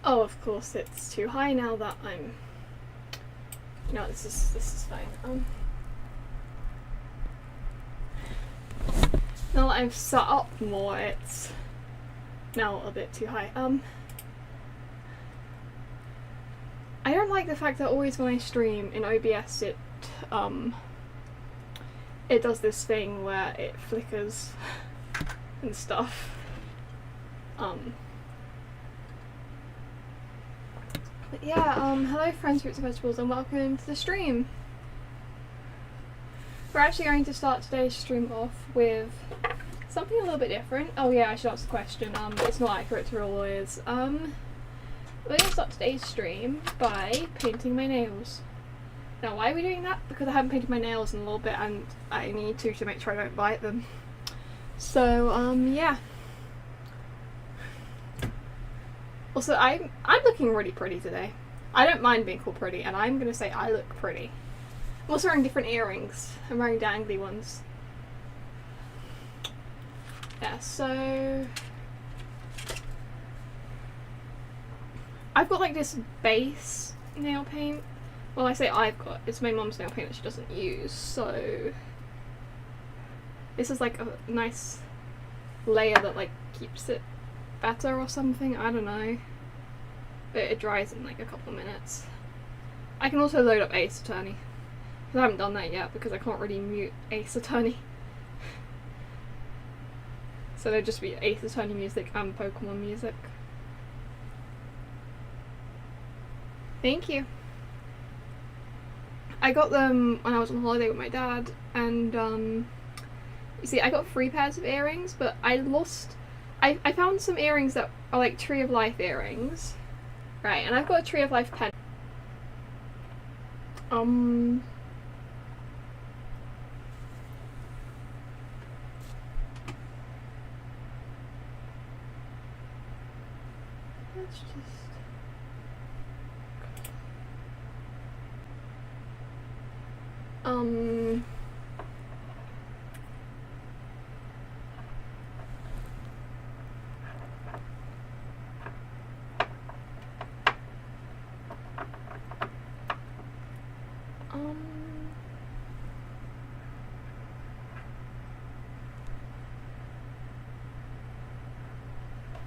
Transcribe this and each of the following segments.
Oh, of course it's too high now that I'm... No, this is fine. Now that I've set up more, it's now a bit too high. I don't like the fact that always when I stream in OBS it does this thing where it flickers and stuff. But yeah, hello friends, fruits and vegetables, and welcome to the stream. We're actually going to start today's stream off with something a little bit different. Oh yeah, I should ask the question. It's not accurate to real lawyers. We're going to start today's stream by painting my nails. Now, why are we doing that? Because I haven't painted my nails in a little bit and I need to make sure I don't bite them. So, yeah. Also, I'm looking really pretty today. I don't mind being called pretty, and I'm going to say I look pretty. I'm also wearing different earrings. I'm wearing dangly ones. Yeah, so... I've got like this base nail paint. Well, I say I've got, it's my mum's nail paint that she doesn't use, so this is like a nice layer that like keeps it better or something, I don't know. But it dries in like a couple of minutes. I can also load up Ace Attorney. I haven't done that yet because I can't really mute Ace Attorney. So there'd just be Ace Attorney music and Pokemon music. Thank you. I got them when I was on holiday with my dad, and you see I got 3 pairs of earrings, but I found some earrings that are like Tree of Life earrings. Right, and I've got a Tree of Life pen. Let's just...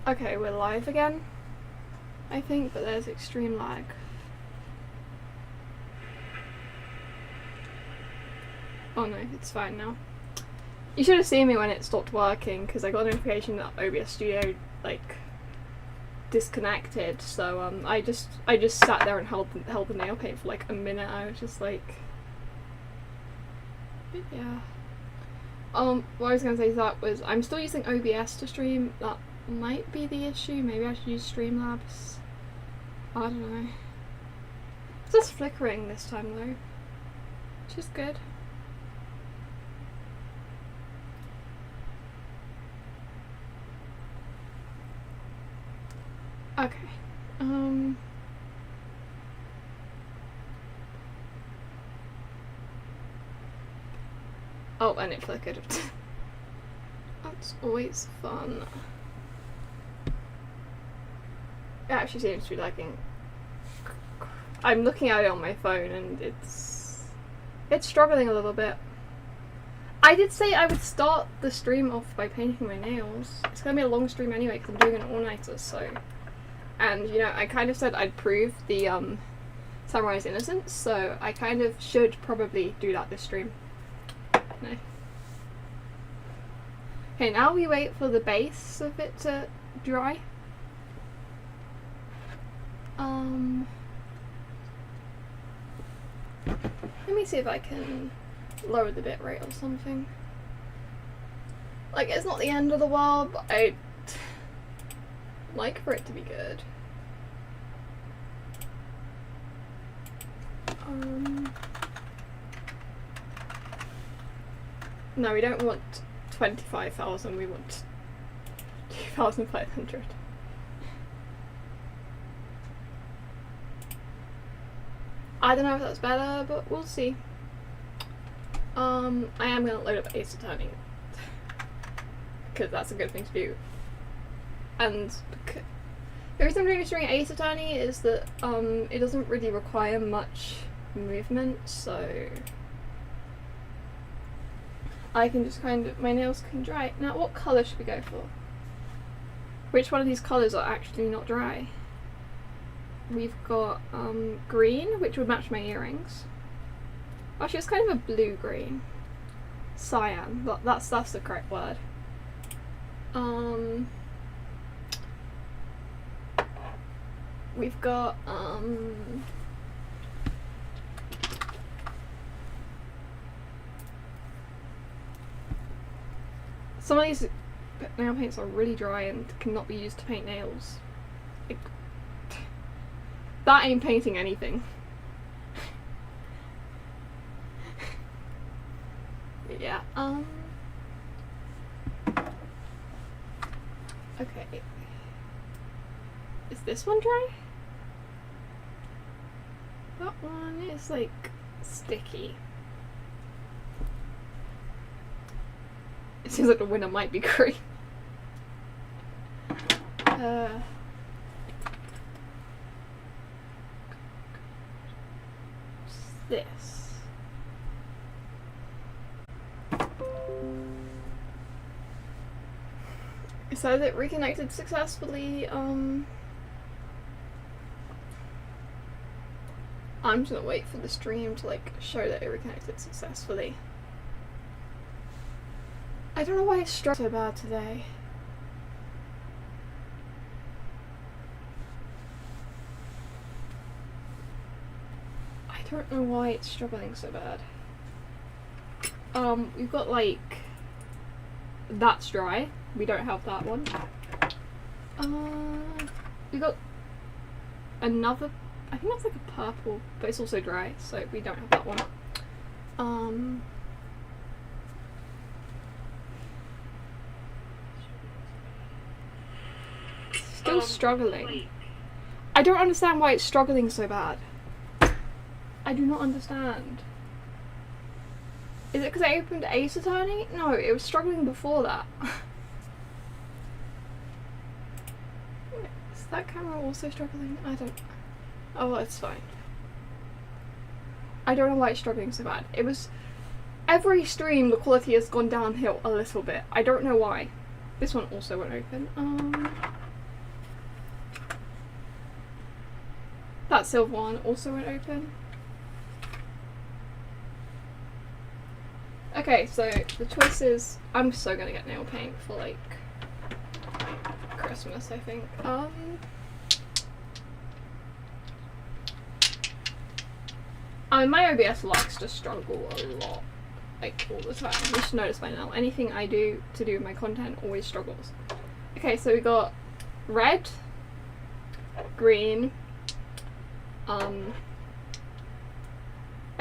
Okay, we're live again, I think, but there's extreme lag. Oh no, it's fine now. You should have seen me when it stopped working, because I got a notification that OBS Studio, like, disconnected, so I just sat there and held the nail paint for like a minute. I was just like... yeah. What I was gonna say to that was, I'm still using OBS to stream. That might be the issue. Maybe I should use Streamlabs. I don't know. It's just flickering this time though, which is good. Okay. Oh, and it flickered. That's always fun. It actually seems to be lagging. I'm looking at it on my phone and it's struggling a little bit. I did say I would start the stream off by painting my nails. It's gonna be a long stream anyway because I'm doing an all-nighter, so... And, you know, I kind of said I'd prove the Samurai's Innocence, so I kind of should probably do that this stream. No. Okay, now we wait for the base of it to dry. Let me see if I can lower the bitrate or something. Like, it's not the end of the world, but I'd like for it to be good. No, we don't want 25,000, we want 2,500. I don't know if that's better, but we'll see. I am going to load up Ace Attorney because that's a good thing to do. And The reason I'm doing this during Ace Attorney is that it doesn't really require much movement, so I can just kind of, my nails can dry. Now what colour should we go for? Which one of these colours are actually not dry? We've got green, which would match my earrings. Actually, it's kind of a blue-green. Cyan, that's the correct word. We've got some of these nail paints are really dry and cannot be used to paint nails. Like, that ain't painting anything. Yeah, okay. Is this one dry? That one is like sticky. It seems like the winner might be green. This. It says it reconnected successfully. I'm just gonna wait for the stream to like show that it reconnected successfully. I don't know why it's struck so bad today. I don't know why it's struggling so bad. We've got like, that's dry. We don't have that one. We got another, I think that's like a purple, but it's also dry, so we don't have that one. Still struggling. I don't understand why it's struggling so bad. I do not understand. Is it because I opened Ace Attorney? No, it was struggling before that. Is that camera also struggling? I don't... Oh, well, it's fine. I don't know why it's struggling so bad. It was... Every stream, the quality has gone downhill a little bit. I don't know why. This one also won't open. That silver one also won't open. Okay, so the choice is, I'm so gonna get nail paint for like Christmas, I think. I mean, my OBS likes to struggle a lot, like all the time. You should notice by now, anything I do to do with my content always struggles. Okay, so we got red, green, a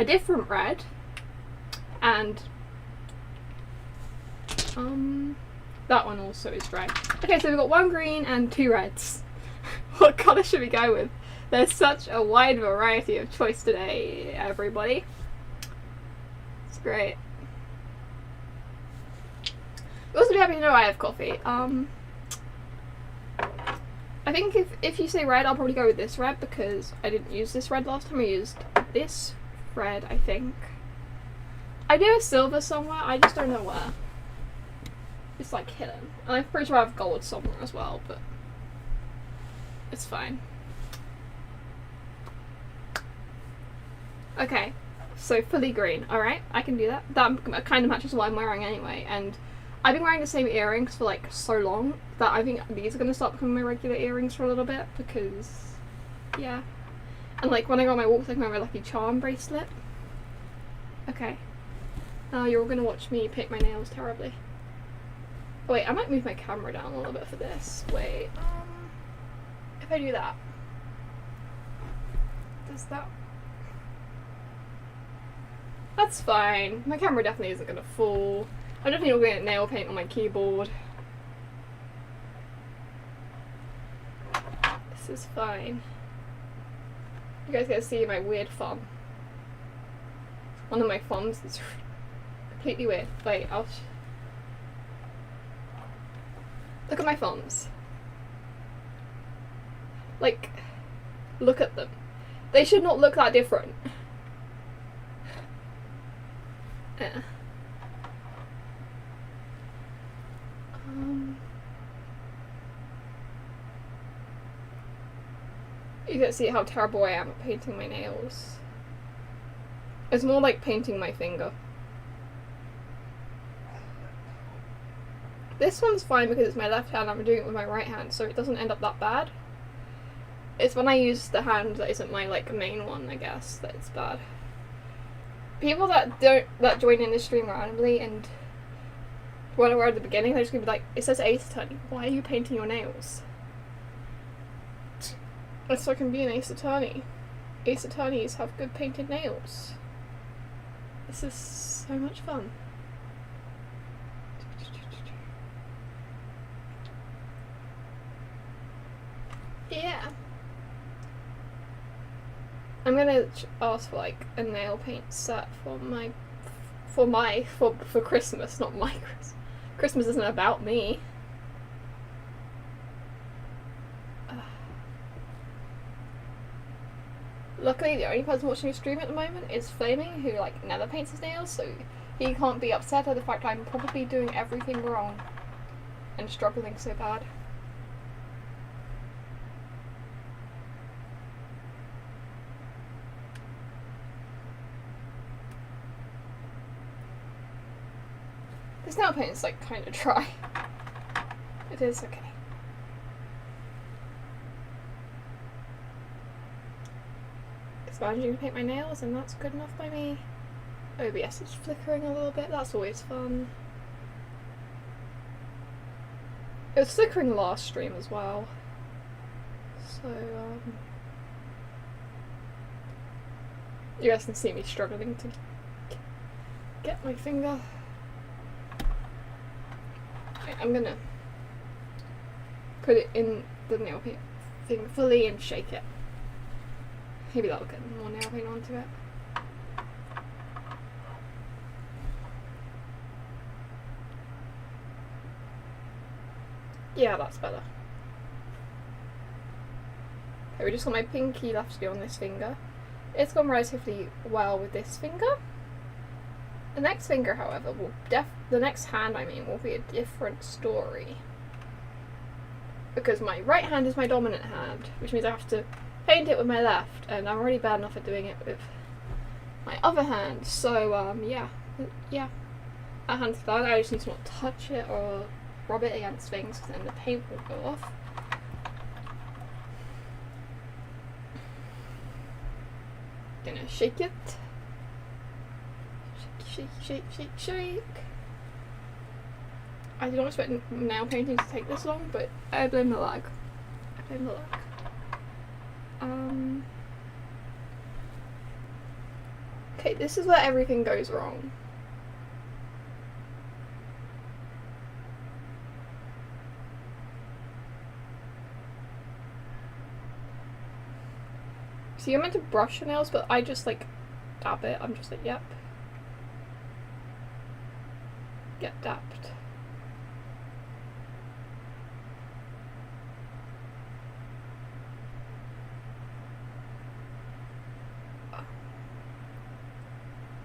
different red, and that one also is dry. Okay, so we've got one green and two reds. What colour should we go with? There's such a wide variety of choice today, everybody. It's great. You'll also be happy to know I have coffee. I think if you say red, I'll probably go with this red because I didn't use this red last time. I used this red, I think. I do have silver somewhere, I just don't know where. It's like hidden. And I'm pretty sure I have gold somewhere as well, but it's fine. Okay, so fully green. Alright, I can do that. That kind of matches what I'm wearing anyway, and I've been wearing the same earrings for like so long that I think these are going to start becoming my regular earrings for a little bit because, yeah. And like when I go on my walks, I can wear my Lucky Charm bracelet. Okay. Now you're all going to watch me paint my nails terribly. Wait, I might move my camera down a little bit for this. Wait, if I do that, does that... That's fine. My camera definitely isn't going to fall. I'm definitely not going to get nail paint on my keyboard. This is fine. You guys get to see my weird thumb. One of my thumbs is completely weird. Wait, I'll... Look at my thumbs. Like, look at them. They should not look that different. Yeah. You can see how terrible I am at painting my nails. It's more like painting my finger. This one's fine because it's my left hand, I'm doing it with my right hand, so it doesn't end up that bad. It's when I use the hand that isn't my like main one, I guess, that it's bad. People that join in this stream randomly and when we're at the beginning, they're just gonna be like, it says Ace Attorney, why are you painting your nails? It's so I can be an Ace Attorney. Ace Attorneys have good painted nails. This is so much fun. Yeah. I'm gonna ask for like a nail paint set for Christmas, not my Christmas. Christmas isn't about me. Luckily, the only person watching the stream at the moment is Flaming, who like never paints his nails, so he can't be upset at the fact I'm probably doing everything wrong and struggling so bad. This nail paint is like kind of dry. It is okay. It's managing to paint my nails, and that's good enough by me. OBS is flickering a little bit, that's always fun. It was flickering last stream as well. So, you guys can see me struggling to get my finger. I'm gonna put it in the nail paint thing fully and shake it. Maybe that'll get more nail paint onto it. Yeah, that's better. Okay, we just got my pinky left to do on this finger. It's gone relatively well with this finger. The next finger, however, the next hand, will be a different story. Because my right hand is my dominant hand, which means I have to paint it with my left, and I'm already bad enough at doing it with my other hand. So, yeah, that hand's done. I just need to not touch it or rub it against things, because then the paint will go off. Gonna shake it. Shake, shake, shake, shake. I did not expect nail painting to take this long, but I blame the lag. Okay, this is where everything goes wrong. So you're meant to brush your nails, but I just like dab it. I'm just like, yep. Get dapped.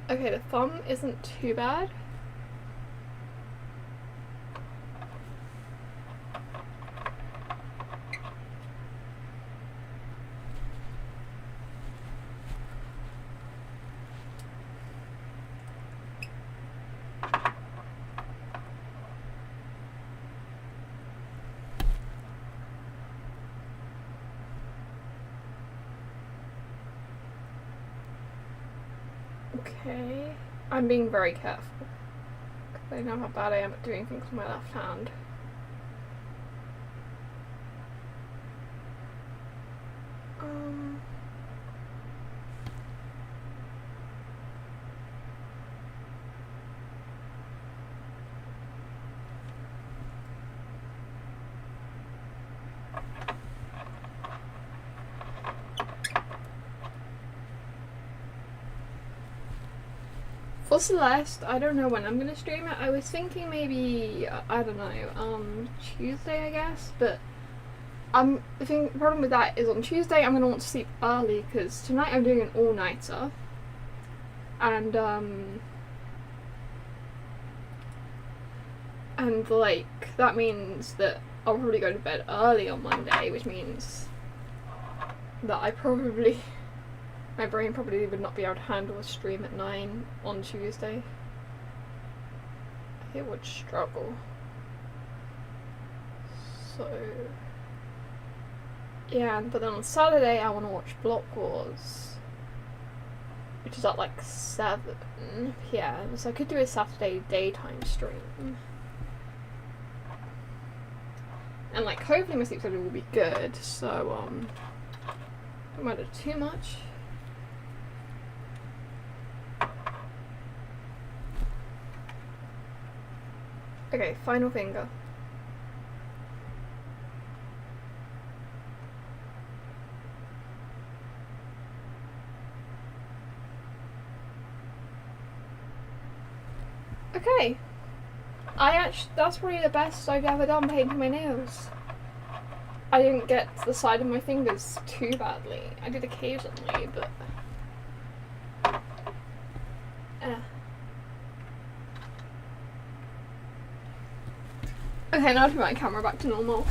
Okay, the thumb isn't too bad. Okay, I'm being very careful because I know how bad I am at doing things with my left hand. For Celeste, I don't know when I'm gonna stream it. I was thinking maybe, I don't know, Tuesday I guess, but The problem with that is on Tuesday I'm gonna want to sleep early because tonight I'm doing an all-nighter, and like that means that I'll probably go to bed early on Monday, which means that my brain probably would not be able to handle a stream at 9 on Tuesday. It would struggle. So yeah, but then on Saturday I want to watch Block Wars, which is at like 7 PM, so I could do a Saturday daytime stream. And like hopefully my sleep schedule will be good, so don't matter too much. Okay, final finger. Okay. That's probably the best I've ever done painting my nails. I didn't get the side of my fingers too badly. I did occasionally, but Okay, now to put my camera back to normal.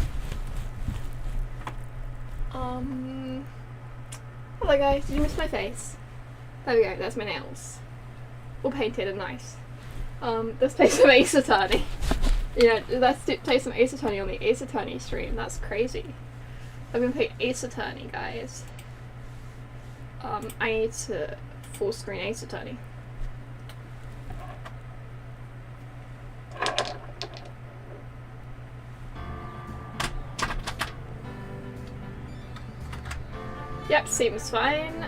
Hello guys, did you miss my face? There we go, there's my nails. All painted and nice. Let's play some Ace Attorney. Yeah, let's play some Ace Attorney on the Ace Attorney stream. That's crazy. I'm gonna play Ace Attorney, guys. I need to full screen Ace Attorney. Yep, seems fine.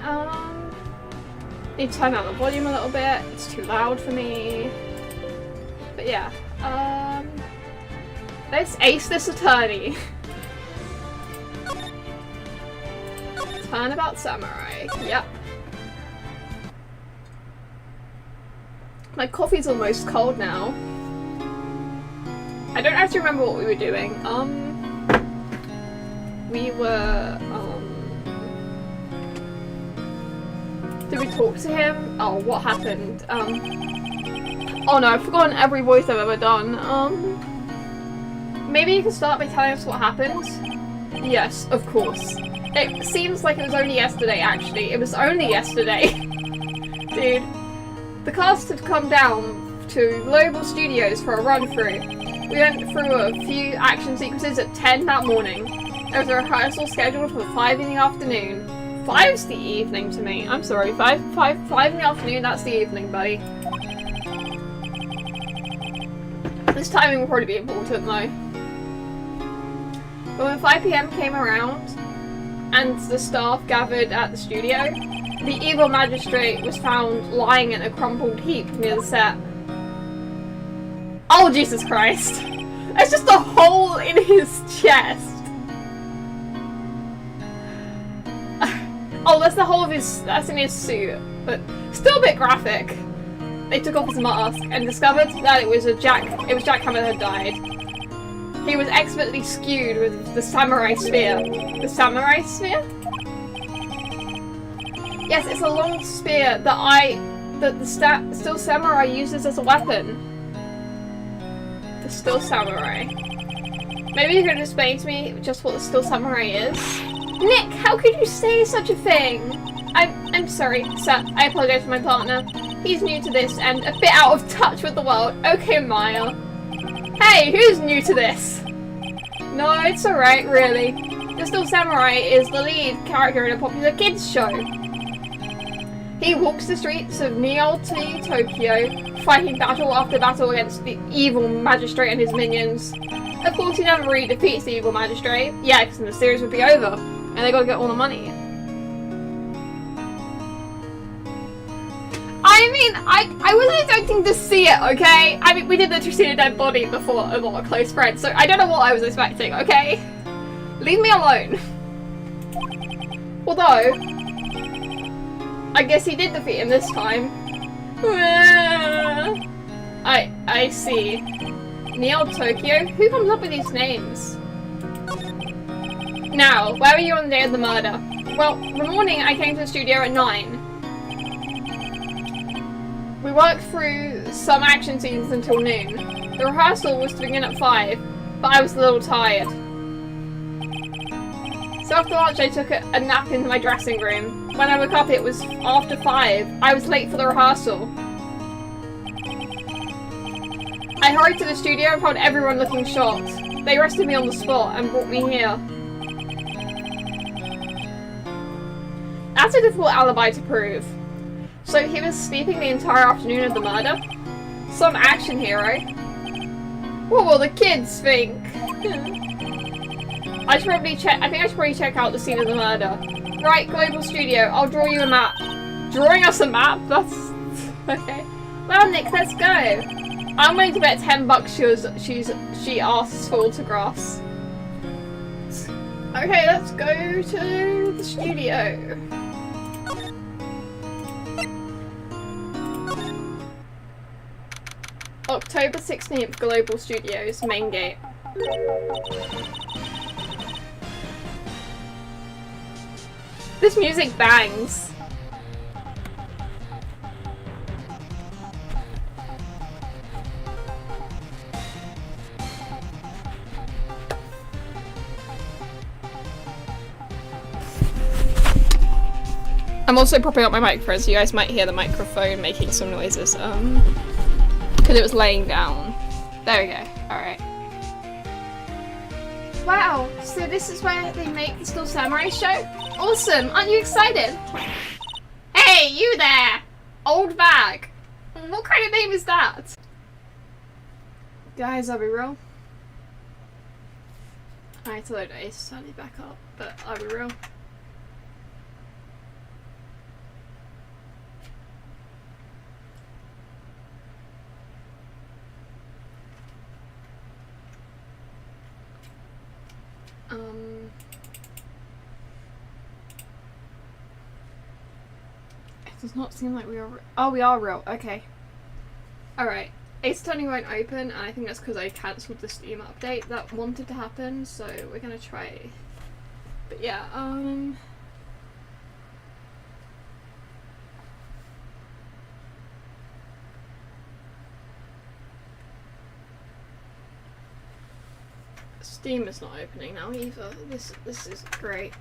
Need to turn down the volume a little bit. It's too loud for me. But yeah, let's ace this attorney. Turnabout Samurai. Yep. My coffee's almost cold now. I don't actually remember what we were doing. We were, did we talk to him? Oh, what happened? Oh no, I've forgotten every voice I've ever done. Maybe you can start by telling us what happened? Yes, of course. It seems like it was only yesterday, actually. It was only yesterday. Dude. The cast had come down to Global Studios for a run-through. We went through a few action sequences at 10 that morning. There was a rehearsal scheduled for 5 in the afternoon. 5's the evening to me. I'm sorry, 5 in the afternoon, that's the evening, buddy. This timing will probably be important though. But when 5 PM came around and the staff gathered at the studio, the evil magistrate was found lying in a crumpled heap near the set. Oh Jesus Christ! There's just a hole in his chest! Oh, that's the whole of that's in his suit, but still a bit graphic. They took off his mask and discovered that it was Jack Hammer had died. He was expertly skewed with the samurai spear. The samurai spear? Yes, it's a long spear that the still samurai uses as a weapon. The still samurai. Maybe you could explain to me just what the still samurai is? Nick, how could you say such a thing? I'm sorry, sir. I apologize for my partner. He's new to this and a bit out of touch with the world. Okay, Maya. Hey, who's new to this? No, it's alright, really. The Still Samurai is the lead character in a popular kids show. He walks the streets of Niigata, Tokyo, fighting battle after battle against the evil magistrate and his minions. Of course, he never really defeats the evil magistrate. Yeah, because then the series would be over, and they gotta get all the money. I mean, I wasn't expecting to see it, okay? I mean, we did literally see a dead body before a lot of close friends, so I don't know what I was expecting, okay? Leave me alone. Although, I guess he did defeat him this time. I see. Neo Tokyo? Who comes up with these names? now. Where were you on the day of the murder? Well, the morning I came to the studio at 9. We worked through some action scenes until noon. The rehearsal was to begin at 5, but I was a little tired. So after lunch I took a nap in my dressing room. When I woke up it was after 5. I was late for the rehearsal. I hurried to the studio and found everyone looking shocked. They arrested me on the spot and brought me here. That's a difficult alibi to prove. So he was sleeping the entire afternoon of the murder? Some action hero. What will the kids think? I think I should probably check out the scene of the murder. Right, Global Studio, I'll draw you a map. Drawing us a map? That's... okay. Well, Nick, let's go. I'm willing to bet $10 she asks for autographs. Okay, let's go to the studio. October 16th, Global Studios, main gate. This music bangs. I'm also propping up my microphone so you guys might hear the microphone making some noises, because it was laying down. There we go, alright. Wow, so this is where they make the Still Samurai show? Awesome, aren't you excited? Hey, you there! Old bag. What kind of name is that? Guys, I'll be real. I had to load Ace Attorney back up, but I'll be real. It does not seem like we are. Oh, we are real. Okay. Alright. Ace Attorney won't open, and I think that's because I cancelled the Steam update that wanted to happen, so we're gonna try. But yeah, Steam is not opening now either. This is great.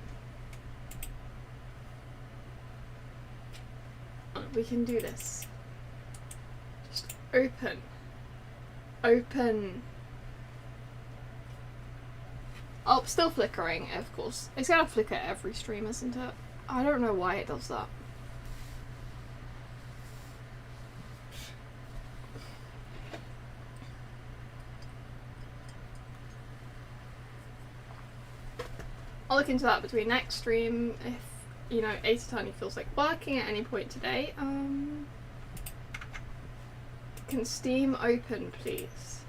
We can do this. Just open. Open. Oh, still flickering, of course. It's gonna flicker every stream, isn't it? I don't know why it does that. I'll look into that between next stream if, you know, Ace Attorney feels like working at any point today. Can Steam open, please?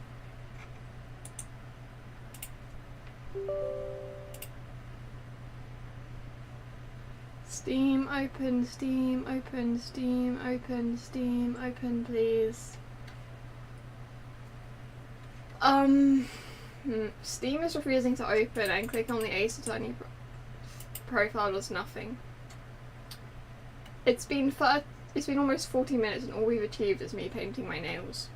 Steam open, Steam open, Steam open, Steam open, please. Steam is refusing to open, and click on the Ace Attorney profile does nothing. It's been almost 40 minutes and all we've achieved is me painting my nails.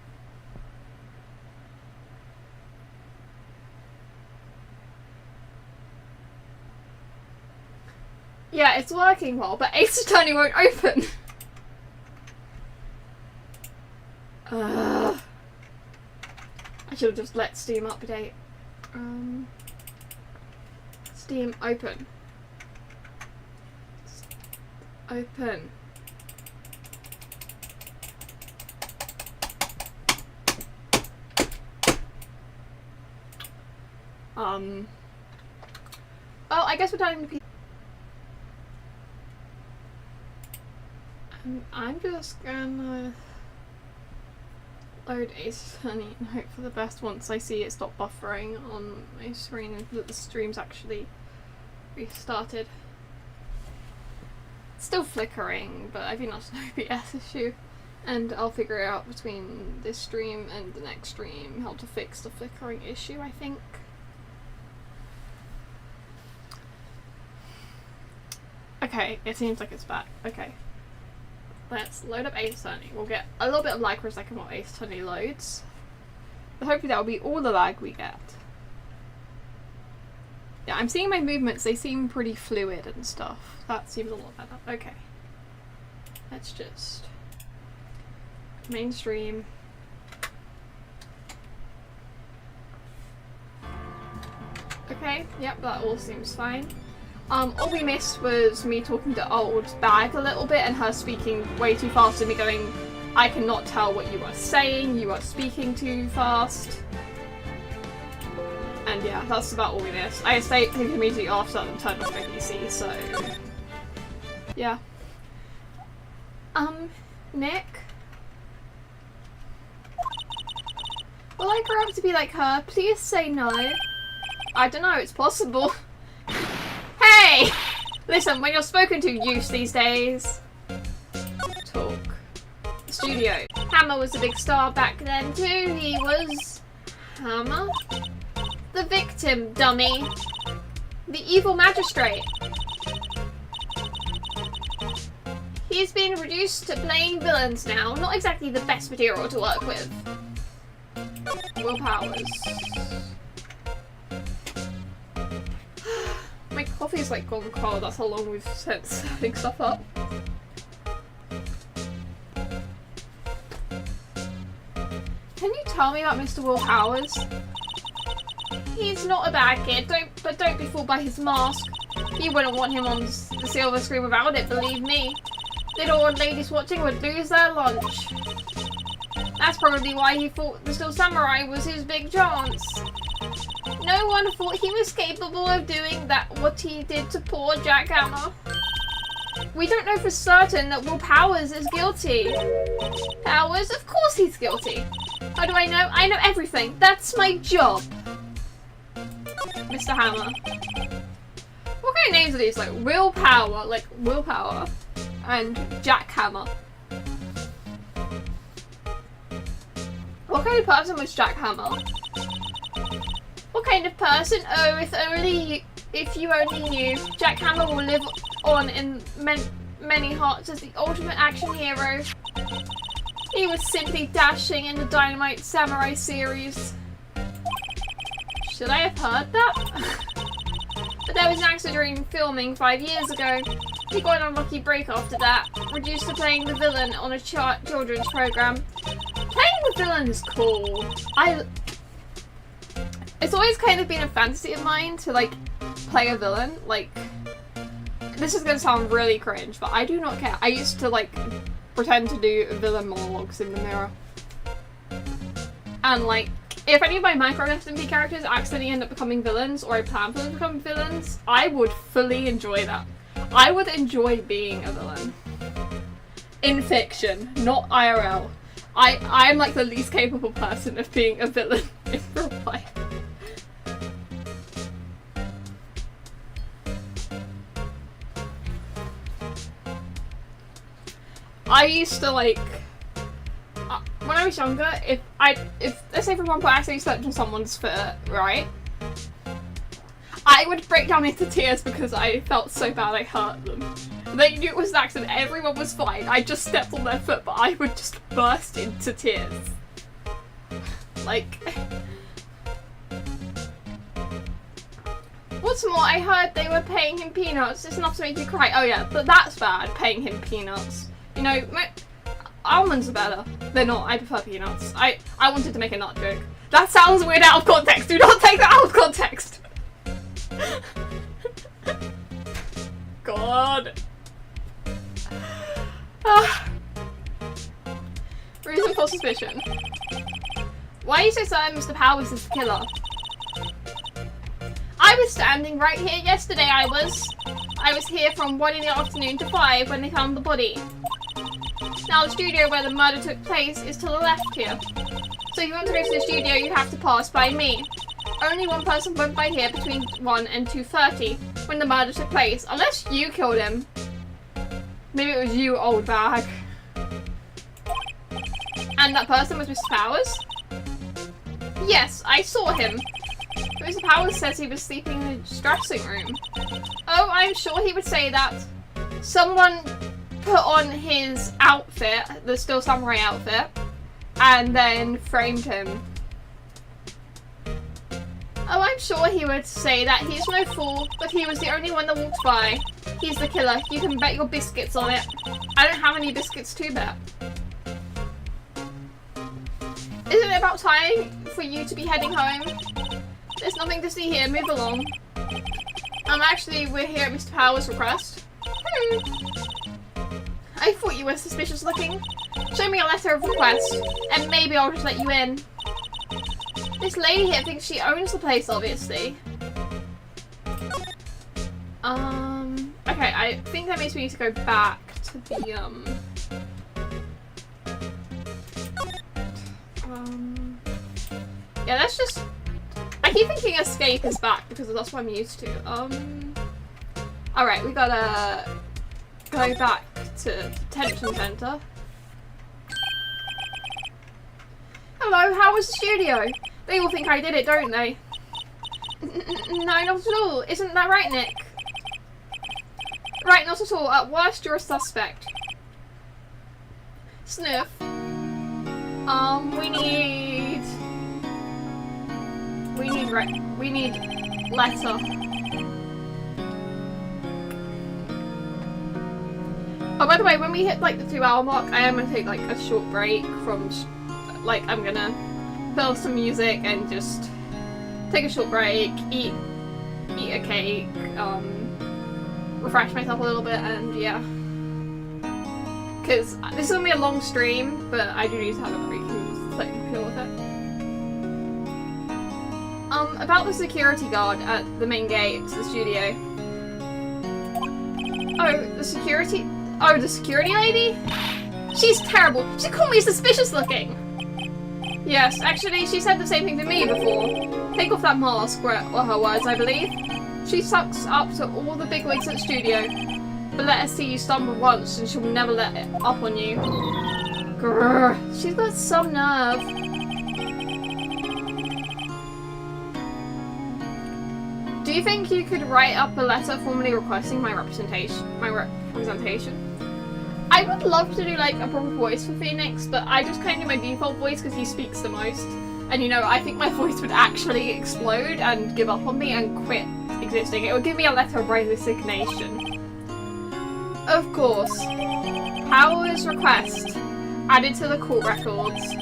Yeah, it's working well, but Ace Attorney won't open. I should have just let Steam update. Steam open. Open. Well, I guess we're turning to I'm just gonna load Ace Attorney and hope for the best once I see it stop buffering on my screen and that the stream's actually restarted. It's still flickering, but I think that's an OBS issue, and I'll figure it out between this stream and the next stream how to fix the flickering issue, I think. Okay, it seems like it's back. Okay. Let's load up Ace Attorney. We'll get a little bit of lag for a second while Ace Attorney loads. But hopefully that will be all the lag we get. Yeah, I'm seeing my movements. They seem pretty fluid and stuff. That seems a lot better. Okay. Let's just... mainstream. Okay, yep, that all seems fine. All we missed was me talking to old Bag a little bit and her speaking way too fast and me going, I cannot tell what you are saying, you are speaking too fast. And yeah, that's about all we missed. I saved immediately after that and turned off my PC, so... yeah. Nick? Will I grow up to be like her? Please say no. I don't know, it's possible. Hey! Listen, when you're spoken to use these days. Talk. Studio. Hammer was a big star back then too. He was... Hammer? The victim, dummy. The evil magistrate. He's been reduced to playing villains now. Not exactly the best material to work with. Will Powers. My coffee's like gone cold, that's how long we've spent setting stuff up. Can you tell me about Mr. Will Powers? He's not a bad kid, but don't be fooled by his mask. You wouldn't want him on the silver screen without it, believe me. Little old ladies watching would lose their lunch. That's probably why he thought the Still Samurai was his big chance. No one thought he was capable of doing what he did to poor Jack Hammer. We don't know for certain that Will Powers is guilty. Powers? Of course he's guilty. How do I know? I know everything. That's my job. Mr. Hammer. What kind of names are these? Like Willpower, and Jack Hammer. What kind of person was Jack Hammer? What kind of person? Oh, if you only knew. Jack Hammer will live on in many hearts as the ultimate action hero. He was simply dashing in the Dynamite Samurai series. Should I have heard that? But there was an accident during filming 5 years ago. He got an unlucky break after that, reduced to playing the villain on a children's program. Playing the villain is cool. It's always kind of been a fantasy of mine to like play a villain. Like, this is gonna sound really cringe, but I do not care. I used to like pretend to do villain monologues in the mirror. And like, if any of my Minecraft SMP characters accidentally end up becoming villains, or I plan for them to become villains, I would fully enjoy that. I would enjoy being a villain. In fiction, not IRL. I'm like the least capable person of being a villain in real life. I used to like, when I was younger, if let's say for example I accidentally stepped on someone's foot, right? I would break down into tears because I felt so bad I hurt them. They knew it was an accident, everyone was fine, I just stepped on their foot, but I would just burst into tears. Like... What's more, I heard they were paying him peanuts. It's enough to make you cry. Oh yeah, but that's bad, paying him peanuts. You know, almonds are better. They're not, I prefer peanuts. I wanted to make a nut joke. That sounds weird out of context, do not take that out of context! God. Reason for suspicion. Why are you so certain Mr. Powers is the killer? I was standing right here yesterday, I was here from 1 in the afternoon to 5 when they found the body. Now the studio where the murder took place is to the left here. So if you want to go to the studio, you have to pass by me. Only one person went by here between 1 and 2:30 when the murder took place, unless you killed him. Maybe it was you, old bag. And that person was Mr. Powers? Yes, I saw him. Mr. Powers says he was sleeping in the dressing room. Oh, I'm sure he would say that. someone put on his outfit, the Still Samurai outfit, and then framed him. Oh, I'm sure he would say that he's no fool, but he was the only one that walked by. He's the killer. You can bet your biscuits on it. I don't have any biscuits to bet. Isn't it about time for you to be heading home? There's nothing to see here. Move along. Actually, we're here at Mr. Power's request. I thought you were suspicious looking. Show me a letter of request, and maybe I'll just let you in. This lady here thinks she owns the place, obviously. Okay, I think that means we need to go back to the, yeah, let's just... I keep thinking escape is back because that's what I'm used to. Alright, we gotta go back to detention center. Hello, how was the studio? They all think I did it, don't they? No, not at all. Isn't that right, Nick? Right, not at all. At worst, you're a suspect. Sniff. We need letter. Oh, by the way, when we hit like the 2-hour mark, I am gonna take like a short break from, like, I'm gonna fill some music and just take a short break, eat a cake, refresh myself a little bit, and yeah. Because this is gonna be a long stream, but I do need to have a break and let me deal with it. About the security guard at the main gate to the studio. The security lady? She's terrible. She called me suspicious looking. Yes, actually, she said the same thing to me before. Take off that mask, were her words, I believe. She sucks up to all the bigwigs at the studio. But let her see you stumble once and she'll never let it up on you. Grrr, she's got some nerve. Do you think you could write up a letter formally requesting my representation? I would love to do like a proper voice for Phoenix, but I just kind of do my default voice because he speaks the most. And you know, I think my voice would actually explode and give up on me and quit existing. It would give me a letter of resignation. Of course. Power's request. Added to the court records.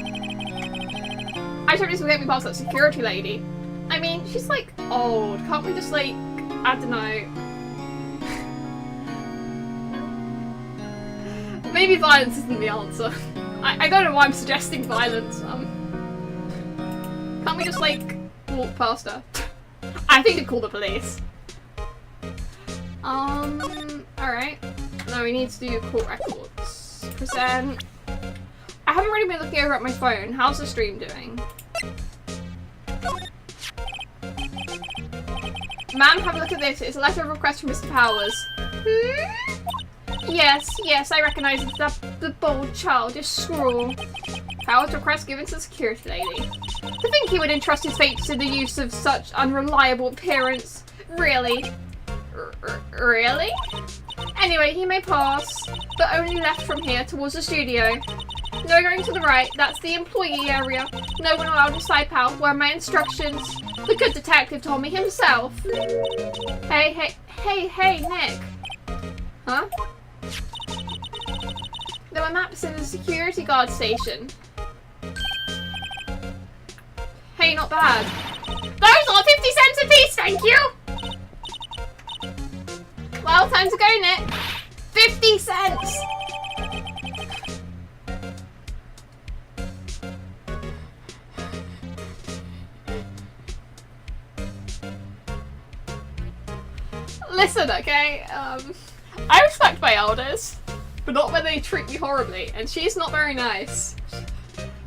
I hope this will get me past that security lady. I mean, she's like old. Can't we just like, I don't know. Maybe violence isn't the answer. I don't know why I'm suggesting violence. Can't we just like walk past her? I think I'd call the police. Alright. Now we need to do court records. Present. I haven't really been looking over at my phone. How's the stream doing? Ma'am, have a look at this. It's a letter of request from Mr. Powers. Yes, I recognise it's the bold, childish scrawl. Powers request given to the security lady. To think he would entrust his fate to the use of such unreliable appearance. Really? Really? Anyway, he may pass, but only left from here towards the studio. No going to the right, that's the employee area. No one allowed inside, pal. Where are my instructions? The good detective told me himself. Hey, Nick. Huh? There were maps in the security guard station. Hey, not bad. Those are 50 cents a piece, thank you! Well, time to go, Nick. 50 cents! Listen, okay, I respect my elders, but not when they treat me horribly, and she's not very nice.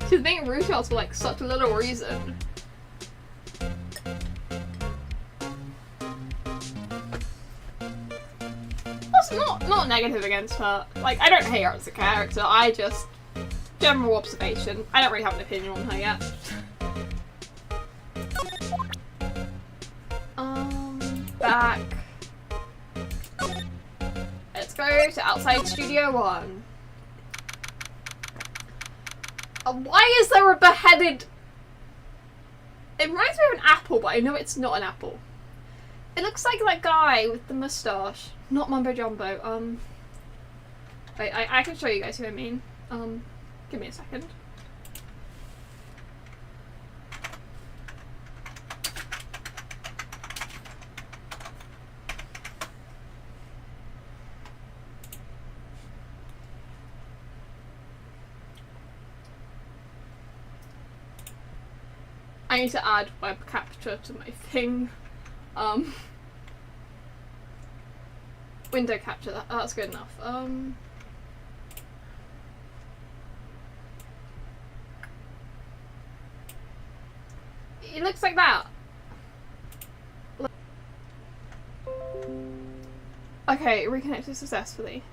She's being rude to us for like such a little reason. That's not negative against her. Like, I don't hate her as a character, I just... general observation. I don't really have an opinion on her yet. Back. Let's go to outside Studio 1. Why is there a beheaded... It reminds me of an apple, but I know it's not an apple. It looks like that guy with the moustache. Not Mumbo Jumbo. Wait, I can show you guys who I mean. Give me a second. I need to add web capture to my thing. Window capture, that's good enough. It looks like that. Okay, reconnected successfully.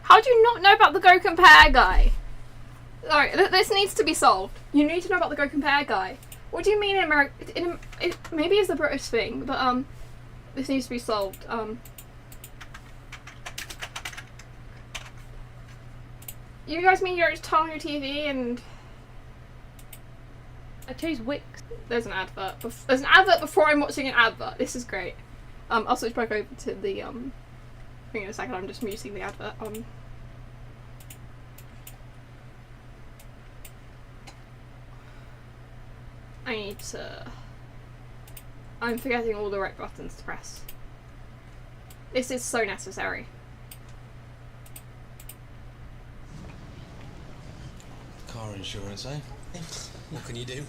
How do you not know about the Go Compare guy? Alright, this needs to be solved. You need to know about the Go Compare guy. What do you mean in America? Maybe it's a British thing, but this needs to be solved. You guys mean you're just turning on your TV and... I chose Wix. There's an advert. There's an advert before I'm watching an advert. This is great. I'll switch back over to the thing in a second. I'm just muting the advert. I need to... I'm forgetting all the right buttons to press. This is so necessary. Car insurance, eh? What can you do?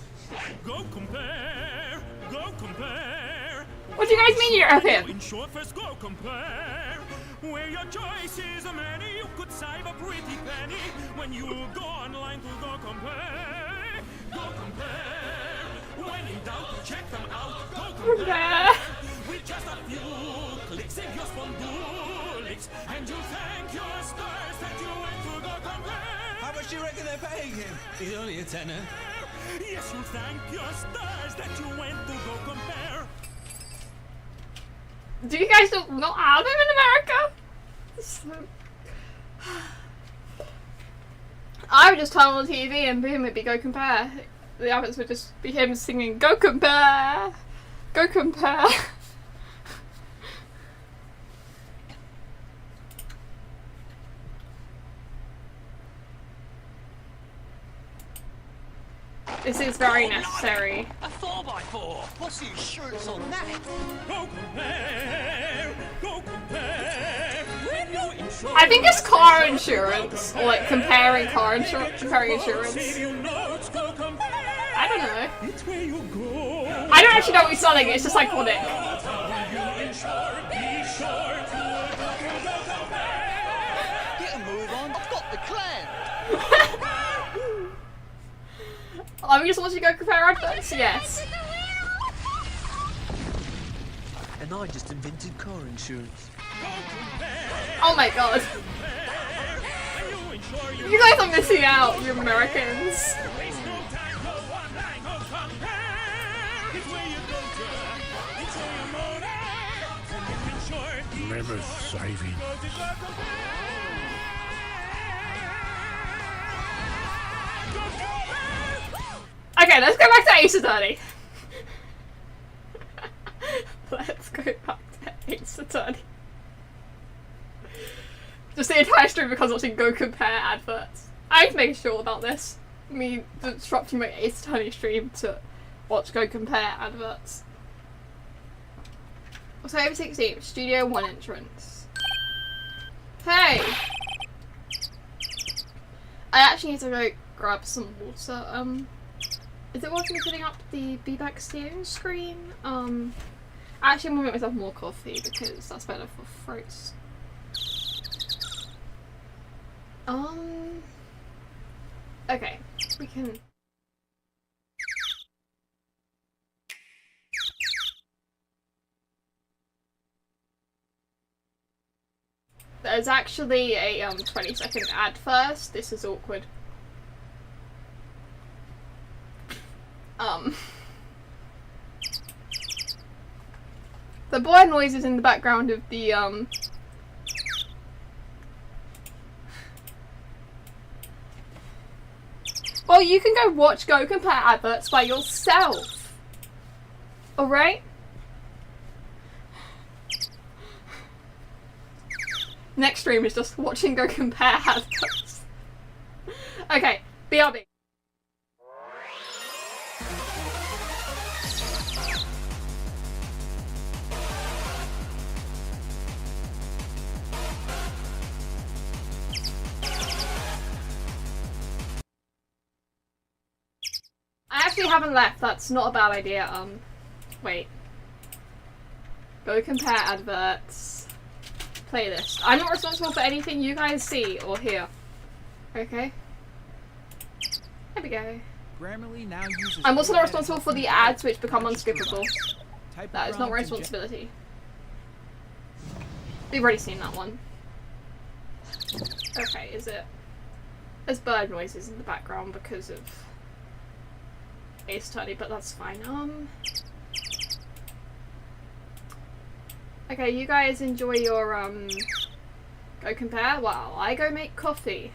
Go compare, go compare. What do you guys mean you're European? In short, first go compare. Where your choices are many, you could save a pretty penny when you go online to go compare. Go compare. When in doubt, check them out. Go compare. With just a few clicks in your spondulics, and you thank your stars that you went to go compare. How much do you reckon they're paying him? He's only a tenner. Yes, you thank your stars that you went to go compare. Do you guys not have him in America? I would just turn on the TV and boom, it'd be Go Compare. The adverts would just be him singing Go Compare! Go Compare! This is very necessary. A 4x4! What's the insurance on that? Go compare! Go compare! When you insure, I think it's car insurance, or like comparing car insurance, comparing insurance. Go compare! I don't know. It's where you go. I don't actually know what he's selling, it's just iconic. You insure, be sure to go compare. Get a move on. I've got the clan. Are we just watching Go Compare adverts? Yes. And I just invented car insurance. Oh my god. You guys are missing out, you Americans. Never saving. Okay, let's go back to Ace Attorney. Let's go back to Ace Attorney. Just the entire stream because watching Go Compare adverts. I need to make sure about this. Me disrupting my Ace Attorney stream to watch Go Compare adverts. So over 16, Studio 1 entrance. Hey! I actually need to go grab some water. Is it worth me putting up the Be Back Soon screen? Actually I'm gonna make myself more coffee because that's better for throats. Okay, we can... There's actually a 20-second ad first. This is awkward. The boy noise is in the background of the Well, you can go watch Go Compare adverts by yourself. Alright? Next stream is just watching Go Compare adverts. Okay, BRB. I actually haven't left, that's not a bad idea. Wait. Go Compare adverts. Playlist. I'm not responsible for anything you guys see or hear. Okay? There we go. Grammarly now uses I'm also not responsible for the ads which become unskippable. That is not my responsibility. We've already seen that one. Okay, is it? There's bird noises in the background because of Ace Attorney, but that's fine. Okay, you guys enjoy your Go Compare while I go make coffee.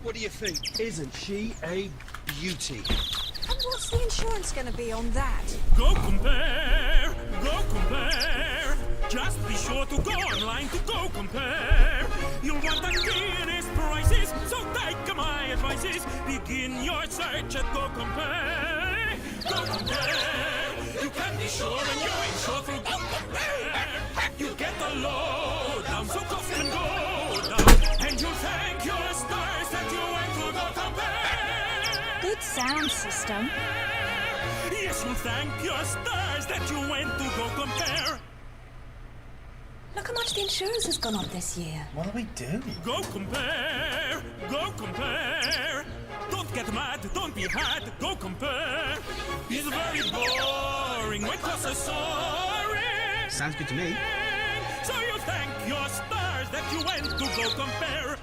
What do you think? Isn't she a beauty? And what's the insurance going to be on that? Go compare, go compare. Just be sure to go online to Go Compare. You'll want the keenest prices, so take my advices. Begin your search at Go Compare. Go Compare. You can be sure and you're sure through Go Compare. You get the low down, so cost can go down, and you'll thank your stars that you went to Go Compare. Good sound system. Yes, you'll thank your stars that you went to Go Compare. Look how much the insurance has gone up this year. What do we do? Go compare, go compare. Don't get mad, don't be had, go compare. It's very boring when costs are soaring. Sounds good to me. So you thank your stars that you went to Go Compare.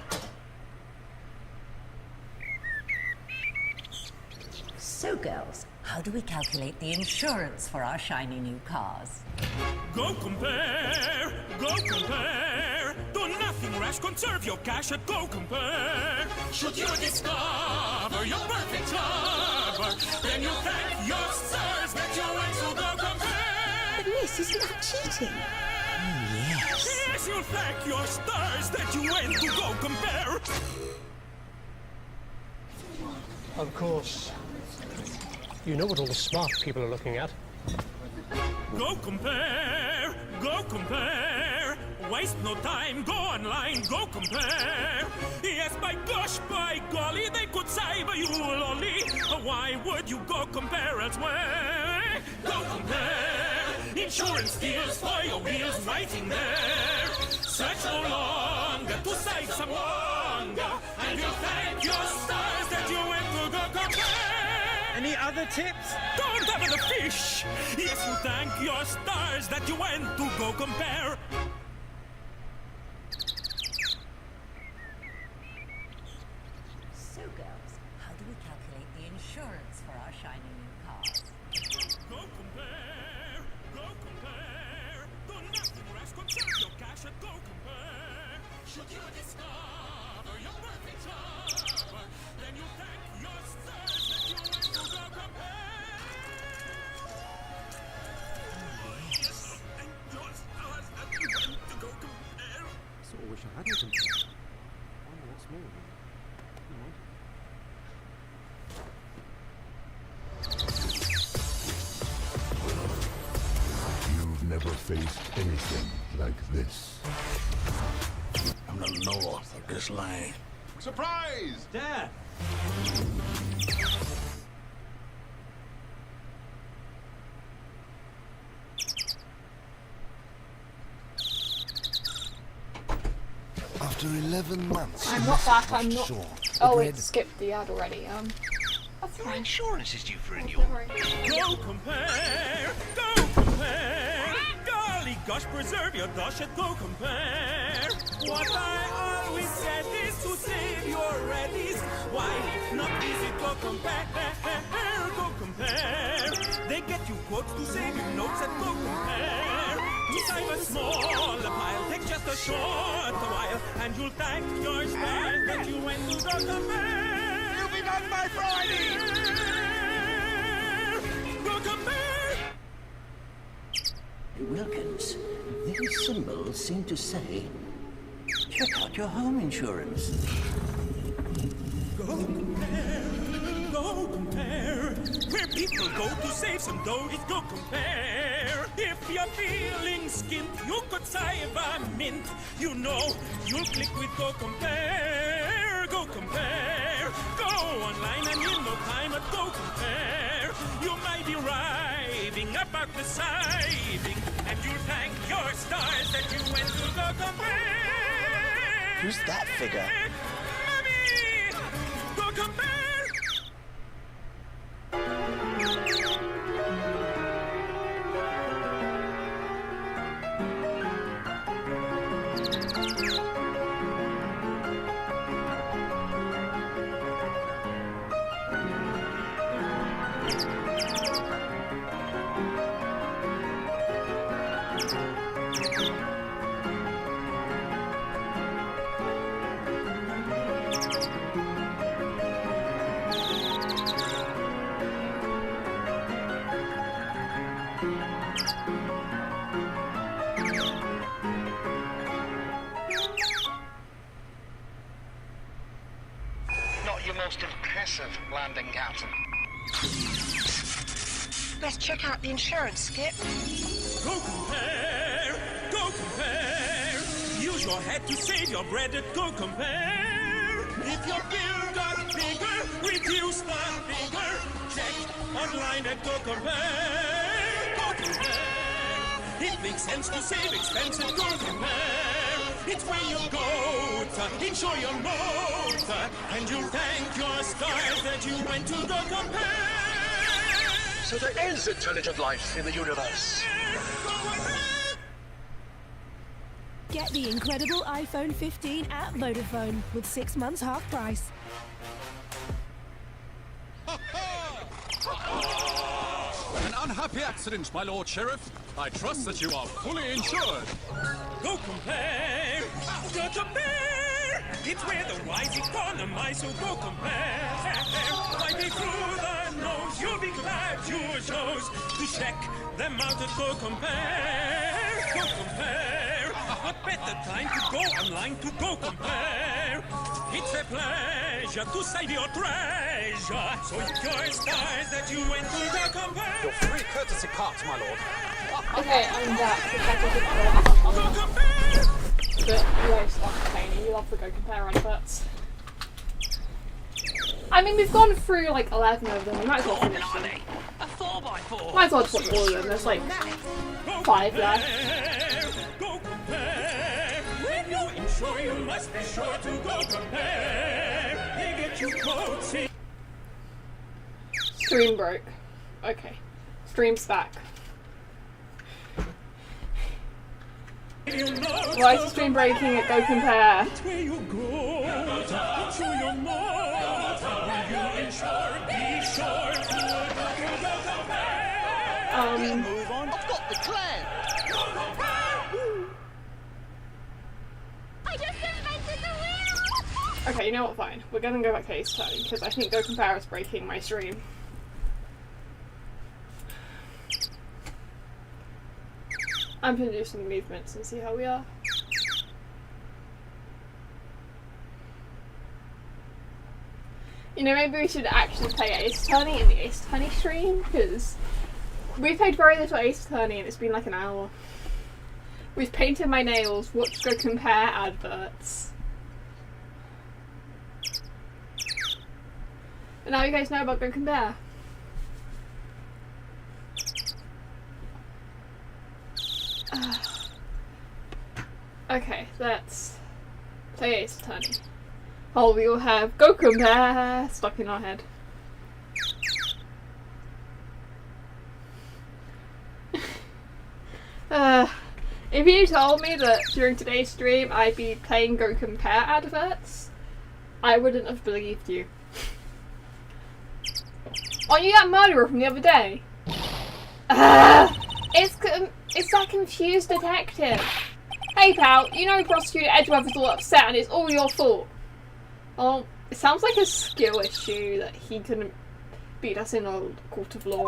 So girls, how do we calculate the insurance for our shiny new cars? Go compare, go compare. Do nothing rash, conserve your cash at Go Compare. Should you discover your perfect lover, then you thank your stars that you went to Go Compare. But miss, isn't that cheating? Yes, you thank your stars that you went to Go Compare. Of course. You know what all the smart people are looking at. Go compare, go compare. Waste no time, go online, go compare. Yes, by gosh, by golly, they could cyber you lolly. Why would you go compare elsewhere? Go compare. Insurance deals for your wheels waiting there. Search no longer to save some longer, and you'll thank your stars that you went to Go Compare. Any other tips? Don't have the fish! Yes, you thank your stars that you went to Go Compare. So girls, how do we calculate the insurance for our shiny new cars? Go compare, go compare. Do nothing rash, conserve your cash at Go Compare. Should you discover your perfect lover, then you thank your stars that you went to Go Compare. Yes, thank your stars that you went to Go Compare. Sort of wish I hadn't compared. Wonder what's more of it. You've never faced anything like this. I'm the north of this land. Surprise! Dad! After 11 months, I'm not back, I'm not. Oh, Red. it skipped the ad already. That's Your fine. insurance is due for renewal. Don't worry. Go compare, go compare. Golly gosh, preserve your dosh and go compare. What I always said is to save your readies. Why, not easy, go compare, go compare. They get you quotes to save your notes and go compare. To save a small pile takes just a short while, and you'll thank your stars that you went to go compare. You'll be done by Friday. Go compare. Wilkins, these symbols seem to say, check out your home insurance. Go compare. Where people go to save some dough is go compare. If you're feeling skint, you could save a mint. You know, you'll click with go compare. Go compare. Go online and in no time at go compare. You might be raving about the saving, and you'll thank your stars that you went to go compare. Who's that figure? Mommy! Go compare! Not your most impressive landing, Captain. Let's check out the insurance, Skip. Go compare! Go compare! Use your head to save your bread at Go Compare! If your bill got bigger, reduce the figure. Check online at Go Compare! Go compare! It makes sense to save expensive Go Compare! It's where you go to insure your motor, and you'll thank your stars that you went to Go Compare! So there is intelligent life in the universe. Get the incredible iPhone 15 at Vodafone with 6 months half price. An unhappy accident, my Lord Sheriff. I trust that you are fully insured. Go compare! Go compare! It's where the wise economize, so go compare! Wiping through the nose, you'll be glad you chose to check them out at Go Compare! Go compare! What better time to go online to Go Compare? It's a pleasure to save your treasure, so your stars that you went to Go Compare! Your free courtesy cards, my lord. Okay, I'm back. Go compare! But you always stop complaining. You love the Go Compare adverts. I mean, we've gone through like 11 of them. We might as well finish them. A 4x4. Might as well watch all of them. There's like 5 left. Go compare! When you insure, you must be sure to go compare! They get you quotes. Stream broke. Okay. Stream's back. Why is the stream breaking at Go Compare? It's where you go to insure your motor. When you insure, be sure to go compare! Move on. I've got the plan. I just invented the wheel! Okay, you know what? Fine. We're gonna go back to Ace Attorney because I think Go Compare is breaking my stream. I'm gonna do some movements and see how we are. You know, maybe we should actually play Ace Attorney in the Ace Attorney stream because we've played very little Ace Attorney and it's been like an hour. We've painted my nails, watched Go Compare adverts. And now you guys know about Go Compare. Okay, let's play Ace Attorney. Oh, we will have Go Compare stuck in our head. If you told me that during today's stream I'd be playing Go Compare adverts, I wouldn't have believed you. Oh, you that murderer from the other day? It's that confused detective. Hey pal, you know Prosecutor Edgeworth is all upset and it's all your fault. Oh, it sounds like a skill issue that he couldn't beat us in a court of law.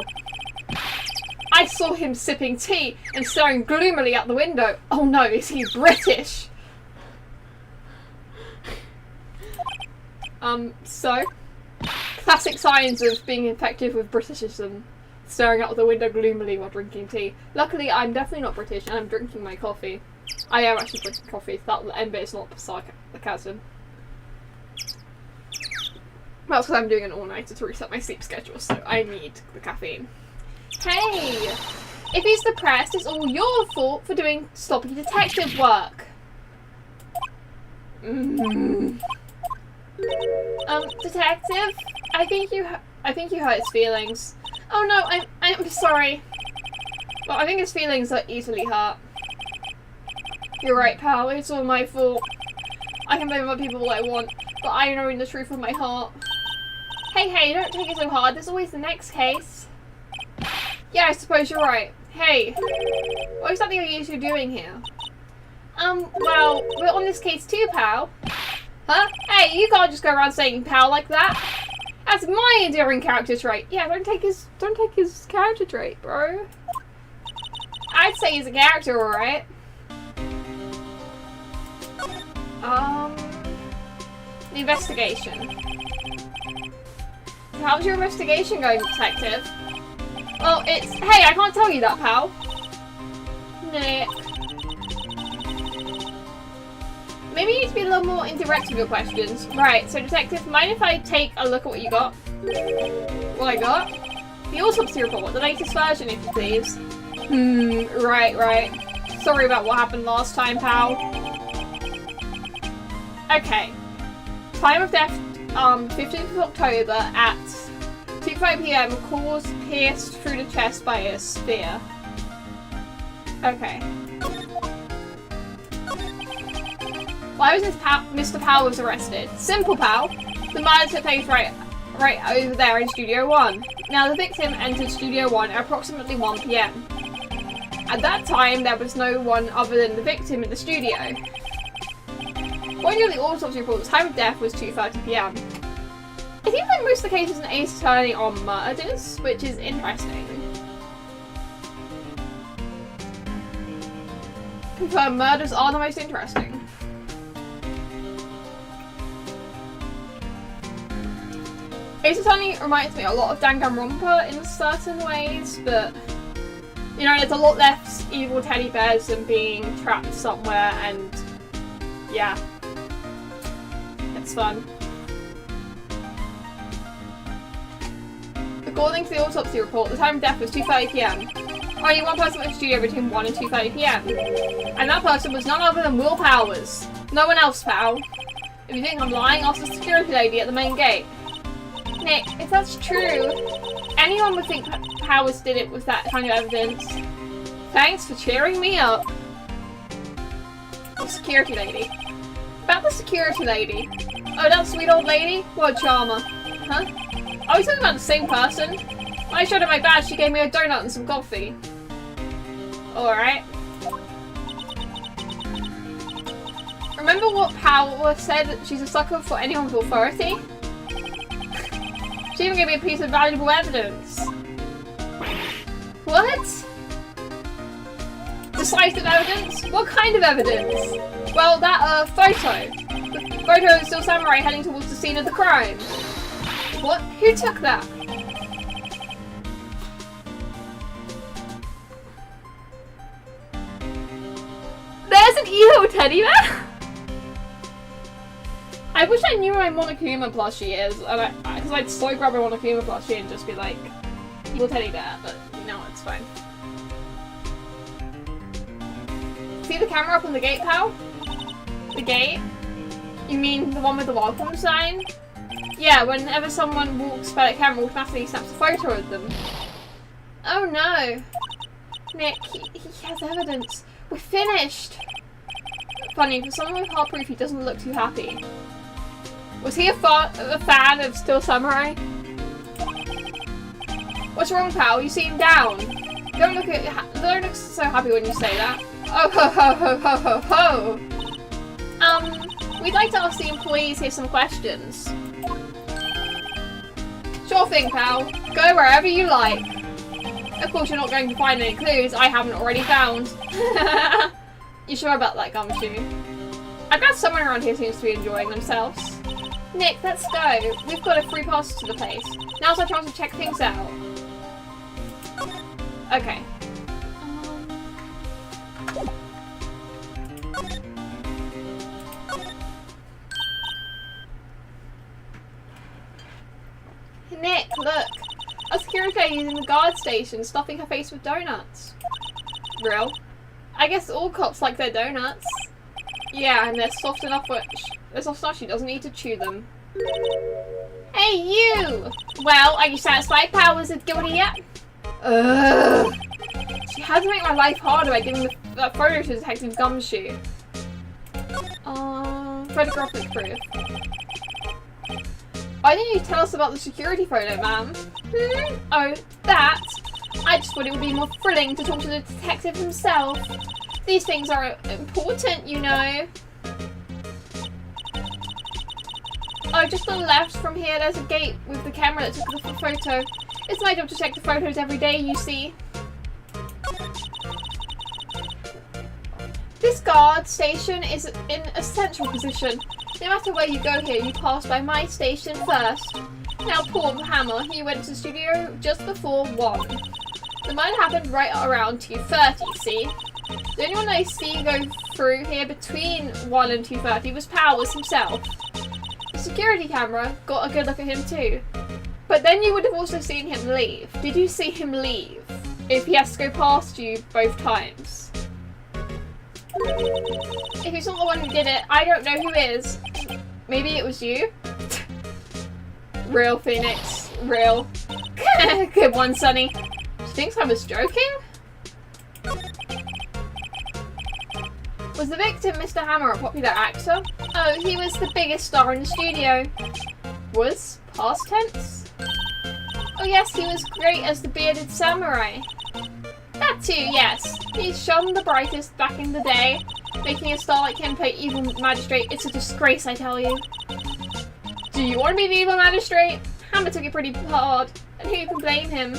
I saw him sipping tea and staring gloomily out the window. Oh no, is he British? So? Classic signs of being infected with Britishism. Staring out the window gloomily while drinking tea. Luckily, I'm definitely not British and I'm drinking my coffee. I am actually drinking coffee. That end bit is not sarcasm. That's because I'm doing an all-nighter to reset my sleep schedule, so I need the caffeine. Hey! If he's depressed, it's all your fault for doing sloppy detective work. Detective? I think you hurt his feelings. Oh no, I'm sorry. Well, I think his feelings are easily hurt. You're right, pal. It's all my fault. I can blame other people all I want, but I know in the truth of my heart. Hey, don't take it so hard. There's always the next case. Yeah, I suppose you're right. Hey, what exactly are you two doing here? Well, we're on this case too, pal. Huh? Hey, you can't just go around saying pal like that. That's my endearing character trait. Yeah, don't take his character trait, bro. I'd say he's a character, alright. The investigation. How's your investigation going, detective? Well, it's... Hey, I can't tell you that, pal. Nick. Maybe you need to be a little more indirect with your questions. Right, so detective, mind if I take a look at what you got? What I got? The autopsy report, the latest version, if you please. Right. Sorry about what happened last time, pal. Okay. Time of death, 15th of October at 2:05 PM, cause pierced through the chest by a spear. Okay. Why was Mr. Powell arrested? Simple, pal. The murder took place right over there in Studio 1. Now, the victim entered Studio 1 at approximately 1 PM. At that time, there was no one other than the victim in the studio. According to the autopsy report, the time of death was 2:30 PM. It seems like most of the cases in Ace Attorney are murders, which is interesting. Confirmed murders are the most interesting. Ace Attorney reminds me a lot of Danganronpa in certain ways, but you know, there's a lot less evil teddy bears than being trapped somewhere, and yeah, it's fun. According to the autopsy report, the time of death was 2:30 PM. Only one person was in the studio between 1 and 2:30 PM. And that person was none other than Will Powers. No one else, pal. If you think I'm lying, ask the security lady at the main gate. Nick, if that's true, anyone would think Powers did it with that kind of evidence. Thanks for cheering me up. The security lady. About the security lady. Oh, that sweet old lady? What a charmer. Huh? Are we talking about the same person? When I showed her my badge, she gave me a donut and some coffee. Alright. Remember what Powell said? That she's a sucker for anyone with authority? She even gave me a piece of valuable evidence. What? Decisive evidence? What kind of evidence? Well, that photo. The photo of Still Samurai heading towards the scene of the crime. What? Who took that? There's an evil teddy bear? I wish I knew my Monokuma plushie is, because I'd so grab a Monokuma plushie and just be like, evil teddy bear, but no, it's fine. See the camera up on the gate, pal? The gate? You mean the one with the welcome sign? Yeah, whenever someone walks by, that camera automatically snaps a photo of them. Oh no! Nick, he has evidence. We're finished! Funny, for someone with hard proof, he doesn't look too happy. Was he a fan of Still Samurai? What's wrong, pal? You seem down. Don't look so happy when you say that. Oh ho ho ho ho ho ho! We'd like to ask the employees here some questions. Sure thing, pal. Go wherever you like. Of course, you're not going to find any clues I haven't already found. You sure about that, Gumshoe? I bet someone around here seems to be enjoying themselves. Nick, let's go. We've got a free pass to the place. Now's our chance to check things out. Okay. Nick, look! A security lady in the guard station stuffing her face with donuts. Real? I guess all cops like their donuts. Yeah, and they're soft enough she doesn't need to chew them. Hey, you! Well, are you satisfied, pal? Was it guilty yet? Ugh! She had to make my life harder by giving that photo to Detective Gumshoe. Photographic proof. Why didn't you tell us about the security photo, ma'am? Oh, that? I just thought it would be more thrilling to talk to the detective himself. These things are important, you know. Oh, just to the left from here, there's a gate with the camera that took the photo. It's my job to check the photos every day, you see. This guard station is in a central position. No matter where you go here, you pass by my station first. Now, poor Hammer, he went to the studio just before 1. The murder happened right around 2:30, see? The only one I see go through here between 1 and 2:30 was Powers himself. The security camera got a good look at him too. But then you would have also seen him leave. Did you see him leave? If he has to go past you both times. If he's not the one who did it, I don't know who is. Maybe it was you? Real, Phoenix. Real. Good one, Sonny. She thinks I was joking? Was the victim Mr. Hammer a popular actor? Oh, he was the biggest star in the studio. Was? Past tense? Oh yes, he was great as the bearded samurai. That too, yes. He shone the brightest back in the day. Making a star like him play evil magistrate, it's a disgrace, I tell you. Do you want to be the evil magistrate? Hammer took it pretty hard, and who can blame him?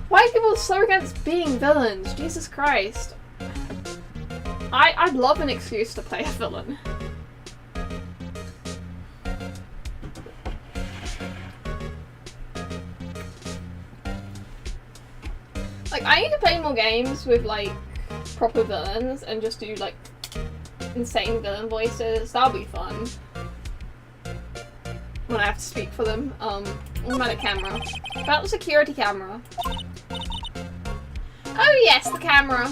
Why are people so against being villains? Jesus Christ. I'd love an excuse to play a villain. Like, I need to play more games with, like, proper villains and just do, like, insane villain voices. That'll be fun. When I have to speak for them. Automatic camera. About the security camera. Oh yes, the camera.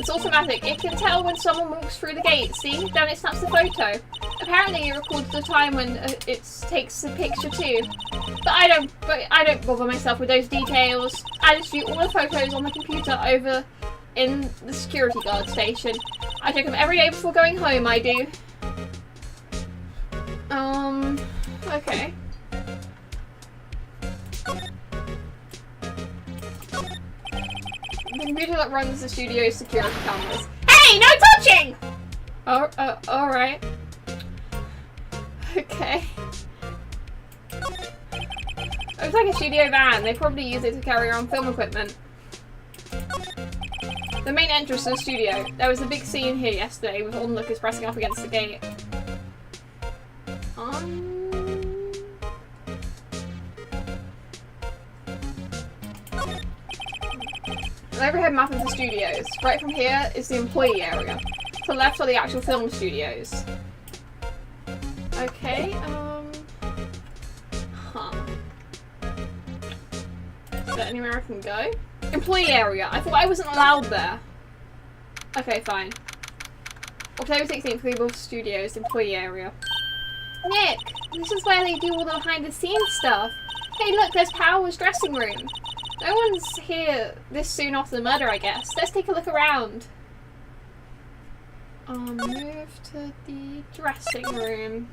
It's automatic. It can tell when someone walks through the gate, see? Then it snaps the photo. Apparently it records the time when it takes the picture too. But I don't bother myself with those details. I just view all the photos on the computer over in the security guard station. I take them every day before going home, I do. Okay. The computer that runs the studio's security cameras. Hey, no touching! Oh, alright. Okay. Looks like a studio van. They probably use it to carry around film equipment. The main entrance to the studio. There was a big scene here yesterday with onlookers pressing up against the gate. An overhead map of the studios. Right from here is the employee area. To the left are the actual film studios. Okay, Is there anywhere I can go? Employee area. I thought I wasn't allowed there. Okay, fine. October 16th, Global Studios, employee area. Nick! This is where they do all the behind the scenes stuff. Hey look, there's Power's dressing room. No one's here this soon after the murder, I guess. Let's take a look around. Move to the dressing room.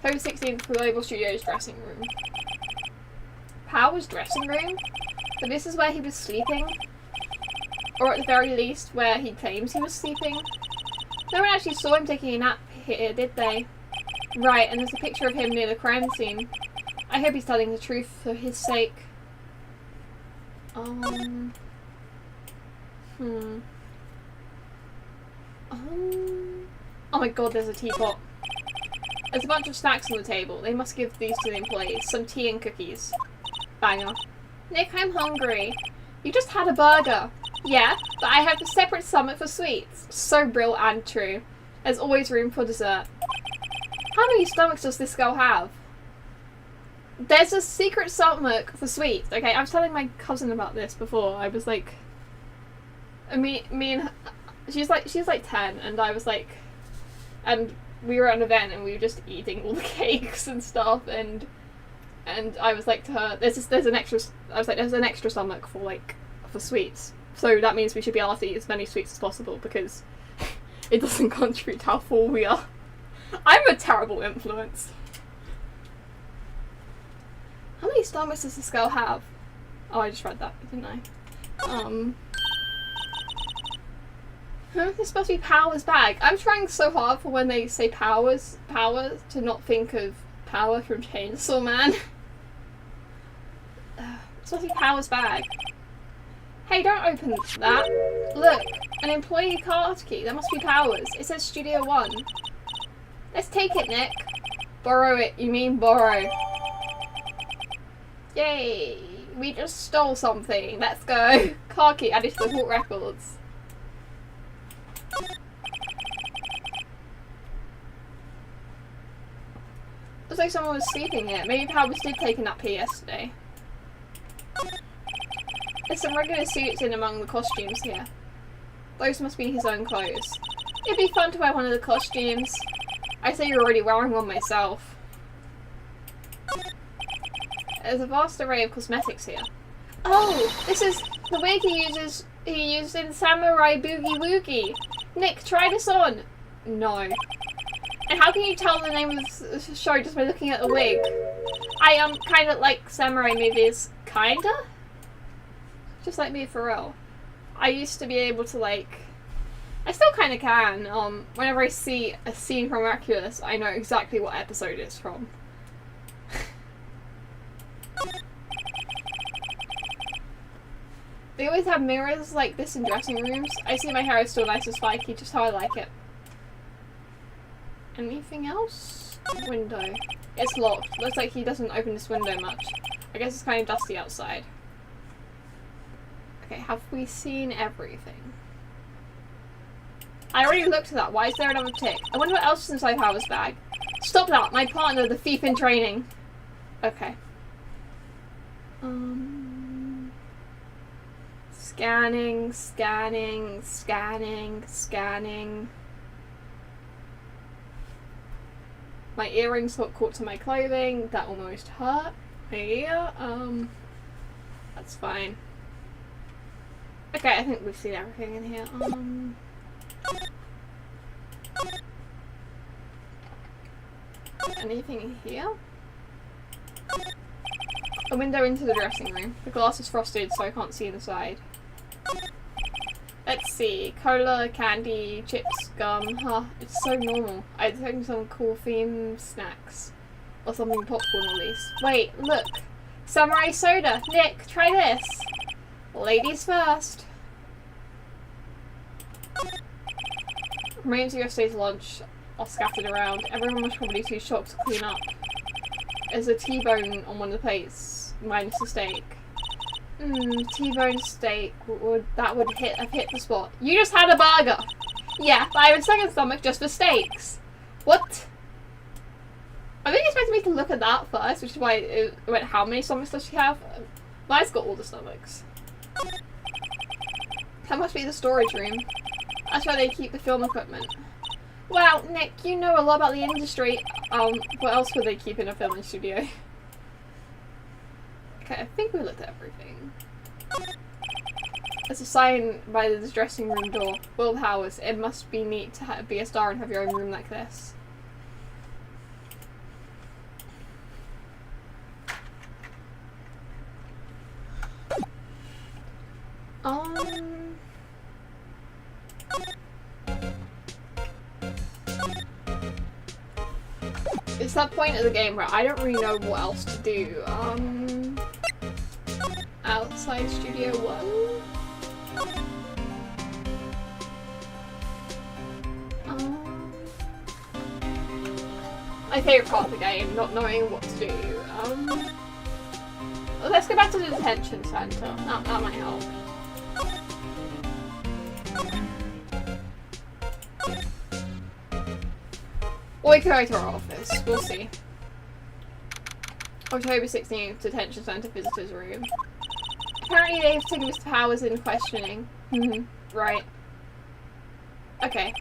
October 16th, Global Studios dressing room. Power's dressing room? But this is where he was sleeping? Or at the very least, where he claims he was sleeping? No one actually saw him taking a nap here, did they? Right, and there's a picture of him near the crime scene. I hope he's telling the truth for his sake. Oh my god, there's a teapot. There's a bunch of snacks on the table. They must give these to the employees. Some tea and cookies. Banger. Nick, I'm hungry. You just had a burger. Yeah, but I have a separate stomach for sweets. So real and true. There's always room for dessert. How many stomachs does this girl have? There's a secret stomach for sweets. Okay, I was telling my cousin about this before. I was like... Me and her, she's like 10, and I was like... And we were at an event, and we were just eating all the cakes and stuff, and I was like to her, there's an extra stomach for sweets. So that means we should be able to eat as many sweets as possible, because it doesn't contribute to how full we are. I'm a terrible influence. How many stomachs does this girl have? Oh, I just read that, didn't I? Huh? This must be Power's bag. I'm trying so hard for when they say power to not think of Power from Chainsaw Man. This must be Power's bag. Hey, don't open that. Look, an employee card key. That must be Power's. It says Studio 1. Let's take it, Nick. Borrow it. You mean borrow. Yay! We just stole something. Let's go. Car key added to the court records. Looks like someone was sleeping here. Maybe Powers did take a nap here yesterday. There's some regular suits in among the costumes here. Those must be his own clothes. It'd be fun to wear one of the costumes. I say you're already wearing one myself. There's a vast array of cosmetics here. Oh, this is the wig he used in Samurai Boogie Woogie. Nick, try this on. No. And how can you tell the name of the show just by looking at the wig? I kind of like samurai movies. Kinda? Just like me, for real. I used to be able to like... I still kind of can. Whenever I see a scene from Miraculous, I know exactly what episode it's from. They always have mirrors like this in dressing rooms. I see my hair is still nice and spiky, just how I like it. Anything else? Window. It's locked. Looks like he doesn't open this window much. I guess it's kind of dusty outside. Okay, have we seen everything? I already looked at that. Why is there another tick? I wonder what else is inside Power's bag. Stop that! My partner, the thief in training. Okay. Scanning, scanning, scanning, scanning. My earrings got caught to my clothing. That almost hurt. Yeah, that's fine. Okay, I think we've seen everything in here. Anything in here? A window into the dressing room. The glass is frosted, so I can't see inside. Let's see. Cola, candy, chips, gum. Huh, it's so normal. I think some cool theme snacks. Or something popcorn at least. Wait, look! Samurai soda! Nick, try this! Ladies first! Remains of yesterday's lunch are scattered around. Everyone was probably too shocked to clean up. There's a T-bone on one of the plates, minus the steak. T-bone steak, that would have hit the spot. You just had a burger! Yeah, but I have a second stomach just for steaks. What? I think you expected me to look at that first, which is why it went, how many stomachs does she have? Mine's got all the stomachs. That must be the storage room. That's where they keep the film equipment. Wow, Nick, you know a lot about the industry. What else would they keep in a filming studio? Okay, I think we looked at everything. There's a sign by the dressing room door. Will Powers, it must be neat to be a star and have your own room like this. It's that point of the game where I don't really know what else to do. Outside Studio 1? My favourite part of the game, not knowing what to do. Let's go back to the detention centre. That might help. Or we could go to our office. We'll see. October 16th, detention centre visitors room. Apparently they've taken Mr. Powers in questioning. Right. Okay.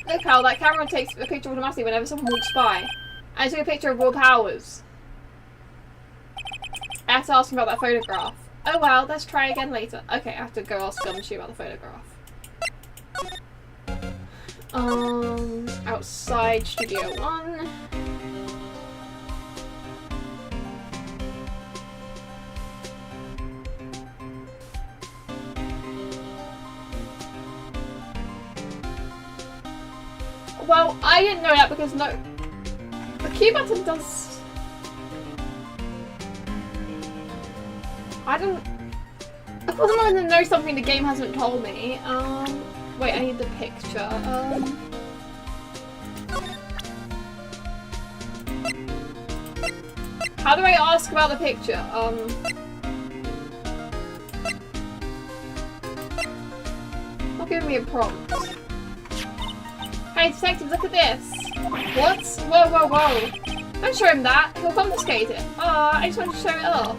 Look how that camera takes a picture automatically whenever someone walks by. I took a picture of Will Powers. I have to ask him about that photograph. Oh well, let's try again later. Okay, I have to go ask Gumshoe about the photograph. Outside Studio 1. Well, I didn't know that because the Q button does... I wasn't going to know something the game hasn't told me. Wait, I need the picture. How do I ask about the picture? Not giving me a prompt. Hey detective, look at this! What? Whoa, whoa, whoa! Don't show him that! He'll confiscate it! Aw, I just wanted to show it off.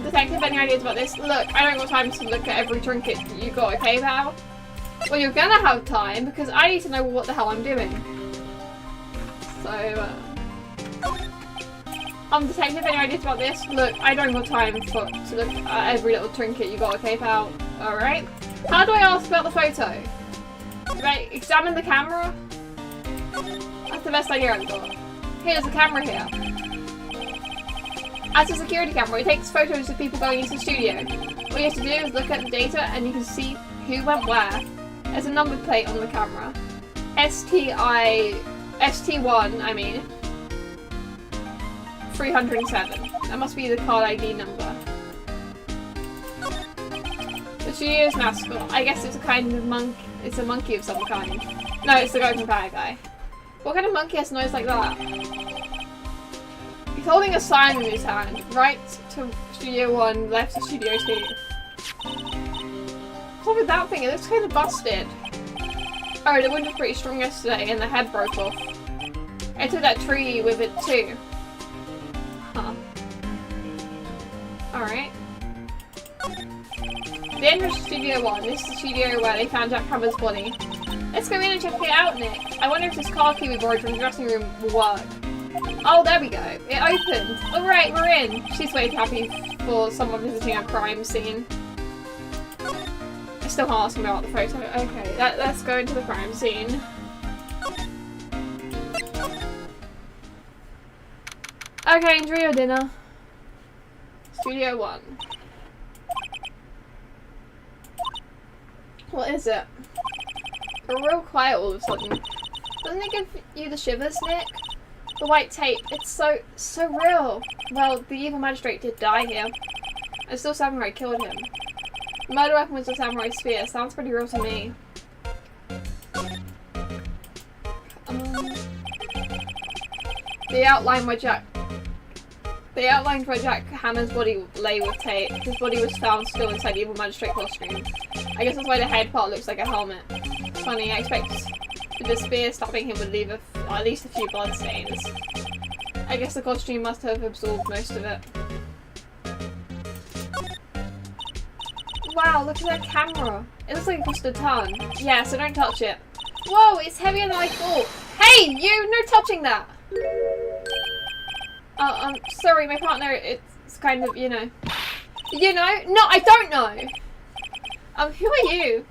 Detective, any ideas about this? Look, I don't got time to look at every trinket you got, okay, pal? Well, you're gonna have time, because I need to know what the hell I'm doing. So, detective, any ideas about this? Look, I don't got time to look at every little trinket you got, okay, pal? Alright. How do I ask about the photo? Do I examine the camera? That's the best idea I've got. Hey, there's a camera here. As a security camera, it takes photos of people going into the studio. All you have to do is look at the data and you can see who went where. There's a number plate on the camera. ST1, I mean. 307. That must be the card ID number. The studio's mascot. I guess it's a kind of monkey. It's a monkey of some kind. No, it's the Golden Power guy. What kind of monkey has a nose like that? He's holding a sign in his hand. Right to Studio 1, left to Studio 2. What's up with that thing? It looks kind of busted. Oh, the wind was pretty strong yesterday and the head broke off. I took that tree with it too. Huh. Alright. The entrance to Studio 1. This is the studio where they found Jack Hammer's body. Let's go in and check it out, Nick. I wonder if this car key we borrowed from the dressing room will work. Oh, there we go. It opened. Alright, we're in. She's way too happy for someone visiting a crime scene. I still can't ask him about the photo. Okay, let's go into the crime scene. Okay, enjoy your dinner. Studio 1. What is it? You're real quiet all of a sudden. Doesn't it give you the shivers, Nick? The white tape, it's so real. Well, the evil magistrate did die here. And still Samurai killed him. The murder weapon was a samurai spear. Sounds pretty real to me. They outlined where Jack Hammer's body lay with tape. His body was found still inside the evil magistrate costume. I guess that's why the head part looks like a helmet. It's funny, I expect the spear stabbing him would leave at least a few blood stains. I guess the costume must have absorbed most of it. Wow, look at that camera. It looks like it cost a ton. Yeah, so don't touch it. Whoa, it's heavier than I thought. Hey, you! No touching that! Sorry, my partner, it's kind of, you know. You know? No, I don't know! Who are you?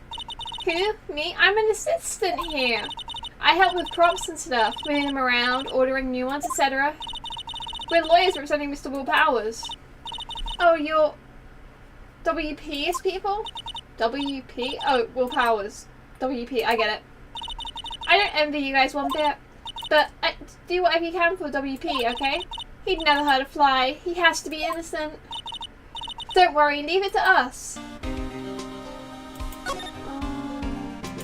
Who? Me? I'm an assistant here. I help with props and stuff, moving them around, ordering new ones, etc. We're lawyers representing Mr. Will Powers. Oh, you're... WP's people? WP? Oh, Will Powers. WP, I get it. I don't envy you guys one bit, but do whatever you can for WP, okay? He'd never hurt a fly. He has to be innocent. Don't worry, leave it to us.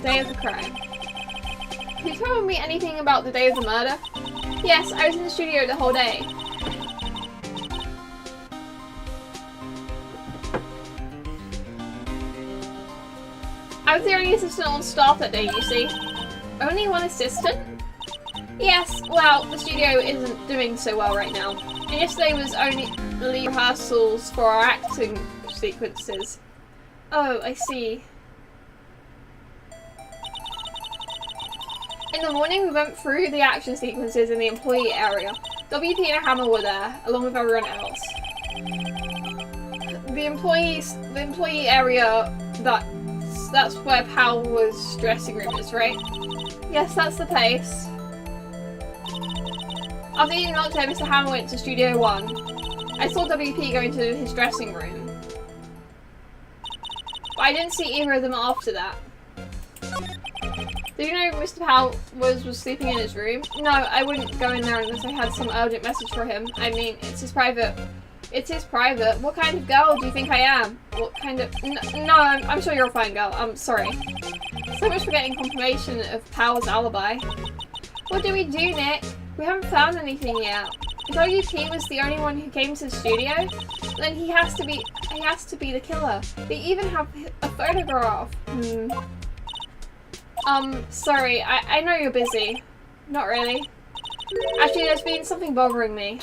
Day of the crime. Can you tell me anything about the day of the murder? Yes, I was in the studio the whole day. I was the only assistant on staff that day, you see. Only one assistant? Yes, well, the studio isn't doing so well right now. And yesterday was only rehearsals for our acting sequences. Oh, I see. In the morning, we went through the action sequences in the employee area. WP and Hammer were there, along with everyone else. The employee area, that's where Powell's dressing room is, right? Yes, that's the place. After eating lunch there, Mr. Hammer went to Studio 1. I saw WP go into his dressing room. But I didn't see either of them after that. Did you know Mr. Powell was sleeping in his room? No, I wouldn't go in there unless I had some urgent message for him. I mean, it's his private. It's his private. What kind of girl do you think I am? What kind of... No, I'm sure you're a fine girl. I'm sorry. So much for getting confirmation of Powell's alibi. What do we do, Nick? We haven't found anything yet. If WP was the only one who came to the studio, then he has to be the killer. They even have a photograph. Sorry, I know you're busy. Not really. Actually, there's been something bothering me.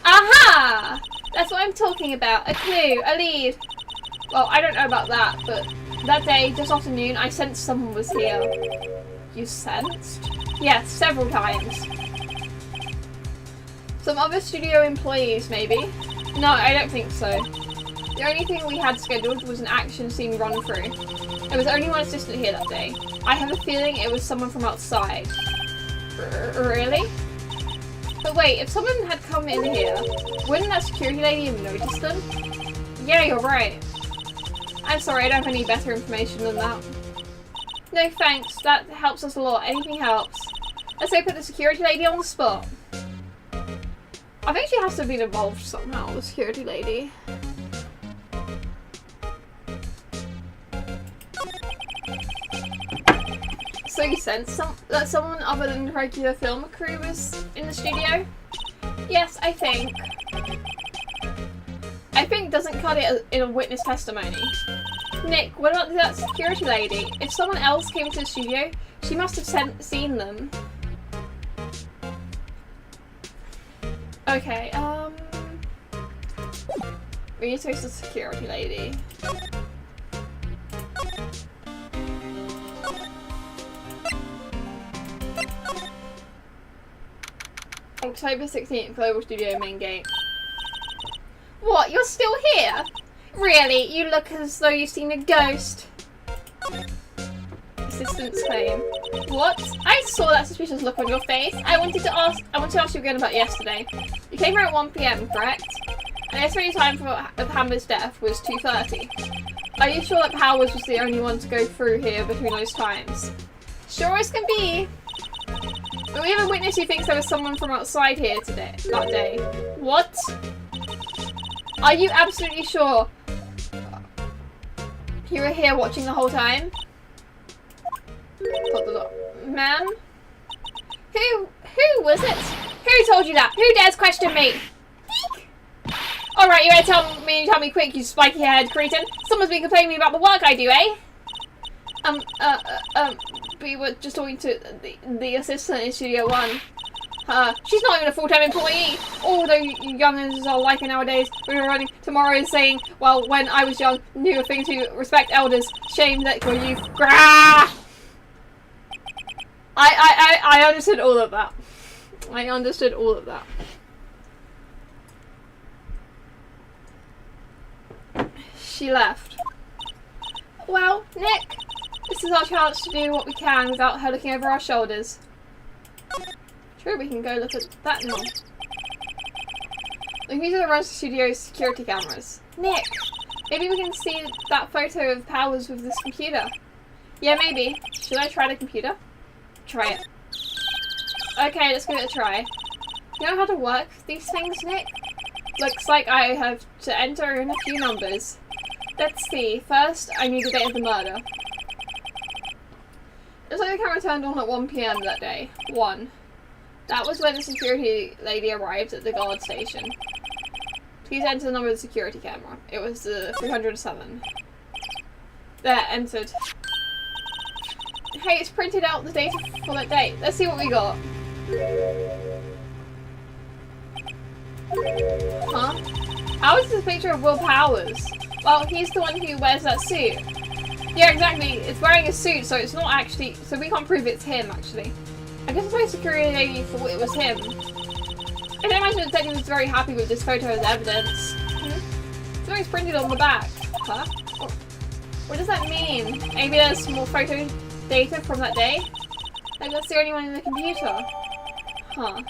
Aha! That's what I'm talking about. A clue, a lead. Well, I don't know about that, but that day, just after noon, I sensed someone was here. You sensed? Yes, several times. Some other studio employees, maybe? No, I don't think so. The only thing we had scheduled was an action scene run through. There was only one assistant here that day. I have a feeling it was someone from outside. Really? But wait, if someone had come in here, wouldn't that security lady have noticed them? Yeah, you're right. I'm sorry, I don't have any better information than that. No thanks, that helps us a lot. Anything helps. Let's go put the security lady on the spot. I think she has to have been involved somehow, the security lady. So you sense that someone other than the regular film crew was in the studio? Yes, I think. I think doesn't cut it in a witness testimony. Nick, what about that security lady? If someone else came to the studio, she must have seen them. Okay, we need to face the security lady. October 16th, Global Studio main gate. What? You're still here? Really? You look as though you've seen a ghost. Assistant's claim. What? I saw that suspicious look on your face. I want to ask you again about yesterday. You came here at 1 PM, correct? And the estimated time of Hammer's death was 2:30. Are you sure that Powers was the only one to go through here between those times? Sure as can be. But we have a witness who thinks there was someone from outside here that day. What? Are you absolutely sure? You were here watching the whole time? Ma'am? Who was it? Who told you that? Who dares question me? Alright, you better tell me quick, you spiky haired cretin. Someone's been complaining to me about the work I do, eh? We were just talking to the assistant in Studio 1. She's not even a full-time employee. Although you youngins are like it nowadays. We were running tomorrow saying, well, when I was young, knew a thing to respect elders. Shame that your youth. Grah! I understood all of that. I understood all of that. She left. Well, Nick, this is our chance to do what we can without her looking over our shoulders. Sure, we can go look at that now. The computer that runs the studio's security cameras. Nick, maybe we can see that photo of Powers with this computer. Yeah, maybe. Should I try the computer? Try it. Okay, let's give it a try. You know how to work these things, Nick? Looks like I have to enter in a few numbers. Let's see. First, I need the date of the murder. Looks like the camera turned on at 1 PM that day. 1. That was when the security lady arrived at the guard station. Please enter the number of the security camera. It was 307. There, entered. Hey, it's printed out the data for that date. Let's see what we got. Huh? How is this a picture of Will Powers? Well, he's the one who wears that suit. Yeah, exactly. It's wearing a suit, so it's not actually... So we can't prove it's him, actually. I guess the security lady thought it was him. I can imagine the detective was very happy with this photo as evidence. Something's printed on the back. Huh? What does that mean? Maybe there's more photo data from that day? Like, that's the only one in the computer. Huh.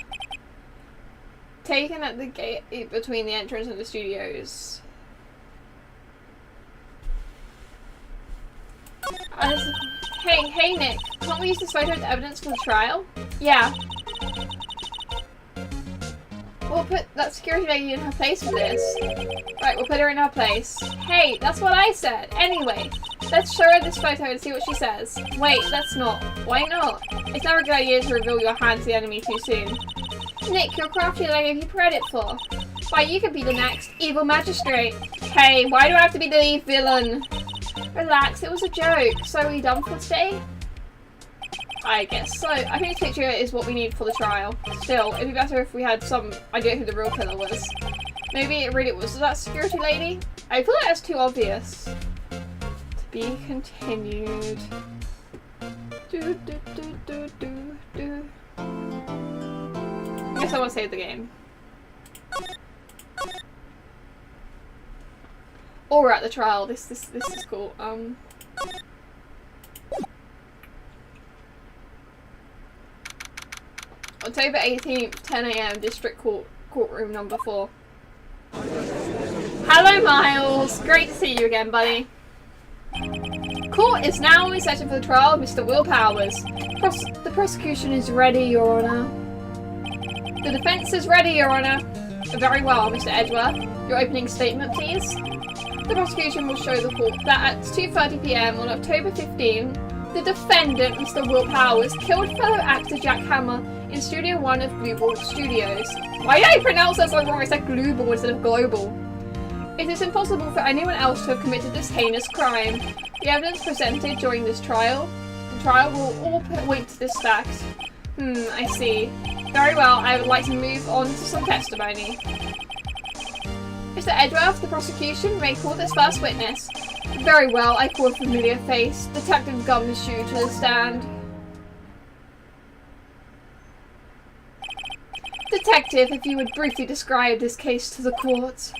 Taken at the gate between the entrance and the studios. Hey Nick, can't we use this photo as evidence for the trial? Yeah. We'll put that security lady in her place for this. Right, we'll put her in her place. Hey, that's what I said. Anyway, let's show her this photo and see what she says. Wait, let's not. Why not? It's never a good idea to reveal your hand to the enemy too soon. Nick, you're crafty than I gave you credit for. Why, you could be the next evil magistrate. Hey, why do I have to be the villain? Relax, it was a joke. So are we done for today? I guess so. I think this picture is what we need for the trial. Still, it'd be better if we had some idea who the real killer was. Maybe it really was that security lady? I feel like that's too obvious. To be continued. I guess I want to save the game. Or we're at the trial. This is cool. October 18th, 10 AM, District Courtroom number 4. Hello, Miles! Great to see you again, buddy. Court is now in session for the trial of Mr. Will Powers. The prosecution is ready, Your Honour. The defence is ready, Your Honour. Very well, Mr. Edgeworth. Your opening statement, please. The prosecution will show the court that at 2:30 PM on October 15, the defendant, Mr. Will Powers, killed fellow actor Jack Hammer in Studio 1 of Global Studios. Why did I pronounce that so wrong? I said global instead of global. It is impossible for anyone else to have committed this heinous crime. The evidence presented during this trial, will all point to this fact. I see. Very well, I would like to move on to some testimony. Mr. Edgeworth, the prosecution may call this first witness. Very well, I call a familiar face. Detective Gumshoe to the stand. Detective, if you would briefly describe this case to the court.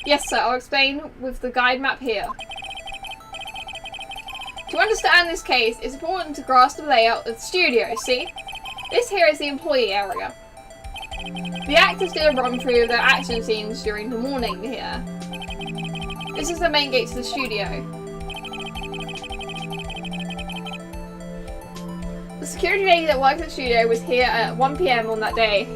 Yes, sir, I'll explain with the guide map here. To understand this case, it's important to grasp the layout of the studio, see? This here is the employee area. The actors did a run through of their action scenes during the morning here. This is the main gate to the studio. The security lady that worked at the studio was here at 1 PM on that day.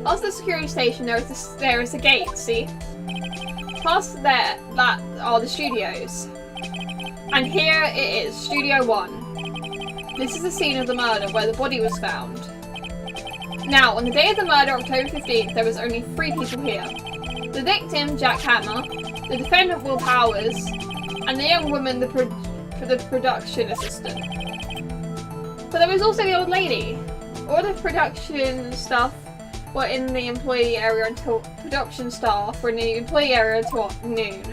Past the security station there is a gate, see? Past there, that are the studios. And here it is, Studio 1. This is the scene of the murder where the body was found. Now, on the day of the murder, October 15th, there was only 3 people here. The victim, Jack Hammer, the defendant, Will Powers, and the young woman, the production assistant. But there was also the old lady. All the production stuff were in the employee area until production staff were in the employee area until noon.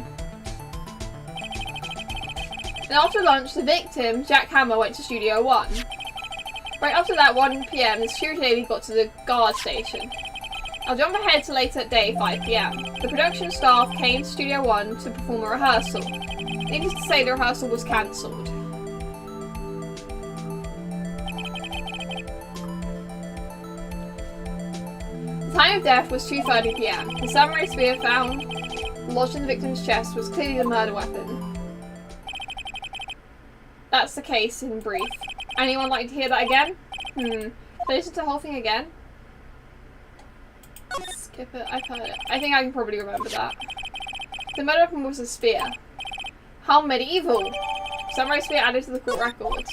Then after lunch, the victim, Jack Hammer, went to Studio 1. Right after that, 1 PM, the security lady got to the guard station. I'll jump ahead to later that day, 5 PM. The production staff came to Studio 1 to perform a rehearsal. Needless to say, the rehearsal was cancelled. The time of death was 2:30 PM. The samurai spear found lodged in the victim's chest was clearly the murder weapon. That's the case in brief. Anyone like to hear that again? Should I listen to the whole thing again? Skip it. I've heard it. I think I can probably remember that. The murder weapon was a spear. How medieval! Samurai spear added to the court records.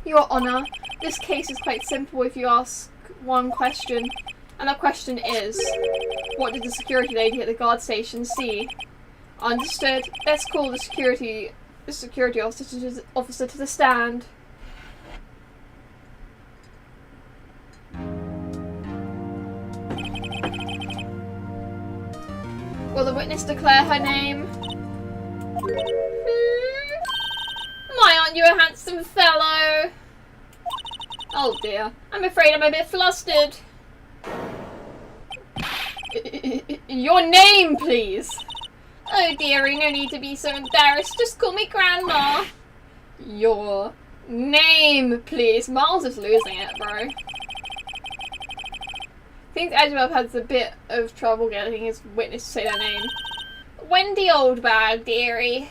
Your Honour, this case is quite simple if you ask one question. And that question is, what did the security lady at the guard station see? Understood. Let's call the security officer to the stand. Will the witness declare her name? My, aren't you a handsome fellow? Oh dear, I'm afraid I'm a bit flustered. Your name, please. Oh dearie, no need to be so embarrassed. Just call me Grandma. Your name, please. Miles is losing it, bro. I think Edward has a bit of trouble getting his witness to say their name. Wendy Oldbag, dearie.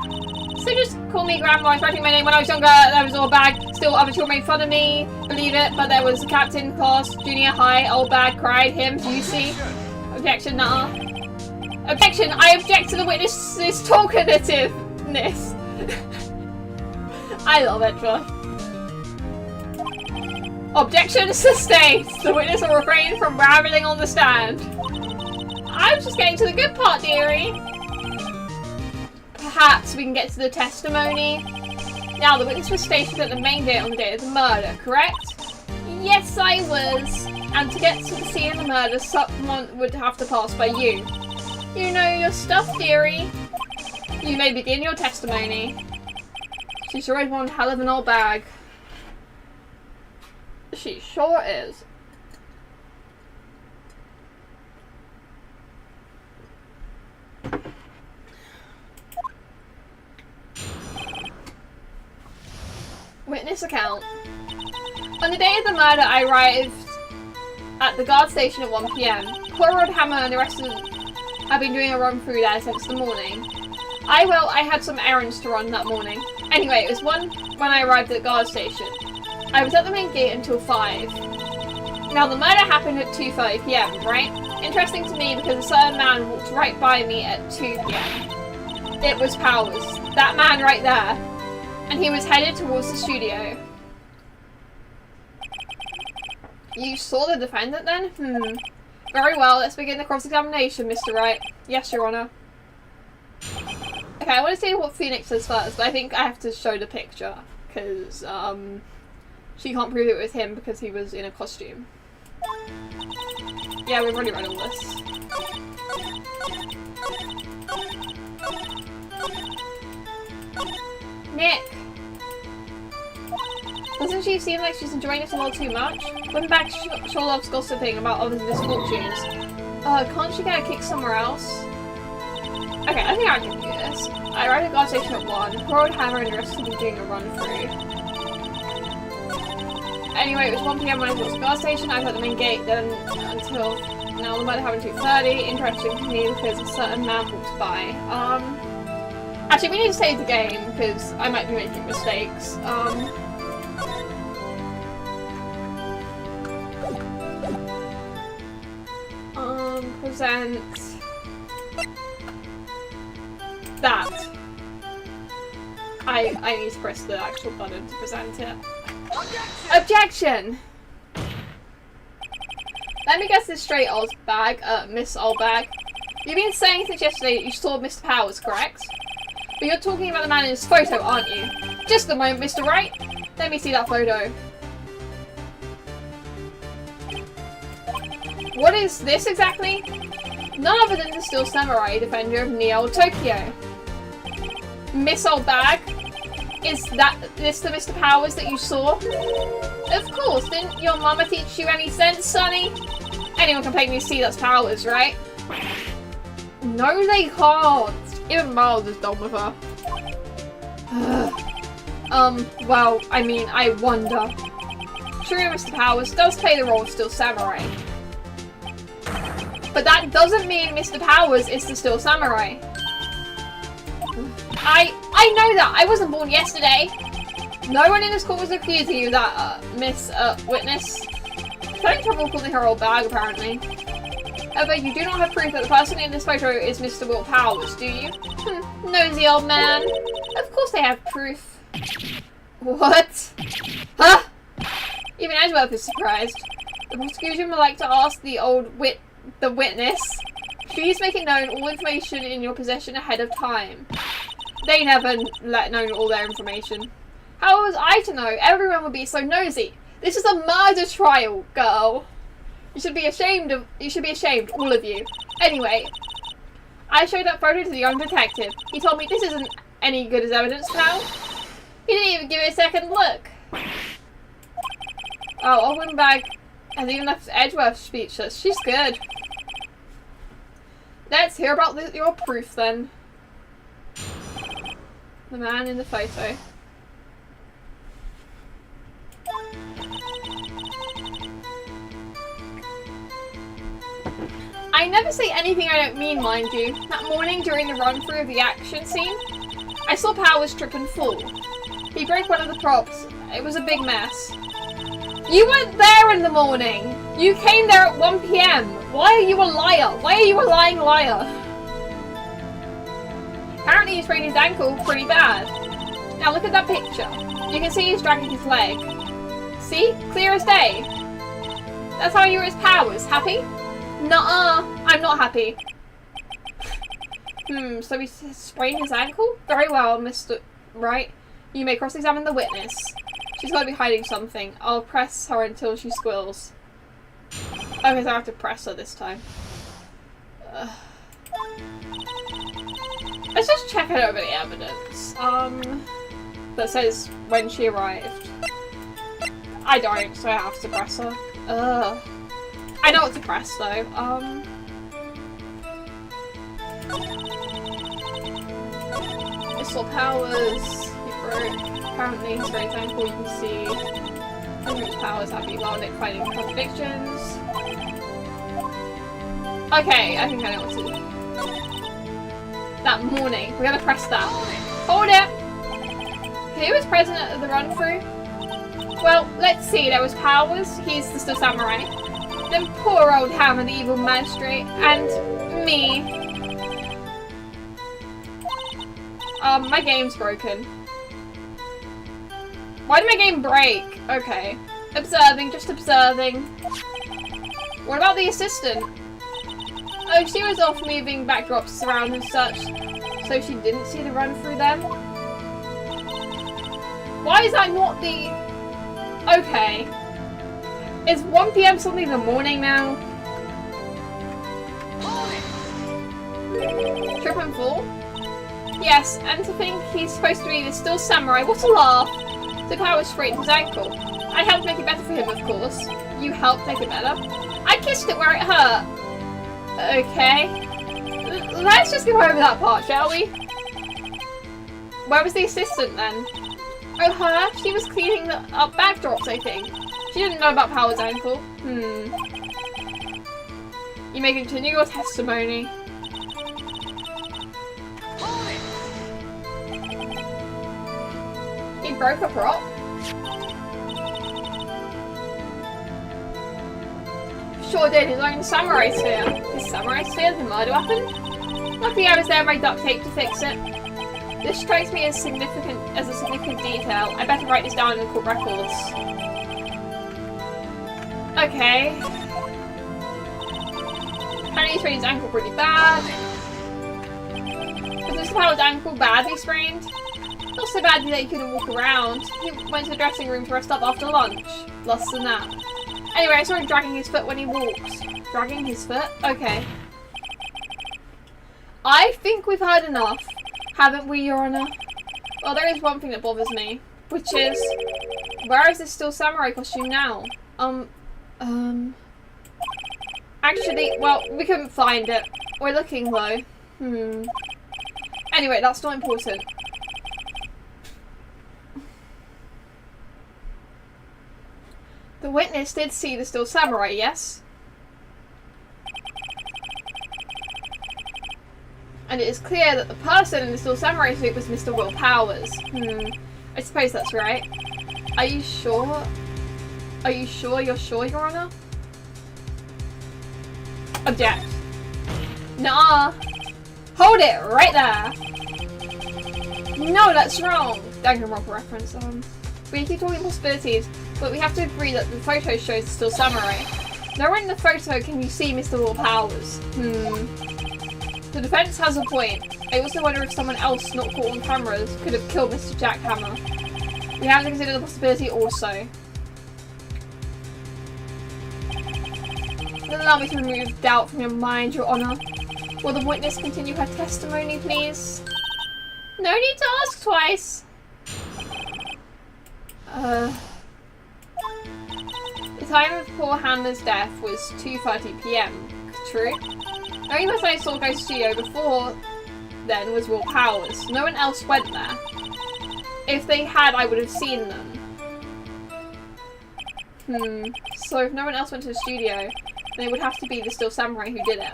So just call me Grandma. I was writing my name when I was younger. That was Oldbag. Still, other children made fun of me. Believe it, but there was a captain, class, junior high, Oldbag, cried, him, do you see? Objection, nah. Objection, I object to the witness's talkativeness. I love Edward. Objection sustained. The witness will refrain from rambling on the stand. I was just getting to the good part, dearie. Perhaps we can get to the testimony. Now, the witness was stationed at the main gate on the day of the murder, correct? Yes, I was. And to get to the scene of the murder, someone would have to pass by you. You know your stuff, dearie. You may begin your testimony. She sure is one hell of an old bag. She sure is. Witness account. On the day of the murder, I arrived at the guard station at 1 PM. Poirot, Hammer and the rest of have been doing a run through there since the morning. I had some errands to run that morning. Anyway, it was 1 when I arrived at the guard station. I was at the main gate until 5. Now, the murder happened at 2:30 PM, right? Interesting to me because a certain man walked right by me at 2 PM. It was Powers. That man right there. And he was headed towards the studio. You saw the defendant then? Very well, let's begin the cross-examination, Mr. Wright. Yes, Your Honour. Okay, I want to see what Phoenix says first, but I think I have to show the picture. Because, she can't prove it with him because he was in a costume. Yeah, we've already read all this. Nick! Doesn't she seem like she's enjoying it a little too much? Wouldn't back sure loves gossiping about others' misfortunes. Can't she get a kick somewhere else? Okay, I think I can do this. I arrived at guard station at 1. Poirot, Hammer and the rest of them doing a run through. Anyway, it was 1 PM when I got to the guard station. I was at the main gate then until now. The murder happened 2:30. Interesting to me because a certain man walked by. Actually, we need to save the game because I might be making mistakes. Present that. I need to press the actual button to present it. Objection! Let me guess this straight, Miss Oldbag. You've been saying since yesterday that you saw Mr. Powers, correct? But you're talking about the man in his photo, aren't you? Just a moment, Mr. Wright. Let me see that photo. What is this exactly? None other than the Steel Samurai, defender of Neo Tokyo. Missile bag? Is this the Mr. Powers that you saw? Of course, didn't your mama teach you any sense, sonny? Anyone can plainly see that's Powers, right? No, they can't. Even Miles is done with her. Well, I mean, I wonder. True, Mr. Powers does play the role of Steel Samurai. But that doesn't mean Mr. Powers is the Steel Samurai. I know that. I wasn't born yesterday. No one in this court was accusing you of that, Miss Witness. Having trouble calling her old bag, apparently. However, you do not have proof that the person in this photo is Mr. Will Powers, do you? Nosy old man. Of course they have proof. What? Huh? Even Edgeworth is surprised. The prosecution would like to ask the witness. Please make it known all information in your possession ahead of time. They never let known all their information. How was I to know? Everyone would be so nosy. This is a murder trial, girl. You should be ashamed, all of you. Anyway, I showed that photo to the young detective. He told me this isn't any good as evidence now. He didn't even give it a second look. Oh, old windbag has even left Edgeworth speechless. She's good. Let's hear about your proof then. The man in the photo. I never say anything I don't mean, mind you. That morning during the run-through of the action scene, I saw Powers trip and fall. He broke one of the props. It was a big mess. You weren't there in the morning! You came there at 1 PM! Why are you a liar? Why are you a lying liar? Apparently he sprained his ankle pretty bad. Now look at that picture. You can see he's dragging his leg. See? Clear as day. That's how you were as Powers. Happy? Nuh-uh. I'm not happy. So he sprained his ankle? Very well, Mr. Right. You may cross-examine the witness. She's got to be hiding something. I'll press her until she squeals. Okay, so I have to press her this time. Let's just check over the evidence. That says when she arrived. I don't, so I have to press her. I know what to press though. Missile Powers. Apparently, his right ankle, you can see Henry's Powers happy while they're fighting convictions. Okay, I think I know what to do. That morning, we gotta press that. Hold it! Who was present at the run-through? Well, let's see, there was Powers, he's the Steel Samurai. Then poor old Hammer, the evil magistrate, and me. My game's broken. Why did my game break? Okay. Observing, just observing. What about the assistant? Oh, she was off moving backdrops around and such, so she didn't see the run through them. Why is that not the... Okay. Is 1 PM suddenly the morning now? Trip and fall? Yes, and to think he's supposed to be the Steel Samurai. What a laugh! The Powers sprained his ankle. I helped make it better for him, of course. You helped make it better? I kissed it where it hurt. Okay. Let's just go over that part, shall we? Where was the assistant then? Oh, her? She was cleaning the up backdrops, I think. She didn't know about Powers' ankle. You may continue your testimony. He broke a prop? Sure did, his own samurai spear. His samurai spear, the murder weapon? Luckily I was there by duct tape to fix it. This strikes me as a significant detail. I better write this down in the court records. Okay. Apparently he sprained his ankle pretty bad. Was Mr. Powers' ankle badly sprained? Not so badly that he couldn't walk around. He went to the dressing room to rest up after lunch. Lost a nap. Anyway, I saw him dragging his foot when he walked. Dragging his foot? Okay. I think we've heard enough, haven't we, Your Honor? Well, there is one thing that bothers me, which is, where is this still samurai costume now? Actually, well, we couldn't find it. We're looking though. Anyway, that's not important. The witness did see the still samurai, yes? And it is clear that the person in the still samurai suit was Mr. Will Powers. I suppose that's right. Are you sure? Are you sure you're sure, Your Honor? Object. Nah. Hold it right there. No, that's wrong. Danganronpa reference. We keep talking possibilities, but we have to agree that the photo shows the still samurai. Nowhere in the photo can you see Mr. Will Powers. The defense has a point. I also wonder if someone else not caught on cameras could have killed Mr. Jackhammer. We have to consider the possibility also. Then allow me to remove doubt from your mind, Your Honor. Will the witness continue her testimony, please? No need to ask twice. The time of poor Hannah's death was 2:30 PM. True. The only person I saw go to the studio before then was Will Powers. No one else went there. If they had, I would have seen them. So if no one else went to the studio, then it would have to be the still samurai who did it.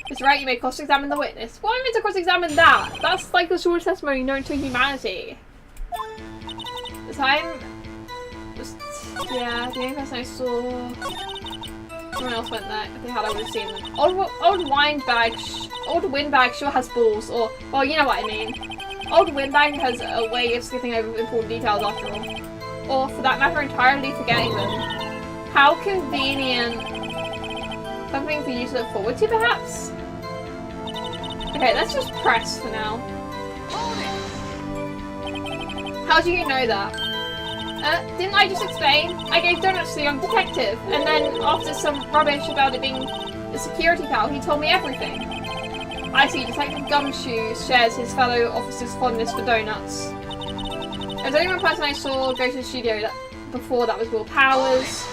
It's right, you may cross-examine the witness. Why am I meant to cross-examine that? That's like the shortest testimony known to humanity. The time was... yeah, the only person I saw... no one else went there. If they had, I would have seen them. Old Windbag sure has balls, or... well, you know what I mean. Old Windbag has a way of skipping over important details after all. Or, for that matter, entirely forgetting them. How convenient. Something for you to look forward to, perhaps? Okay, let's just press for now. How do you know that? Didn't I just explain? I gave donuts to the young detective, and then after some rubbish about it being the security pal, he told me everything. I see, Detective Gumshoe shares his fellow officer's fondness for donuts. There's only one person I saw go to the studio before, that was Will Powers.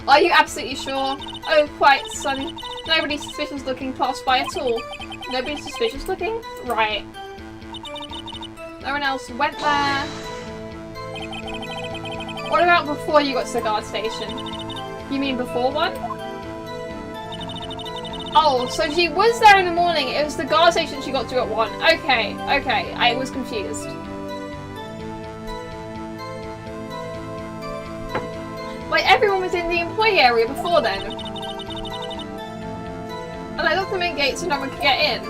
Are you absolutely sure? Oh, quite, Sonny. Nobody suspicious looking passed by at all. Nobody suspicious looking? Right. No one else went there. What about before you got to the guard station? You mean before one? Oh, so she was there in the morning. It was the guard station she got to at 1. Okay, okay. I was confused. Like, everyone was in the employee area before then. And I locked the main gate so no one could get in.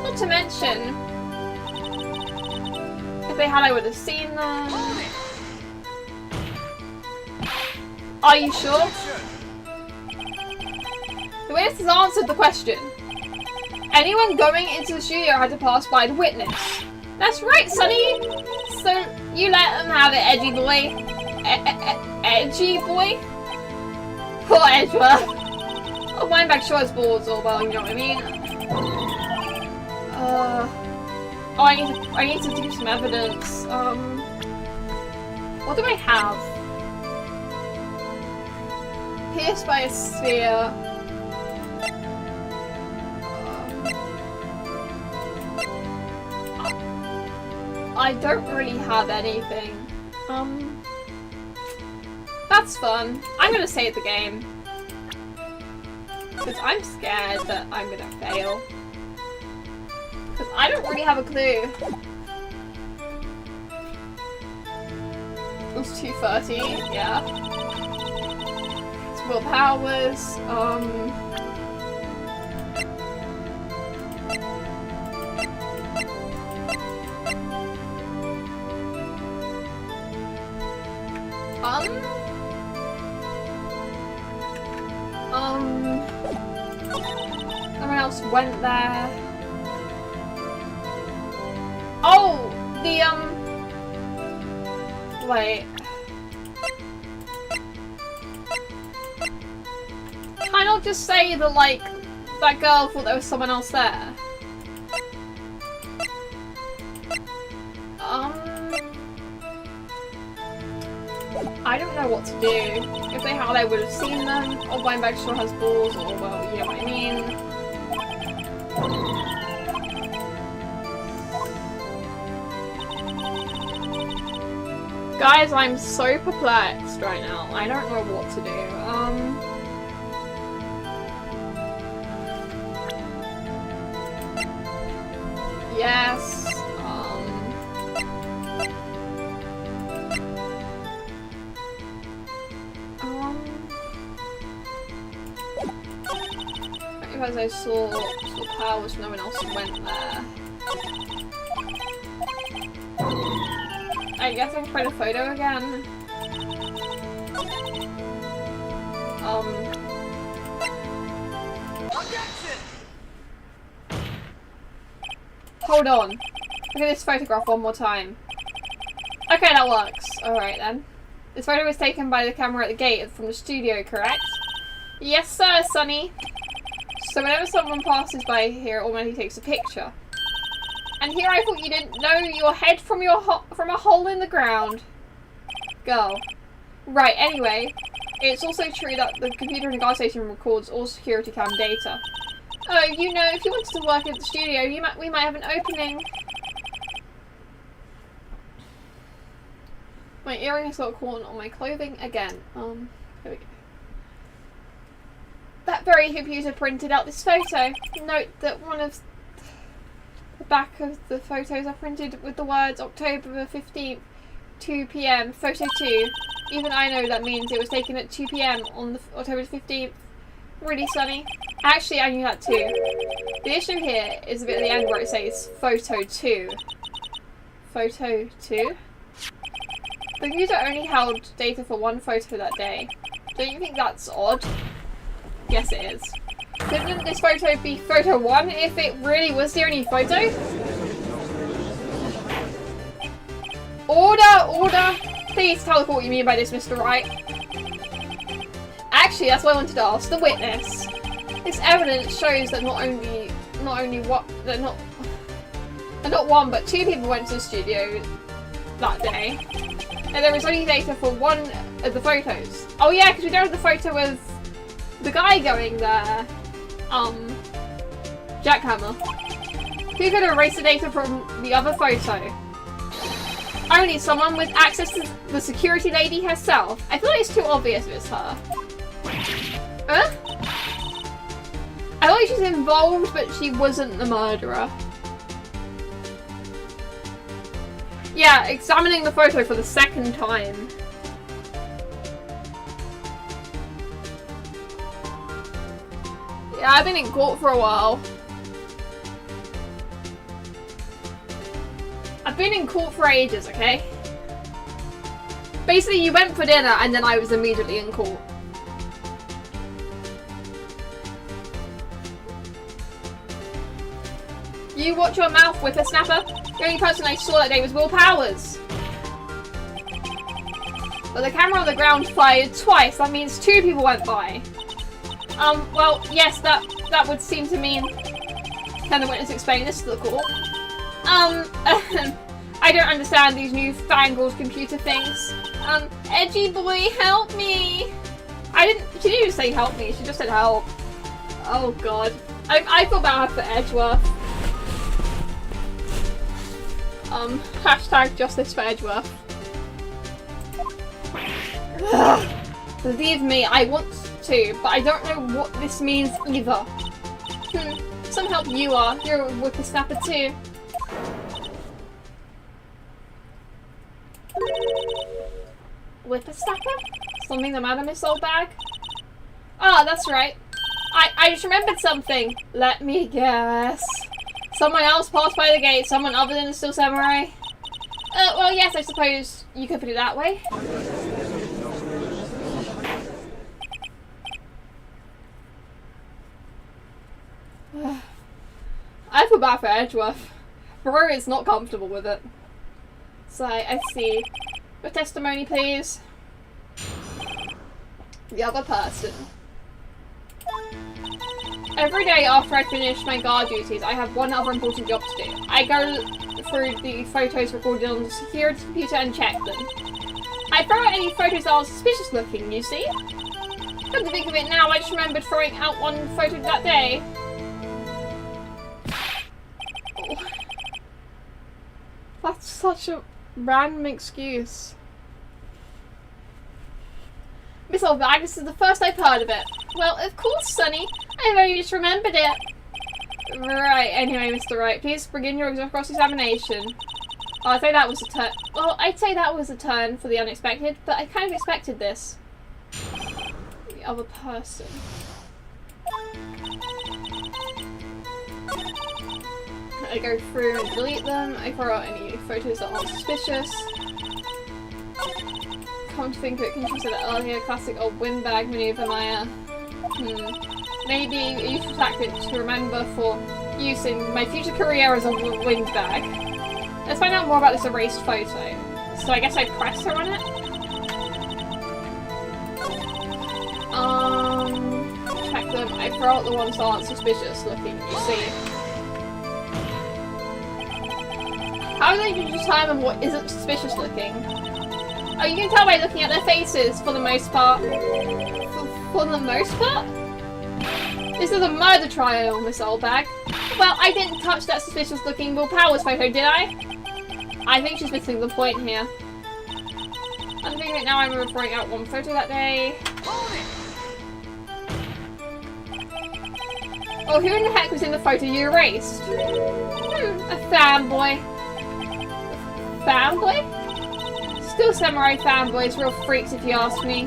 Not to mention... if they had, I would have seen them. Are you sure? The witness has answered the question. Anyone going into the studio had to pass by the witness. That's right, Sonny! So, you let them have it, edgy boy. Edgy boy? Poor Edgeworth. Oh, Windbag sure has balls, or well, you know what I mean. Oh, I need to do some evidence. What do I have? Pierced by a sphere. I don't really have anything. That's fun. I'm gonna save the game. Because I'm scared that I'm gonna fail. Because I don't really have a clue. It was 2:30, yeah. It's Will Powers, someone else went there. Oh, wait. Can I not just say that, like, that girl thought there was someone else there? I don't know what to do. If they had, I would have seen them, or Blind Bag still has balls, or, well, you know what I mean. Guys, I'm so perplexed right now. I don't know what to do. Yes. As I saw powers, no one else went there. I guess I can find a photo again. Hold on. Look at this photograph one more time. Okay, that works. Alright then. This photo was taken by the camera at the gate from the studio, correct? Yes sir, Sonny. So whenever someone passes by here, it automatically takes a picture. And here I thought you didn't know your head from from a hole in the ground. Girl. Right, anyway. It's also true that the computer in the gas station records all security cam data. Oh, you know, if you wanted to work at the studio, we might have an opening. My earring has got caught on my clothing again. Here we go. That very computer printed out this photo. Note that one of the back of the photos are printed with the words October 15th, 2 PM, photo 2. Even I know that means it was taken at 2 PM on the October 15th. Really, Sonny? Actually, I knew that too. The issue here is a bit at the end where it says photo 2. Photo 2? The computer only held data for one photo that day. Don't you think that's odd? Yes, it is. Couldn't this photo be photo 1 if it really was the only photo? Order! Order! Please tell us what you mean by this, Mr. Wright. Actually, that's what I wanted to ask the witness. This evidence shows that not one but two people went to the studio that day, and there was only data for one of the photos. Oh yeah, because we don't have the photo of the guy going there. Jackhammer. Who could erase the data from the other photo? Only someone with access to the security lady herself. I feel like it's too obvious if it's her. Huh? I thought she was involved, but she wasn't the murderer. Yeah, examining the photo for the second time. Yeah, I've been in court for a while. I've been in court for ages, okay? Basically, you went for dinner and then I was immediately in court. You watch your mouth, whippersnapper. The only person I saw that day was Will Powers. But the camera on the ground fired twice. That means two people went by. Well, yes, that would seem to mean... Can the witness explain this to the court? I don't understand these newfangled computer things. Edgy boy, help me! She didn't even say help me, she just said help. Oh god. I feel bad for Edgeworth. Hashtag justice for Edgeworth. Ugh. Believe me, I want to, but I don't know what this means either. Some help you are. You're a whippersnapper too. Whippersnapper? Something the matter, Miss Oldbag? Ah, that's right. I just remembered something. Let me guess. Someone else passed by the gate, someone other than the Steel Samurai? Well, yes, I suppose you could put it that way. I feel bad for Edgeworth. Bro is not comfortable with it. So, I see. Your testimony, please. The other person. Every day after I finish my guard duties, I have one other important job to do. I go through the photos recorded on the security computer and check them. I throw out any photos that are suspicious looking, you see? Come to think of it now, I just remembered throwing out one photo that day. Oh. That's such a random excuse. Miss Oldbag, this is the first I've heard of it. Well, of course, Sonny. I've only just remembered it. Right, anyway, Mr. Wright, please begin your cross-examination. Oh, I'd say that was a turn. Well, I'd say that was a turn for the unexpected, but I kind of expected this. The other person. I go through and delete them. I throw out any photos that aren't suspicious. Come to think of it, can you consider earlier classic old windbag maneuver, Maya? Maybe a useful tactic to remember for use in my future career as a windbag. Let's find out more about this erased photo. So I guess I press her on it? Check them. I throw out the ones that aren't suspicious looking, you see. How are they to determine what isn't suspicious looking? Oh, you can tell by looking at their faces, for the most part. For the most part? This is a murder trial, Miss Oldbag. Well, I didn't touch that suspicious looking Will Powers photo, did I? I think she's missing the point here. I'm thinking it now, I'm throwing out one photo that day. Oh, who in the heck was in the photo you erased? A fanboy. Fanboy? Still samurai fanboys, real freaks if you ask me.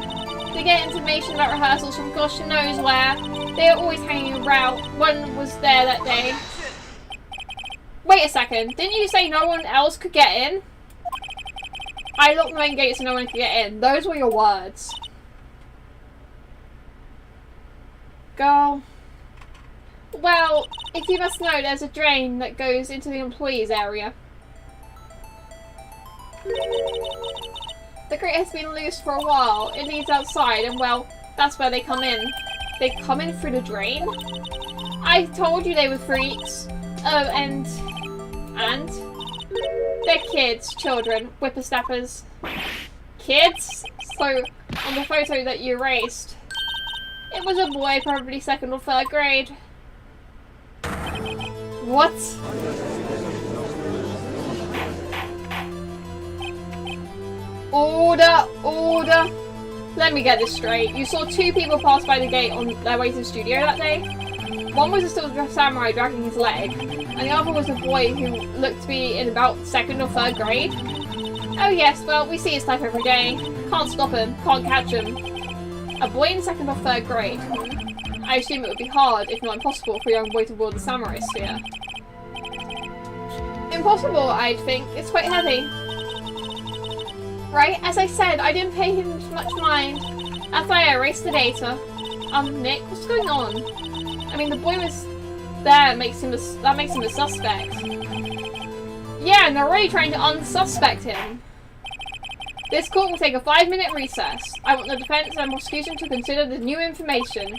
They get information about rehearsals from gosh knows where. They are always hanging around. One was there that day. Wait a second, didn't you say no one else could get in? I locked the main gate so no one could get in. Those were your words. Girl. Well, if you must know, there's a drain that goes into the employees area. The grate has been loose for a while. It leads outside and, well, that's where they come in. They come in through the drain? I told you they were freaks. Oh, and? They're kids, children, whippersnappers. Kids? So, on the photo that you erased, it was a boy, probably 2nd or 3rd grade. What? Order, order. Let me get this straight. You saw 2 people pass by the gate on their way to the studio that day? One was a still samurai dragging his leg, and the other was a boy who looked to be in about 2nd or 3rd grade. Oh yes, well, we see his type every day. Can't stop him, can't catch him. A boy in 2nd or 3rd grade. I assume it would be hard, if not impossible, for a young boy to wield the samurai sphere. Impossible, I'd think. It's quite heavy. Right, as I said, I didn't pay him much mind. That's why I erased the data. Nick, what's going on? I mean, the boy was there, that makes him a suspect. Yeah, and they're already trying to unsuspect him. This court will take a 5-minute recess. I want the defense and prosecution to consider the new information.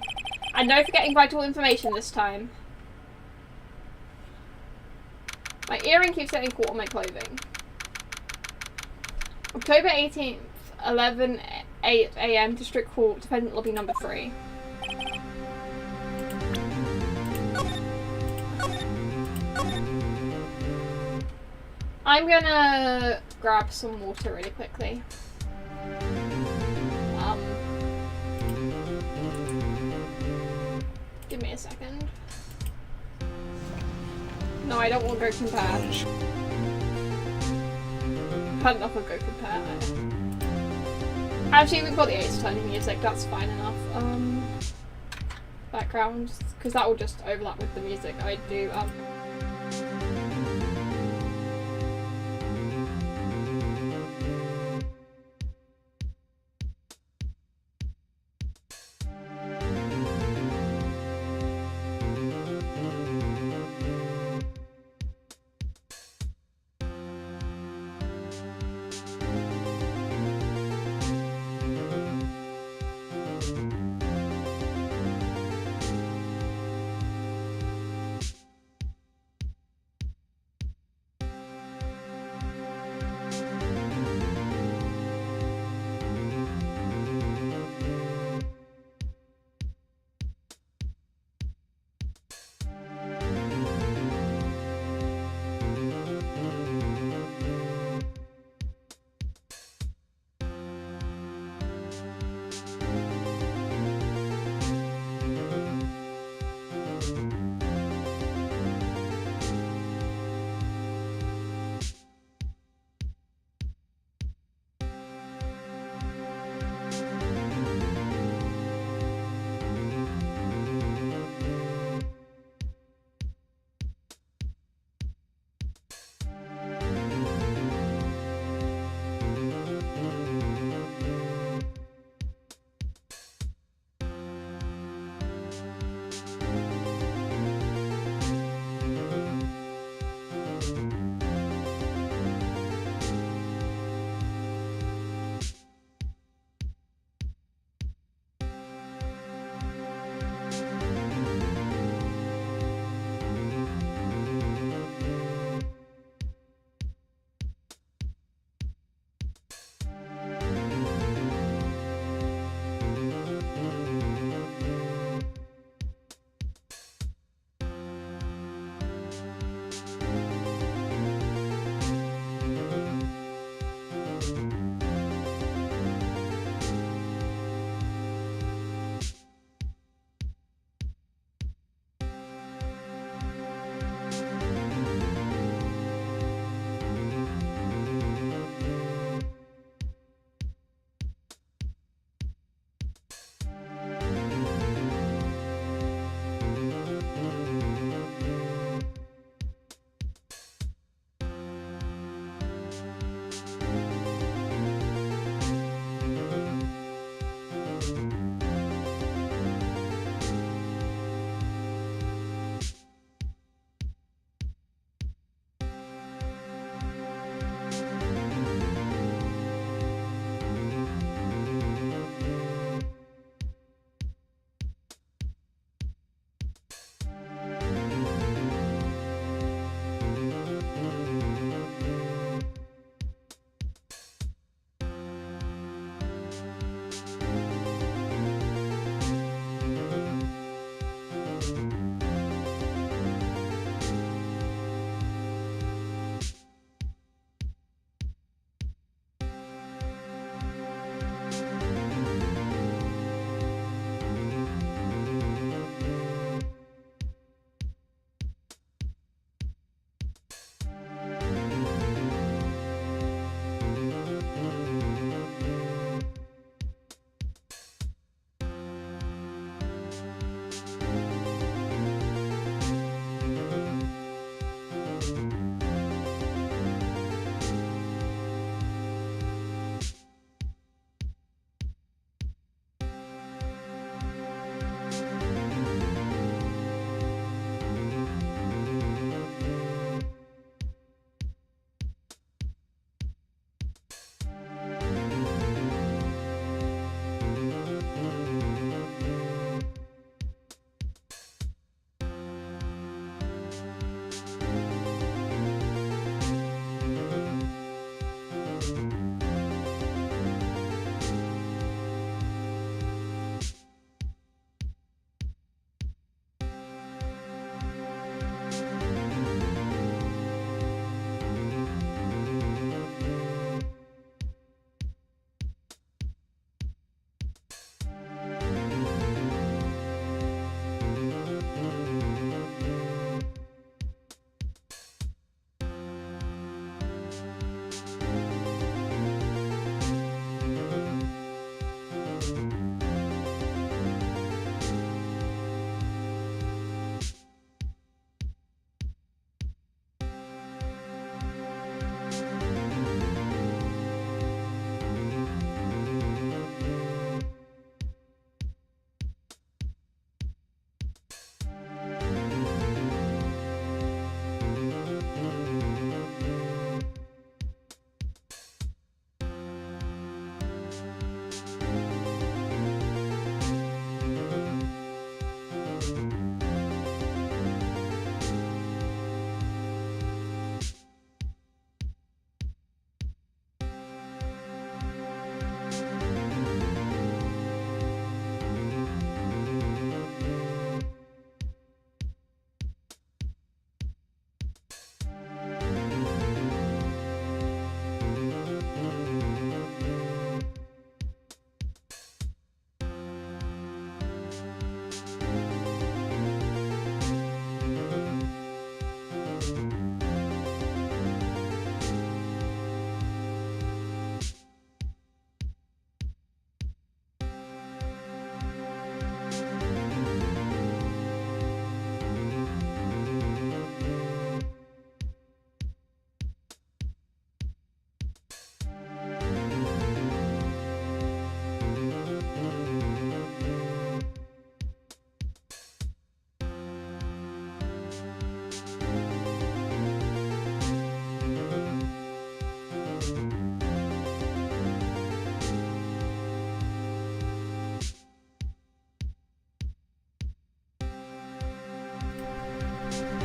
And no forgetting vital information this time. My earring keeps getting caught on my clothing. October 18th, 11:08 AM, District Court, Defendant Lobby number 3. I'm gonna grab some water really quickly. Give me a second. No, I don't want to go compare. Had enough of go compare. Actually, we've got the Ace Attorney music, that's fine enough. Background, because that will just overlap with the music I do.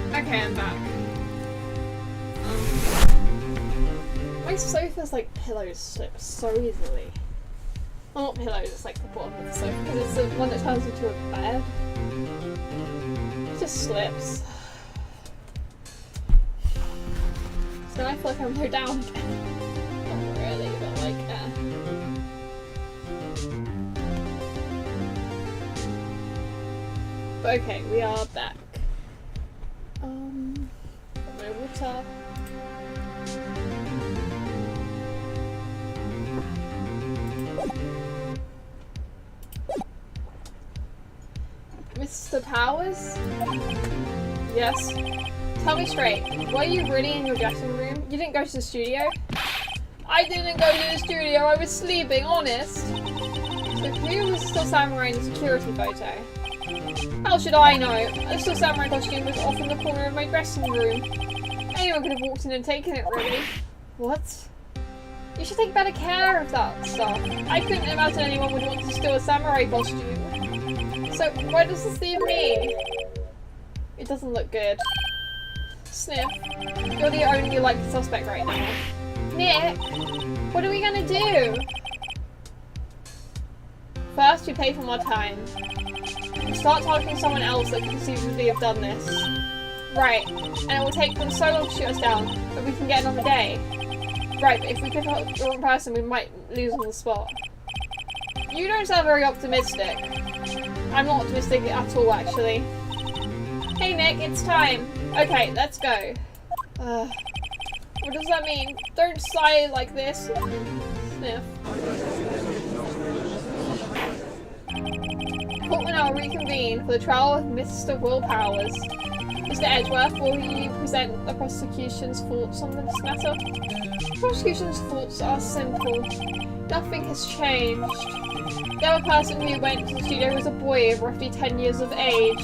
Okay, I'm back. My sofa's like pillows slip so easily. Well, not pillows, it's like the bottom of the sofa because it's the one that turns into a bed. It just slips. So I feel like I'm going down again. Not really, but like, But okay, we are back. My water. Mr. Powers? Yes. Tell me straight, were you really in your dressing room? You didn't go to the studio? I didn't go to the studio, I was sleeping, honest. So who was still samurai in the security photo? How should I know? The still samurai costume was off in the corner of my dressing room. Anyone could have walked in and taken it, really. What? You should take better care of that stuff. I couldn't imagine anyone would want to steal a samurai costume. So, why does this leave me? It doesn't look good. Sniff, you're the only likely suspect right now. Nick, what are we gonna do? First, we pay for more time. Start targeting someone else that could conceivably have done this. Right, and it will take them so long to shoot us down, but we can get another day. Right, but if we pick up the wrong person, we might lose on the spot. You don't sound very optimistic. I'm not optimistic at all, actually. Hey Nick, it's time. Okay, let's go. What does that mean? Don't sigh like this. Sniff. Court will now reconvene for the trial of Mr. Will Powers. Mr. Edgeworth, will you present the prosecution's thoughts on this matter? The prosecution's thoughts are simple. Nothing has changed. The other person who went to the studio was a boy of roughly 10 years of age.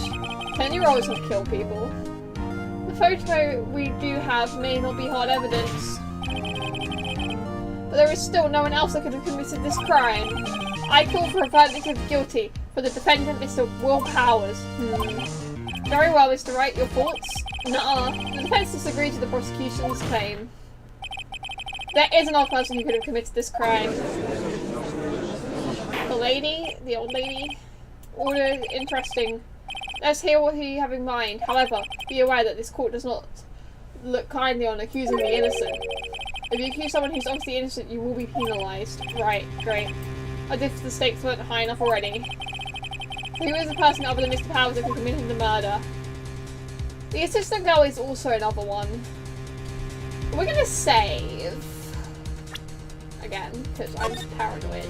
10-year-olds have killed people. The photo we do have may not be hard evidence, but there is still no one else that could have committed this crime. I call for a verdict of guilty for the defendant, Mr. Will Powers. Very well, Mr. Wright, your thoughts? Nuh-uh. The defense disagrees with the prosecution's claim. There is another person who could have committed this crime. The old lady? Order interesting. Let's hear what you have in mind. However, be aware that this court does not look kindly on accusing the innocent. If you accuse someone who's obviously innocent, you will be penalised. Right, great. As if the stakes weren't high enough already. Who is the person other than Mr. Powers that could committed the murder? The assistant girl is also another one. We're gonna save. Again, because I'm just paranoid.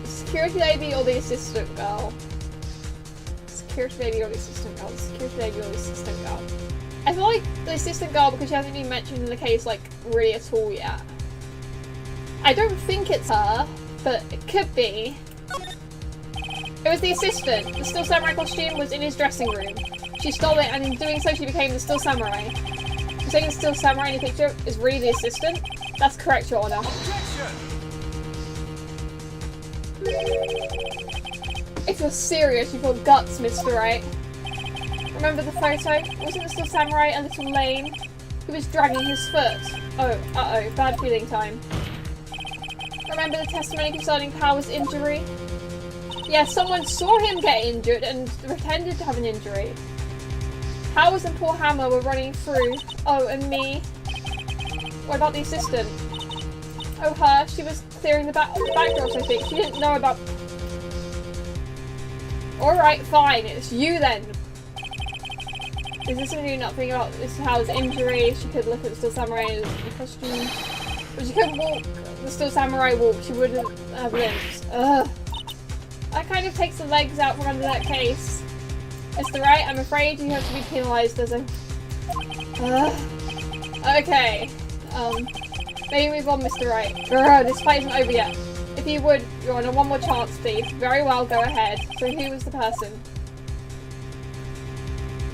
Security lady or the assistant girl? Security lady or the assistant girl? Security lady or the assistant girl? I feel like the assistant girl because she hasn't been mentioned in the case like really at all yet. I don't think it's her, but it could be. It was the assistant. The still samurai costume was in his dressing room. She stole it and in doing so she became the still samurai. You're saying the still samurai in the picture is really the assistant? That's correct, Your Honour. If you're serious, you've got guts, Mr. Wright. Remember the photo? Wasn't the still samurai a little lame? He was dragging his foot. Oh, uh-oh, bad feeling time. Remember the testimony concerning Powers' injury? Yeah, someone saw him get injured and pretended to have an injury. Powers and poor Hammer were running through. Oh, and me. What about the assistant? Oh, her. She was clearing the backdrops, I think. She didn't know about... Alright, fine. It's you then. Is this going to do nothing about Mr. Powers' injury? She could look at the still samurai in the costume. But she couldn't walk the still samurai walk. She wouldn't have limbs. Ugh. That kind of takes the legs out from under that case. Mr. Wright, I'm afraid you have to be penalised as a... Okay. Maybe move on, Mr. Wright. Grr, this fight isn't over yet. If you would, Your Honour, one more chance, please. Very well, go ahead. So who was the person?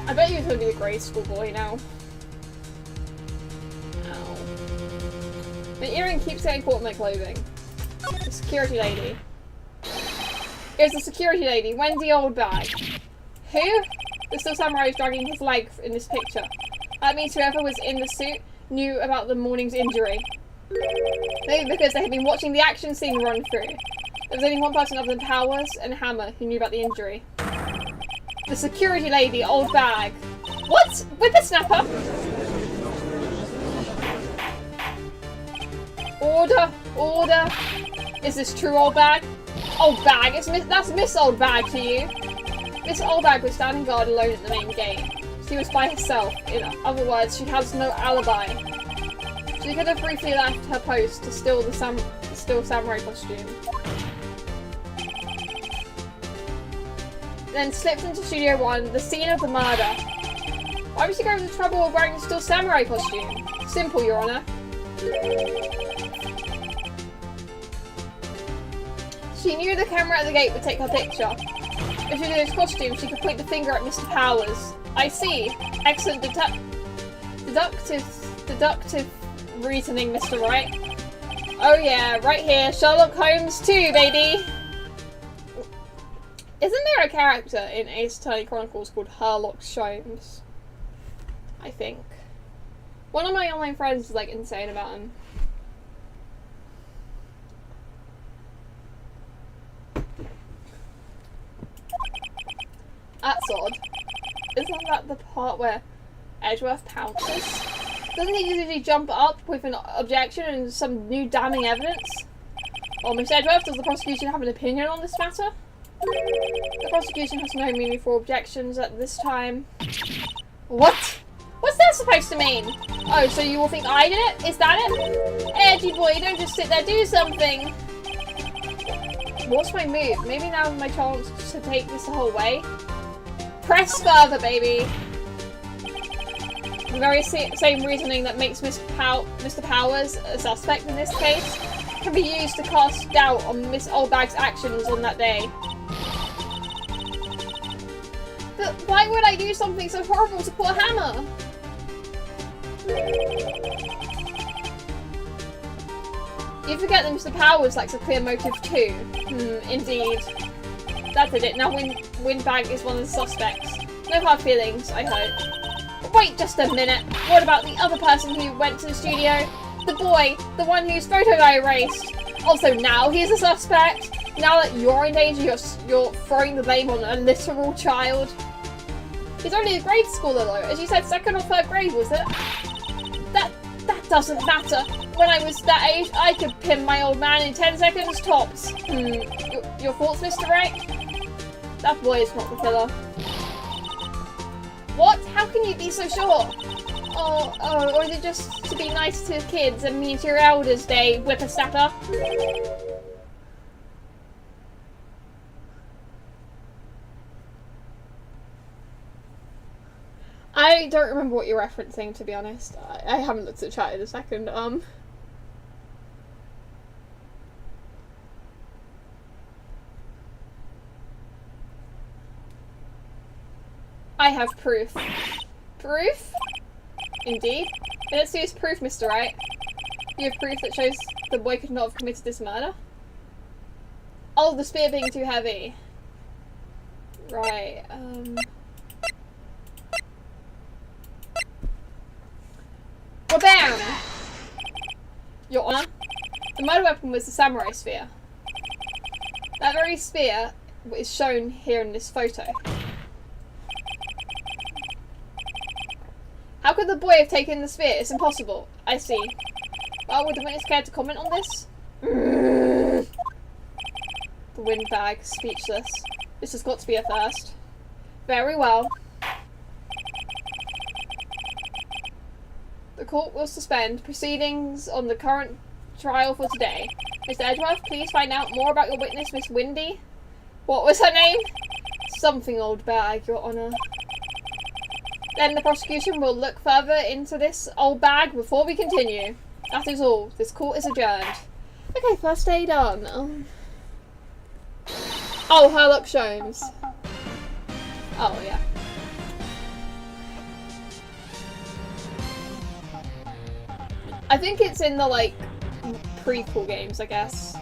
I bet you it's going to be the grade school boy now. Ow. The earring keeps getting caught in my clothing. The security lady. Here's the security lady, Wendy Oldbag. Who? The still samurai is dragging his leg in this picture. That means whoever was in the suit knew about the morning's injury. Maybe because they had been watching the action scene run through. There was only one person other than Powers and Hammer who knew about the injury. The security lady, Old Bag. What? Whippersnapper? Order, order. Is this true, Old Bag? Old Bag, that's Miss Old Bag to you. Miss Old Bag was standing guard alone at the main gate. She was by herself. In other words, she has no alibi. She could have briefly left her post to steal the samurai costume. Then slipped into Studio 1, the scene of the murder. Why would she go to the trouble of wearing a still samurai costume? Simple, Your Honour. She knew the camera at the gate would take her picture. If she did his costume, she could point the finger at Mr. Powers. I see. Excellent deductive reasoning, Mr. Wright. Oh yeah, right here. Sherlock Holmes 2, baby! Isn't there a character in Ace Attorney Chronicles called Sherlock Holmes? I think. One of my online friends is like insane about him. That's odd. Isn't that the part where Edgeworth pounces? Doesn't he usually jump up with an objection and some new damning evidence? Well, Miss Edgeworth, does the prosecution have an opinion on this matter? The prosecution has no meaningful objections at this time. What? What's that supposed to mean? Oh, so you all think I did it? Is that it? Edgy boy, don't just sit there, do something! What's my move? Maybe now's my chance to take this the whole way? Press further, baby! The very same reasoning that makes Mr. Powers a suspect in this case can be used to cast doubt on Miss Oldbag's actions on that day. But why would I do something so horrible to poor Hammer? You forget that Mr. Powers likes a clear motive too. Indeed. That did it. Now Windbag is one of the suspects. No hard feelings, I hope. Wait just a minute. What about the other person who went to the studio? The boy, the one whose photo I erased. Also now he is a suspect. Now that you're in danger, you're throwing the blame on a literal child. He's only a grade schooler though. As you said, 2nd or 3rd grade, was it? That doesn't matter. When I was that age, I could pin my old man in 10 seconds tops. Your thoughts, Mr. Wright? That boy is not the killer. What? How can you be so sure? Oh, or is it just to be nice to kids and mean to your elders, day, whippersnapper? I don't remember what you're referencing, to be honest. I haven't looked at the chat in a second. I have proof. Proof? Indeed. Let's use proof, Mr. Wright. You have proof that shows the boy could not have committed this murder? Oh, the spear being too heavy. Right, Well, bam! Your Honour, the murder weapon was the samurai spear. That very spear is shown here in this photo. How could the boy have taken the spear? It's impossible. I see. Well, would the witness care to comment on this? The windbag, speechless. This has got to be a first. Very well. The court will suspend proceedings on the current trial for today. Mr. Edgeworth, please find out more about your witness, Miss Windy. What was her name? Something old bag, Your Honour. Then the prosecution will look further into this old bag before we continue. That is all. This court is adjourned. Okay, first day done. Oh, Herlock Sholmes. Oh, yeah. I think it's in the, like, prequel games, I guess.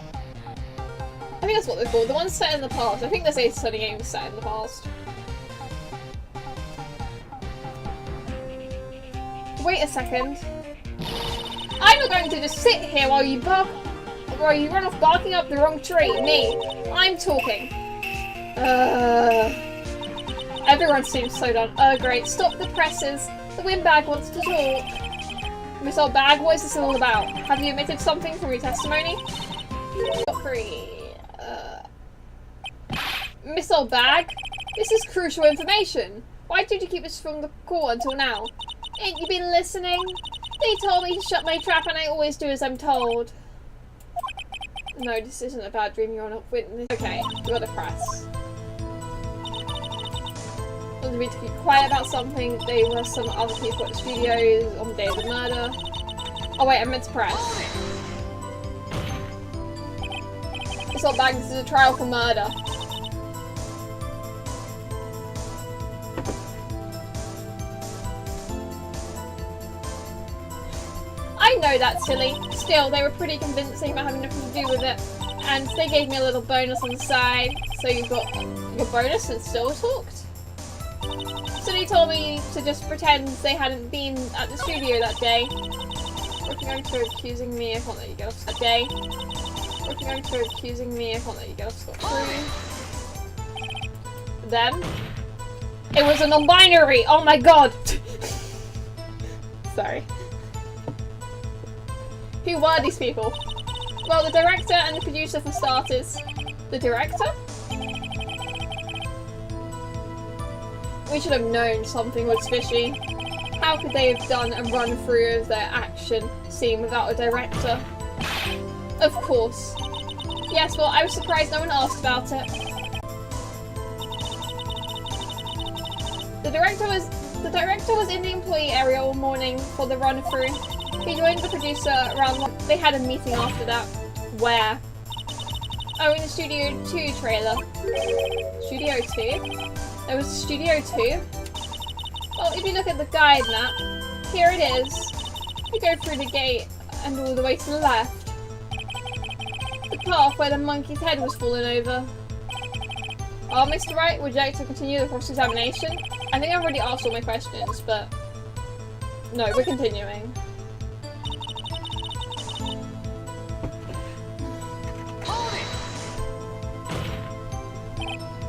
I think that's what they're called. The ones set in the past. I think this Ace Attorney game is set in the past. Wait a second. I'm not going to just sit here while you run off barking up the wrong tree. Me. I'm talking. Everyone seems so done. Great. Stop the presses. The windbag wants to talk. Miss Old Bag, what is this all about? Have you omitted something from your testimony? Miss Old Bag, this is crucial information. Why did you keep this from the court until now? Ain't you been listening? They told me to shut my trap and I always do as I'm told. No, this isn't a bad dream, you're not witness. Okay, we got the press. Wanted me to keep quiet about something. There were some other people at the studios on the day of the murder. Oh wait, I meant to press. It's not bad, this is a trial for murder. I know that's silly. Still, they were pretty convincing about having nothing to do with it. And they gave me a little bonus on the side. So you got your bonus and still talked? So they told me to just pretend they hadn't been at the studio that day. Working on for accusing me, I can't let you get off that day. Working on for accusing me, I can't let you get off scot-free. Then, it was a non-binary! Oh my god! Sorry. Who were these people? Well, the director and the producer for starters. The director? We should have known something was fishy. How could they have done a run-through of their action scene without a director? Of course. Yes, well, I was surprised no one asked about it. The director was in the employee area all morning for the run-through. He joined the producer around 1. They had a meeting after that. Where? Oh, in the Studio 2 trailer. Studio 2? There was a Studio 2? Well, if you look at the guide map, here it is. You go through the gate and all the way to the left. The path where the monkey's head was fallen over. Oh, Mr. Wright, would you like to continue the cross-examination? I think I've already asked all my questions, but... No, we're continuing.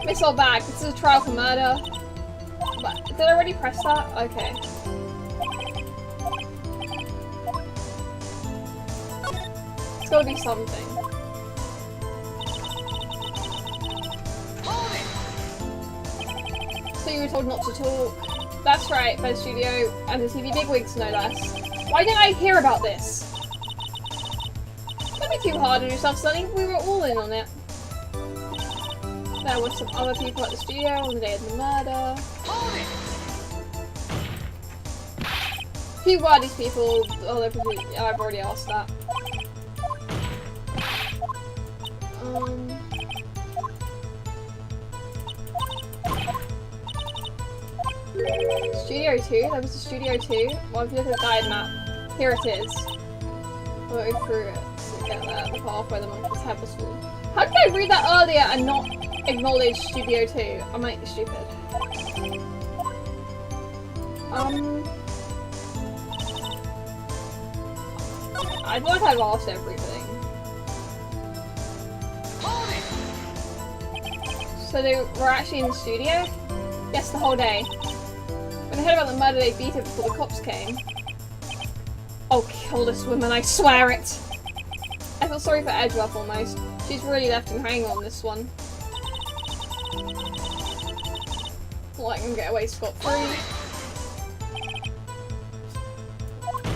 Miss Old Bag, this is a trial for murder. But, did I already press that? Okay. It's gotta be something. So you were told not to talk. That's right, by the studio and the TV bigwigs, no less. Why didn't I hear about this? Don't be too hard on yourself, Sonny. We were all in on it. There were some other people at the studio on the day of the murder. Who were these people? Oh, I've already asked that. Studio 2? There was a Studio 2? Well, if you look at the guide map, here it is. We'll go through it to get there. The path where the monkey's head was fallen. How did I read that earlier and not acknowledge Studio 2? I might be stupid. I feel like I've asked everything. So they were actually in the studio? Yes, the whole day. When they heard about the murder, they beat it before the cops came. I'll kill this woman, I swear it! I feel sorry for Edgeworth almost. She's really left him hanging on this one. Let him get away scot-free.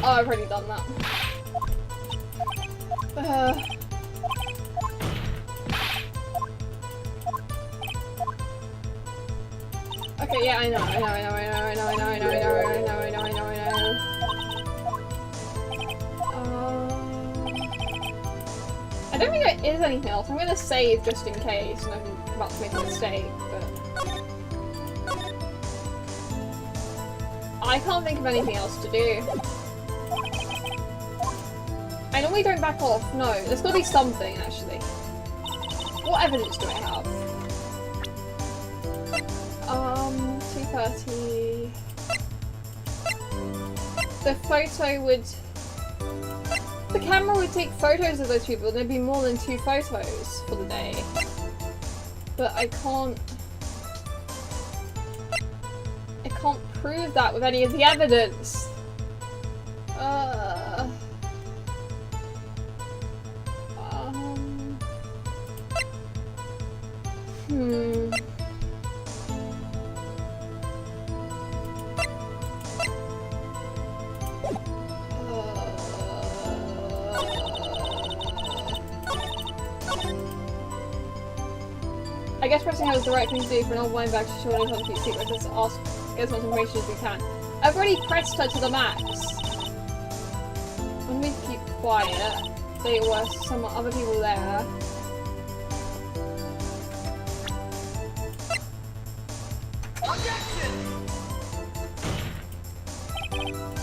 Oh, I've already done that. Okay, yeah, I know. is anything else. I'm gonna save just in case, and I'm about to make a mistake, but I can't think of anything else to do. I normally don't back off. No, there's gotta be something, actually. What evidence do I have? 2:30. The photo would... The camera would take photos of those people, and there'd be more than 2 photos for the day. But I can't prove that with any of the evidence. I guess pressing out is the right thing to do for an old wine bag to show anyone how to keep secrets. Let's ask as much information as we can. I've already pressed her to the max. When we keep quiet, there were some other people there.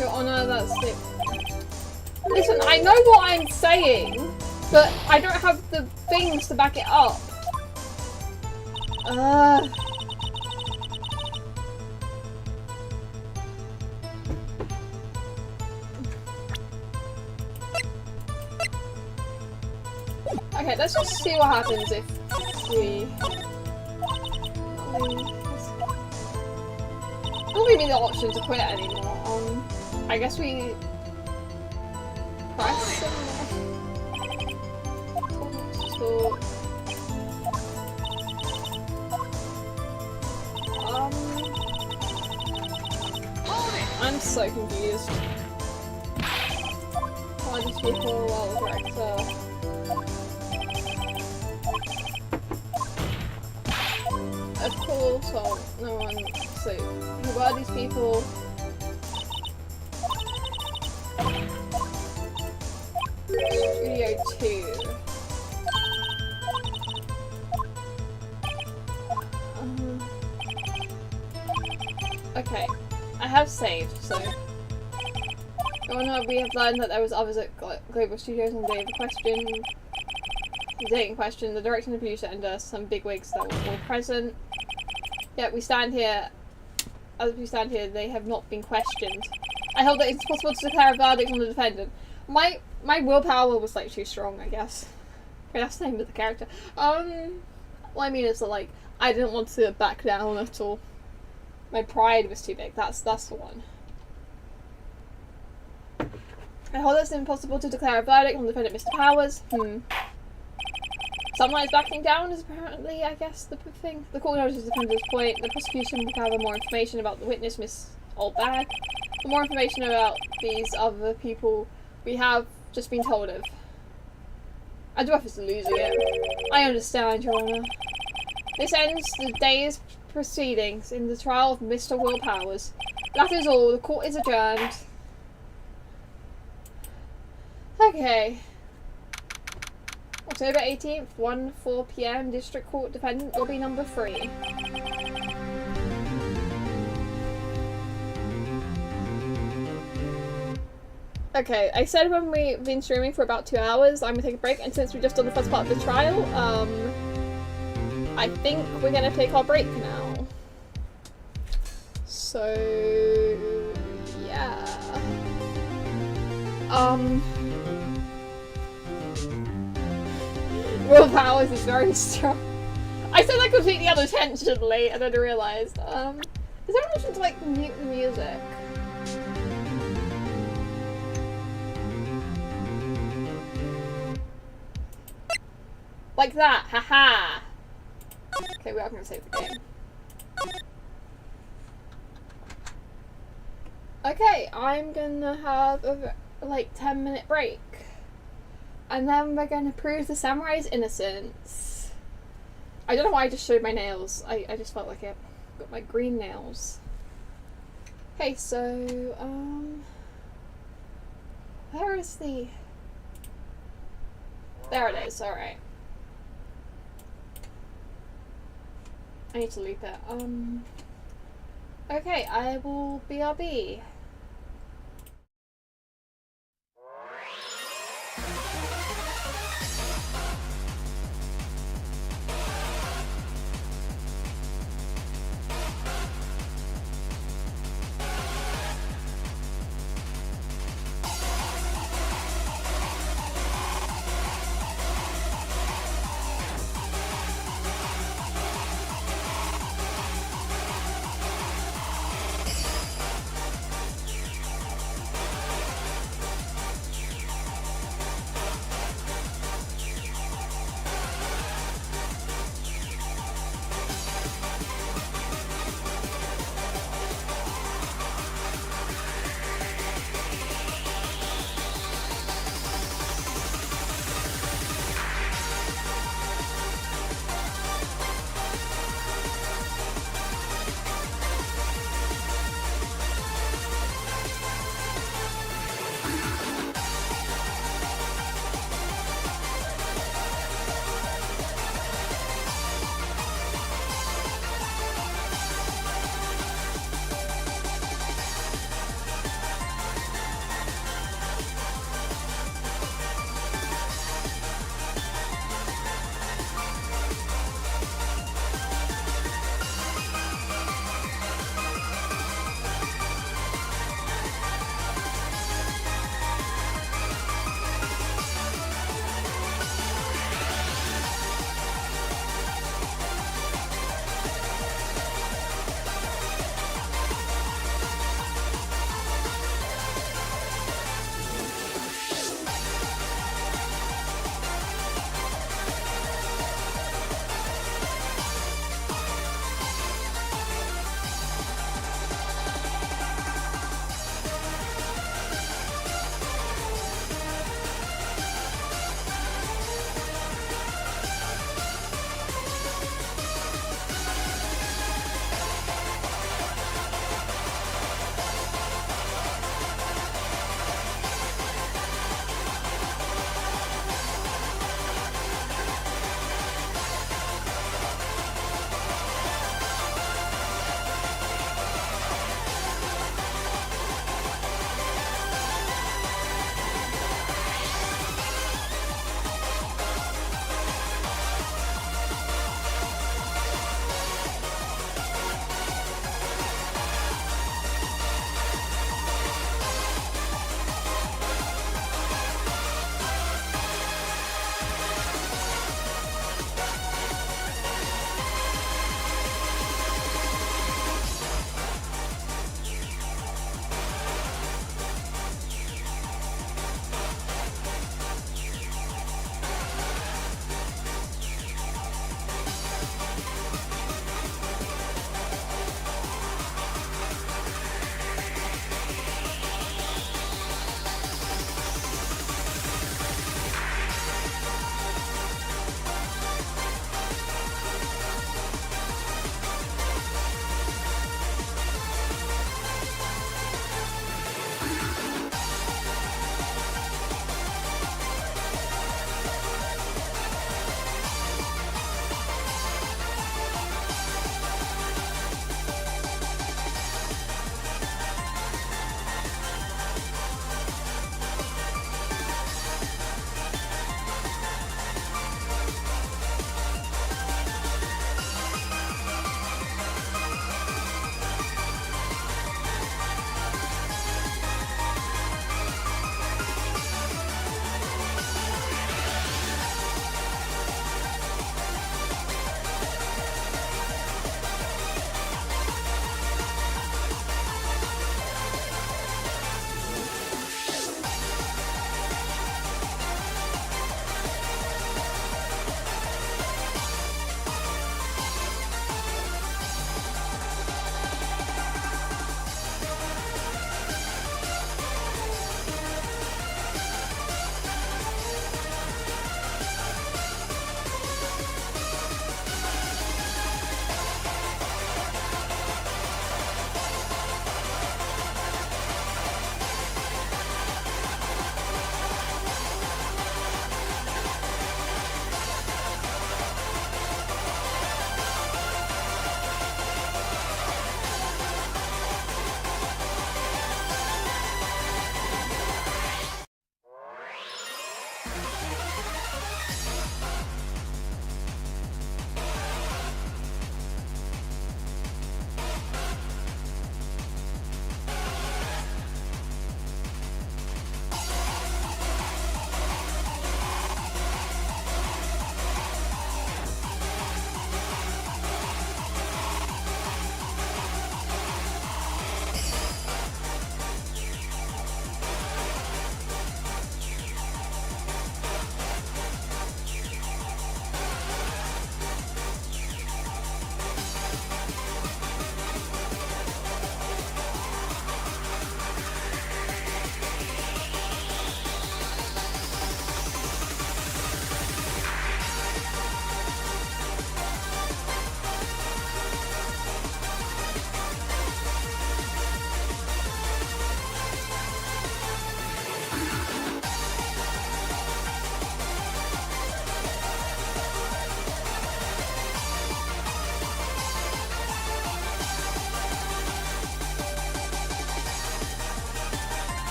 Your Honor, that's it. Listen, I know what I'm saying, but I don't have the things to back it up. Okay, let's just see what happens if we... It won't give me the option to quit anymore. I guess we... press so... I'm so confused. Why these people while the director... Of course, well, no one... So, who are these people? Studio 2. Okay. I have saved, so... Oh no, we have learned that there was others at Global Studios on the day of the question. The date in question, the director and the producer and some bigwigs that were all present. Yeah, we stand here... As we stand here, they have not been questioned. I hope that it's possible to declare a verdict on the defendant. My willpower was like too strong, I guess. Okay, that's the name of the character. What I mean is that like, I didn't want to back down at all. My pride was too big. That's the one. I hold it's impossible to declare a verdict on the defendant, Mr. Powers. Someone is backing down is apparently, I guess, the thing. The court notices the defendant's point. The prosecution will gather more information about the witness, Miss Oldbag. For more information about these other people we have just been told of. I do have to losing it. I understand, Your Honour. This ends the day's proceedings in the trial of Mr. Will Powers. That is all. The court is adjourned. Okay. October 18th, 1:04 PM, District Court, Defendant will be number 3. Okay, I said when we've been streaming for about 2 hours, I'm gonna take a break, and since we've just done the first part of the trial, I think we're gonna take our break now. So, yeah. Will Powers is very strong. I said that completely unintentionally, and then I realised. Is there an option to like mute the music? Like that, haha! Okay, we are gonna save the game. Okay, I'm gonna have a like 10-minute break. And then we're gonna prove the samurai's innocence. I don't know why I just showed my nails. I just felt like it. Got my green nails. Okay, so, where is the... There it is, alright. I need to loop it. Okay, I will BRB.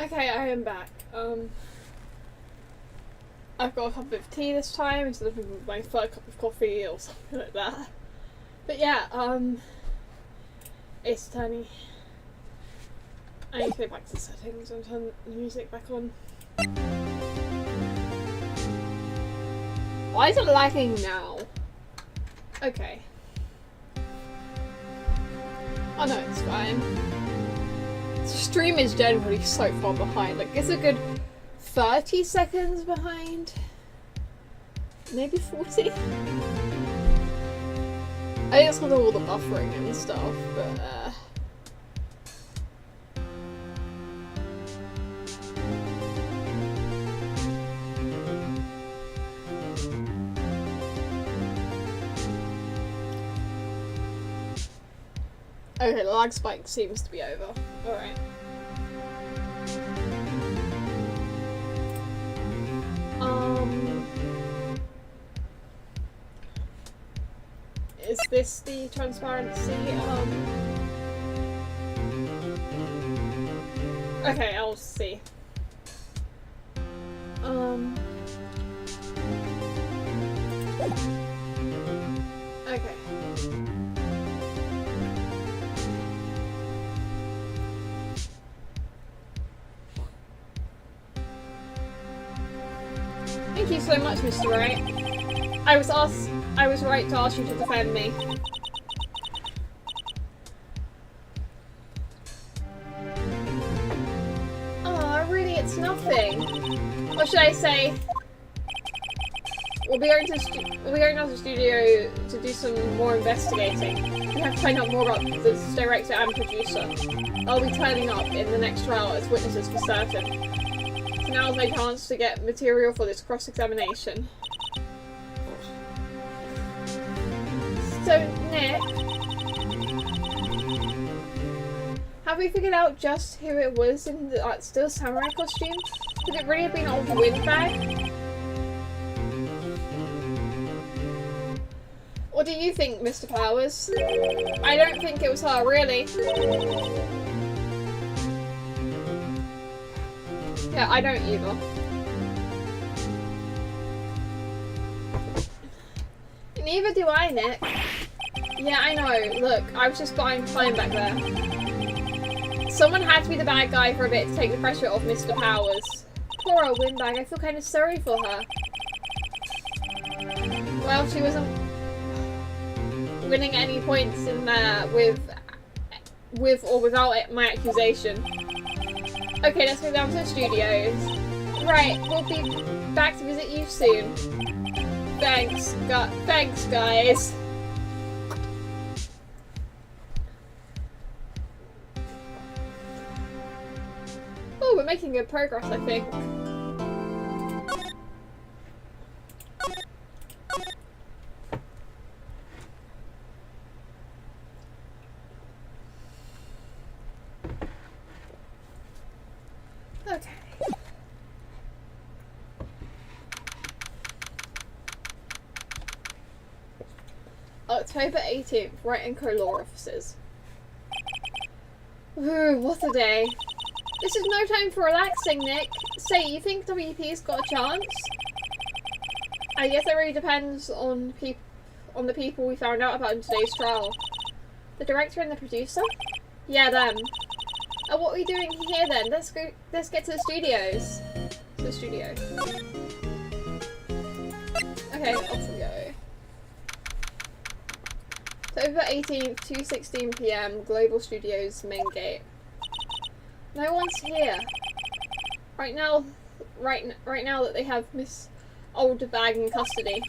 Okay, I am back. I've got a cup of tea this time instead of my third cup of coffee or something like that. But yeah, Ace Attorney. I need to go back to the settings and turn the music back on. Why is it lagging now? Okay. Oh no, it's fine. The stream is generally so far behind. Like, it's a good 30 seconds behind. Maybe 40? I think it's because of all the buffering and stuff, but okay, the lag spike seems to be over. Alright. Is this the transparency? Okay, I'll see. Okay. Thank you so much, Mr. Wright. I was right to ask you to defend me. Oh, really, it's nothing. Or should I say, we'll be going to the studio to do some more investigating. We have to find out more about the director and producer. I'll be turning up in the next trial as witnesses for certain. So now's my chance to get material for this cross-examination. So, Nick, have we figured out just who it was in the still samurai costume? Could it really have been old Windbag? What do you think, Mr. Powers? I don't think it was her, really. Yeah, I don't either. Neither do I, Nick. Yeah, I know. Look, I was just fine back there. Someone had to be the bad guy for a bit to take the pressure off Mr. Powers. Poor old Windbag, I feel kind of sorry for her. Well, she wasn't winning any points in there with or without it, my accusation. Okay, let's go down to the studios. Right, we'll be back to visit you soon. Thanks, guys. Oh, we're making good progress, I think. Okay. October 18th, Right and Co law offices. Ooh, what a day. This is no time for relaxing, Nick. Say, you think WP's got a chance? I guess it really depends on the people we found out about in today's trial. The director and the producer? Yeah, them. Oh, what are we doing here then? Let's get to the studios. To the studio. Okay, off we go. October 18th, 2:16 PM, Global Studios main gate. No one's here. Right now that they have Miss Old Bag in custody.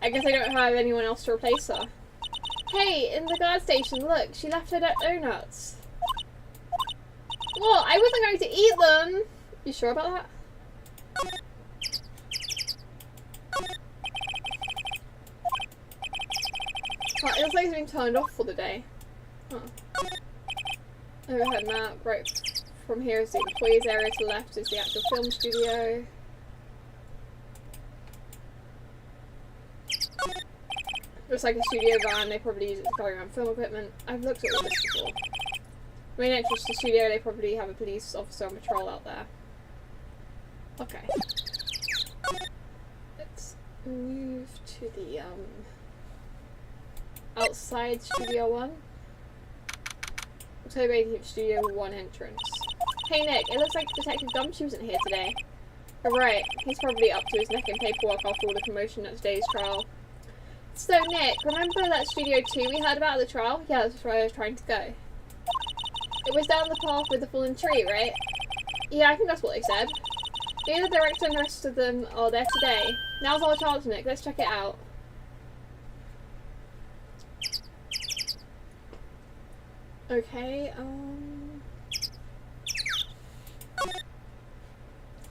I guess they don't have anyone else to replace her. Hey, in the guard station, look, she left her donuts. What? I wasn't going to eat them! You sure about that? Oh, it looks like it's been turned off for the day. Huh. Overhead map, right from here is the employees area, to the left is the actual film studio. Looks like a studio van, they probably use it to carry around film equipment. I've looked at all this before. Main entrance to the studio, they probably have a police officer on patrol out there. Okay. Let's move to the, outside Studio 1. October 18th, Studio 1 entrance. Hey Nick, it looks like Detective Gumshoe isn't here today. Oh right, he's probably up to his neck in paperwork after all the commotion at today's trial. So Nick, remember that Studio 2 we heard about at the trial? Yeah, that's where I was trying to go. It was down the path with the fallen tree, right? Yeah, I think that's what they said. Me, the director, and the rest of them are there today. Now's our chance, Nick. Let's check it out. Okay,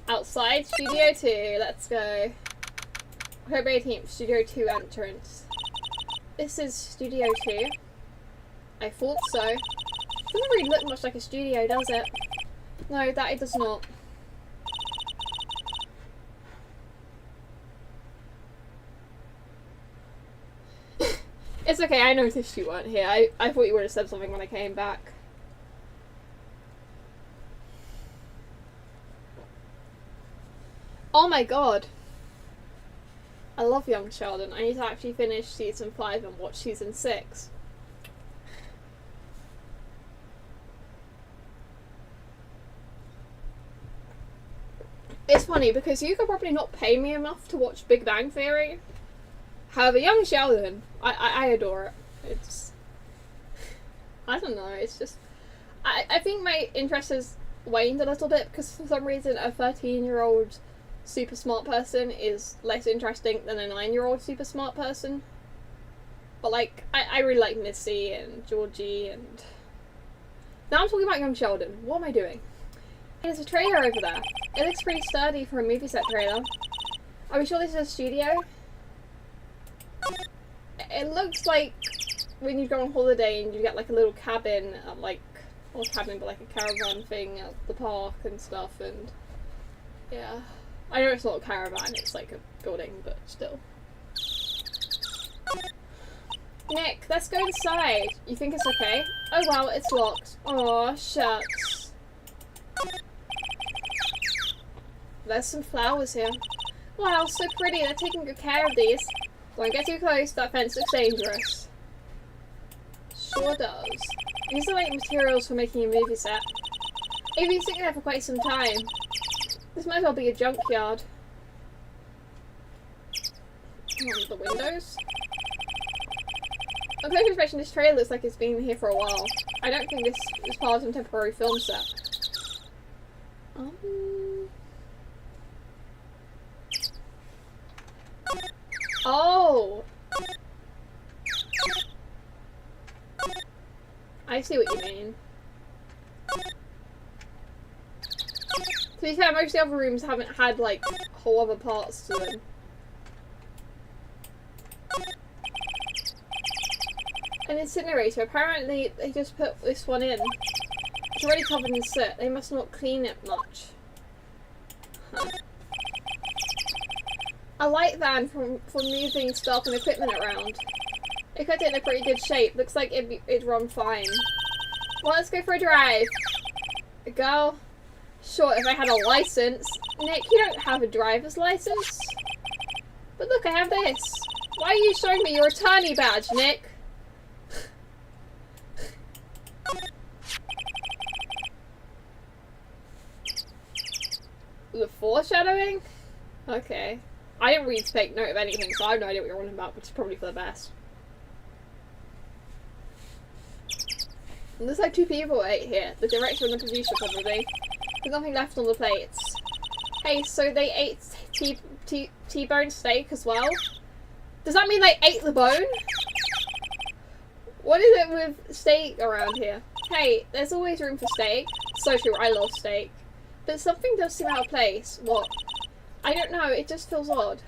outside Studio 2, let's go. October 18th, Studio 2 entrance. This is Studio 2. I thought so. Doesn't really look much like a studio, does it? No, that it does not. It's okay, I noticed you weren't here. I thought you would have said something when I came back. Oh my god. I love Young Sheldon. I need to actually finish season 5 and watch season 6. It's funny because you could probably not pay me enough to watch Big Bang Theory. However, Young Sheldon, I adore it. It's... I don't know, it's just... I think my interest has waned a little bit because for some reason a 13-year-old super smart person is less interesting than a 9-year-old super smart person. But like, I really like Missy and Georgie and... Now I'm talking about Young Sheldon. What am I doing? Hey, there's a trailer over there. It looks pretty sturdy for a movie set trailer. Are we sure this is a studio? It looks like when you go on holiday and you get like a little cabin at like, not a cabin but like a caravan thing at the park and stuff, and yeah. I know it's not a caravan, it's like a building, but still. Nick, let's go inside. You think it's okay? Oh wow, it's locked. Aw, shucks. There's some flowers here. Wow, so pretty, they're taking good care of these. Don't get too close, that fence looks dangerous. Sure does. These are like materials for making a movie set. They've been sitting there for quite some time. This might as well be a junkyard. The windows? On close inspection, this trailer looks like it's been here for a while. I don't think this is part of some temporary film set. Oh! I see what you mean. To be fair, most of the other rooms haven't had, like, whole other parts to them. An incinerator. Apparently, they just put this one in. It's already covered in soot. They must not clean it much. Huh. A light van for moving stuff and equipment around. They kept it in a pretty good shape. Looks like it'd run fine. Well, let's go for a drive. Girl. Sure, if I had a license. Nick, you don't have a driver's license. But look, I have this. Why are you showing me your attorney badge, Nick? The foreshadowing? Okay. I didn't really take note of anything, so I have no idea what you're on about, which is probably for the best. And there's like 2 people right here. The director and the producer, probably. There's nothing left on the plates. Hey, so they ate T-bone steak as well? Does that mean they ate the bone? What is it with steak around here? Hey, there's always room for steak. So true, I love steak. But something does seem out of place. What? I don't know, it just feels odd.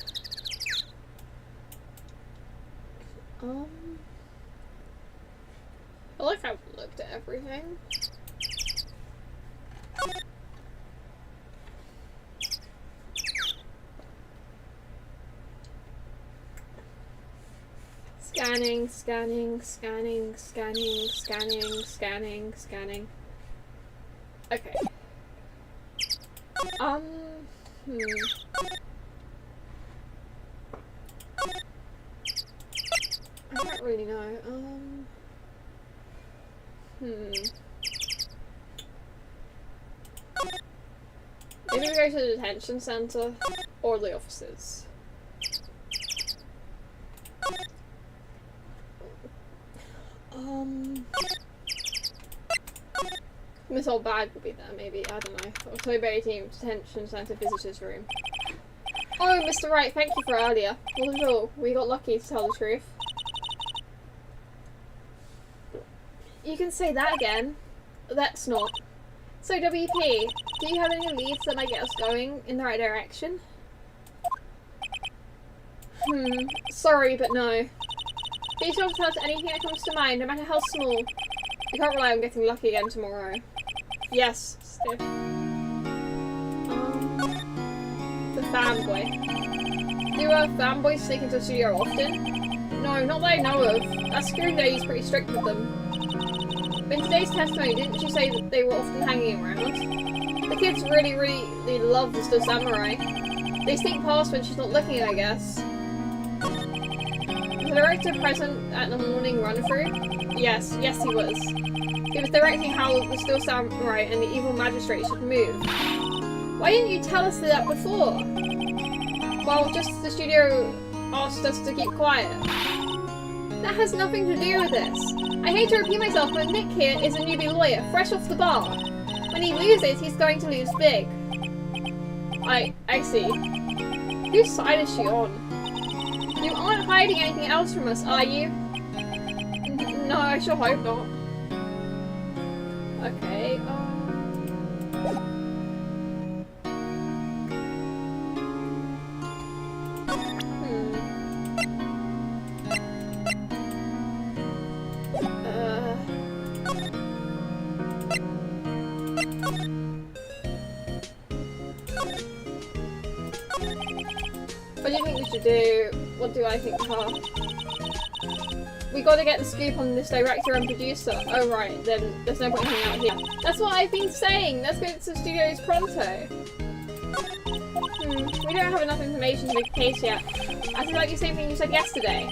I feel like I've looked at everything. Scanning, scanning, scanning, scanning, scanning, scanning, scanning. Okay. I don't really know. Maybe we go to the detention centre or the offices. Miss Old Bag will be there, maybe. I don't know. October 18th, detention centre visitors room. Oh, Mr. Wright, thank you for earlier. Wasn't sure. We got lucky, to tell the truth. You can say that again. Let's not. So, WP, do you have any leads that might get us going in the right direction? Sorry, but no. Be sure to tell us anything that comes to mind, no matter how small. You can't rely on getting lucky again tomorrow. Yes, Stiff. The fanboy. Do fanboys sneak into the studio often? No, not that I know of. Our security lady's pretty strict with them. But in today's testimony, didn't she say that they were often hanging around? The kids really love the Still Samurai. They sneak past when she's not looking, I guess. Was the director present at the morning run-through? Yes, he was. He was directing how the Still Samurai and the evil magistrate should move. Why didn't you tell us that before? Well, just the studio asked us to keep quiet. That has nothing to do with this. I hate to repeat myself, but Nick here is a newbie lawyer, fresh off the bar. When he loses, he's going to lose big. I see. Whose side is she on? You aren't hiding anything else from us, are you? No, I sure hope not. Okay, what do you think we should do? What do I think, We gotta get the scoop on this director and producer. Oh right, then there's no point hanging out here. That's what I've been saying! Let's go to the studios pronto! We don't have enough information to make a case yet. I feel like the same thing you said yesterday.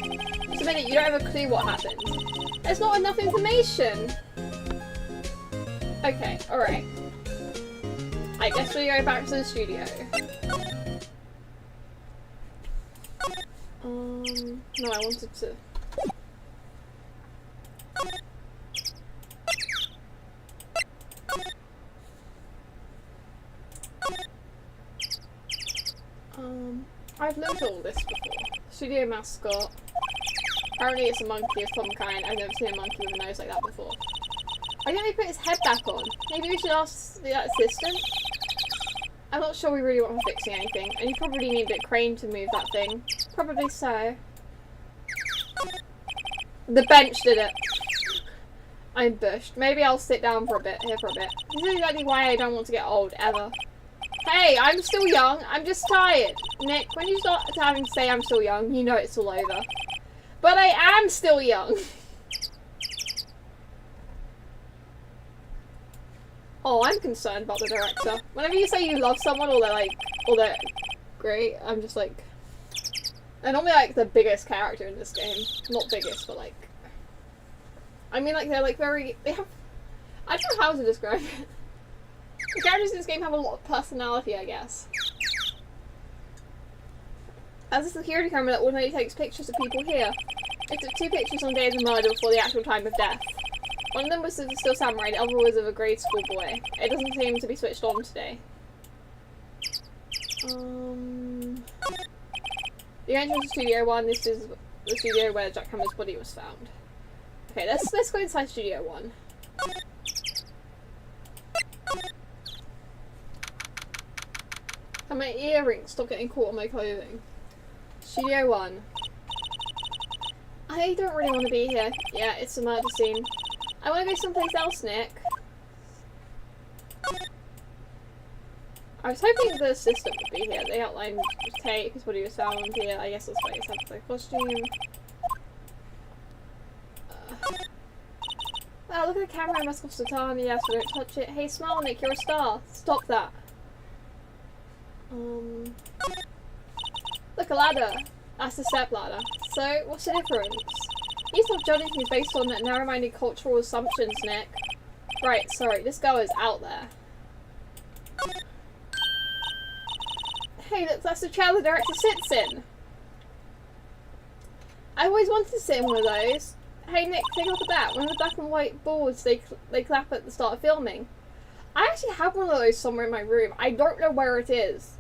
Just a minute, you don't have a clue what happened. There's not enough information! Okay, alright. I guess we go back to the studio. No, I wanted to... I've looked at all this before. Studio mascot. Apparently it's a monkey of some kind. I've never seen a monkey with a nose like that before. Why didn't they put his head back on? Maybe we should ask the assistant? I'm not sure we really want him fixing anything, and you probably need a crane to move that thing. Probably so. The bench did it. I'm bushed. Maybe I'll sit down for a bit, here for a bit. This is exactly why I don't want to get old, ever. Hey, I'm still young. I'm just tired. Nick, when you start having to say I'm still young, you know it's all over. But I am still young. Oh, I'm concerned about the director. Whenever you say you love someone or they're great, I'm just like... They're normally like the biggest character in this game. Not biggest, but like... I mean like they're like very... They have... I don't know how to describe it. The characters in this game have a lot of personality, I guess. As a security camera that ordinarily takes pictures of people here, it took 2 pictures on the day of the murder before the actual time of death. One of them was of the Still Samurai, the other was of a grade school boy. It doesn't seem to be switched on today. The entrance to Studio 1, this is the studio where Jack Hammer's body was found. Okay, let's go inside Studio 1. And my earrings stop getting caught on my clothing. Studio 1. I don't really want to be here. Yeah, it's a murder scene. I want to go someplace else, Nick. I was hoping the assistant would be here. They outlined Tate, his body was found here. I guess that's why he's had the costume. The look at the camera, I must have Sultana. Yes, we don't touch it. Hey, smile, Nick, you're a star. Stop that. Look, a ladder. That's a step ladder. So, what's the difference? You stop judging things based on narrow-minded cultural assumptions, Nick. Right, sorry, this girl is out there. Hey, look, that's the chair the director sits in. I always wanted to sit in one of those. Hey Nick, take a look at that. One of the black and white boards they clap at the start of filming. I actually have one of those somewhere in my room. I don't know where it is.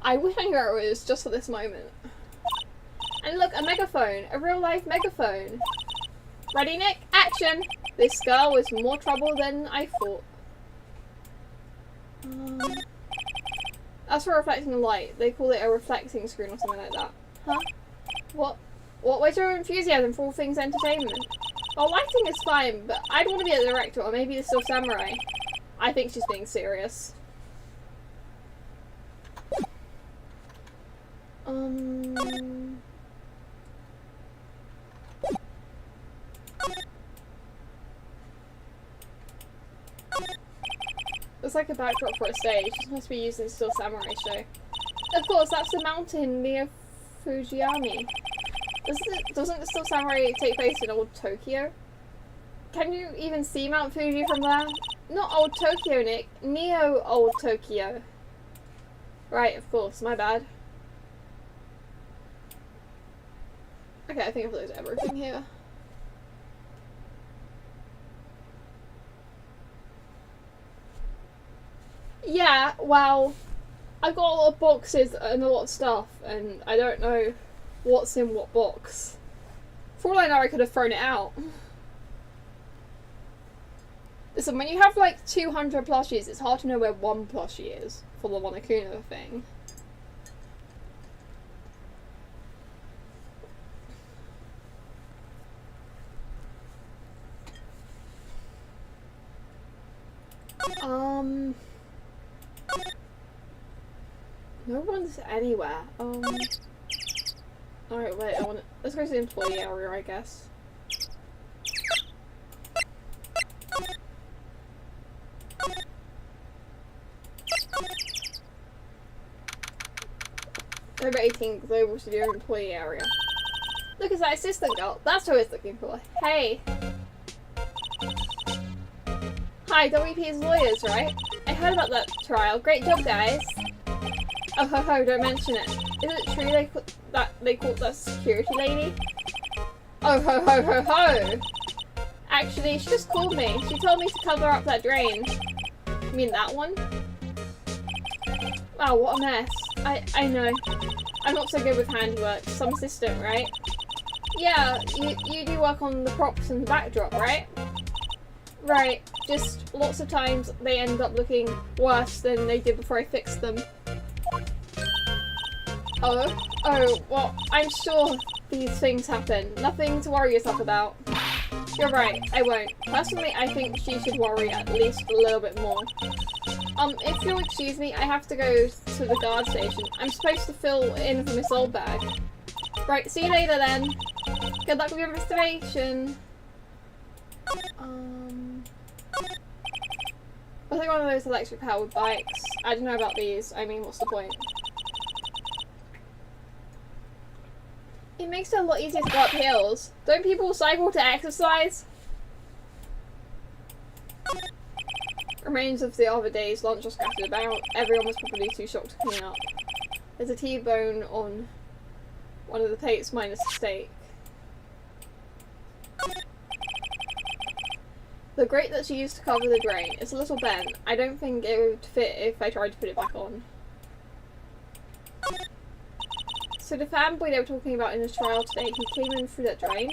I wish I knew where it was just for this moment. And look, a megaphone. A real life megaphone. Ready, Nick? Action! This girl was more trouble than I thought. That's for reflecting light. They call it a reflecting screen or something like that. Huh? What? Where's your enthusiasm for all things entertainment? Well, lighting is fine, but I'd want to be a director, or maybe the Still Samurai. I think she's being serious. Looks like a backdrop for a stage. This must be used in Still Samurai show. Of course, that's the mountain near Fujiyami. Doesn't the Still Samurai take place in old Tokyo? Can you even see Mount Fuji from there? Not old Tokyo, Nick. Neo old Tokyo. Right, of course. My bad. Okay, I think I've looked at everything here. Yeah, well, I've got a lot of boxes and a lot of stuff, and I don't know what's in what box. For all I know, I could have thrown it out. Listen, when you have like 200 plushies, it's hard to know where one plushie is for the Monokuma thing. No one's anywhere. Alright, wait, let's go to the employee area, I guess. Over 18 Global Studio employee area. Look, it's that assistant girl. That's what I was looking for. Hey. Hi, WP's lawyers, right? I heard about that trial. Great job, guys. Oh ho ho, don't mention it. Is it true they caught that security lady? Oh ho ho ho ho! Actually, she just called me. She told me to cover up that drain. You mean that one? Wow, what a mess. I know. I'm not so good with handiwork. Some assistant, right? Yeah, you do work on the props and the backdrop, right? Right, just lots of times they end up looking worse than they did before I fixed them. Oh, well, I'm sure these things happen. Nothing to worry yourself about. You're right, I won't. Personally, I think she should worry at least a little bit more. If you'll excuse me, I have to go to the guard station. I'm supposed to fill in for Miss Oldbag. Right, see you later then. Good luck with your investigation. I think one of those electric powered bikes. I don't know about these. I mean, what's the point? It makes it a lot easier to go up hills. Don't people cycle to exercise? Remains of the other day's lunch are scattered about. Everyone was probably too shocked to clean up. There's a T-bone on one of the plates minus a steak. The grate that she used to cover the drain is a little bent. I don't think it would fit if I tried to put it back on. So the fanboy they were talking about in the trial today, he came in through that drain.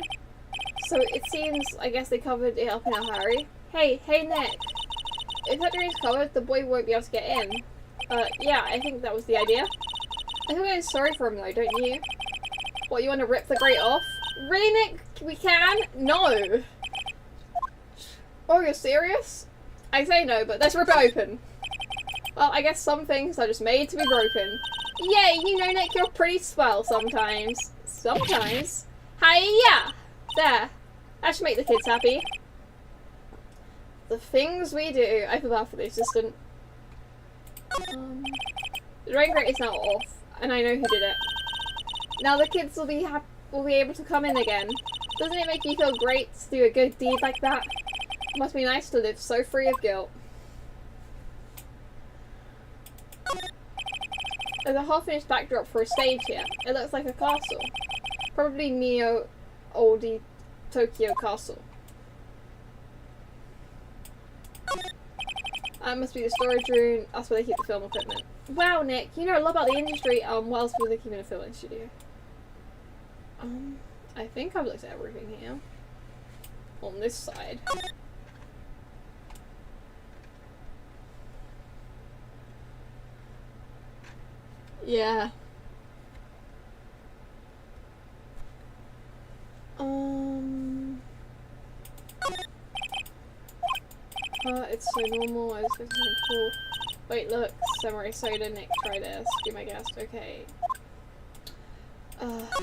So it seems, I guess they covered it up in a hurry. Hey Nick! If that drain's covered, the boy won't be able to get in. Yeah, I think that was the idea. I feel really sorry for him though, don't you? What, you want to rip the grate off? Really, Nick? We can? No! Oh, you're serious? I say no, but let's rip it open. Well, I guess some things are just made to be broken. Yay, you know, Nick, you're pretty swell sometimes. Sometimes. Hiya! There. That should make the kids happy. The things we do. I feel bad for the assistant. The rain grate is now off, and I know who did it. Now the kids will be able to come in again. Doesn't it make you feel great to do a good deed like that? It must be nice to live so free of guilt. There's a half-finished backdrop for a stage here. It looks like a castle. Probably Neo Oldie Tokyo Castle. That must be the storage room. That's where they keep the film equipment. Wow, Nick, you know a lot about the industry. What else would they keep in a filming studio? I think I've looked at everything here. On this side. Yeah. It's so normal. I was going to cool. Wait, look, samurai soda. Nick, try this. Be my guest. Okay. It's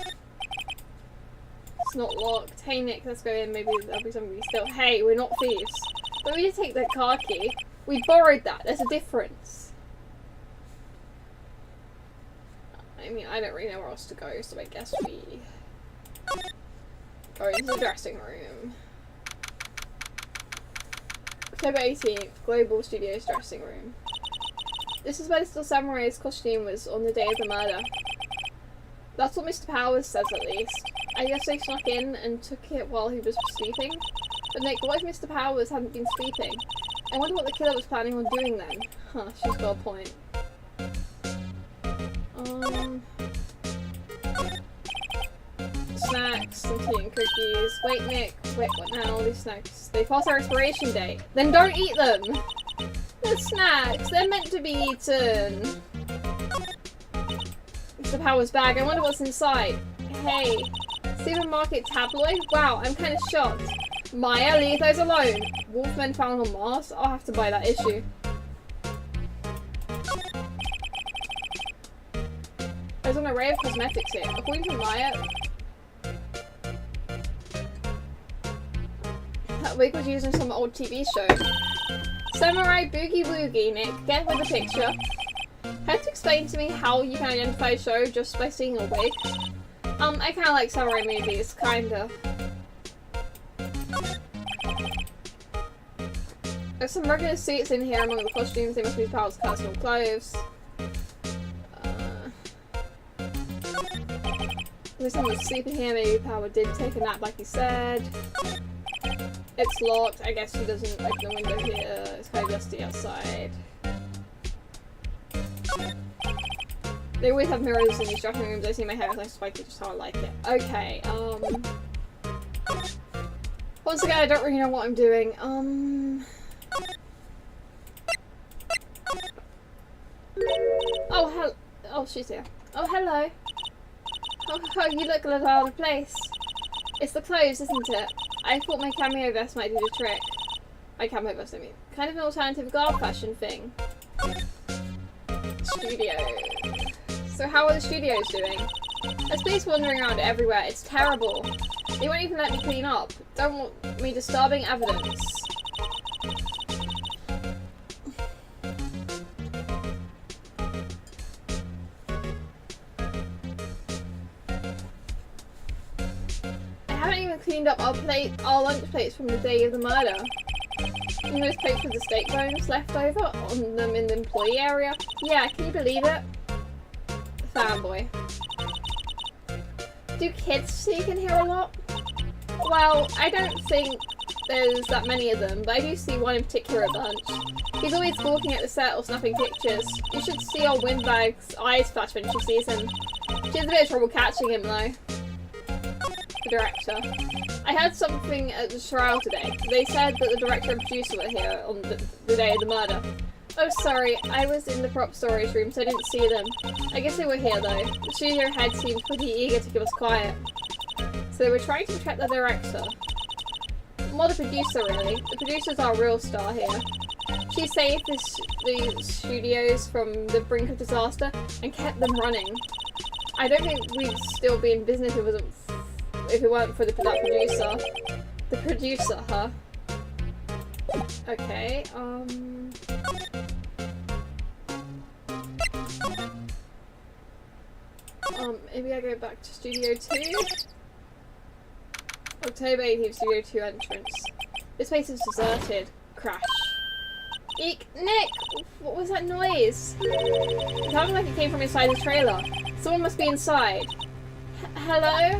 not locked. Hey, Nick, let's go in. Maybe there'll be somebody still. Hey, we're not thieves. But we did take the car key. We borrowed that. There's a difference. I mean, I don't really know where else to go, so I guess we go into the dressing room. October 18th, Global Studios dressing room. This is where the Still Samurai's costume was on the day of the murder. That's what Mr. Powers says, at least. I guess they snuck in and took it while he was sleeping. But Nick, what if Mr. Powers hadn't been sleeping? I wonder what the killer was planning on doing then. Huh, she's got a point. Snacks, some tea and cookies. Wait, Nick. Wait, what now? All these snacks. They pass our expiration date. Then don't eat them! They're snacks. They're meant to be eaten. Mr. Powers' bag. I wonder what's inside. Hey. Supermarket tabloid? Wow, I'm kind of shocked. Maya, leave those alone. Wolfmen found on Mars? I'll have to buy that issue. There's an array of cosmetics here. According to Maya, that wig was used in some old TV show. Samurai Boogie Woogie, Nick. Get with the picture. Have to explain to me how you can identify a show just by seeing a wig. I kinda like samurai movies, kinda. There's some regular suits in here among the costumes. They must be Powers' personal clothes. There's someone sleeping here. Maybe Power did take a nap like he said. It's locked. I guess he doesn't open the window here. It's kind of dusty outside. They always have mirrors in these dressing rooms. I see my hair is nice spiky, just how I like it. Okay, once again, I don't really know what I'm doing. Oh, she's here. Oh, hello. Oh, you look a little out of place. It's the clothes, isn't it? I thought my cameo vest might do the trick. My camo vest, I mean. Kind of an alternative garb fashion thing. Studio. So how are the studios doing? There's police wandering around everywhere. It's terrible. They won't even let me clean up. Don't want me disturbing evidence. I haven't even cleaned up our lunch plates from the day of the murder. You know those plates with the steak bones left over on them in the employee area? Yeah, can you believe it? Fanboy. Do kids sneak in here a lot? Well, I don't think there's that many of them, but I do see one in particular a bunch. He's always gawking at the set or snapping pictures. You should see old Windbag's eyes flash when she sees him. She has a bit of trouble catching him though. The director. I heard something at the trial today. They said that the director and producer were here on the day of the murder. Oh, sorry, I was in the prop storage room, so I didn't see them. I guess they were here, though. The studio head seemed pretty eager to keep us quiet. So they were trying to protect the director. More the producer, really. The producer's our real star here. She saved the studios from the brink of disaster and kept them running. I don't think we'd still be in business if it weren't for that producer. The producer, huh? Okay, maybe I go back to Studio 2? October 18th, Studio 2 entrance. This place is deserted. Crash. Eek! Nick! What was that noise? It sounded like it came from inside the trailer. Someone must be inside. Hello?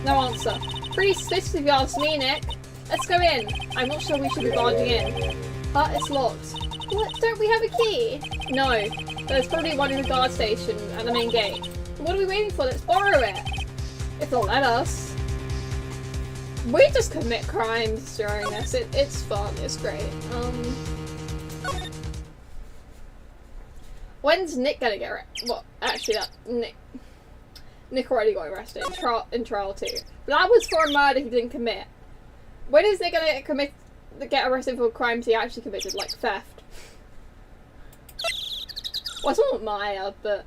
No answer. Pretty suspicious if you ask me, Nick. Let's go in. I'm not sure we should be barging in. But it's locked. What? Don't we have a key? No. There's probably one in the guard station at the main gate. What are we waiting for? Let's borrow it. If they'll let us. We just commit crimes during this. It's fun. It's great. When's Nick gonna get arrested? Well, actually, that Nick already got arrested in trial 2. But that was for a murder he didn't commit. When is Nick gonna get arrested for crimes he actually committed, like theft? Well, it's not Maya, but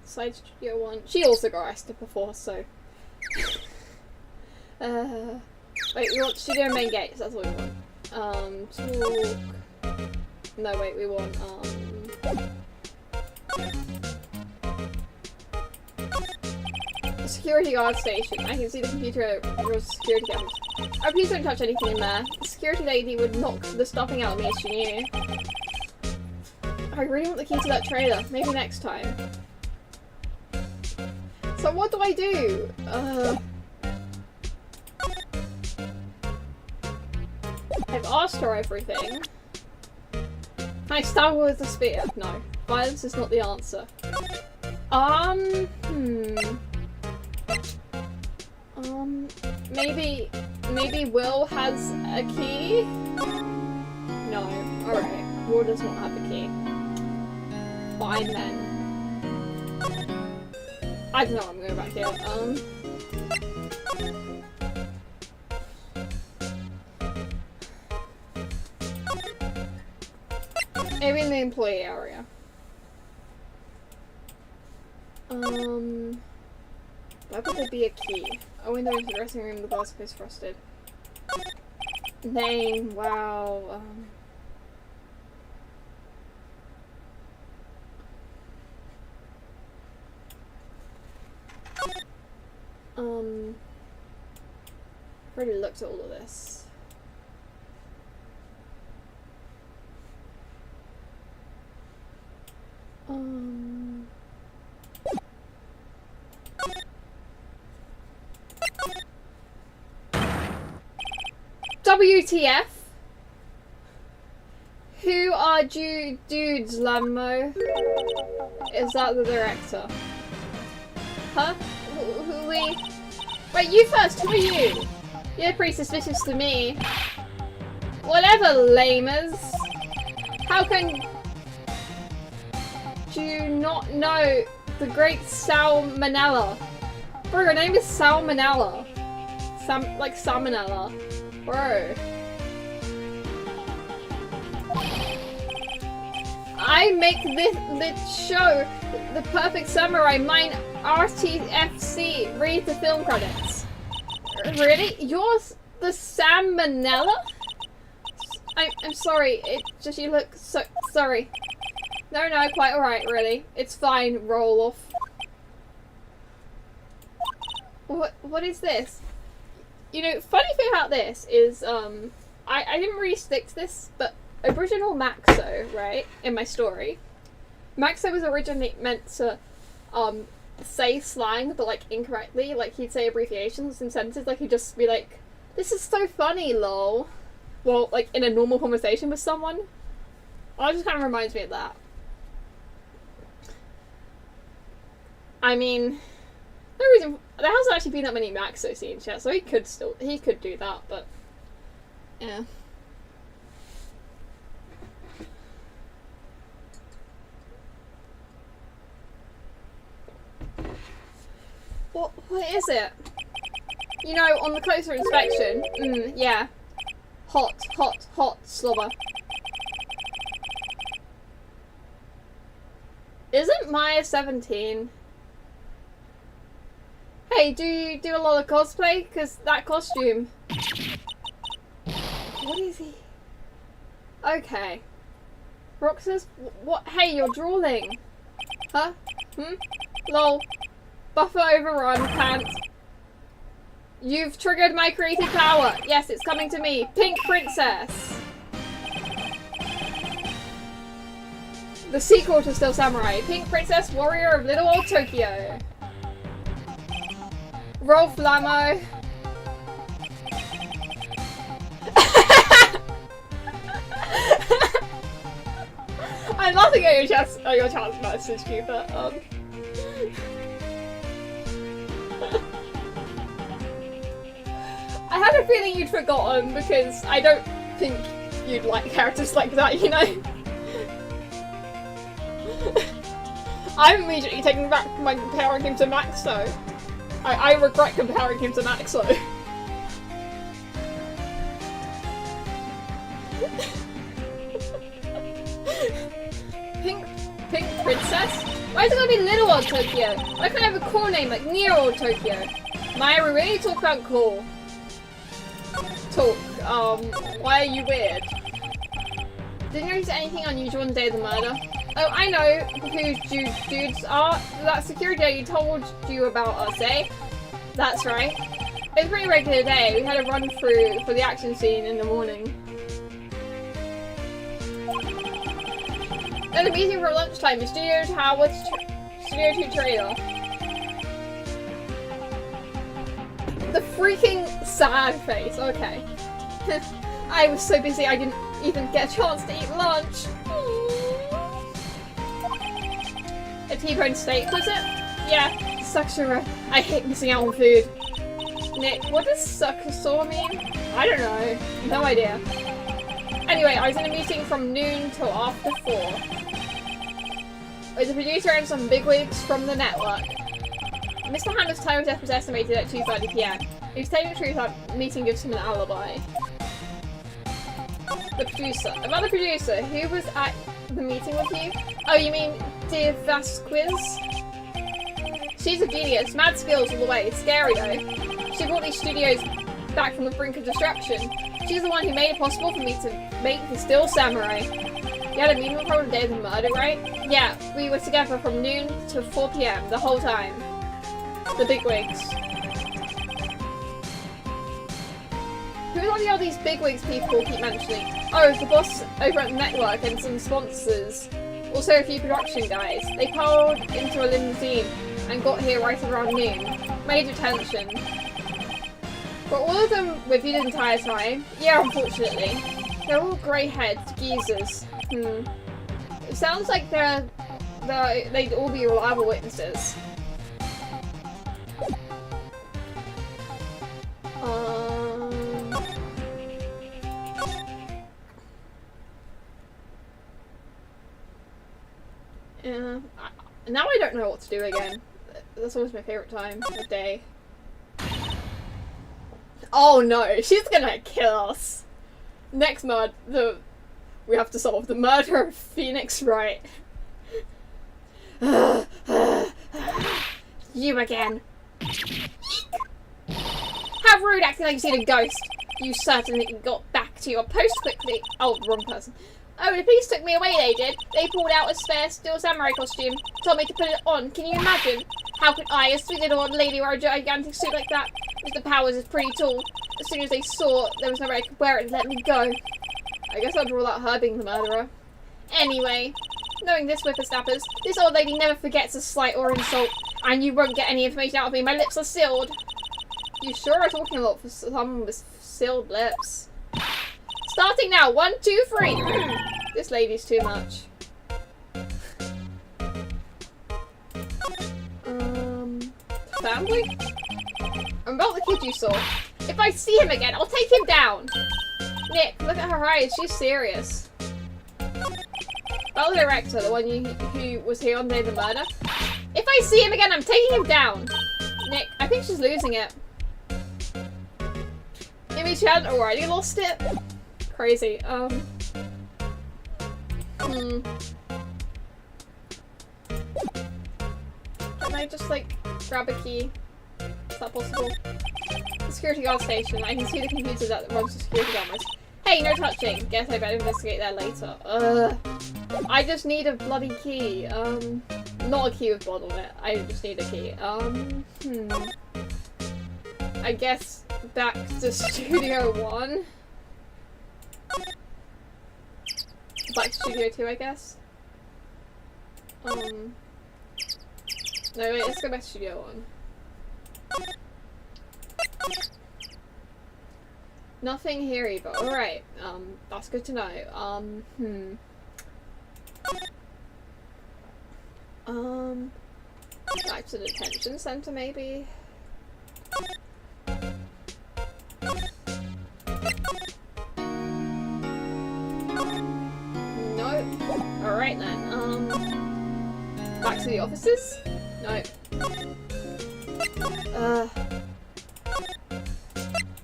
Side Studio 1. She also got arrested before, so. Wait, we want Studio main gates, that's what we want. Talk. No, wait, we want, security guard station. I can see the computer security cameras. Oh, please don't touch anything in there. The security lady would knock the stuffing out of me if she knew. I really want the key to that trailer. Maybe next time. So what do I do? I've asked her everything. Can I stab her with a spear? No. Violence is not the answer. Maybe Will has a key? No. Alright. Will does not have a key. Fine then. I don't know, I'm going back here. Maybe in the employee area. Why would there be a key? A window into the dressing room, the glass is frosted. Name, wow. I've already looked at all of this. WTF? Who are dudes, Lammo? Is that the director? Huh? Who we? Wait, you first, who are you? You're pretty suspicious to me. Whatever, lamers. How can you not know the great Salmonella? Bro, her name is Salmonella. Like Salmonella. Bro. I make this show the perfect samurai. Mine RTFC. Read the film credits. Really? Yours the Salmonella? I'm sorry. It just you look so sorry. No, quite alright, really. It's fine. Roll off. What is this? You know, funny thing about this is, I didn't really stick to this, but original Maxo, right, in my story, Maxo was originally meant to, say slang, but, like, incorrectly. Like, he'd say abbreviations and sentences, like, he'd just be like, this is so funny, lol. Well, like, in a normal conversation with someone. Oh, it just kind of reminds me of that. I mean, no reason. There hasn't actually been that many Maxo scenes yet, so he could do that, but yeah. What is it? You know, on the closer inspection, yeah. Hot slobber. Isn't Maya 17? Hey, do you do a lot of cosplay? Because that costume. What is he? Okay. Roxas, what? Hey, you're drooling. Huh? Lol. Buffer overrun, pants. You've triggered my creative power. Yes, it's coming to me. Pink Princess. The sequel to Still Samurai. Pink Princess, Warrior of Little Old Tokyo. Rolf Lamo. I'm laughing at your chance message, Cooper. I had a feeling you'd forgotten because I don't think you'd like characters like that, you know? I'm immediately taking back my comparing him to Maxo. I regret comparing him to Maxo. Pink Princess? Why is it gonna be Little Old Tokyo? Why can't I have a cool name like Near Old Tokyo? Maya, we really talk about cool. Talk. Why are you weird? Didn't you notice anything unusual on the day of the murder? Oh, I know who dudes are. That security lady told you about us, eh? That's right. It was a pretty regular day. We had a run through for the action scene in the morning. Then a meeting for lunchtime in Studio Tower, Studio 2 trailer. The freaking sad face, okay. I was so busy I didn't even get a chance to eat lunch. A T-bone steak, was it? Yeah, sucksaw. I hate missing out on food. Nick, what does sucksaw mean? I don't know. No idea. Anyway, I was in a meeting from noon till after 4. With the producer and some bigwigs from the network. Mr. Handa's time of death was estimated at 2:30 PM. If he's telling the truth, that meeting gives him an alibi. The producer. About the producer, who was at the meeting with you? Oh, you mean Dear Vasquez? She's a genius. Mad skills all the way. Scary though. She brought these studios back from the brink of destruction. She's the one who made it possible for me to make the Still Samurai. You had a meeting with her on the day of the murder, right? Yeah, we were together from noon to 4 PM the whole time. The bigwigs. Who are all these bigwigs people keep mentioning? Oh, the boss over at the network and some sponsors. Also a few production guys. They piled into a limousine and got here right around noon. Major tension. Were all of them with you the entire time? Yeah, unfortunately. They're all grey-haired geezers. It sounds like they'd all be reliable witnesses. Yeah. Now I don't know what to do again. That's always my favourite time of day. Oh no, she's gonna kill us. Next we have to solve the murder of Phoenix Wright. You again. How rude, acting like you've seen a ghost. You certainly got back to your post quickly. Oh, wrong person. Oh, the police took me away, they did. They pulled out a spare Still Samurai costume, told me to put it on. Can you imagine? How could I, a sweet little old lady, wear a gigantic suit like that? Mr. Powers is pretty tall. As soon as they saw there was no way I could wear it, let me go. I guess I'd rule out her being the murderer. Anyway, knowing this whippersnappers, this old lady never forgets a slight or insult, and you won't get any information out of me. My lips are sealed. You sure are talking a lot for someone with sealed lips. Starting now. 1, 2, 3. This lady's too much. Family? I'm about the kid you saw. If I see him again, I'll take him down. Nick, look at her eyes. She's serious. About the director, the one who was here on the day of the murder. If I see him again, I'm taking him down. Nick, I think she's losing it. You mean she hadn't already lost it? Crazy. Can I just, like, grab a key? Is that possible? The security guard station. I can see the computer that runs the security cameras. Hey, no touching. Guess I better investigate that later. Ugh. I just need a bloody key. Not a key with bottle in it. I just need a key. I guess back to Studio 1. Back to Studio 2, I guess. No, wait, let's go back to Studio 1. Nothing here either. Alright, that's good to know. Back to the detention center, maybe? No. Alright then, back to the offices? No.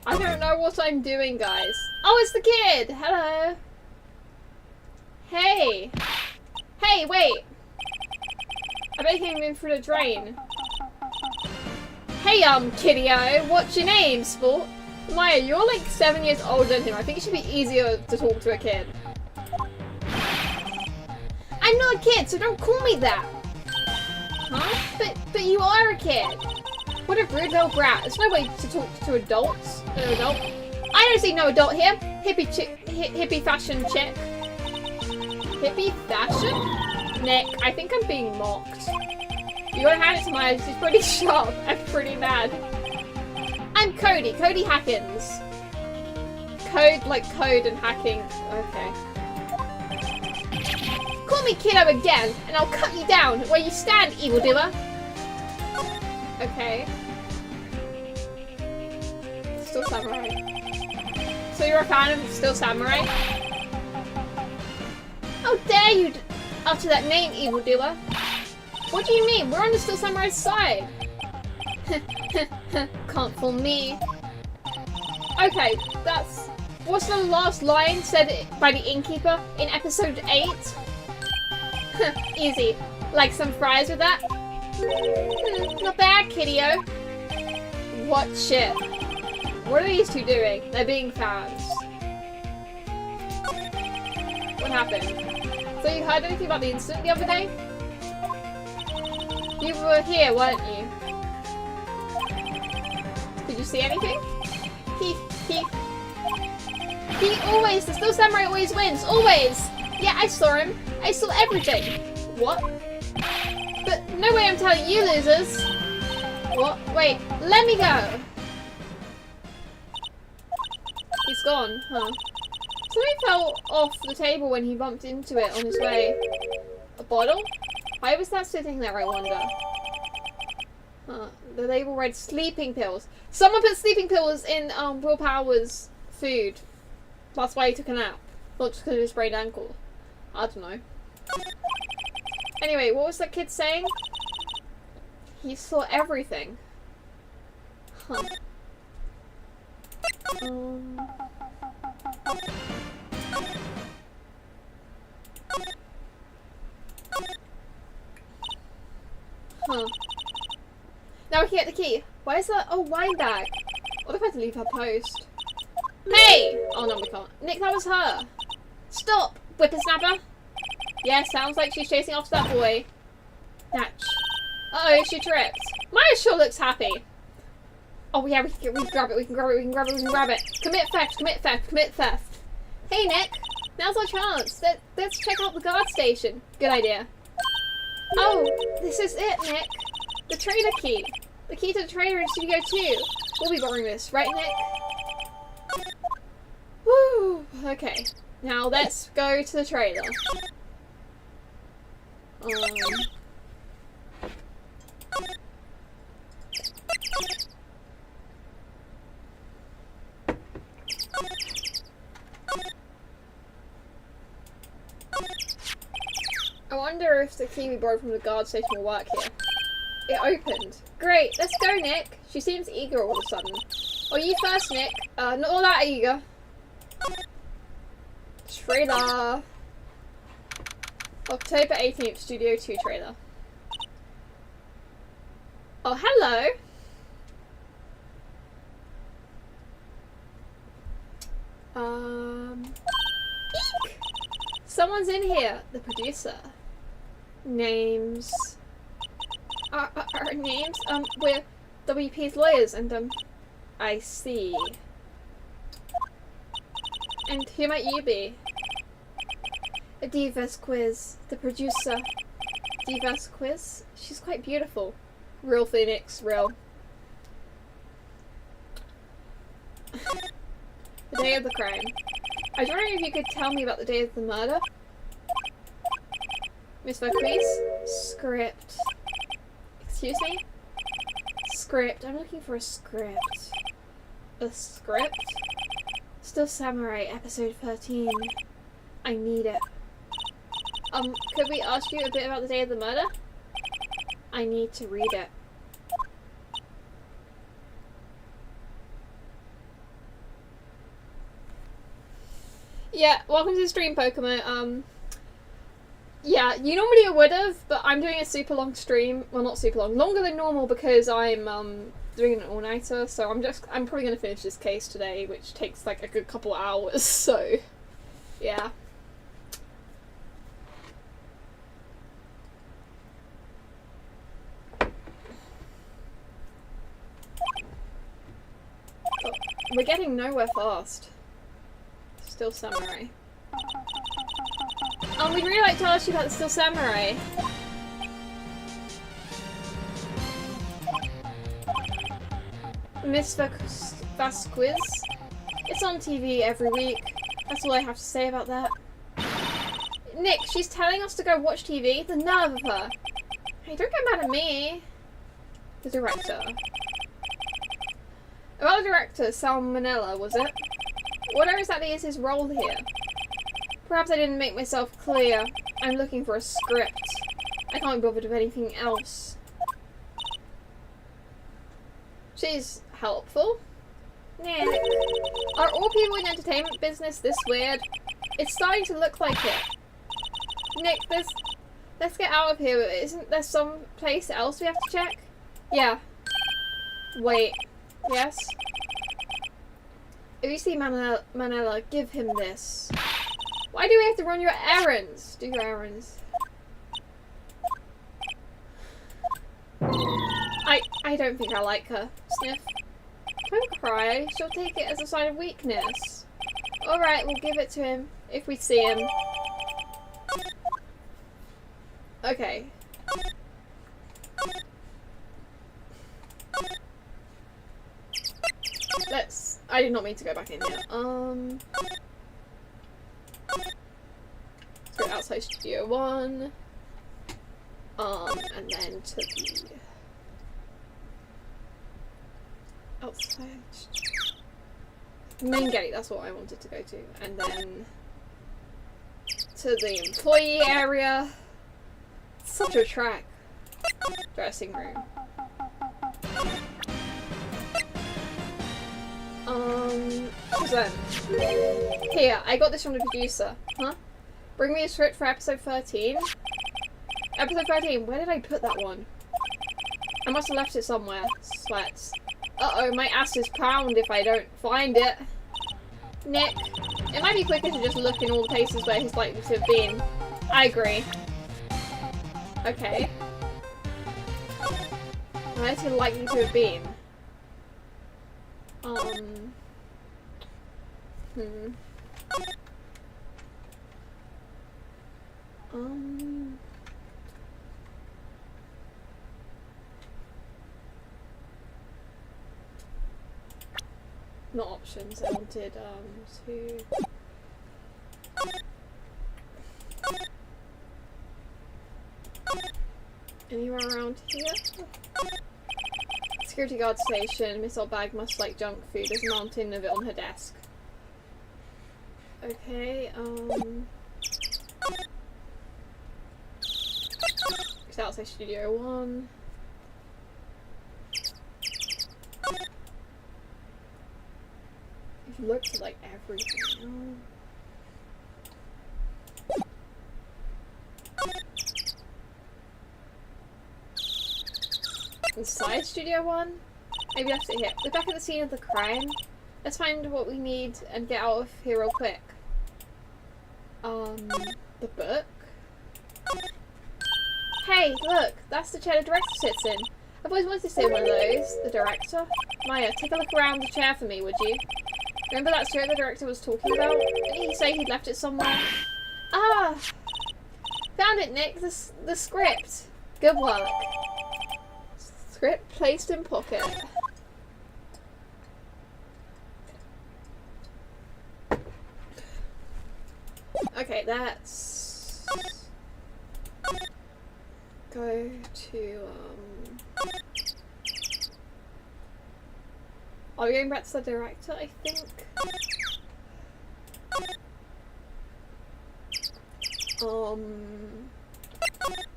I don't know what I'm doing, guys. Oh, it's the kid! Hello! Hey! Hey, wait! I bet he came in through the drain. Hey, kiddio, what's your name, sport? Maya, you're like 7 years older than him. I think it should be easier to talk to a kid. I'm not a kid, so don't call me that! Huh? But you are a kid! What a rude little brat. There's no way to talk to adults. An adult. I don't see no adult here. Hippie fashion chick. Hippie fashion? Nick, I think I'm being mocked. You gotta hand it to Maya, she's pretty sharp and pretty mad. I'm Cody, Cody Hackins. Code like code and hacking. Okay. Call me kiddo again, and I'll cut you down where you stand, evildoer. Okay. Still Samurai. So you're a fan of Still Samurai? How dare you utter that name, evildoer? What do you mean? We're on the Still Samurai's side. Can't fool me. Okay, that's... What's the last line said by the innkeeper in episode 8? Easy. Like some fries with that? Not bad, kiddio. What shit? What are these two doing? They're being fans. What happened? So you heard anything about the incident the other day? You were here, weren't you? Did you see anything? He always, the Still Samurai always wins, always! Yeah, I saw him. I saw everything. What? But no way I'm telling you losers! What? Wait, let me go! He's gone, huh? Something fell off the table when he bumped into it on his way. A bottle? Why was that sitting there, I wonder? Huh. The label read sleeping pills. Someone put sleeping pills in Will Power's food. That's why he took a nap. Not just because of his sprained ankle. I don't know. Anyway, what was that kid saying? He saw everything. Huh. Huh. Now we can get the key. Why is that? Oh, wine bag. What if I had to leave her post? Hey! Oh no, we can't. Nick, that was her. Stop, whippersnapper. Yeah, sounds like she's chasing after that boy. Natch. Uh-oh, she tripped. Maya sure looks happy. Oh yeah, we can grab it, we can grab it, we can grab it, we can grab it. Commit theft, commit theft, commit theft. Hey Nick, now's our chance. Let's check out the guard station. Good idea. Oh, this is it, Nick. The trailer key. The key to the trailer in Studio 2. We'll be borrowing this, right Nick? Woo! Okay, now let's go to the trailer. I wonder if the key we borrowed from the guard station will work here. It opened. Great, let's go, Nick. She seems eager all of a sudden. Oh, you first, Nick. Not all that eager. Trailer. October 18th, Studio 2 trailer. Oh, hello. Eek! Someone's in here. The producer. Names. Our names? We're WP's lawyers, and, I see. And who might you be? A Divas quiz. The producer. Divas quiz? She's quite beautiful. Real Phoenix, real. The day of the crime. I was wondering if you could tell me about the day of the murder. Miss Vercrease? Script. Excuse me? Script. I'm looking for a script. A script? Still Samurai, episode 13. I need it. Could we ask you a bit about the day of the murder? I need to read it. Yeah, welcome to the stream, Pokemon. Yeah, you normally would have, but I'm doing a super long stream. Well, not super long, longer than normal because I'm doing an all-nighter. So I'm probably gonna finish this case today, which takes like a good couple hours. So, yeah. But we're getting nowhere fast. Still Samurai. We'd really like to ask you about the Still Samurai. Miss Vasquez. It's on TV every week. That's all I have to say about that. Nick, she's telling us to go watch TV? The nerve of her. Hey, don't get mad at me. The director. About the director, Salmonella, was it? Whatever exactly is his role here? Perhaps I didn't make myself clear. I'm looking for a script. I can't be bothered with anything else. She's helpful? Nick. Are all people in the entertainment business this weird? It's starting to look like it. Nick, let's get out of here. Isn't there some place else we have to check? Yeah. Wait. Yes? If you see Manella, give him this. Why do we have to run your errands? Do your errands. I don't think I like her. Sniff. Don't cry. She'll take it as a sign of weakness. Alright, we'll give it to him. If we see him. Okay. I did not mean to go back in here. Let's go outside Studio 1. And then to the outside main gate, that's what I wanted to go to. And then to the employee area. Such a track. Dressing room. Present. Here, I got this from the producer. Huh? Bring me a script for episode 13? Episode 13, where did I put that one? I must have left it somewhere. Sweats. Uh-oh, my ass is pound if I don't find it. Nick, it might be quicker to just look in all the places where he's likely to have been. I agree. Okay. Where's he likely to have been? Not options, I wanted, to... Anywhere around here? Security guard station, missile bag must like junk food, there's a mountain of it on her desk. Okay, it's outside Studio 1. You've looked at like everything. Inside Studio 1? Maybe that's it here. We're back at the scene of the crime. Let's find what we need and get out of here real quick. The book? Hey, look! That's the chair the director sits in. I've always wanted to sit in one of those. The director? Maya, take a look around the chair for me, would you? Remember that chair the director was talking about? Didn't he say he'd left it somewhere? Ah! Found it, Nick! The script! Good work. Script placed in pocket. Okay, let's go to, are we going back to the director, I think?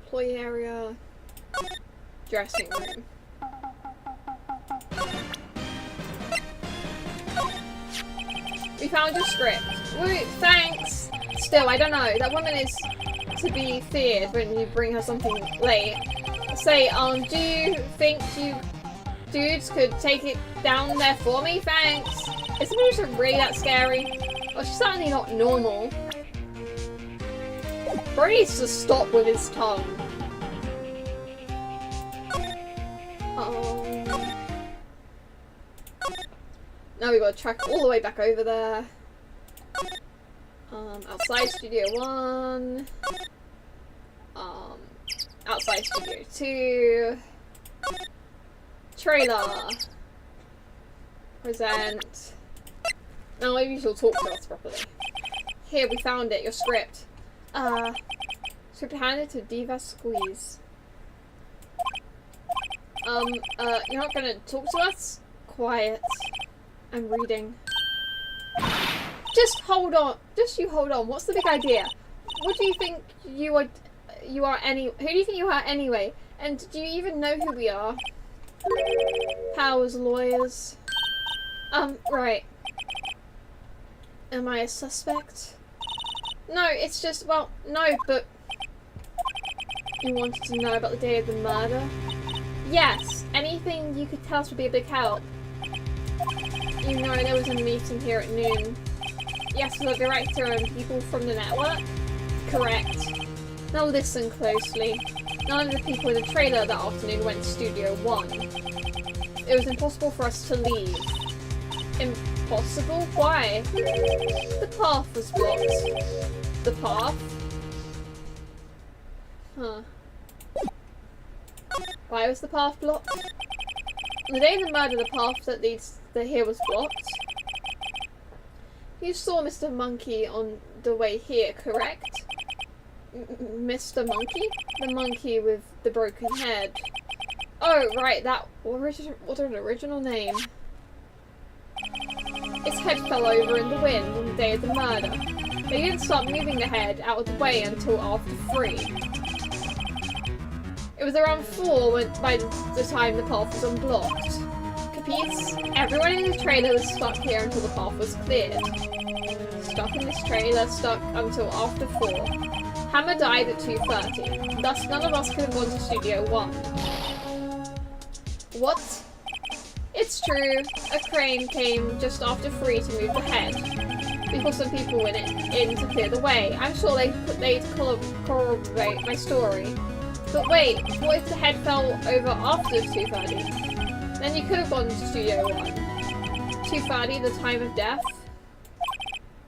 Employee area, dressing room. We found your script. Woo, thanks! Still, I don't know. That woman is to be feared when you bring her something late. Say, do you think you dudes could take it down there for me? Thanks! Is the music really that scary? Well, she's certainly not normal. Bro needs to stop with his tongue. Now we gotta track all the way back over there. Outside Studio 1. Outside Studio 2. Trailer. Present. Now maybe she'll talk to us properly. Here, we found it, your script. Script handed to Diva Squeeze. You're not gonna talk to us? Quiet. I'm reading. Just hold on. Just you hold on. What's the big idea? What do you think you are who do you think you are anyway? And do you even know who we are? Powers, lawyers. Right. Am I a suspect? No, it's just, well, no, but you wanted to know about the day of the murder? Yes, anything you could tell us would be a big help. You know, there was a meeting here at noon. Yes, with the director and people from the network? Correct. Now listen closely. None of the people in the trailer that afternoon went to Studio 1. It was impossible for us to leave. Impossible? Why? The path was blocked. The path? Huh. Why was the path blocked? On the day of the murder, the path that leads here was blocked. You saw Mr. Monkey on the way here, correct? Mr. Monkey? The monkey with the broken head. Oh, right, that... What an original name. Its head fell over in the wind on the day of the murder. They didn't start moving the head out of the way until after 3. It was around 4 by the time the path was unblocked. Capiche? Everyone in the trailer was stuck here until the path was cleared. Stuck in this trailer, stuck until after 4. Hammer died at 2:30. Thus, none of us could have gone to Studio 1. What? It's true. A crane came just after 3 to move the head. We put some people in to clear the way. I'm sure they'd corroborate my story. But wait, what if the head fell over after 2:30? Then you could have gone to Studio 1. 2:30, the time of death?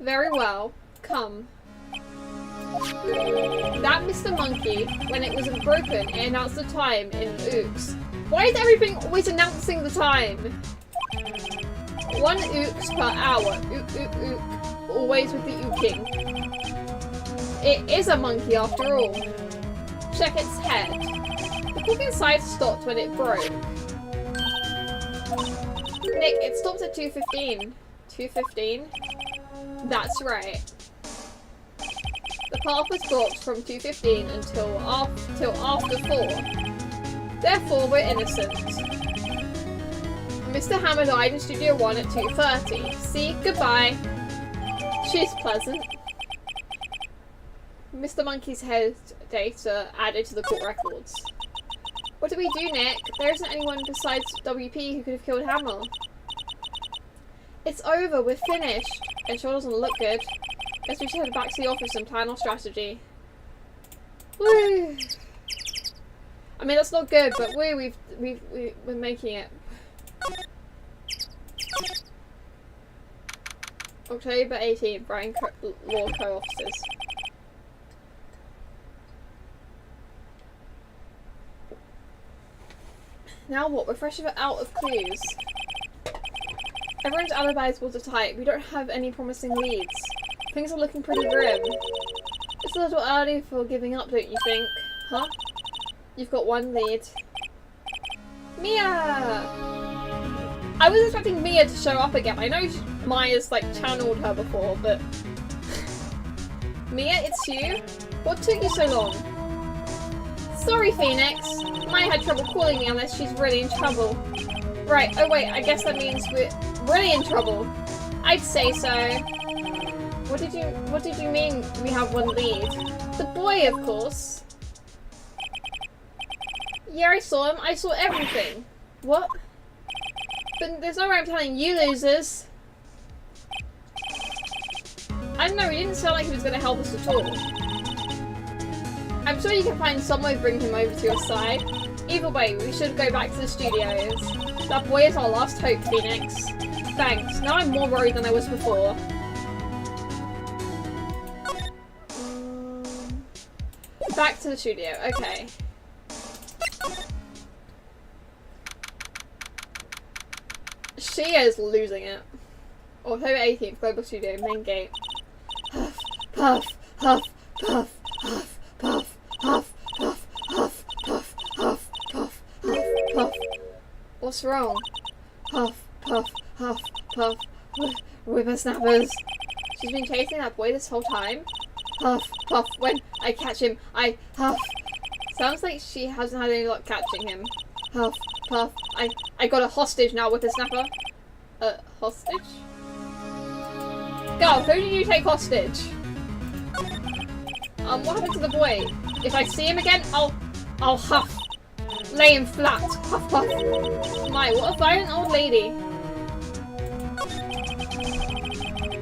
Very well. Come. That Mr. Monkey, when it wasn't broken, it announced the time in ooks. Why is everything always announcing the time? 1 ooks per hour. Ook, ook, ook. Always with the ooking. It is a monkey after all. Check its head. The clock inside stopped when it broke. Nick, it stopped at 2:15. 2:15? That's right. The path was blocked from 2:15 until after 4. Therefore, we're innocent. Mr. Hammer died in Studio 1 at 2:30. See? Goodbye. She's pleasant. Mr. Monkey's head data added to the court records. What do we do, Nick? There isn't anyone besides WP who could have killed Hammer. It's over, we're finished. It sure doesn't look good. Guess we should head back to the office and plan our strategy. Woo! I mean, that's not good, but we're making it. October 18th, Brian Law Co-Officers. Now what? We're fresh out of clues. Everyone's alibis was tight. We don't have any promising leads. Things are looking pretty grim. It's a little early for giving up, don't you think? Huh? You've got one lead. Mia! I was expecting Mia to show up again. I know Maya's like channeled her before, but... Mia, it's you? What took you so long? Sorry, Phoenix. Maya had trouble calling me unless she's really in trouble. Right, oh wait, I guess that means we're really in trouble. I'd say so. What did you mean we have one lead? The boy, of course. Yeah, I saw him. I saw everything. What? But there's no way I'm telling you losers. I don't know, he didn't sound like he was going to help us at all. I'm sure you can find some way to bring him over to your side. Either way, we should go back to the studios. That boy is our last hope, Phoenix. Thanks. Now I'm more worried than I was before. Back to the studio. Okay. She is losing it. October 18th, Global Studio, main gate. Huff, puff, huff, puff, huff, puff, huff, puff, huff, puff, huff, puff, huff, puff. What's wrong? Puff, puff, huff, puff. Whippersnappers. She's been chasing that boy this whole time. Puff, puff. When I catch him, I huff. Sounds like she hasn't had any luck catching him. Huff, puff. I got a hostage now, Whippersnapper. Hostage? Girl, who did you take hostage? What happened to the boy? If I see him again, I'll huff. Lay him flat. Huff, puff. My, what a violent old lady.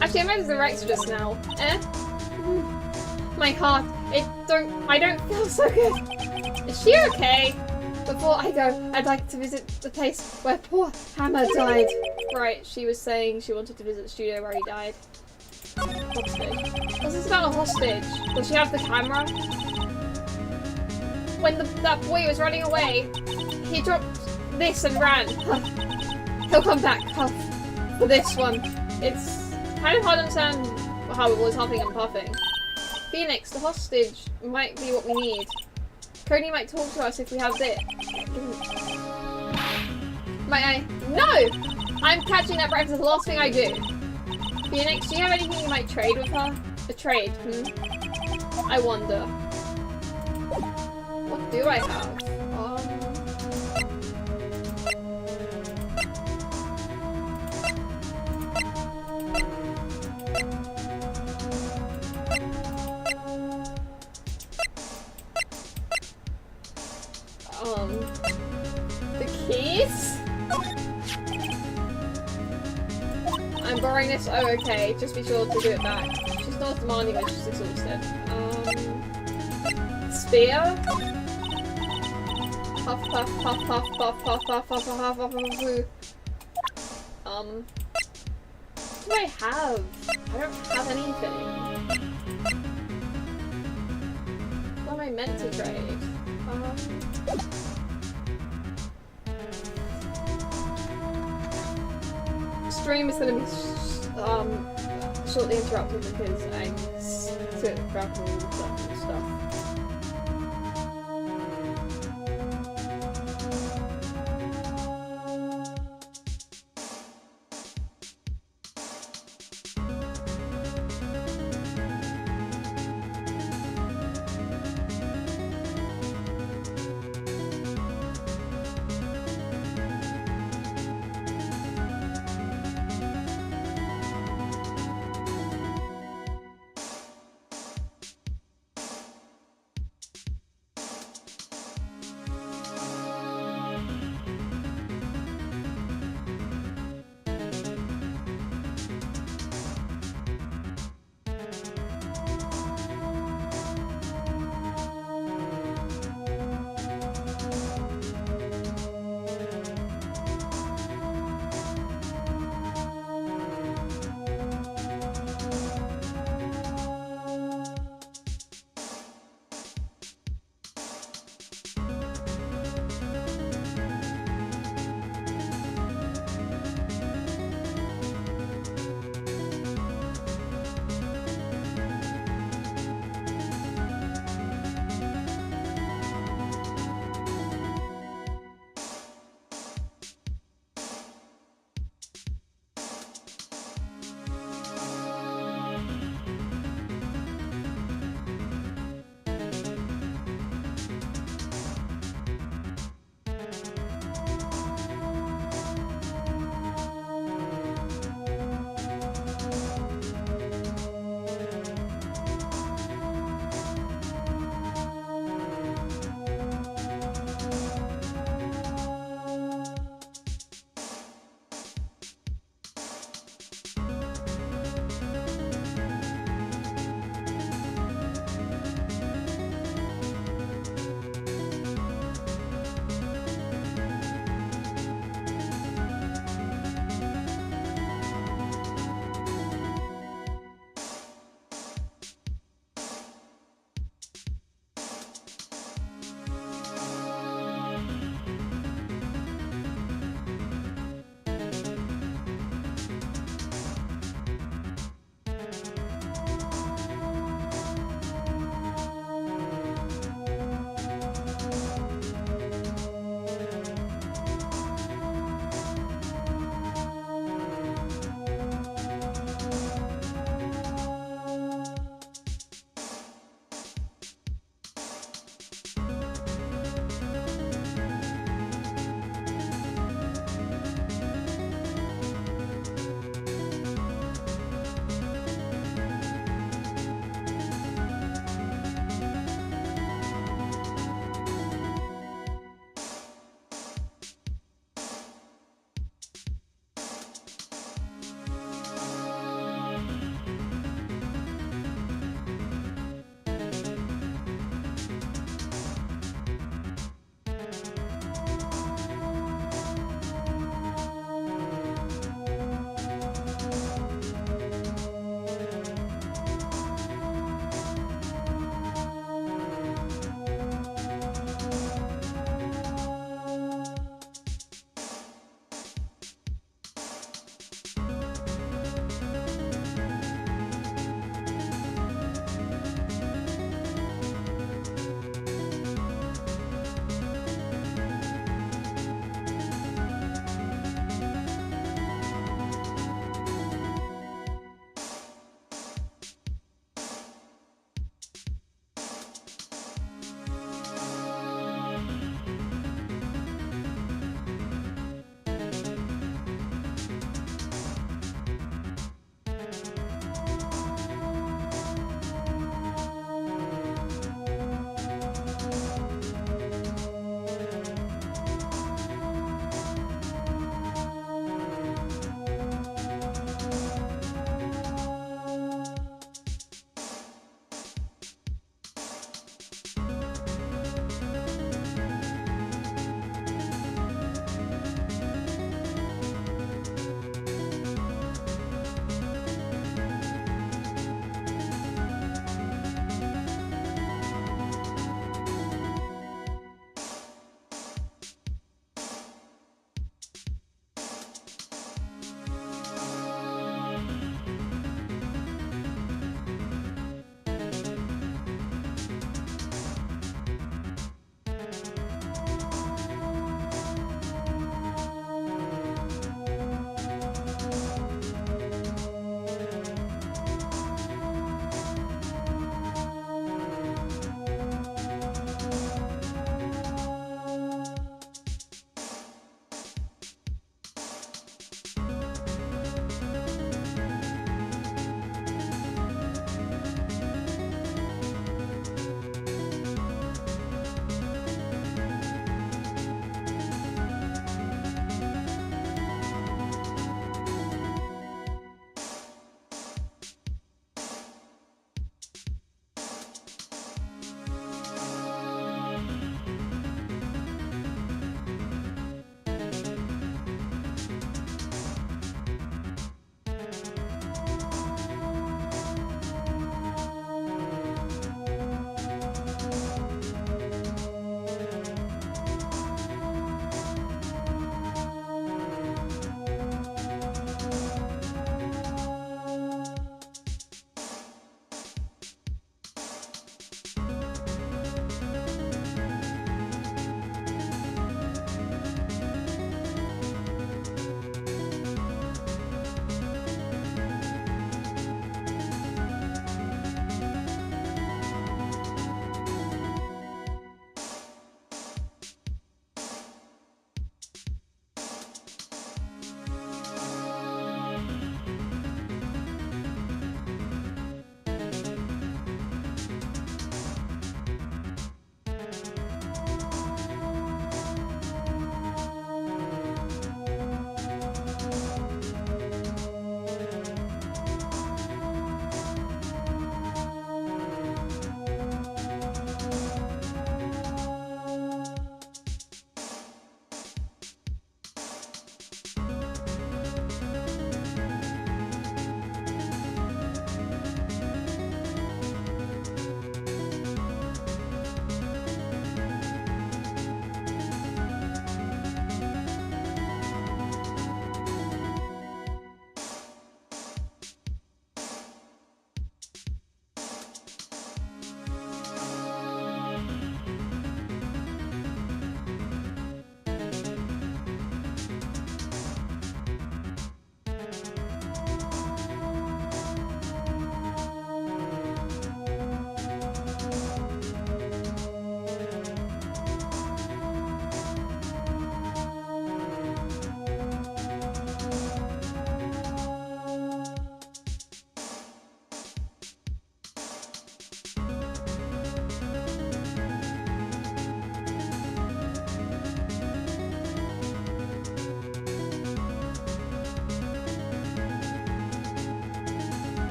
Actually, I met the Rex just now. My heart, I don't feel so good. Is she okay? Before I go, I'd like to visit the place where poor Hammer died. Right, she was saying she wanted to visit the studio where he died. Hostage. What's this about a hostage? Does she have the camera? When that boy was running away, he dropped this and ran. He'll come back for this one. It's kind of hard to understand how it was huffing and puffing. Phoenix, the hostage might be what we need. Cody might talk to us if we have this. Might I? No! I'm catching that breakfast, the last thing I do. Phoenix, do you have anything you might trade with her? A trade, I wonder. What do I have? The keys? I'm borrowing this. Oh, okay. Just be sure to do it back. She's not demanding when she's exhausted. Spear? Puff, puff, puff, puff, puff, puff, puff, puff, puff, puff, puff, puff. What do I have? I don't have anything. What am I meant to trade? Stream is going to be shortly interrupted because I'm still grappling with stuff.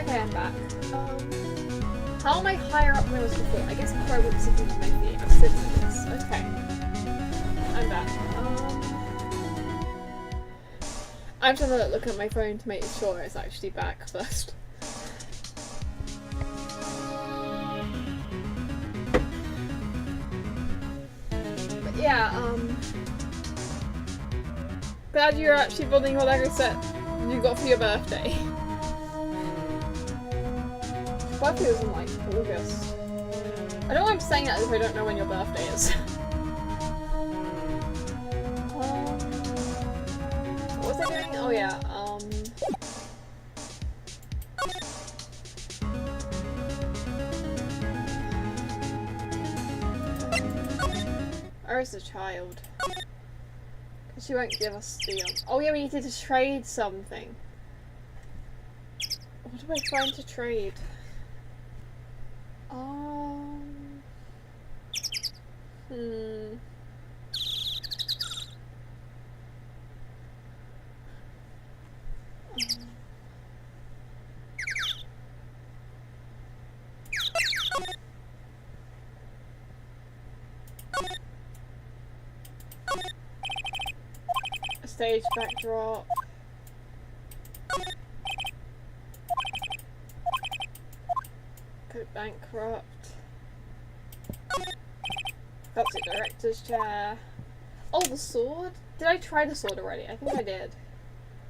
Okay, I'm back. How am I higher up than I was before? I guess before I wasn't sitting with my feet. I'm sitting with this. Okay. I'm back. I'm trying to look at my phone to make sure it's actually back first. But yeah, glad you're actually building your Lego set you got for your birthday. Birthday was in like August. I don't know why I'm saying that if I don't know when your birthday is. What was I doing? Oh yeah, where's the child? Because she won't give us the, oh yeah, we needed to trade something. What do I find to trade? A stage backdrop. Go bankrupt. That's a director's chair. Oh, the sword? Did I try the sword already? I think I did.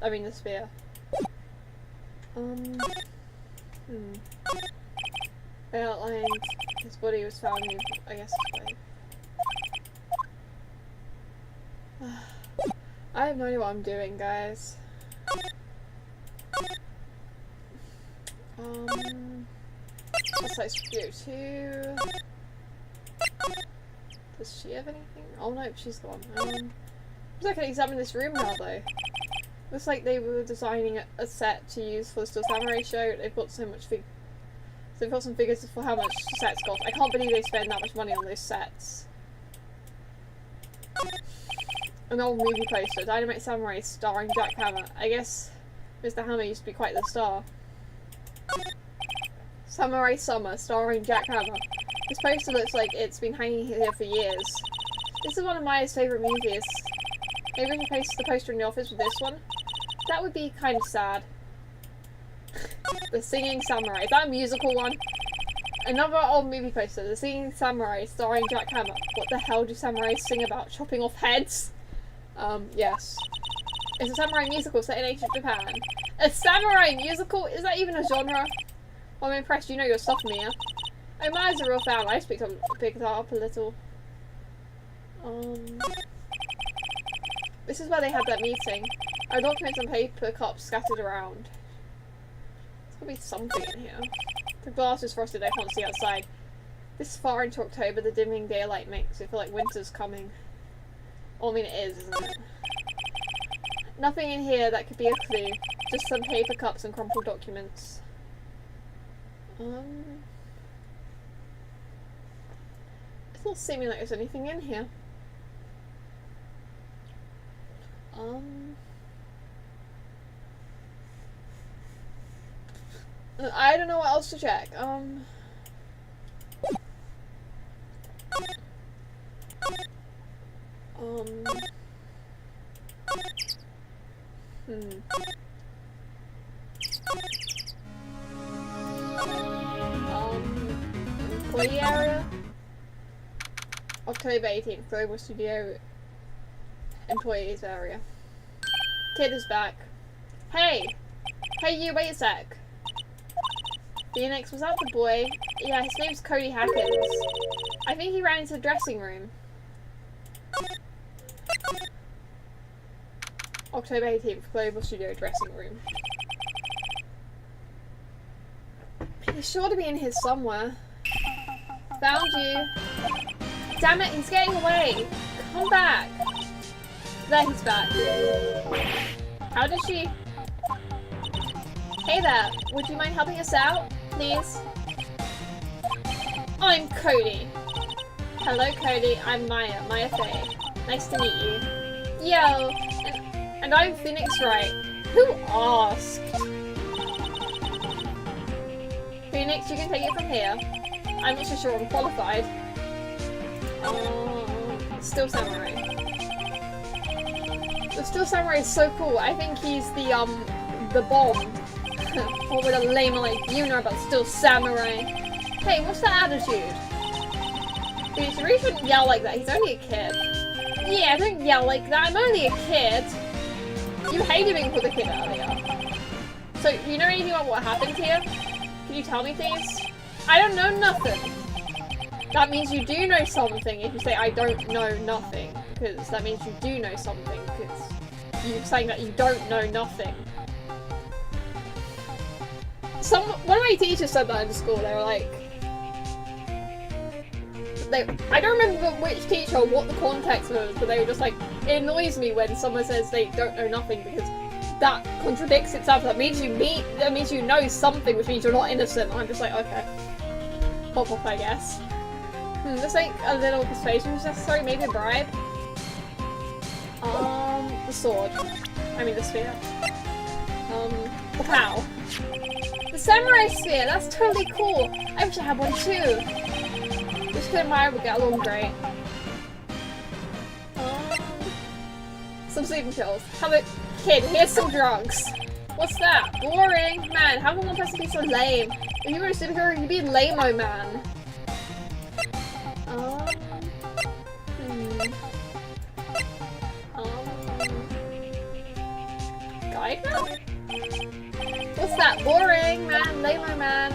I mean the spear. They outlined his body was found in, I guess, this way. I have no idea what I'm doing, guys. What's like Studio 2? Does she have anything? Oh no, she's gone. I can examine this room now though. Looks like they were designing a set to use for the Steel Samurai show. They've got so much they've got some figures for how much the sets cost. I can't believe they spend that much money on those sets. An old movie poster, Dynamite Samurai starring Jack Hammer. I guess Mr. Hammer used to be quite the star. Samurai Summer starring Jack Hammer. This poster looks like it's been hanging here for years. This is one of Maya's favourite movies. Maybe we can place the poster in the office with this one? That would be kind of sad. The Singing Samurai. Is that a musical one? Another old movie poster. The Singing Samurai starring Jack Hammer. What the hell do samurais sing about? Chopping off heads? Yes. It's a samurai musical set in ancient Japan. A samurai musical? Is that even a genre? Well, I'm impressed. You know your stuff, Mia. Oh, Maya's a real fan. I just picked that up a little. This is where they had that meeting. Our documents and paper cups scattered around. There's gotta be something in here. The glass is frosted. I can't see outside. This far into October, the dimming daylight makes it feel like winter's coming. Well, I mean, it is, isn't it? Nothing in here that could be a clue. Just some paper cups and crumpled documents. It's not seeming like there's anything in here. I don't know what else to check. Employee area? October 18th, Global Studio Employees area. Kid is back. Hey! Hey you, wait a sec. Phoenix, was that the boy? Yeah, his name's Cody Hackins. I think he ran into the dressing room. October 18th, Global Studio dressing room. He's sure to be in here somewhere. Found you. Damn it, he's getting away. Come back. There, he's back. How did she... Hey there, would you mind helping us out, please? I'm Cody. Hello, Cody. I'm Maya. Maya Faye. Nice to meet you. Yo! And I'm Phoenix Wright. Who asked? Phoenix, you can take it from here. I'm not so sure I'm qualified. Still Samurai. The Still Samurai is so cool. I think he's the bomb. What would a lame like you know about Still Samurai? Hey, what's that attitude? Phoenix, you really shouldn't yell like that. He's only a kid. Yeah, don't yell like that. I'm only a kid. You hated being called a kid earlier. So, do you know anything about what happened here? Can you tell me, please? I don't know nothing. That means you do know something if you say I don't know nothing. Because that means you do know something. Because you're saying that you don't know nothing. One of my teachers said that in school. They were like... I don't remember which teacher or what the context was, but they were just like, it annoys me when someone says they don't know nothing because that contradicts itself. That means you know something, which means you're not innocent. I'm just like, okay. Pop off, I guess. This ain't a little persuasion is necessary, maybe a bribe. The sword. I mean the sphere. The pow. The samurai sphere, that's totally cool. I wish I had one too. This kid and I would get along great. Some sleeping pills. Have a kid, here's some drugs. What's that? Boring. Man, how can one person be so lame? If you were a superhero, you'd be lame-o man. Guide map? What's that? Boring, man. Lame-o man.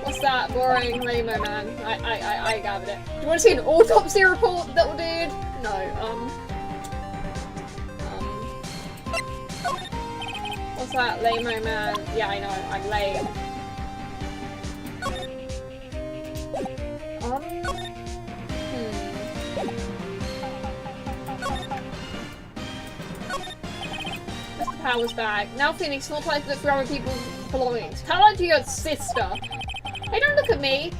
What's that? Boring, lame-o man. I gathered it. Do you want to see an autopsy report, little dude? No, What's that? Lame-o man. Yeah, I know. I'm lame. Mr. Power's back. Now Phoenix, not time to look for other people's belongings. Tell that to your sister. Hey, don't look at me.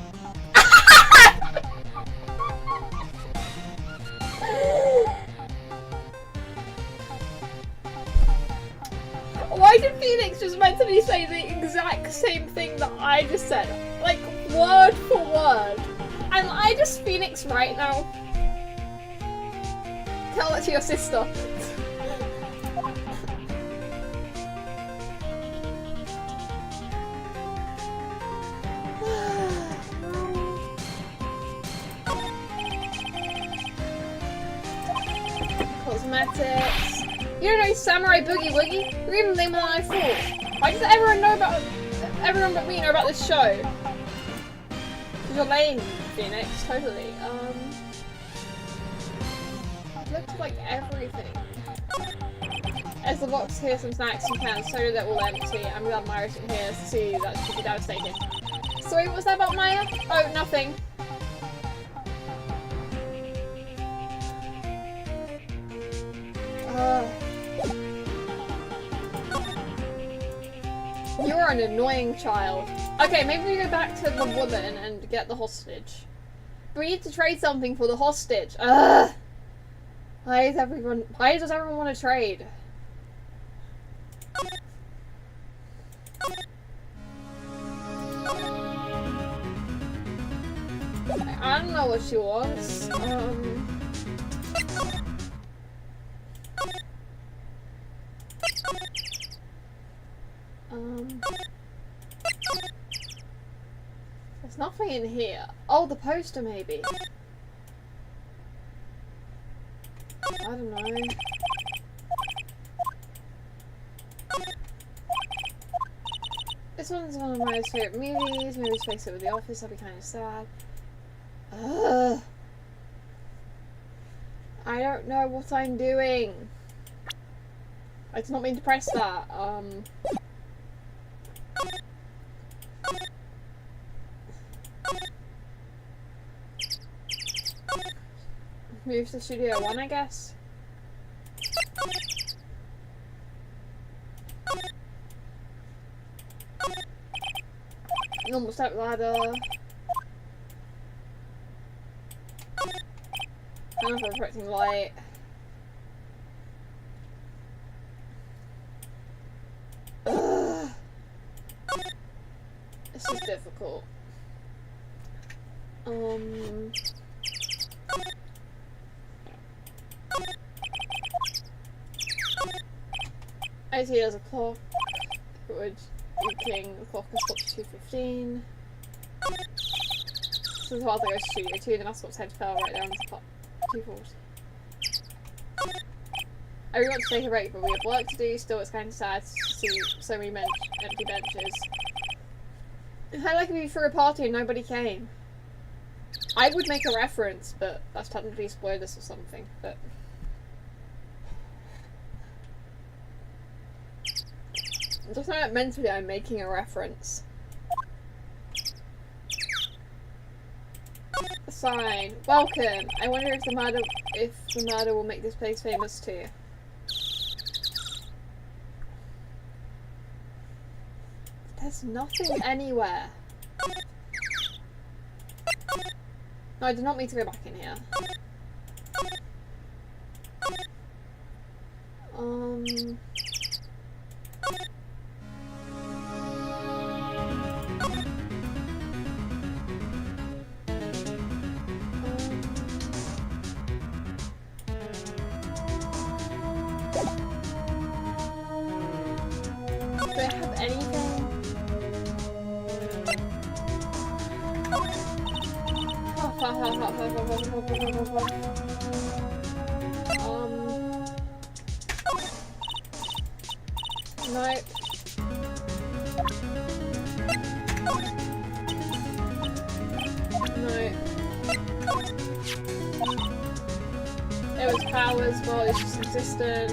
Why did Phoenix just mentally say the exact same thing that I just said? Like, word for word. And I just Phoenix right now. Tell that to your sister. Cosmetics. You don't know Samurai Boogie Woogie? You're even lamer than I thought. Why does everyone but me know about this show? Because you're lame, Phoenix, totally. I've looked at like everything. As the box here, some snacks you can, so they're all empty. I'm glad Maya isn't here, see that should be devastated. Sorry, what was that about Maya? Oh, nothing. You're an annoying child. Okay, maybe we go back to the woman and get the hostage. We need to trade something for the hostage. Ugh! Why does everyone want to trade? I don't know what she wants. There's nothing in here. Oh, the poster maybe. I don't know. This one's one of my most favourite movies. Maybe space it with The Office. That'd be kind of sad. Ugh. I don't know what I'm doing. I did not mean to press that. Move to Studio 1, I guess. Normal step ladder. Another reflecting light. is difficult. I see there's a clock. It would be king. The clock is stopped to 2:15. So the father goes to Studio 2, the mascot's head fell right down to 2:40. I really want to say hooray, but we have work to do. Still, it's kind of sad to see so many empty benches. How like if we threw a party and nobody came? I would make a reference, but that's technically spoilers or something. But just not mentally, I'm making a reference. A sign. Welcome. I wonder if the murder will make this place famous too. There's nothing anywhere. No, I did not mean to go back in here. Do I have anything? Nope. No. It was powers, but it's just existent.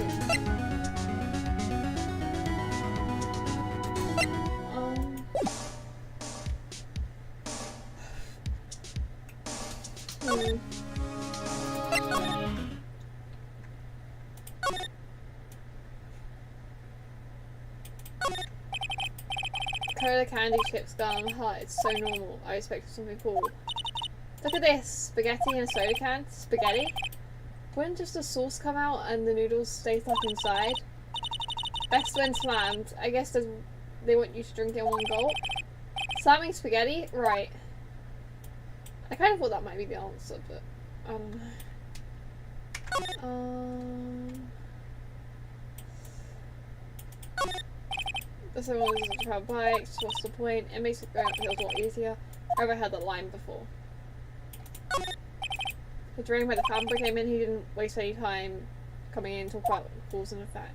Cola candy chips gone hot. It's so normal. I expected something cool. Look at this. Spaghetti in a soda can. Spaghetti? Wouldn't just the sauce come out and the noodles stay stuck inside? Best when slammed. I guess they want you to drink it in one gulp. Slamming spaghetti? Right. I kind of thought that might be the answer, but I don't know. If someone uses a travel bikes, what's the point? It makes it going up the hills a lot easier. I've never heard that line before. The drain where the farmer came in, he didn't waste any time coming in to talk about cause and effect.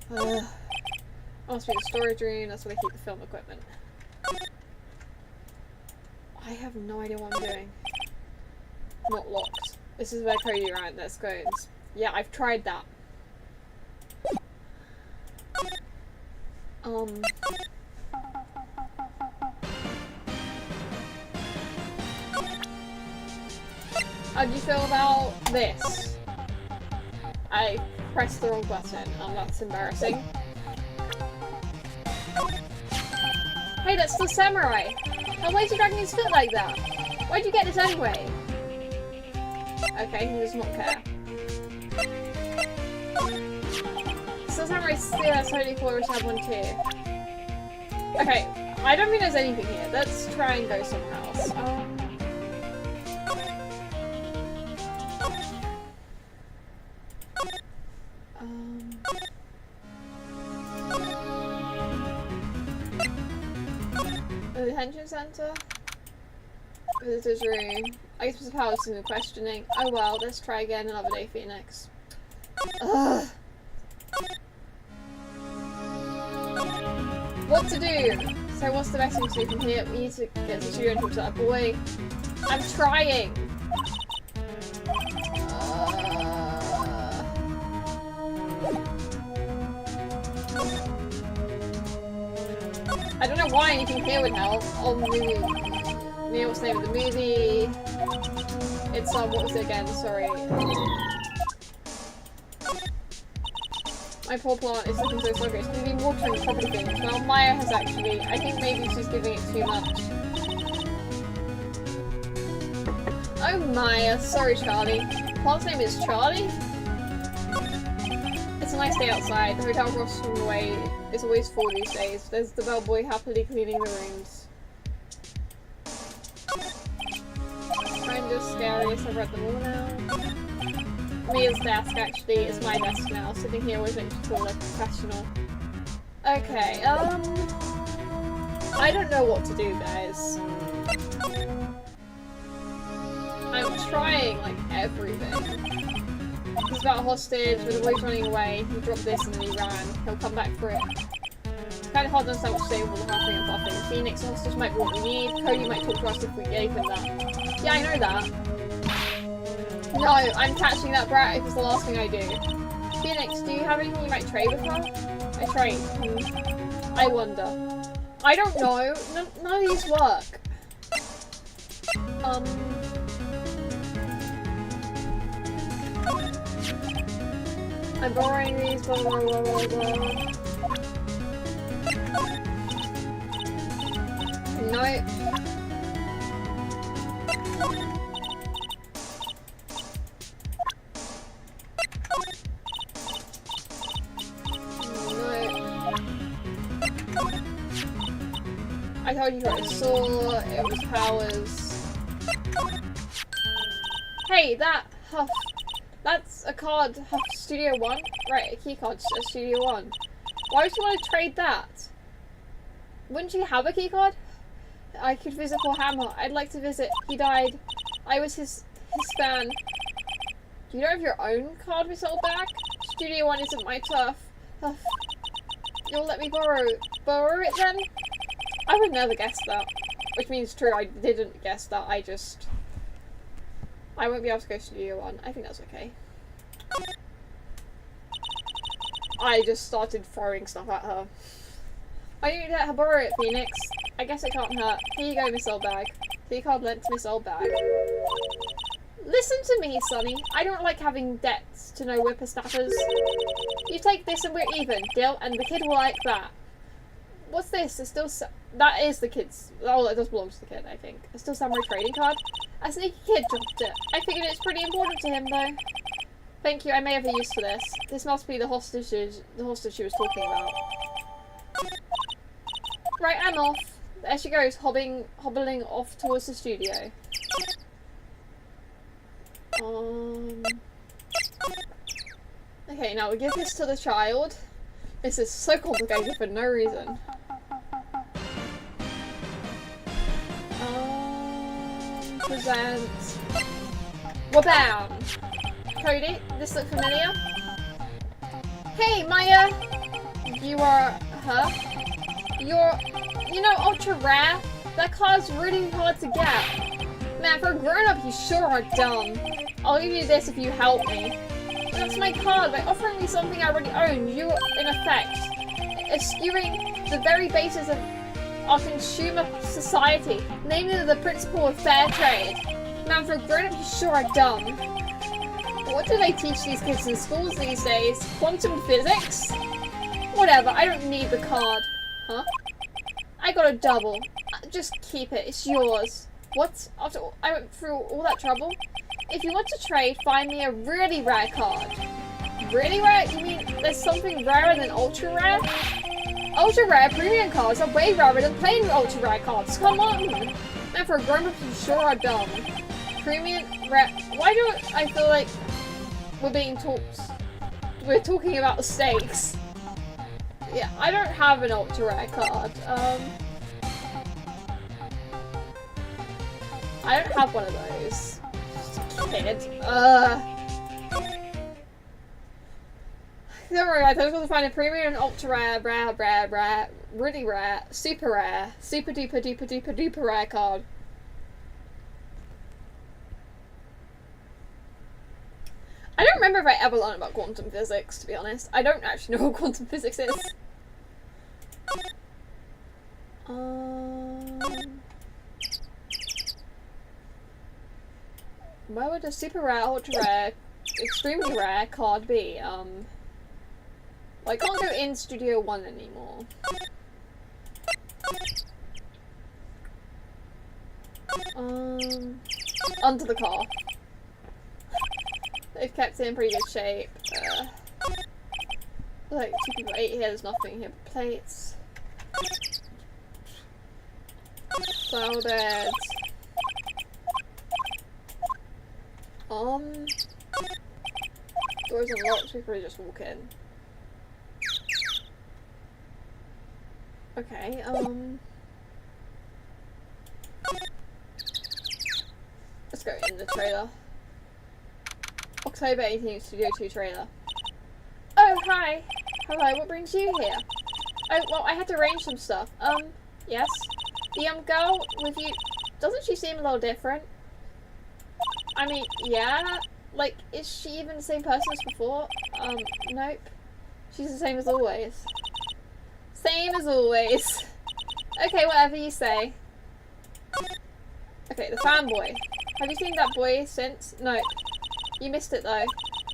Must be the storage room, that's where they keep the film equipment. I have no idea what I'm doing. Not locked. This is where Cody ran, let's go. Yeah, I've tried that. How do you feel about this? I pressed the wrong button, and that's embarrassing. Hey, that's the samurai! Now why'd you drag his foot like that? Why'd you get this anyway? Okay, he does not care. So samurai still has only 4, which I have 1 too. Okay, I don't think there's anything here. Let's try and go somewhere else. The detention center? Visitor's room. I guess the power to questioning. Oh well, let's try again another day, Phoenix. Ugh. What to do? So what's the best thing to do from here? We need to get to the studio and talk to that boy. I'm trying! I don't know why anything here would help. Oh, movie. What's the name of the movie? It's, what was it again? Sorry. My poor plant is looking so sluggish. We've been watering property things. Well, Maya has actually. I think maybe she's giving it too much. Oh, Maya. Sorry, Charlie. Plant's name is Charlie? It's an nice day outside. The hotel across from the way is always full these days. There's the bellboy happily cleaning the rooms. Kind of scary, so I've read them all now. Mia's desk, actually, is my desk now. Sitting here always makes me feel like a professional. Okay, I don't know what to do, guys. I'm trying, like, everything. He's about a hostage, with the boys running away. He dropped this and then he ran. He'll come back for it. It's kind of hard to understand what to say with all the huffing and puffing. Phoenix hostage might be what we need. Cody might talk to us if we gave him that. Yeah, I know that. No, I'm catching that brat if it's the last thing I do. Phoenix, do you have anything you might trade with her? I trade. I wonder. I don't know. None of these work. I'm borrowing these, blah blah blah blah blah. Nope. I told you what I saw, it was Powers. Hey, that Huff. That's a card, Huff Studio 1? Right, a key card, Studio 1. Why would you want to trade that? Wouldn't you have a key card? I could visit for Hammer. I'd like to visit. He died. I was his fan. You don't have your own card we sold back? Studio 1 isn't my turf. Huff. You'll let me borrow it then? I would never guess that. Which means true, I didn't guess that, I won't be able to go to Studio 1. I think that's okay. I just started throwing stuff at her. I need to let her borrow it, Phoenix. I guess it can't hurt. Here you go, Miss Oldbag. Key card lent to Miss Oldbag. Listen to me, Sonny. I don't like having debts to no whippersnappers. You take this and we're even, deal, and the kid will like that. What's this? It's still that is the kid's. Oh, it does belong to the kid, I think. It's still Samurai trading card. A sneaky kid dropped it. I figured it's pretty important to him, though. Thank you. I may have a use for this. This must be the hostage she was talking about. Right, I'm off. There she goes, hobbling off towards the studio. Okay, now we give this to the child. This is so complicated for no reason. Present. Wabam! Cody, this look familiar? Hey, Maya! You are her? You know, ultra rare? That card's really hard to get. Man, for a grown-up, you sure are dumb. I'll give you this if you help me. That's my card. By offering me something I already own, you, in effect, eschewing the very basis of our consumer society, namely the principle of fair trade. Man, for a grown-up, you sure are dumb. What do they teach these kids in schools these days? Quantum physics? Whatever, I don't need the card. Huh? I got a double. Just keep it, it's yours. What? After all, I went through all that trouble? If you want to trade, find me a really rare card. Really rare? You mean there's something rarer than ultra rare? Ultra rare premium cards are way rarer than plain ultra rare cards. Come on! Man, for a grown-up, you sure are dumb. Premium rare. Why do I feel like we're talking about the stakes? Yeah, I don't have an ultra rare card. I don't have one of those. Just a kid. Don't worry, guys. I just want to find a premium and ultra rare, really rare, super duper duper rare card. I don't remember if I ever learned about quantum physics, to be honest. I don't actually know what quantum physics is. Where would a super rare, ultra rare, extremely rare card be? Well, I can't go in Studio 1 anymore. Under the car. They've kept it in pretty good shape. Like 2 people ate here, there's nothing here but plates. Flower beds. Doors unlocked, we could just walk in. Okay, let's go in the trailer. October 18th, Studio 2 trailer. Oh, hi! Hello, what brings you here? Oh, well, I had to arrange some stuff. Yes? The, girl with you, doesn't she seem a little different? I mean, yeah? Like, is she even the same person as before? Nope. She's the same as always. Same as always. Okay, whatever you say. Okay, the fanboy. Have you seen that boy since? Nope. You missed it though.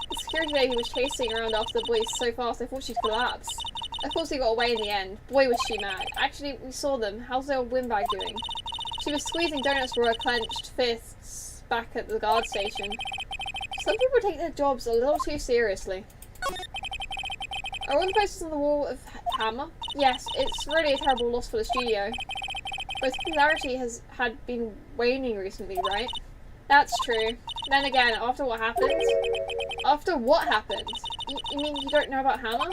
The security lady was chasing around after the boy so fast I thought she'd collapse. Of course he got away in the end. Boy was she mad. Actually, we saw them. How's the old windbag doing? She was squeezing donuts for her clenched fists back at the guard station. Some people take their jobs a little too seriously. Are all the posters on the wall of Hammer? Yes, it's really a terrible loss for the studio. But popularity had been waning recently, right? That's true. Then again, after what happened? After what happened? You mean you don't know about Hammer?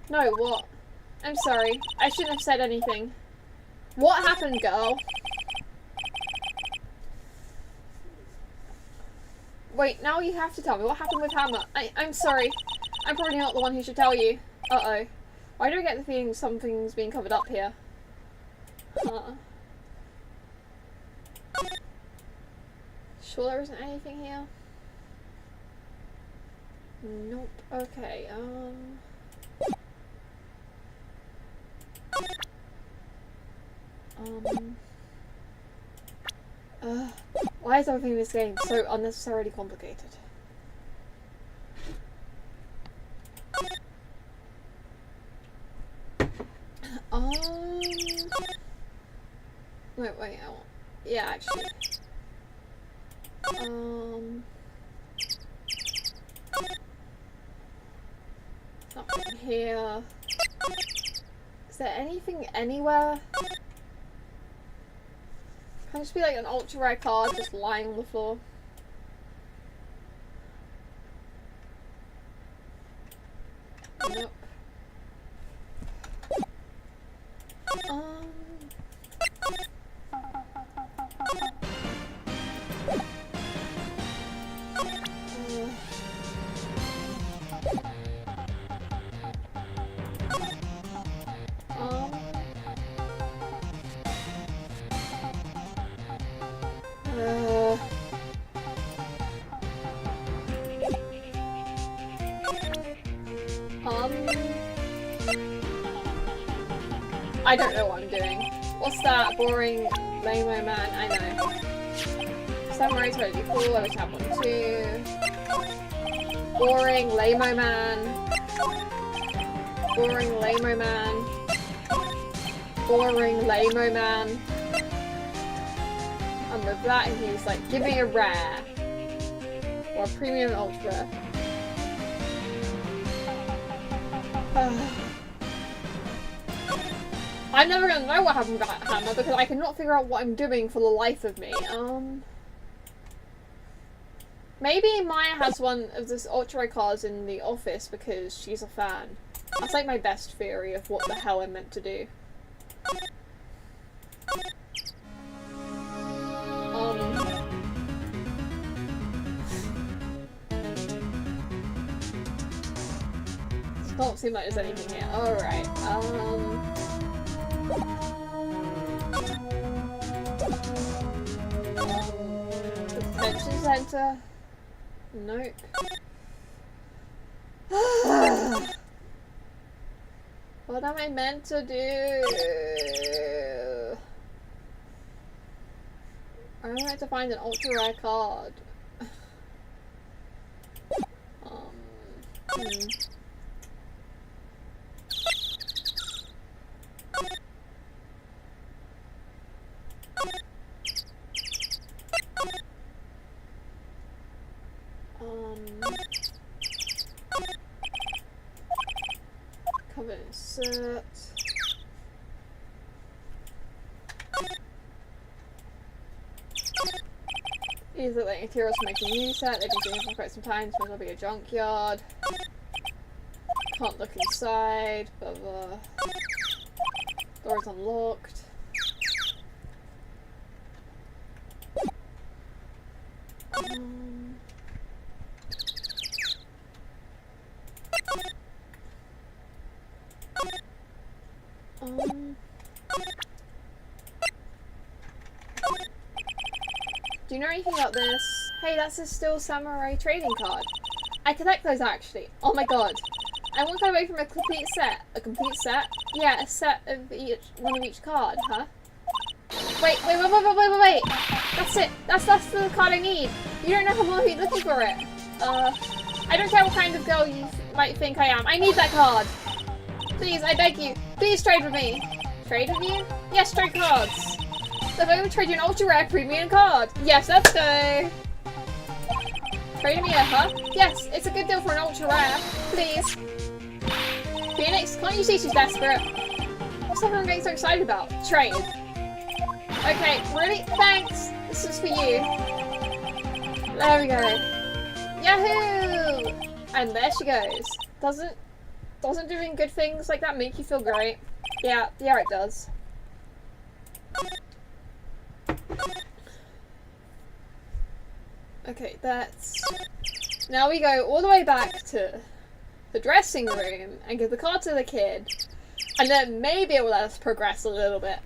No, what? I'm sorry. I shouldn't have said anything. What happened, girl? Wait, now you have to tell me. What happened with Hammer? I'm sorry. I'm probably not the one who should tell you. Uh-oh. I don't get the feeling something's being covered up here. Sure there isn't anything here? Nope. Okay, why is everything in this game so unnecessarily complicated? Wait, yeah, actually. Nothing here. Is there anything anywhere? Can just be like an ultra rare card just lying on the floor? Nope. I don't know what I'm doing. What's that? Boring lame-o man? I know. Samurai totally cool, I wish I had one too. Boring lame-o man. Boring lame-o man. Boring lame-o man. And with that he's like, give me a rare. Or a premium ultra. I'm never gonna know what happened with Hammer because I cannot figure out what I'm doing for the life of me. Maybe Maya has one of this ultra rare cards in the office because she's a fan. That's like my best theory of what the hell I'm meant to do. Doesn't seem like there's anything here. Alright, detention center? Nope. What am I meant to do? I'm meant to find an ultra rare card. These look like materials for making new set. They've been doing it for quite some time. This might not be a junkyard. Can't look inside. Blah blah. Door's unlocked. Do you know anything about this? Hey, that's a Still Samurai trading card. I collect those actually. Oh my god. I'm one card away from a complete set. A complete set? Yeah, a set of each, one of each card, huh? Wait. That's it. That's the card I need. You don't know how long I've been looking for it. I don't care what kind of girl you might think I am. I need that card. Please, I beg you. Please trade with me. Trade with you? Yes, trade cards. So if I would trade you an ultra rare premium card. Yes, let's go. Trade me, huh? Yes, it's a good deal for an ultra rare. Please. Phoenix, can't you see she's desperate? What's everyone getting so excited about? Trade. Okay, really? Thanks. This is for you. There we go. Yahoo! And there she goes. Doesn't doing good things like that make you feel great? Yeah, it does. Okay, now we go all the way back to the dressing room and give the card to the kid, and then maybe it will let us progress a little bit.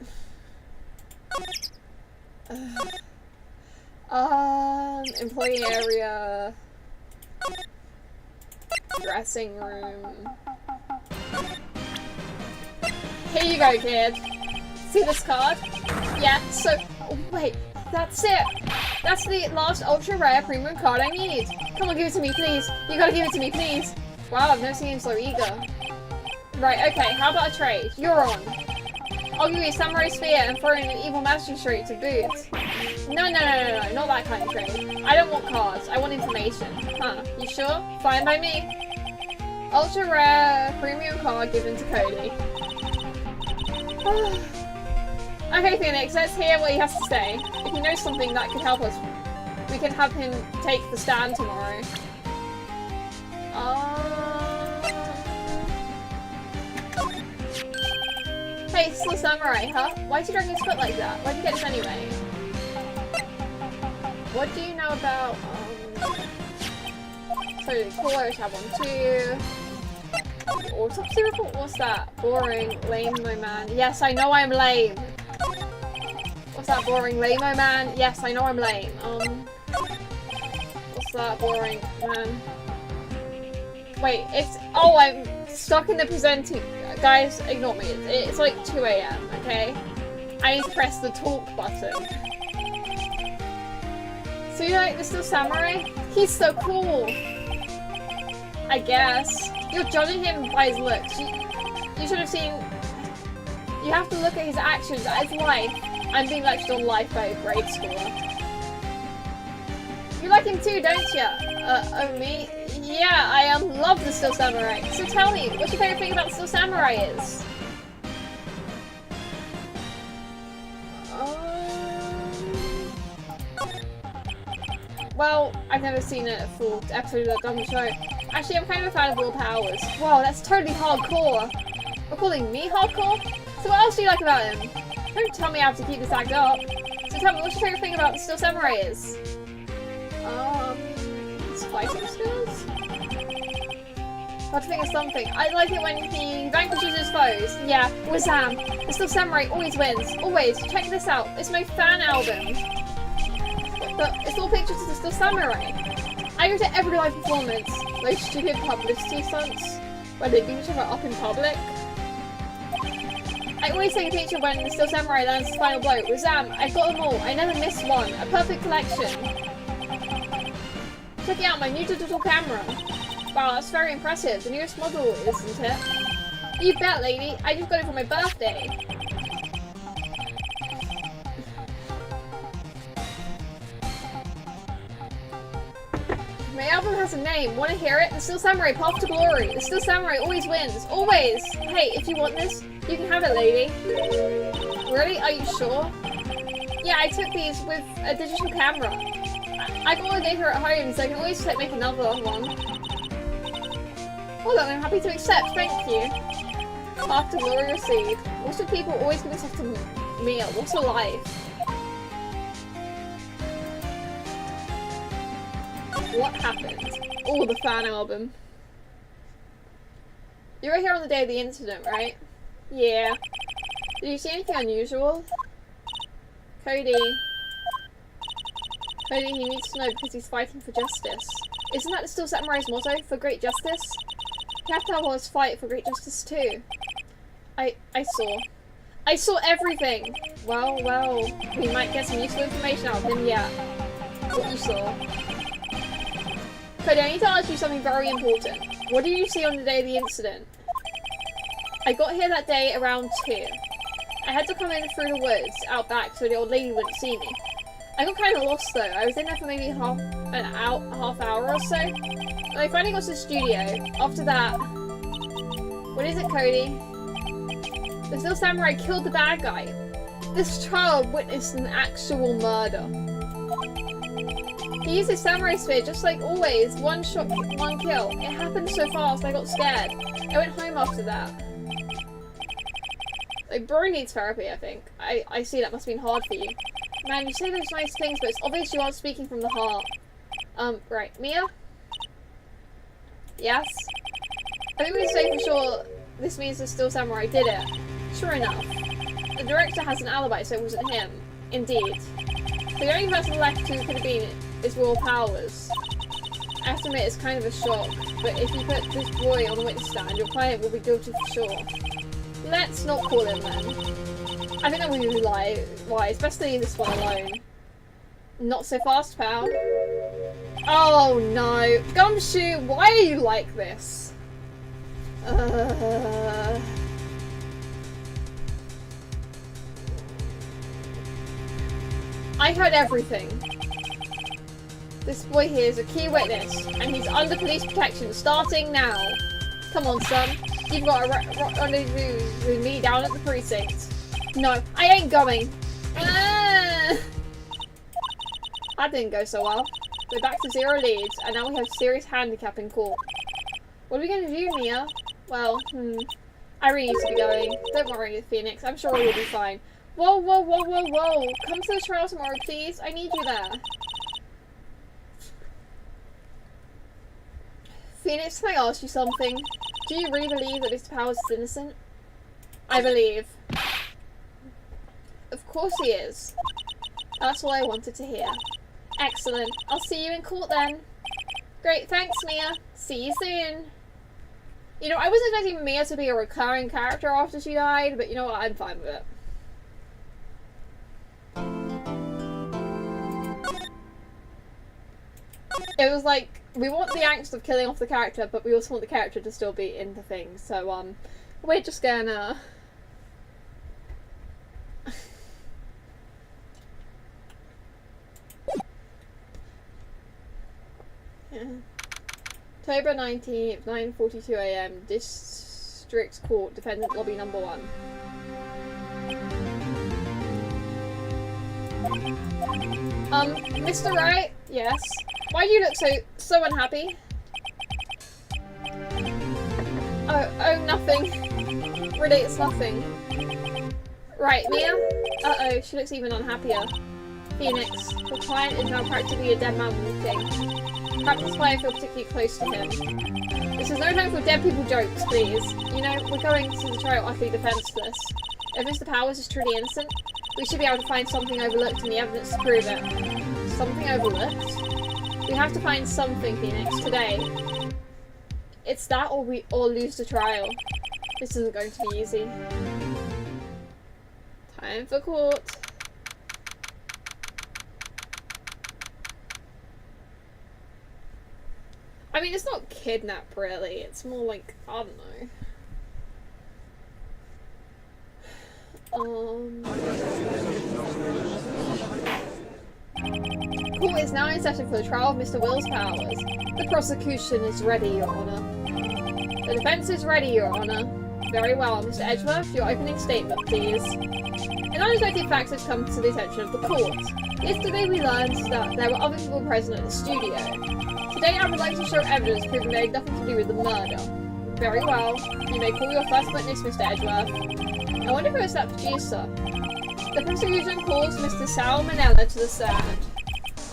Employee area, dressing room. Here you go, kid. See this card? Yeah, so, wait, that's it. That's the last ultra rare premium card I need. Come on, give it to me, please. You gotta give it to me, please. Wow, I've never seen him so eager. Right, okay, how about a trade? You're on. I'll give you a samurai spear and throw in an evil magic street to boot. No, not that kind of trade. I don't want cards, I want information. Huh, you sure? Fine by me. Ultra rare premium card given to Cody. Okay, Phoenix, let's hear what he has to say. If he knows something that could help us, we can have him take the stand tomorrow. Hey, Still Samurai, huh? Why'd you drag his foot like that? Why'd you get this anyway? What do you know about, so cool, I have one too. Autopsy report? What's that? Boring. Lame-o man. Yes, I know I'm lame. What's that? Boring. Lame-o man? Yes, I know I'm lame. What's that? Boring man. Wait, it's... Oh, I'm stuck in the presenting... Guys, ignore me. It's like 2 AM, okay? I need to press the talk button. So you like the Still Samurai? He's so cool! I guess. You're judging him by his looks. You should have seen... You have to look at his actions, at his life. I'm being lectured on life by a grade schooler. You like him too, don't you? Oh, me? Yeah, I love the Still Samurai. So tell me, what's your favourite thing about Still Samurai is? Well, I've never seen a full episode of the show. Actually, I'm kind of a fan of Will Powers. Wow, that's totally hardcore. You're calling me hardcore? So what else do you like about him? Don't tell me I have to keep this act up. So tell me, what's your favourite thing about the Still Samurai is? His fighting skills? I have to think of something. I like it when he vanquishes his foes. Yeah, Wazam. The Still Samurai always wins. Always. Check this out. It's my fan album. But it's all pictures of the Still Samurai. I go to every live performance. Those stupid publicity stunts where they beat each other up in public. I always take a picture when the Still Samurai lands his final blow. Wazam, I've got them all. I never miss one. A perfect collection. Check it out, my new digital camera. Wow, that's very impressive. The newest model, isn't it? You bet, lady. I just got it for my birthday. My album has a name. Want to hear it? The Still Samurai, Path to Glory. The Still Samurai always wins. Always. Hey, if you want this, you can have it, lady. Really? Are you sure? Yeah, I took these with a digital camera. I got all the data at home, so I can always like, make another one. Hold on, I'm happy to accept, thank you. After glory received. Also, people always give stuff to Mia. What a life. What happened? Oh, the fan album. You were here on the day of the incident, right? Yeah. Did you see anything unusual? Cody, he needs to know because he's fighting for justice. Isn't that still Samurai's motto? For great justice? You have to have us fight for great justice too. I saw everything! Well, we might get some useful information out of him yet. What you saw. Cody, I need to ask you something very important. What did you see on the day of the incident? I got here that day around 2. I had to come in through the woods, out back, so the old lady wouldn't see me. I got kind of lost though. I was in there for maybe half hour or so. And I finally got to the studio. After that... What is it, Cody? The Still Samurai killed the bad guy. This child witnessed an actual murder. He used his samurai spear just like always. One shot, one kill. It happened so fast I got scared. I went home after that. Like, Bro needs therapy, I think. I see that must have been hard for you. Man, you say those nice things, but it's obvious you aren't speaking from the heart. Right. Mia? Yes? I think we can say for sure this means the Still Samurai did it. Sure enough. The director has an alibi, so it wasn't him. Indeed. The only person left who could have been is Will Powers. I have to admit, it's kind of a shock, but if you put this boy on the witness stand, your client will be guilty for sure. Let's not call him then. I think that would be wise, especially this one alone. Not so fast, pal. Oh no. Gumshoe, why are you like this? I heard everything. This boy here is a key witness, and he's under police protection starting now. Come on, son. You've got a rendezvous with me down at the precinct. No, I ain't going. That didn't go so well. We're back to 0 leads, and now we have serious handicap in court. What are we going to do, Mia? Well, I really need to be going. Don't worry, Phoenix. I'm sure we'll be fine. Whoa. Come to the trial tomorrow, please. I need you there. Phoenix, can I ask you something? Do you really believe that Mr. Powers is innocent? I believe. Of course he is. That's all I wanted to hear. Excellent. I'll see you in court then. Great, thanks Mia. See you soon. You know, I wasn't expecting Mia to be a recurring character after she died, but you know what, I'm fine with it. It was like, we want the angst of killing off the character, but we also want the character to still be into things, so we're just gonna... Yeah. October 19th, 9:42 AM, District Court, Defendant Lobby number 1. Mr. Wright? Yes? Why do you look so unhappy? Oh, nothing. Really, it's nothing. Right, Mia? Uh-oh, she looks even unhappier. Phoenix, the client is now practically a dead man walking. Perhaps that's why I feel particularly close to him. This is no time for dead people jokes, please. You know, we're going to the trial utterly defenseless. If Mr. Powers is truly innocent, we should be able to find something overlooked in the evidence to prove it. Something overlooked? We have to find something, Phoenix, today. It's that or we all lose the trial. This isn't going to be easy. Time for court. I mean, it's not kidnap, really. It's more like, I don't know. Court is now in session for the trial of Mr. Will's Powers. The prosecution is ready, Your Honour. The defence is ready, Your Honour. Very well, Mr. Edgeworth, your opening statement, please. An unexpected fact has come to the attention of the court. Yesterday we learned that there were other people present at the studio. Today I would like to show evidence proving they had nothing to do with the murder. Very well. You may call your first witness, Mr. Edgeworth. I wonder who is that producer. The prosecution calls Mr. Sal Manella to the stand.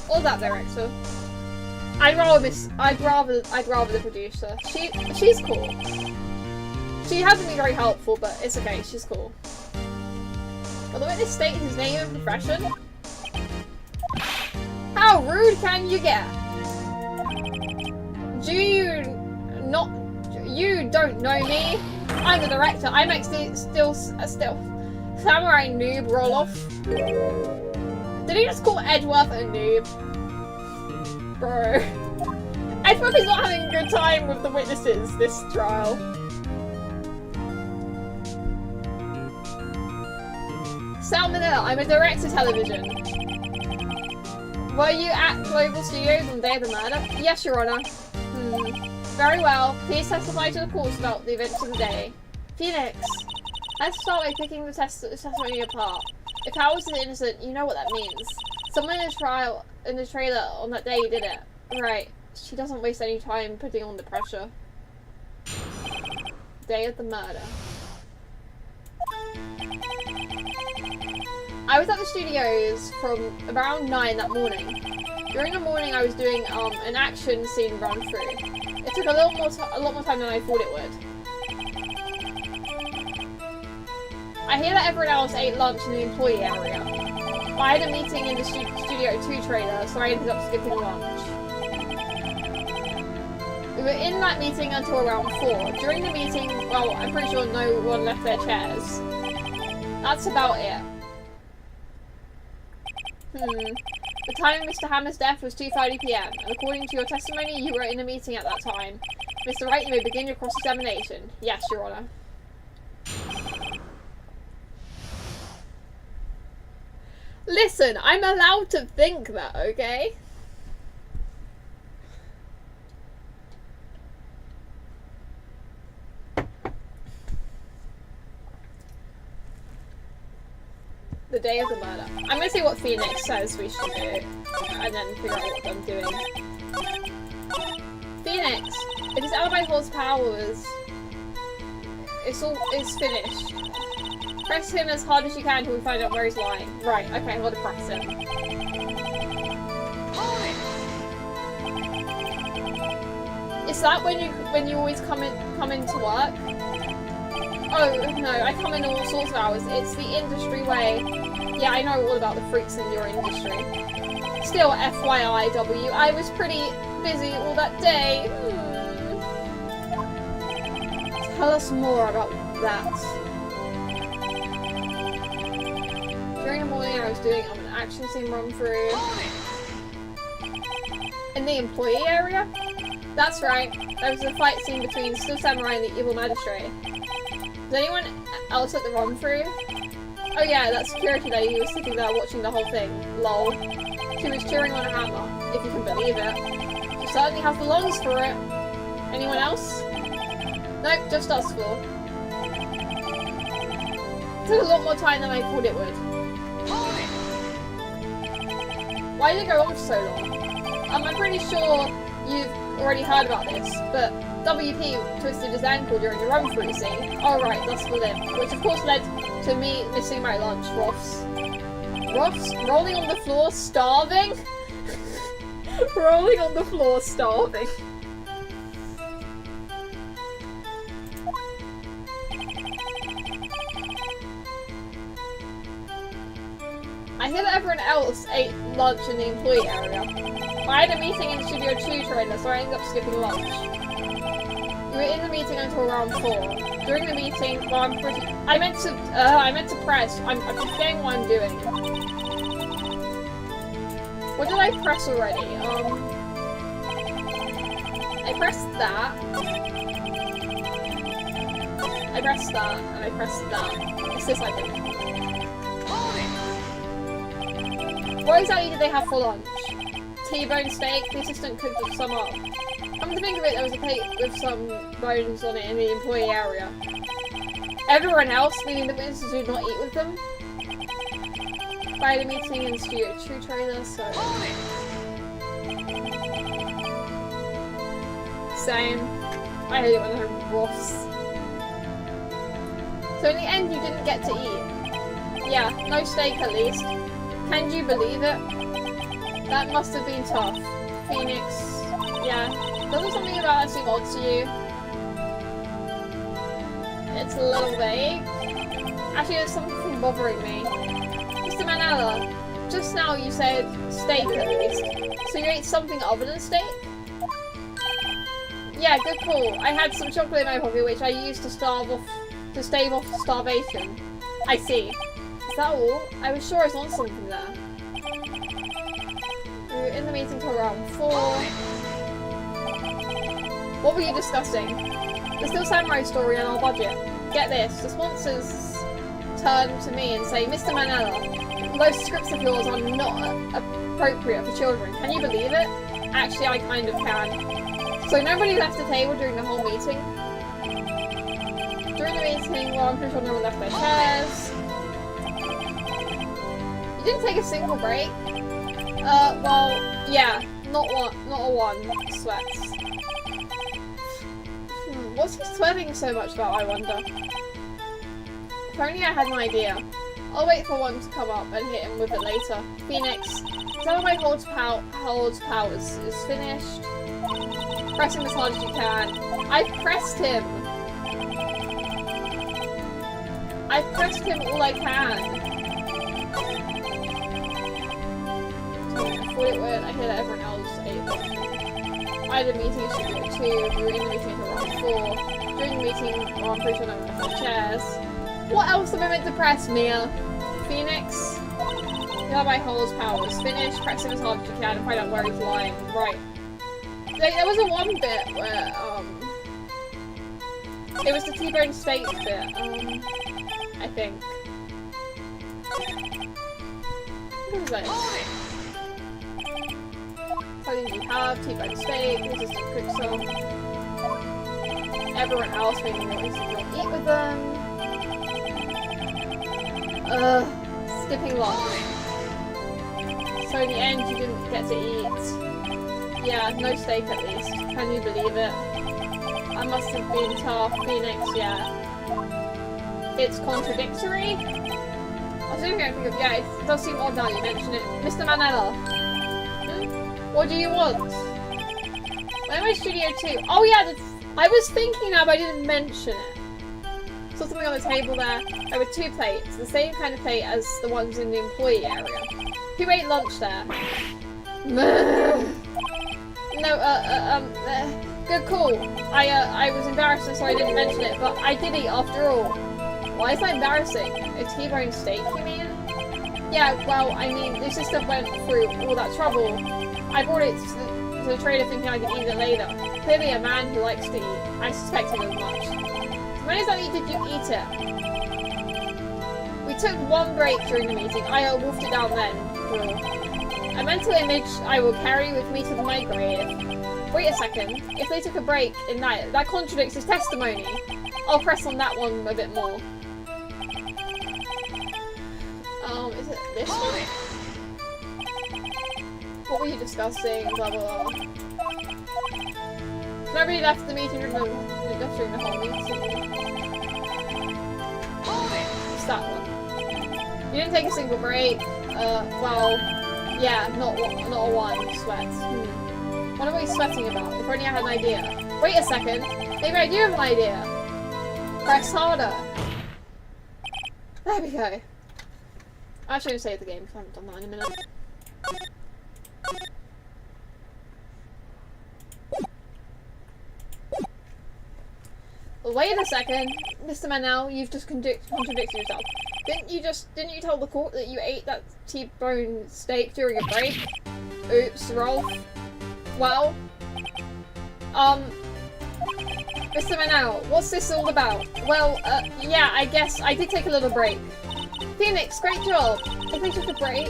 Or that director. I'd rather the producer. She's cool. She hasn't been very helpful, but it's okay, she's cool. Will the witness state his name and profession? How rude can you get? You don't know me? I'm the director. I make still samurai noob roll off. Did he just call Edgeworth a noob? Bro. Edgeworth is not having a good time with the witnesses this trial. Salmonella, I'm a director television. Were you at Global Studios on the day of the murder? Yes, Your Honor. Very well. Please testify to the court about the events of the day. Phoenix, let's start by picking the testimony apart. If Howard is innocent, you know what that means. Someone in the trailer on that day did it. Right. She doesn't waste any time putting on the pressure. Day of the murder. I was at the studios from around 9 that morning. During the morning I was doing an action scene run through. It took a lot more time than I thought it would. I hear that everyone else ate lunch in the employee area. I had a meeting in the Studio 2 trailer, so I ended up skipping lunch. We were in that meeting until around 4. During the meeting, well, I'm pretty sure no one left their chairs. That's about it. The time of Mr. Hammer's death was 2:30 PM, and according to your testimony, you were in a meeting at that time. Mr. Wright, you may begin your cross-examination. Yes, Your Honor. Listen, I'm allowed to think that, okay? The day of the murder. I'm gonna see what Phoenix says we should do, and then figure out what I'm doing. Phoenix, if his alibi holds powers, it's finished. Press him as hard as you can until we find out where he's lying. Right, okay, I'm gonna press him. Is that when you always come into work? Oh no, I come in all sorts of hours. It's the industry way. Yeah, I know all about the freaks in your industry. Still, FYIW, I was pretty busy all that day. Tell us more about that. During the morning I was doing an action scene run through. In the employee area? That's right. There was a fight scene between Still Samurai and the evil magistrate. Was anyone else at the run through? Oh yeah, that security lady was sitting there watching the whole thing. Lol. She was cheering on a hammer, if you can believe it. She certainly has the lungs for it. Anyone else? Nope, just us four. It took a lot more time than I thought it would. Why did it go on for so long? I'm pretty sure you've already heard about this, but WP twisted his ankle during the run-through scene. Oh right, that's the limp, which of course led to me missing my lunch. Roths? Rolling on the floor, starving? Rolling on the floor, starving. I hear that everyone else ate lunch in the employee area. I had a meeting in Studio 2 trailer, so I ended up skipping lunch. We were in the meeting until around 4. During the meeting, well, I meant to press. I'm forgetting what I'm doing. What did I press already? I pressed that. I pressed that, and I pressed that. It's this, I think. What exactly did they have for lunch? T-bone steak, the assistant cooked some up. Come to think of it, there was a plate with some bones on it in the employee area. Everyone else, meaning the witnesses, do not eat with them. By the meeting in Studio 2 trailer, so... Same. I hate it when they're rough. So in the end, you didn't get to eat. Yeah, no steak at least. Can you believe it? That must have been tough. Phoenix. Yeah. Doesn't something about that seem odd to you? It's a little vague. Actually, there's something bothering me. Mr. Manella, just now you said steak at least. So you ate something other than steak? Yeah, good call. I had some chocolate in my pocket which I used to stave off starvation. I see. Is that all? I was sure I saw something there. We were in the meeting till around 4. What were you discussing? The Still Samurai story on our budget. Get this, the sponsors turn to me and say, Mr. Manella, those scripts of yours are not appropriate for children. Can you believe it? Actually, I kind of can. So nobody left the table during the whole meeting. During the meeting, well, I'm pretty sure no one left their chairs. You didn't take a single break? Well, yeah, not a one. Sweats. What's he sweating so much about, I wonder? If only I had an idea. I'll wait for one to come up and hit him with it later. Phoenix, tell him my holds powers is finished. Press him as hard as you can. I've pressed him! I've pressed him all I can. I thought it would. I hear that everyone else ate. I had a meeting in Studio 2. We were in the meeting until around 4. During the meeting, well, I'm pretty sure no one left their chairs. What else am I meant to press, Mia? Phoenix? You have my holes powers. Finish, press him as hard as you can and find out where he's lying. Right. There was a one bit where, it was the T-bone steak bit, I think. What was that? Something you have, T-bone steak, resistant cook salt. Everyone else maybe notices you don't eat with them. Skipping lunch. So in the end you didn't get to eat. Yeah, no steak at least. Can you believe it? That must have been tough. Phoenix, yeah. It's contradictory? I was even going to think of, yeah, it does seem odd now you mention it. Mr. Manella. What do you want? When am I Studio 2? Oh yeah, I was thinking now but I didn't mention it. Saw something on the table there. There were 2 plates, the same kind of plate as the ones in the employee area. Who ate lunch there? Good call. I was embarrassed so I didn't mention it, but I did eat after all. Why is that embarrassing? A T-bone steak, you mean? Yeah, well, I mean, the sister went through all that trouble. I brought it to the trader thinking I could eat it later. Clearly a man who likes to eat. I suspected as much. So when exactly did you eat it? We took 1 break during the meeting. I wolfed it down then. A mental image I will carry with me to my grave. Wait a second. If they took a break in that contradicts his testimony. I'll press on that one a bit more. Is it this one? What were you discussing? Blah blah blah. Nobody left the meeting during the whole meeting. It's that one. You didn't take a single break. Well, yeah, not a one. Sweat. What are we sweating about? If only I had an idea. Wait a second. Maybe I do have an idea. Press harder. There we go. I'm actually going to save the game because I haven't done that in a minute. Wait a second, Mr. Manel, you've just contradicted yourself. Didn't you tell the court that you ate that T-bone steak during a break? Oops, Rolf. Well, Mr. Manel, what's this all about? Well, yeah, I guess I did take a little break. Phoenix, great job. If they took a break,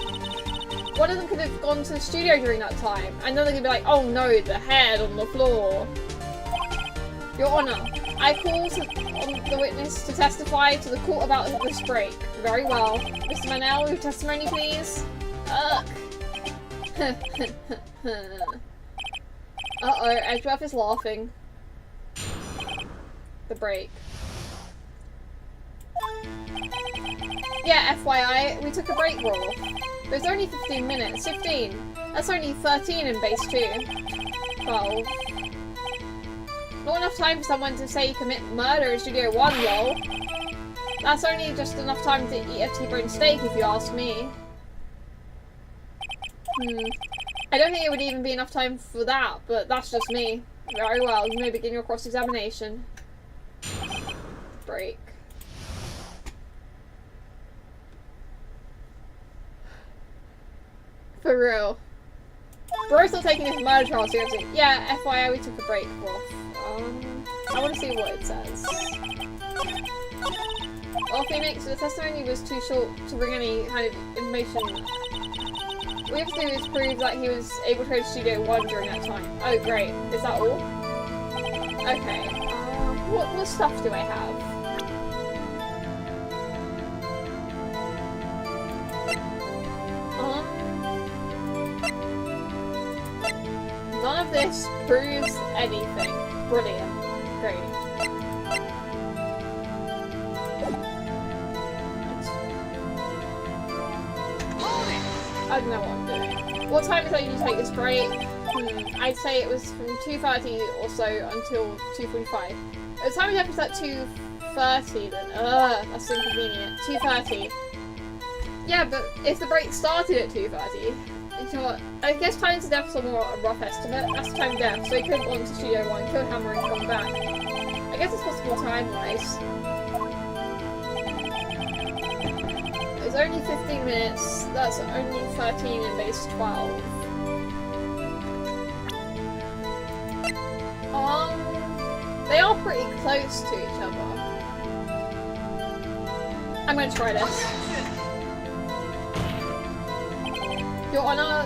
one of them could have gone to the studio during that time, and then they're gonna be like, oh no, the head on the floor. Your Honor, I call the witness to testify to the court about this break. Very well. Mr. Manel, your testimony, please. Ugh. Uh-oh, Edgeworth is laughing. The break. Yeah, FYI, we took a break roll. It was only 15 minutes. 15. That's only 13 in base 2. 12. Not enough time for someone to say commit murder in Studio 1, lol. That's only just enough time to eat a T-bone steak, if you ask me. I don't think it would even be enough time for that, but that's just me. Very well, you may begin your cross-examination. Break. For real. We're still taking this murder trial seriously. Yeah, FYI, we took a break, Wolf. I want to see what it says. Well, Phoenix, the testimony was too short to bring any kind of information. What we have to do is prove that he was able to go to Studio 1 during that time. Oh, great. Is that all? Okay. What stuff do I have? None of this proves anything. Brilliant. Great. I don't know what I'm doing. What time is it you take this break? I'd say it was from 2:30 or so until 2:45. The time we left was at 2:30 then. That's inconvenient. 2:30. Yeah, but if the break started at 2:30, you know what? I guess time to death is a more a rough estimate. That's the time of death, so he could have gone to Studio 1, killed Hammer and come back. I guess it's possible time-wise. It's only 15 minutes, that's only 13 in base 12. They are pretty close to each other. I'm gonna try this. Your Honor,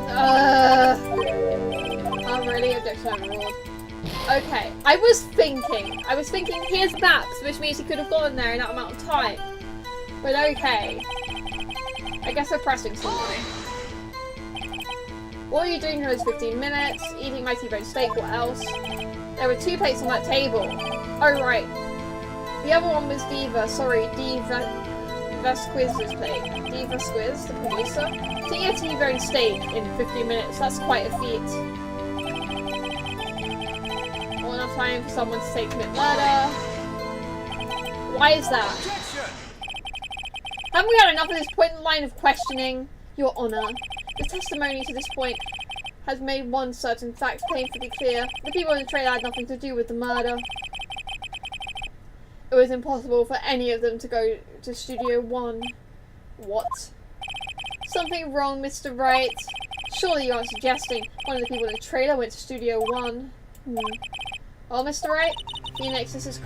I'm really objection overruled. Okay, I was thinking here's maps, which means he could have gone there in that amount of time. But okay. I guess we're pressing something. What are you doing for those 15 minutes? Eating my T-bone steak, what else? There were 2 plates on that table. Oh right. The other one was Diva, sorry, Vasquez's plate. Diva Squiz, the producer. To eat a T-bone steak in 15 minutes, that's quite a feat. Not enough time for someone to say commit murder. Why is that? Haven't we had enough of this point line of questioning? Your Honor, the testimony to this point has made one certain fact painfully clear. The people in the trailer had nothing to do with the murder. It was impossible for any of them to go to Studio 1. What? Something wrong, Mr. Wright? Surely you aren't suggesting one of the people in the trailer went to Studio 1? Well, Mr. Wright, Phoenix, this is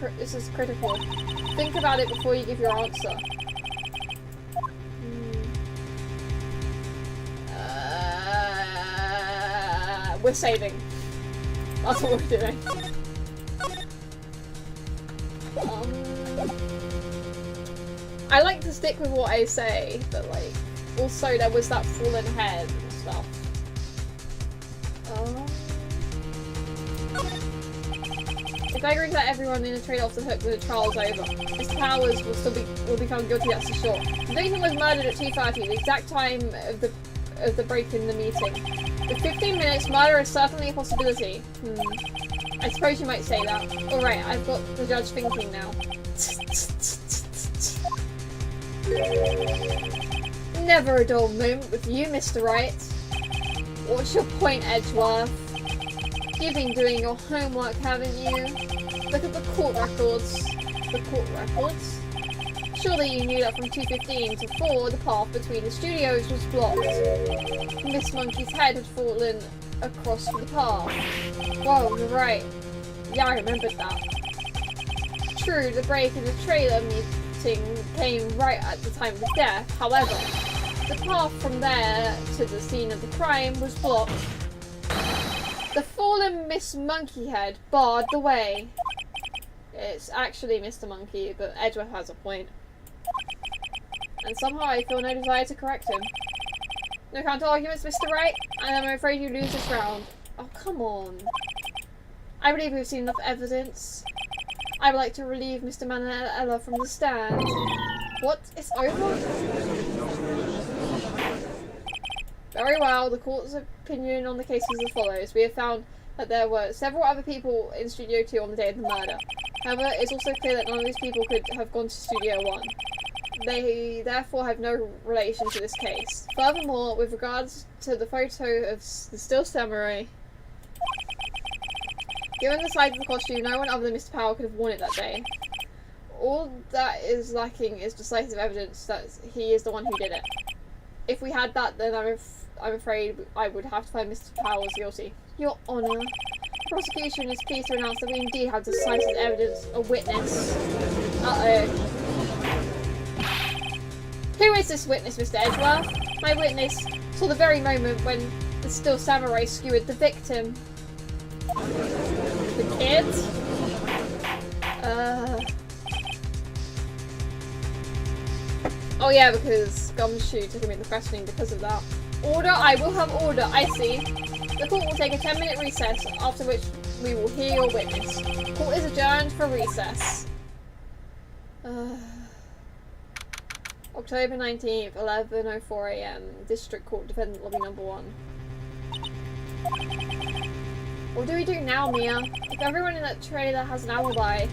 critical. Think about it before you give your answer. We're saving. That's what we're doing. I like to stick with what I say, but like, also there was that fallen head and stuff. If I agree to let everyone in the trade off the hook when the trial's over, Mr. Powers will become guilty, that's for sure. The victim was murdered at 2:30, the exact time of the break in the meeting. The 15 minutes murder is certainly a possibility. I suppose you might say that. Alright, I've got the judge thinking now. Never a dull moment with you, Mr. Wright. What's your point, Edgeworth? You've been doing your homework, haven't you? Look at the court records. The court records? Surely you knew that from 2:15 to 4, the path between the studios was blocked. Miss Monkey's head had fallen across the path. Whoa, you're right. Yeah, I remembered that. True, the break in the trailer meeting came right at the time of the death. However, the path from there to the scene of the crime was blocked. The fallen Miss Monkeyhead barred the way. It's actually Mr. Monkey, but Edgeworth has a point. And somehow I feel no desire to correct him. No counter arguments, Mr. Wright, and I'm afraid you lose this round. Oh, come on. I believe we've seen enough evidence. I would like to relieve Mr. Manella from the stand. What? It's over? Very well, the court's opinion on the case is as follows. We have found that there were several other people in Studio 2 on the day of the murder. However, it's also clear that none of these people could have gone to Studio 1. They therefore have no relation to this case. Furthermore, with regards to the photo of the still samurai, given the size of the costume, no one other than Mr. Powell could have worn it that day. All that is lacking is decisive evidence that he is the one who did it. If we had that, then I'm afraid I would have to find Mr. Powell as guilty. Your Honour, the prosecution is pleased to announce that we indeed have decisive evidence, a witness. Uh-oh. Who is this witness, Mr. Edgeworth? My witness saw the very moment when the still samurai skewered the victim. The kid? Oh yeah, because Gumshoe took him into questioning because of that. Order, I will have order, I see. The court will take a 10-minute recess, after which we will hear your witness. Court is adjourned for recess. October 19th, 11:04 AM. District Court, Defendant Lobby Number 1. What do we do now, Mia? If everyone in that trailer has an alibi...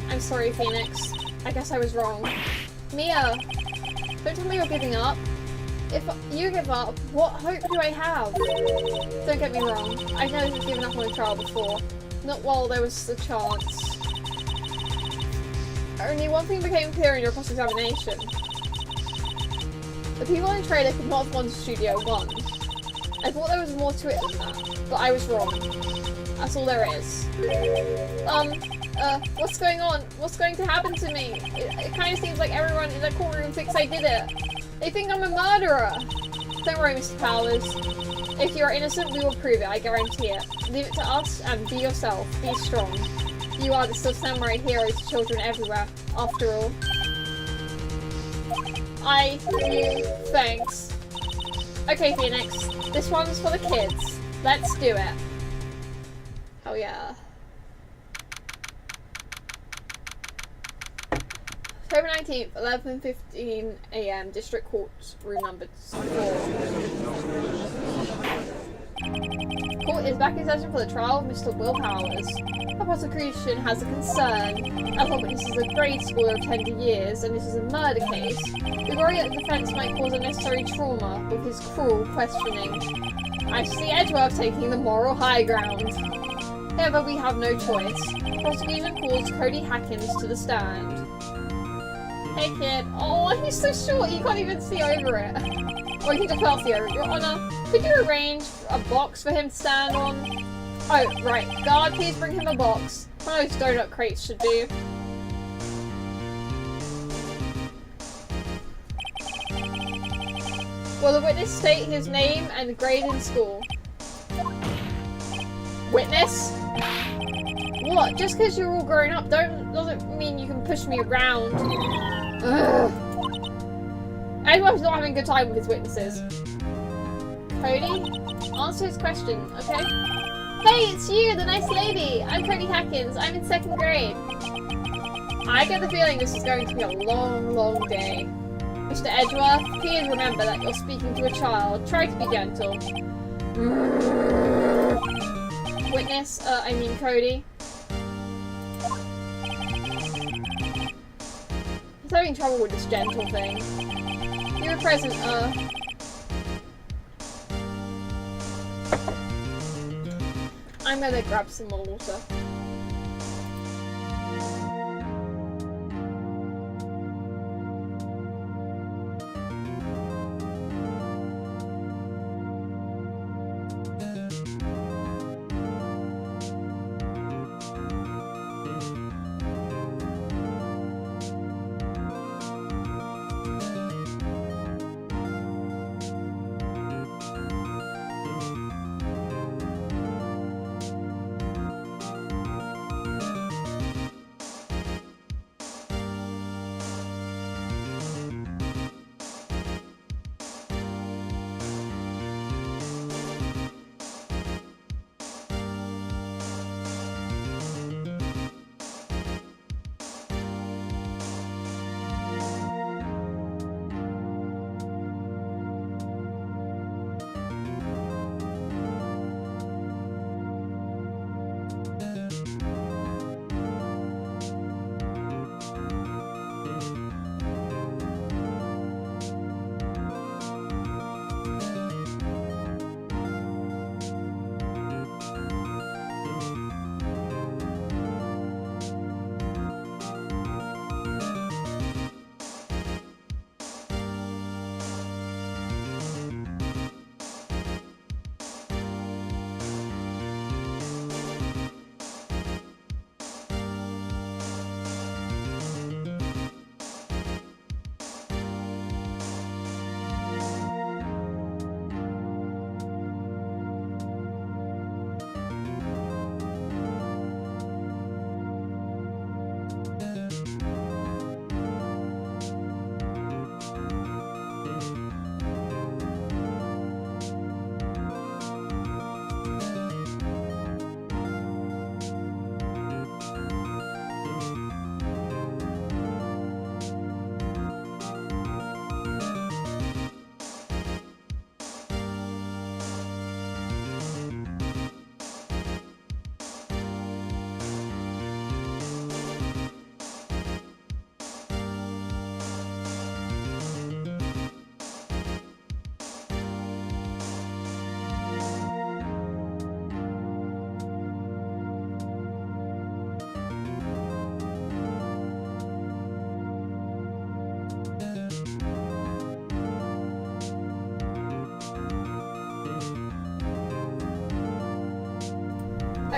I'm sorry, Phoenix. I guess I was wrong. Mia! Don't tell me you're giving up. If you give up, what hope do I have? Don't get me wrong. I've never given up on a trial before. Not while there was a chance. Only one thing became clear in your cross-examination. The people in the trailer could not have gone to Studio 1. I thought there was more to it than that, but I was wrong. That's all there is. What's going on? What's going to happen to me? It kind of seems like everyone in the courtroom thinks I did it. They think I'm a murderer. Don't worry, Mr. Powers. If you're innocent, we will prove it, I guarantee it. Leave it to us and be yourself. Be strong. You are the still samurai hero to children everywhere, after all. Thanks. Okay, Phoenix. This one's for the kids. Let's do it. Oh yeah. October 19th, 11:15 AM, District Court, room number 4. Court is back in session for the trial of Mr. Will Powers. The prosecution has a concern. As the witness is a grade schooler of tender years, and this is a murder case, we worry that the defense might cause unnecessary trauma with his cruel questioning. I see Edgeworth taking the moral high ground. However, we have no choice. The prosecution calls Cody Hackins to the stand. Hey kid. Oh, he's so short, you can't even see over it. Or you can just well see over it. Your Honour, could you arrange a box for him to stand on? Oh, right. Guard, please bring him a box. One of those donut crates should do. Will the witness state his name and grade in school? Witness? What? Just because you're all grown up doesn't mean you can push me around. Ugh. Edward's not having a good time with his witnesses. Cody? Answer his question, okay? Hey, it's you, the nice lady! I'm Cody Hackins. I'm in 2nd grade. I get the feeling this is going to be a long, long day. Mr. Edgeworth, please remember that you're speaking to a child. Try to be gentle. Witness, I mean Cody. He's having trouble with this gentle thing. You were present, I'm gonna grab some more water.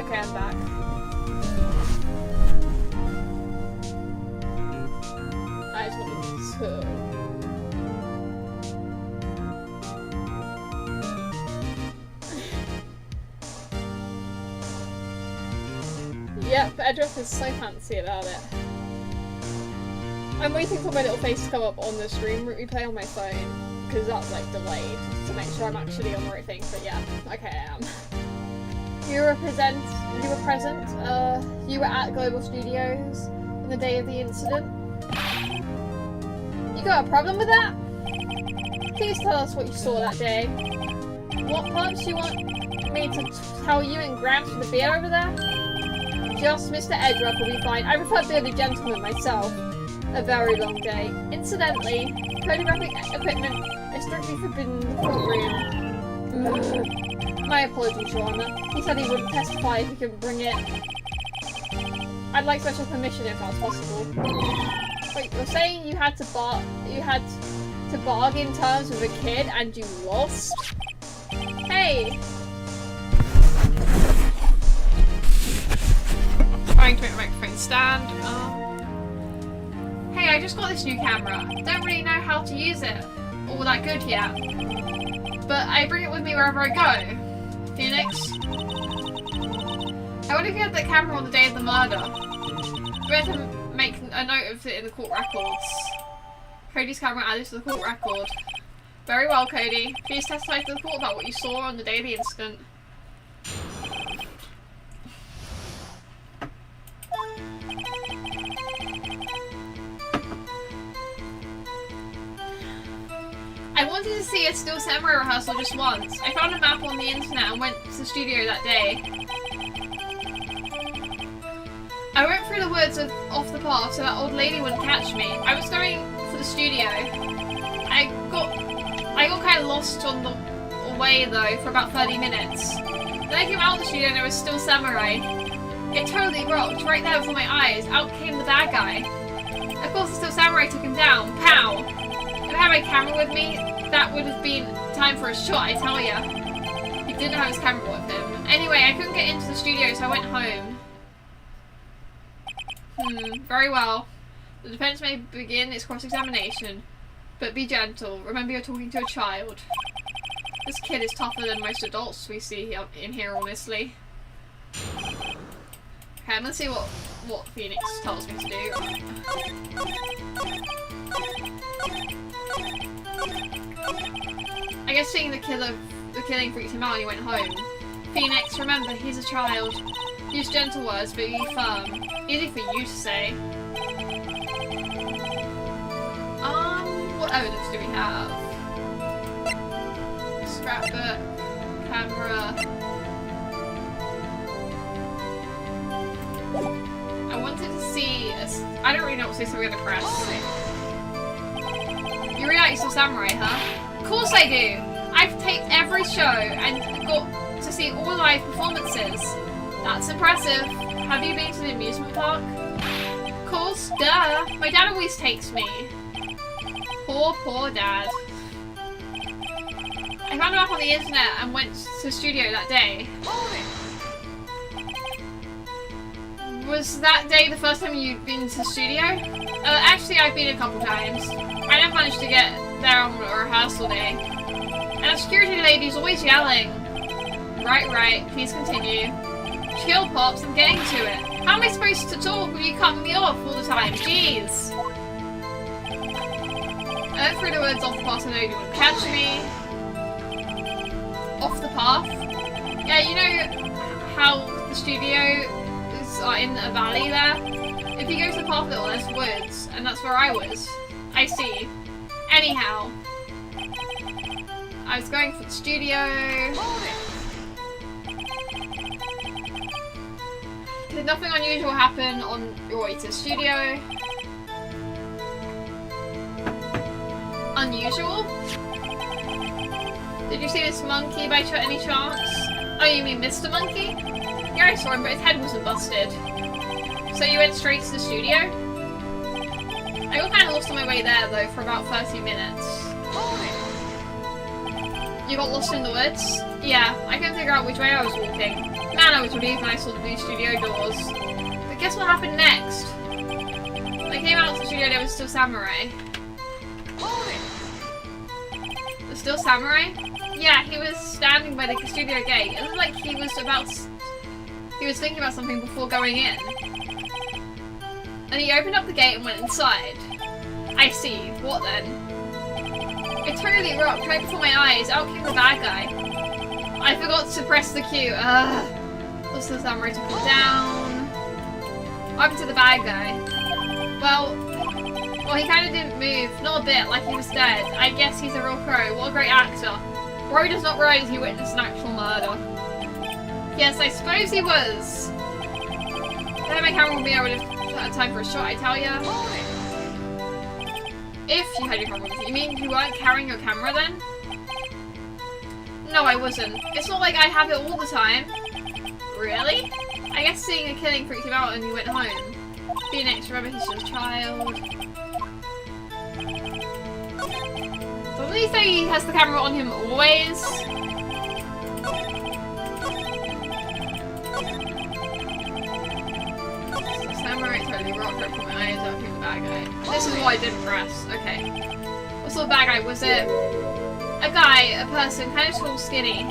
Okay, I'm back. I just wanted to... Yep, Edruff is so fancy about it. I'm waiting for my little face to come up on the stream replay on my phone, because that's like delayed, to make sure I'm actually on the right thing, but yeah, okay I am. You were present, you were at Global Studios on the day of the incident. You got a problem with that? Please tell us what you saw that day. What parts you want me to tell you and Gramps for the beer over there? Just Mr. Edruff will be fine. I prefer beer the gentleman myself. A very long day. Incidentally, photographic equipment is strictly forbidden in the courtroom. My apologies, Your Honor. He said he wouldn't testify if he couldn't bring it. I'd like special permission if that's possible. Wait, you're saying you had to bargain terms with a kid and you lost? Hey! Trying to make my microphone stand. Hey, I just got this new camera. Don't really know how to use it all that good yet. But I bring it with me wherever I go. Phoenix? I wonder if you had that camera on the day of the murder. We had to make a note of it in the court records. Cody's camera added to the court record. Very well, Cody. Please testify to the court about what you saw on the day of the incident. I wanted to see a Still Samurai rehearsal just once. I found a map on the internet and went to the studio that day. I went through the woods off the path so that old lady wouldn't catch me. I was going for the studio. I got kind of lost on the way though for about 30 minutes. Then I came out of the studio and there was Still Samurai. It totally rocked. Right there before my eyes, out came the bad guy. Of course the Still Samurai took him down. Pow! If I had my camera with me, that would have been time for a shot, I tell ya. He didn't have his camera with him. Anyway, I couldn't get into the studio, so I went home. Very well. The defense may begin its cross-examination. But be gentle. Remember you're talking to a child. This kid is tougher than most adults we see in here, honestly. Okay, I'm gonna see what Phoenix tells me to do. I guess seeing the killing freaked him out and he went home. Phoenix, remember, he's a child. Use gentle words, but be firm. Easy for you to say. What evidence do we have? Scrapbook, camera. I wanted to see I don't really know what to say, so we're gonna press. You really like Still Samurai, huh? Of course I do! I've taped every show and got to see all live performances. That's impressive. Have you been to the amusement park? Of course, duh! My dad always takes me. Poor dad. I found a map on the internet and went to the studio that day. Was that day the first time you'd been to the studio? Actually, I've been a couple times. I never managed to get there on a rehearsal day. And the security lady's always yelling. Right, please continue. Chill, Pops, I'm getting to it. How am I supposed to talk when you cut me off all the time? Jeez. I went through the woods off the path so nobody would catch me. Off the path? Yeah, you know how the studio are in a valley there? If you go to the path little, there's woods, and that's where I was. I see. Anyhow. I was going for the studio. Did nothing unusual happen on your way to the studio? Unusual? Did you see this monkey by any chance? Oh, you mean Mr. Monkey? Yeah, I saw him, but his head wasn't busted. So you went straight to the studio? I got kind of lost on my way there, though, for about 30 minutes. You got lost in the woods? Yeah, I couldn't figure out which way I was walking. Man, I was relieved when I saw the new studio doors. But guess what happened next? When I came out of the studio, there was still Samurai. There's still Samurai? Yeah, he was standing by the studio gate. It looked like he was thinking about something before going in. And he opened up the gate and went inside. I see. What then? It totally rocked right before my eyes. Out came the bad guy. I forgot to press the Q. Also, the Samurai took him down. What happened to the bad guy? Well, he kind of didn't move. Not a bit, like he was dead. I guess he's a real pro. What a great actor. Bro does not realize he witnessed an actual murder. Yes, I suppose he was. If I had my camera with me, I would have had time for a shot, I tell ya. If you had your camera with you. You mean you weren't carrying your camera then? No, I wasn't. It's not like I have it all the time. Really? I guess seeing a killing freaked him out and he went home. Being extra, remember he's just a child. Doesn't he say he has the camera on him always? Samurai totally rocked right from my eyes out here, the bad guy. This is what I didn't press. Okay. What sort of bad guy? Was it a guy, a person, kind of tall, skinny?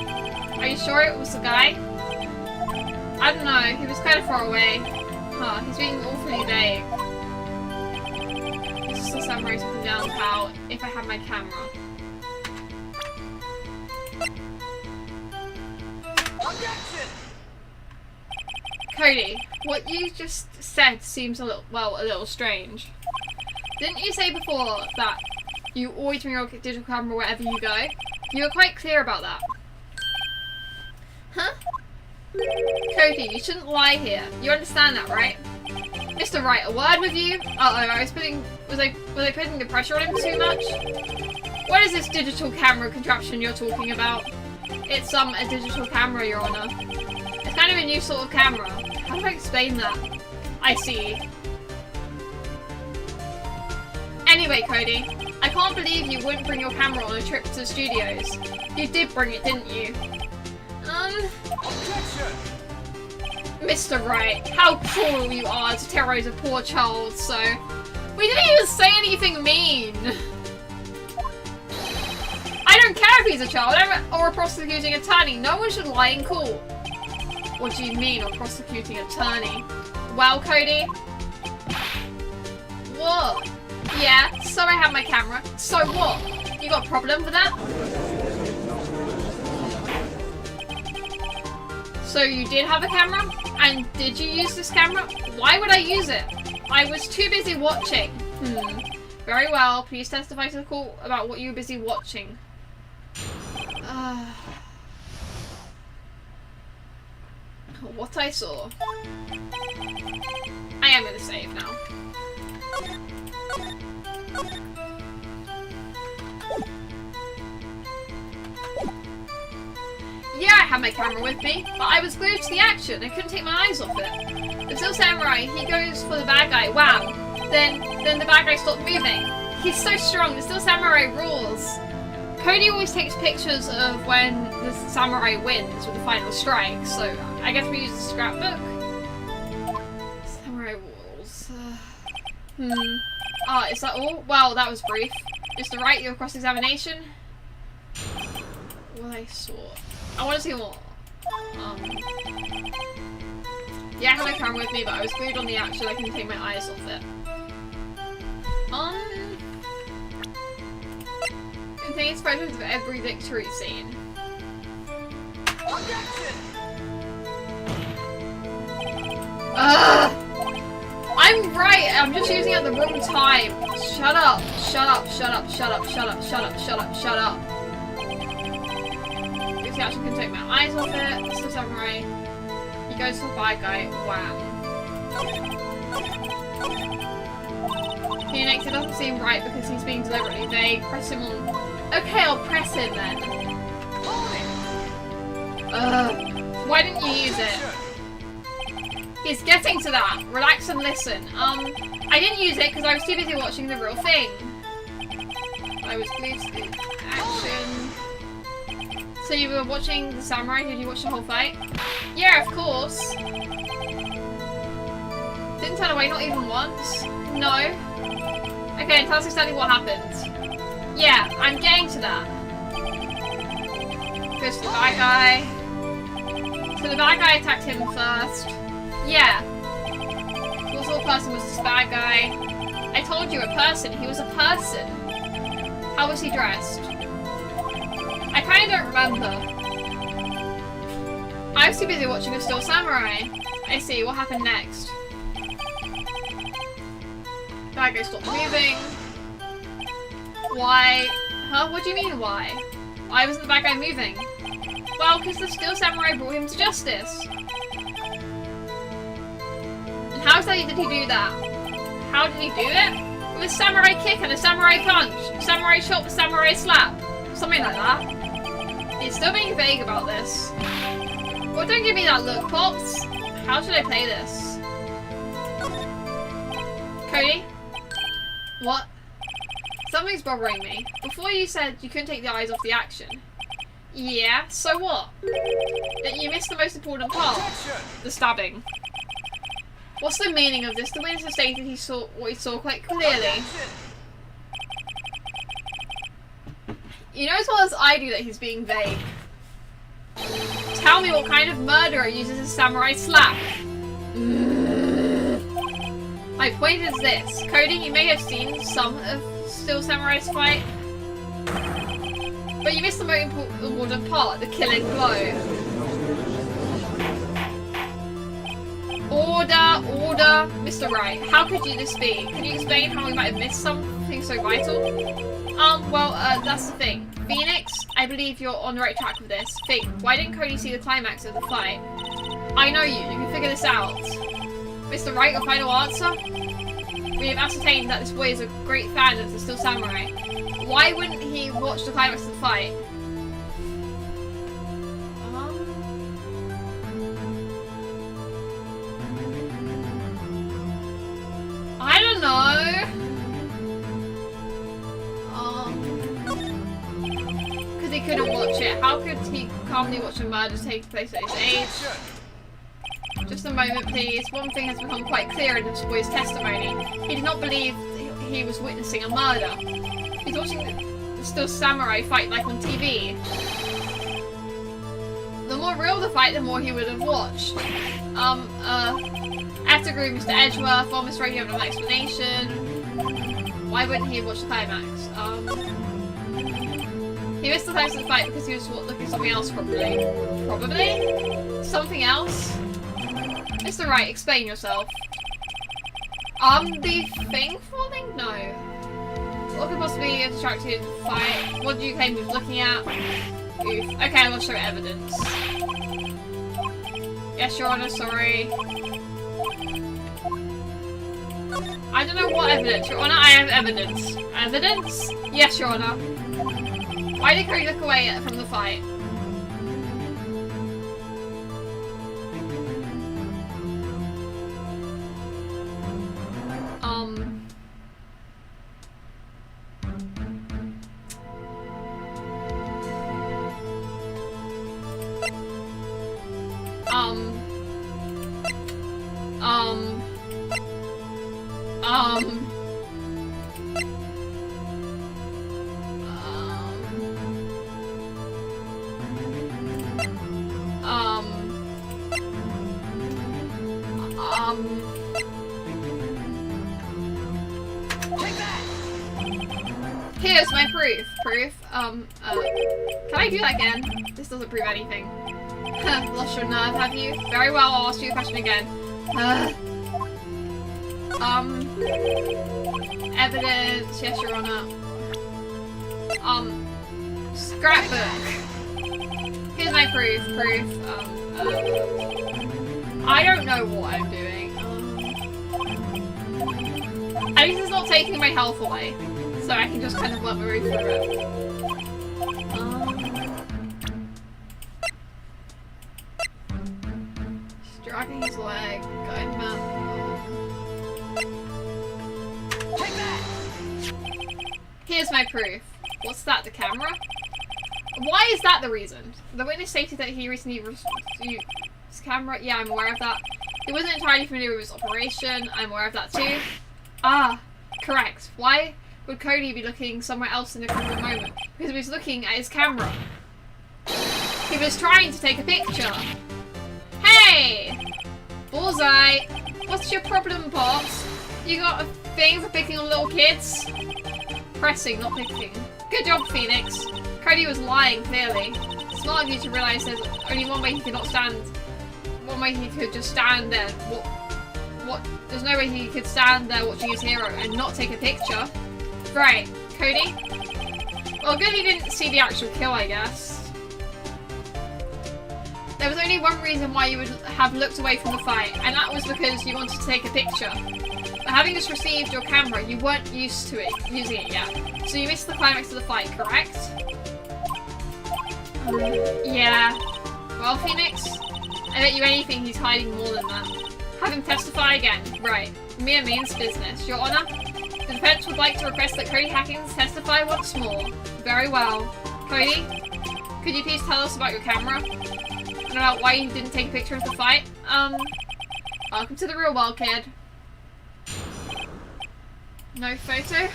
Are you sure it was a guy? I don't know. He was kind of far away. Huh, he's being awfully vague. This is the Samurai took him down, pal, if I had my camera. Cody, what you just said seems a little strange. Didn't you say before that you always bring your digital camera wherever you go? You were quite clear about that. Huh? Cody, you shouldn't lie here. You understand that, right? Mr. Wright, a word with you? Was I putting the pressure on him too much? What is this digital camera contraption you're talking about? It's a digital camera, Your Honor. It's kind of a new sort of camera. How do I explain that? I see. Anyway, Cody, I can't believe you wouldn't bring your camera on a trip to the studios. You did bring it, didn't you? Objection! Mr. Wright, how cruel you are to terrorize a poor child, so... We didn't even say anything mean! I don't care if he's a child or a prosecuting attorney. No one should lie in court. What do you mean, a prosecuting attorney? Well, Cody? What? Yeah, so I have my camera. So what? You got a problem with that? So you did have a camera? And did you use this camera? Why would I use it? I was too busy watching. Very well. Please testify to the court about what you were busy watching. What I saw. I am gonna save now. Yeah, I had my camera with me, but I was glued to the action. I couldn't take my eyes off it. The Still Samurai, he goes for the bad guy. Wow. Then the bad guy stopped moving. He's so strong. The Still Samurai rules. Cody always takes pictures of when the samurai wins with the final strike, so I guess we use the scrapbook. Samurai rules. Is that all? Well, that was brief. Mr. Wright, your cross-examination? What I saw. I want to see more. Yeah, I had my camera with me, but I was glued on the action. I couldn't take my eyes off it. Contains photos of every victory scene. I'm right. I'm just using it at the wrong time. Shut up. Shut up. Shut up. Shut up. Shut up. Shut up. Shut up. Shut up. If the action can take my eyes off it. This is Samurai. He goes for the bad guy. Wham. Phoenix, it doesn't seem right because he's being deliberately vague. Press him on. Okay, I'll press him then. Why didn't you use it? He's getting to that. Relax and listen. I didn't use it because I was too busy watching the real thing. I was glued to the action. So you were watching the samurai, did you watch the whole fight? Yeah, of course. Didn't turn away, not even once? No. Okay, tell us exactly what happened. Yeah, I'm getting to that. Goes to the bad guy. So the bad guy attacked him first. Yeah. The sort of person was this bad guy. I told you, a person. He was a person. How was he dressed? I kind of don't remember. I was too busy watching A Still Samurai. I see. What happened next? Bad guy stopped moving. Why? Huh? What do you mean, why? Why wasn't the bad guy moving? Well, because the Still Samurai brought him to justice. And how exactly did he do that? How did he do it? With a samurai kick and a samurai punch, a samurai chop, a samurai slap. Something like that. He's still being vague about this. Well, don't give me that look, Pops. How should I play this? Cody? What? Something's bothering me. Before you said you couldn't take the eyes off the action. Yeah, so what? That you missed the most important part. The stabbing. What's the meaning of this? The witness stated he saw what he saw quite clearly. You know as well as I do that he's being vague. Tell me what kind of murderer uses a samurai slap. My point is this. Cody, you may have seen some of Still Samurai's fight. But you missed the most important part, the killing blow. Order, Mr. Wright. How could you this be? Can you explain how we might have missed something so vital? That's the thing. Phoenix, I believe you're on the right track with this. Think, why didn't Cody see the climax of the fight? I know you can figure this out. Mr. Wright, your final answer? We have ascertained that this boy is a great fan of the Still Samurai. Why wouldn't he watch the climax of the fight? I don't know. Because he couldn't watch it. How could he calmly watch a murder take place at his age? Just a moment, please. One thing has become quite clear in this boy's testimony. He did not believe he was witnessing a murder. He's watching the Still Samurai fight like on TV. The more real the fight, the more he would have watched. I have to agree with Mr. Edgeworth. Or Mr. Ray, you have an explanation. Why wouldn't he have watched the climax? He missed the climax of the fight because he was looking at something else, probably. Probably? Something else? Mr. Wright, explain yourself. The thing falling? No. What could possibly have distracted fight? What do you claim he was looking at? Oof. Okay, I will show evidence. Yes, Your Honor, sorry. I don't know what evidence. Your Honor, I have evidence. Evidence? Yes, Your Honor. Why did Cody look away from the fight? Here's my proof. Can I do that again? This doesn't prove anything. Lost your nerve, have you? Very well, I'll ask you a question again. Evidence, yes, Your Honor. Scrapbook. Here's my proof. I don't know what I'm doing. At least it's not taking my health away. So I can just kind of work my way through it. Just dragging his leg, going back. Take that! Here's my proof. What's that, the camera? Why is that the reason? The witness stated that he recently used his camera. Yeah, I'm aware of that. He wasn't entirely familiar with his operation. I'm aware of that too. Ah, correct. Why would Cody be looking somewhere else in a critical moment? Because he was looking at his camera. He was trying to take a picture. Hey! Bullseye! What's your problem, Pops? You got a thing for picking on little kids? Pressing, not picking. Good job, Phoenix. Cody was lying, clearly. Smart of you to realise there's only one way he could not stand. One way he could just stand there. What? There's no way he could stand there watching his hero and not take a picture. Right, Cody? Well, good he didn't see the actual kill, I guess. There was only one reason why you would have looked away from the fight, and that was because you wanted to take a picture. But having just received your camera, you weren't used to it, using it yet. So you missed the climax of the fight, correct? Yeah. Well, Phoenix, I bet you anything he's hiding more than that. Have him testify again. Right. Mere means business. Your Honor, the defense would like to request that Cody Hackins testify once more. Very well. Cody, could you please tell us about your camera? And about why you didn't take a picture of the fight? Welcome to the real world, kid. No photo?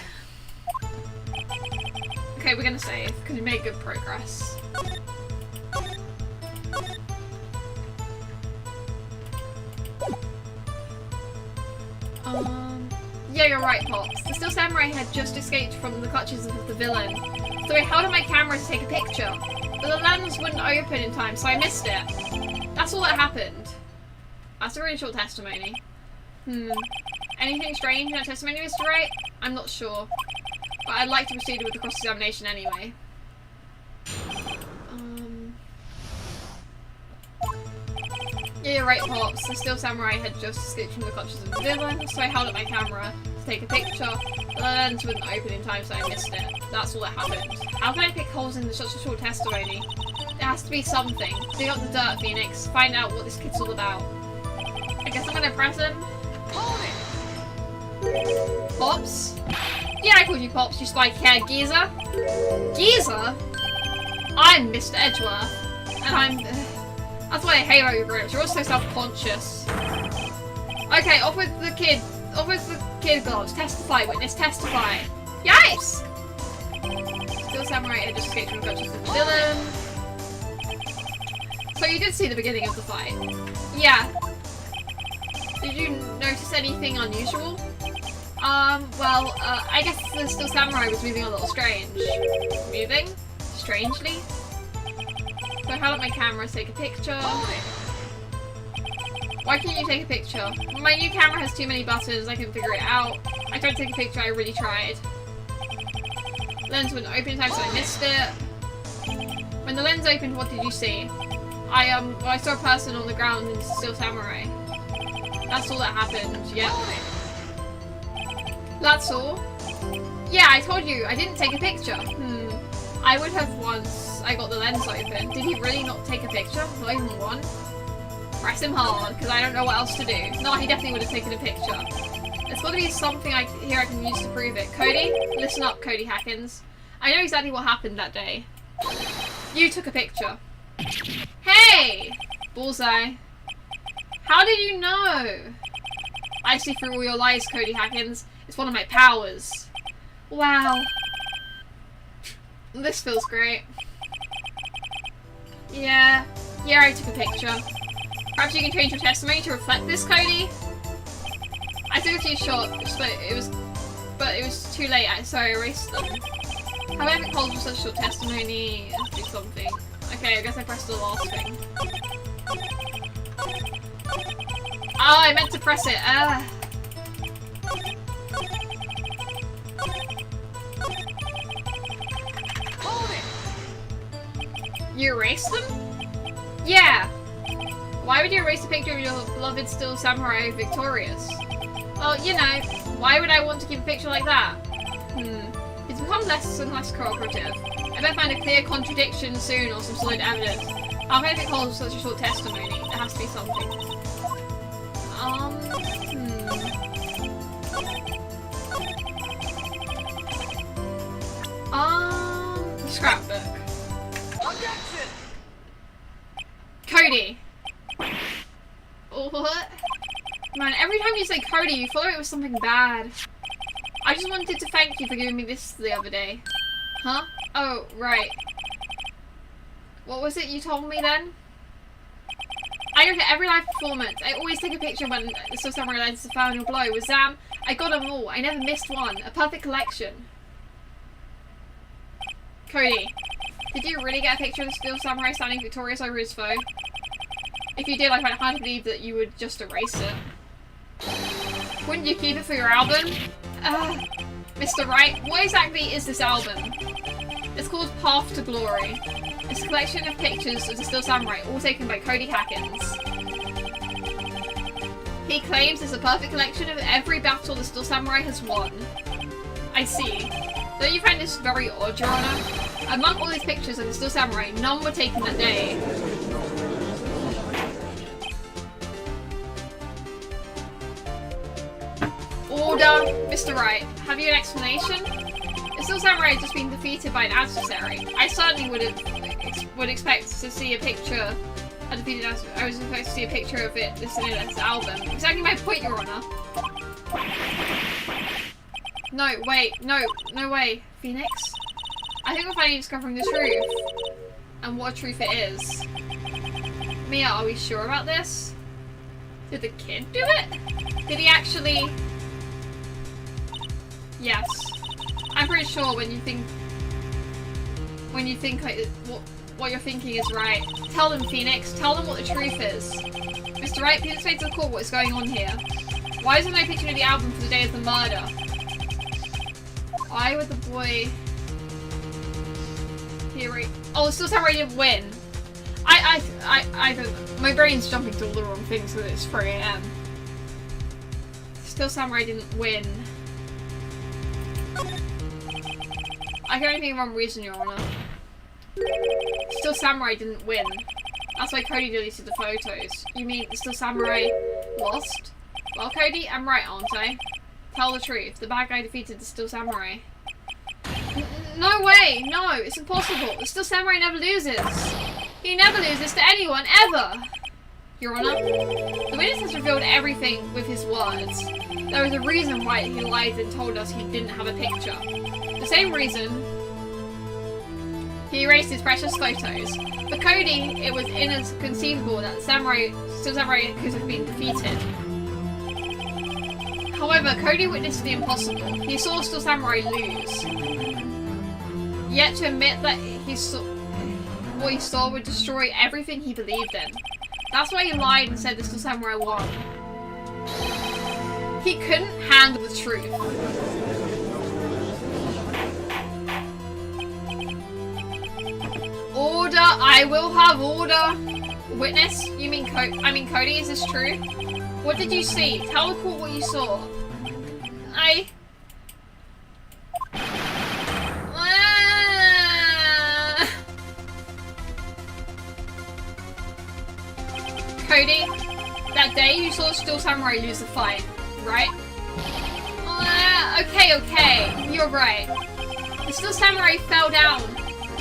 Okay, we're gonna save, because we made good progress. Yeah, you're right, Pops. The Steel Samurai had just escaped from the clutches of the villain. So I held up my camera to take a picture. But the lens wouldn't open in time, so I missed it. That's all that happened. That's a really short testimony. Anything strange in that testimony, Mr. Wright? I'm not sure. But I'd like to proceed with the cross-examination anyway. Yeah, you're right, Pops. The Steel Samurai had just escaped from the clutches of the villain, so I held up my camera to take a picture. The lens wouldn't open in time, so I missed it. That's all that happened. How can I pick holes in such a short testimony? There has to be something. Dig up the dirt, Phoenix. Find out what this kid's all about. I guess I'm gonna press him. Pops? Yeah, I called you Pops, you spiky-haired geezer. Geezer? I'm Mr. Edgeworth. And I'm... that's why I hate all your groups. You're all so self-conscious. Okay, off with the kid. Off with the kid gloves. Testify, witness, testify. Yikes! Steel Samurai had just escaped from the clutches of the villain. So you did see the beginning of the fight? Yeah. Did you notice anything unusual? Well, I guess the Steel Samurai was moving a little strange. Moving? Strangely? So I held up my camera to take a picture. Why can't you take a picture? My new camera has too many buttons, I couldn't figure it out. I tried to take a picture, I really tried. Lens wouldn't open in time, so I missed it. When the lens opened, what did you see? I saw a person on the ground in Steel Samurai. That's all that happened, yep. That's all? Yeah, I told you, I didn't take a picture. I would have once I got the lens open. Did he really not take a picture? Not even one? Press him hard, because I don't know what else to do. No, he definitely would have taken a picture. There's got to be something here I can use to prove it. Cody? Listen up, Cody Hackins. I know exactly what happened that day. You took a picture. Hey! Bullseye. How did you know? I see through all your lies, Cody Hackins. It's one of my powers. Wow. This feels great. Yeah, I took a picture. Perhaps you can change your testimony to reflect this, Cody? I took a few shots, but it was too late, so I erased them. How epic holds for such short testimony? Do something. Okay, I guess I pressed the last thing. Oh, I meant to press it. You erased them? Yeah. Why would you erase a picture of your beloved Steel Samurai victorious? Well, you know, why would I want to keep a picture like that? It's become less and less cooperative. I better find a clear contradiction soon or some solid evidence. How can I pick holes for such a short testimony? There has to be something. Scrapbook. Objection! Cody. What? Man, every time you say Cody, you follow it with something bad. I just wanted to thank you for giving me this the other day. Huh? Oh, right. What was it you told me then? I look at every live performance. I always take a picture when the Still Samurai lands the final blow. With Zam, I got them all. I never missed one. A perfect collection. Cody, did you really get a picture of the Still Samurai standing victorious over his foe? If you did, I find it hard to believe that you would just erase it. Wouldn't you keep it for your album? Mr. Wright, what exactly is this album? It's called Path to Glory. It's a collection of pictures of the Still Samurai, all taken by Cody Hackins. He claims it's a perfect collection of every battle the Still Samurai has won. I see. Don't you find this very odd, Your Honor? Among all these pictures of the Still Samurai, none were taken that day. Order! Mr. Wright, have you an explanation? The Still Samurai had just been defeated by an adversary. I certainly would expect to see a picture of defeated adversary. I was supposed to see a picture of it listed in this album. Exactly my point, Your Honor. No, wait, no way. Phoenix? I think we're finally discovering the truth. And what a truth it is. Mia, are we sure about this? Did the kid do it? Did he actually... Yes. I'm pretty sure when you think like, what you're thinking is right. Tell them, Phoenix. Tell them what the truth is. Mr. Wright, please explain to the court what is going on here. Why is there no picture of the album for the day of the murder? Why would the boy... Oh, Still Samurai didn't win. I don't know. My brain's jumping to all the wrong things because it's 3 AM. Still Samurai didn't win. I can only think of one reason, Your Honor. Still Samurai didn't win. That's why Cody deleted the photos. You mean Still Samurai lost? Well, Cody, I'm right, aren't I? Tell the truth. The bad guy defeated the Still Samurai. No way! No, it's impossible. The Still Samurai never loses. He never loses to anyone, ever! Your Honor, the witness has revealed everything with his words. There was a reason why he lied and told us he didn't have a picture. The same reason he erased his precious photos. For Cody, it was inconceivable that Still Samurai could have been defeated. However, Cody witnessed the impossible. He saw Still Samurai lose. Yet to admit that what he saw would destroy everything he believed in. That's why he lied and said the Still Samurai won. He couldn't handle the truth. Order! I will have order! Witness? You mean Cody, is this true? What did you see? Tell the court what you saw. Cody, that day you saw Still Samurai lose the fight, right? Okay, you're right. The Still Samurai fell down.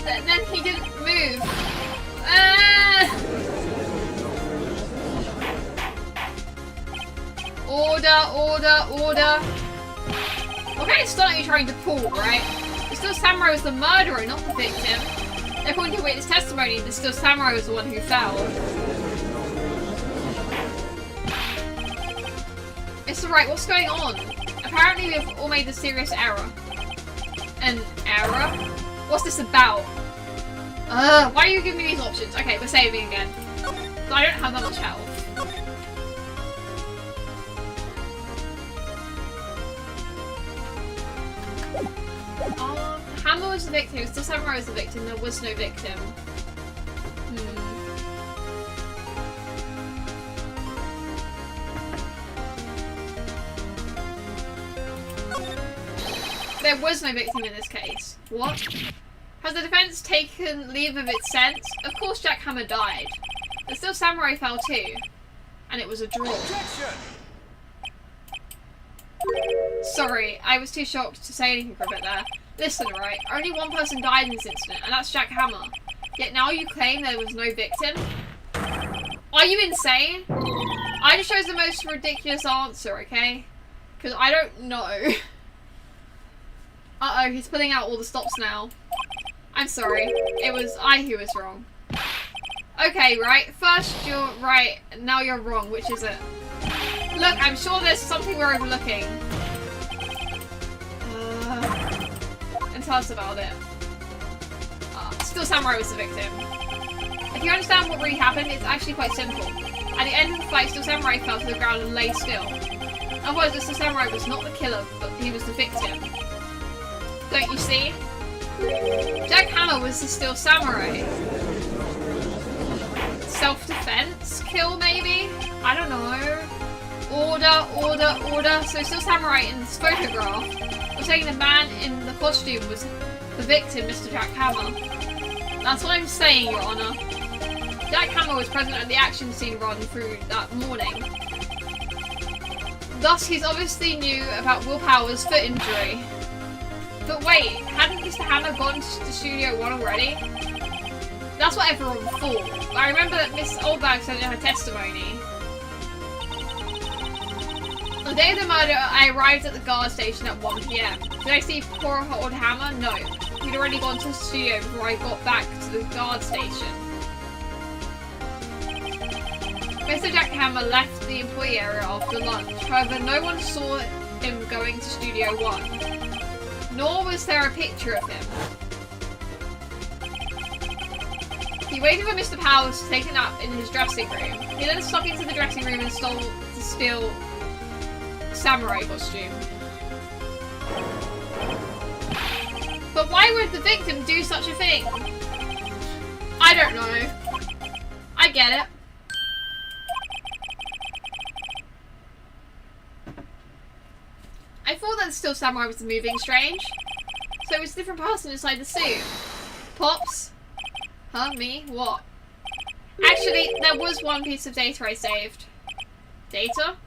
Then he didn't move. Order. What kind of stunt are you trying to pull, right? The Still Samurai was the murderer, not the victim. According to witness testimony, the Still Samurai was the one who fell. Mr. Wright, what's going on? Apparently we've all made a serious error. An error? What's this about? Why are you giving me these options? Okay, we're saving again. I don't have that much health. Hammer was the victim, Still Samurai was the victim, there was no victim. There was no victim in this case. What? Has the defense taken leave of its sense? Of course Jack Hammer died. The Still Samurai fell too. And it was a draw. Objection! Sorry, I was too shocked to say anything for a bit there. Listen, right, only one person died in this incident, and that's Jack Hammer. Yet now you claim there was no victim? Are you insane? I just chose the most ridiculous answer, okay? Because I don't know. Uh-oh, he's pulling out all the stops now. I'm sorry. It was I who was wrong. Okay, right. First you're right, now you're wrong. Which is it? Look, I'm sure there's something we're overlooking. And tell us about it. Still Samurai was the victim. If you understand what really happened, it's actually quite simple. At the end of the fight, Still Samurai fell to the ground and lay still. Otherwise, the Still Samurai was not the killer, but he was the victim. Don't you see? Jack Hammer was the Still Samurai. Self-defense kill, maybe? I don't know. Order. So Still Samurai in this photograph was saying the man in the costume was the victim, Mr. Jack Hammer. That's what I'm saying, Your Honor. Jack Hammer was present at the action scene run through that morning. Thus, he's obviously knew about Will Power's foot injury. But wait, hadn't Mr. Hammer gone to Studio 1 already? That's what everyone thought. But I remember that Miss Oldbag said in her testimony. On the day of the murder, I arrived at the guard station at 1 PM. Did I see poor old Hammer? No. He'd already gone to the studio before I got back to the guard station. Mr. Jack Hammer left the employee area after lunch. However, no one saw him going to Studio 1. Nor was there a picture of him. He waited for Mr. Powers to take a nap in his dressing room. He then snuck into the dressing room and stole the Still Samurai costume. But why would the victim do such a thing? I don't know. I get it. I thought that Still Samurai was moving strange. So it was a different person inside the suit. Pops? Huh? Me? What? Actually, there was one piece of data I saved. Data?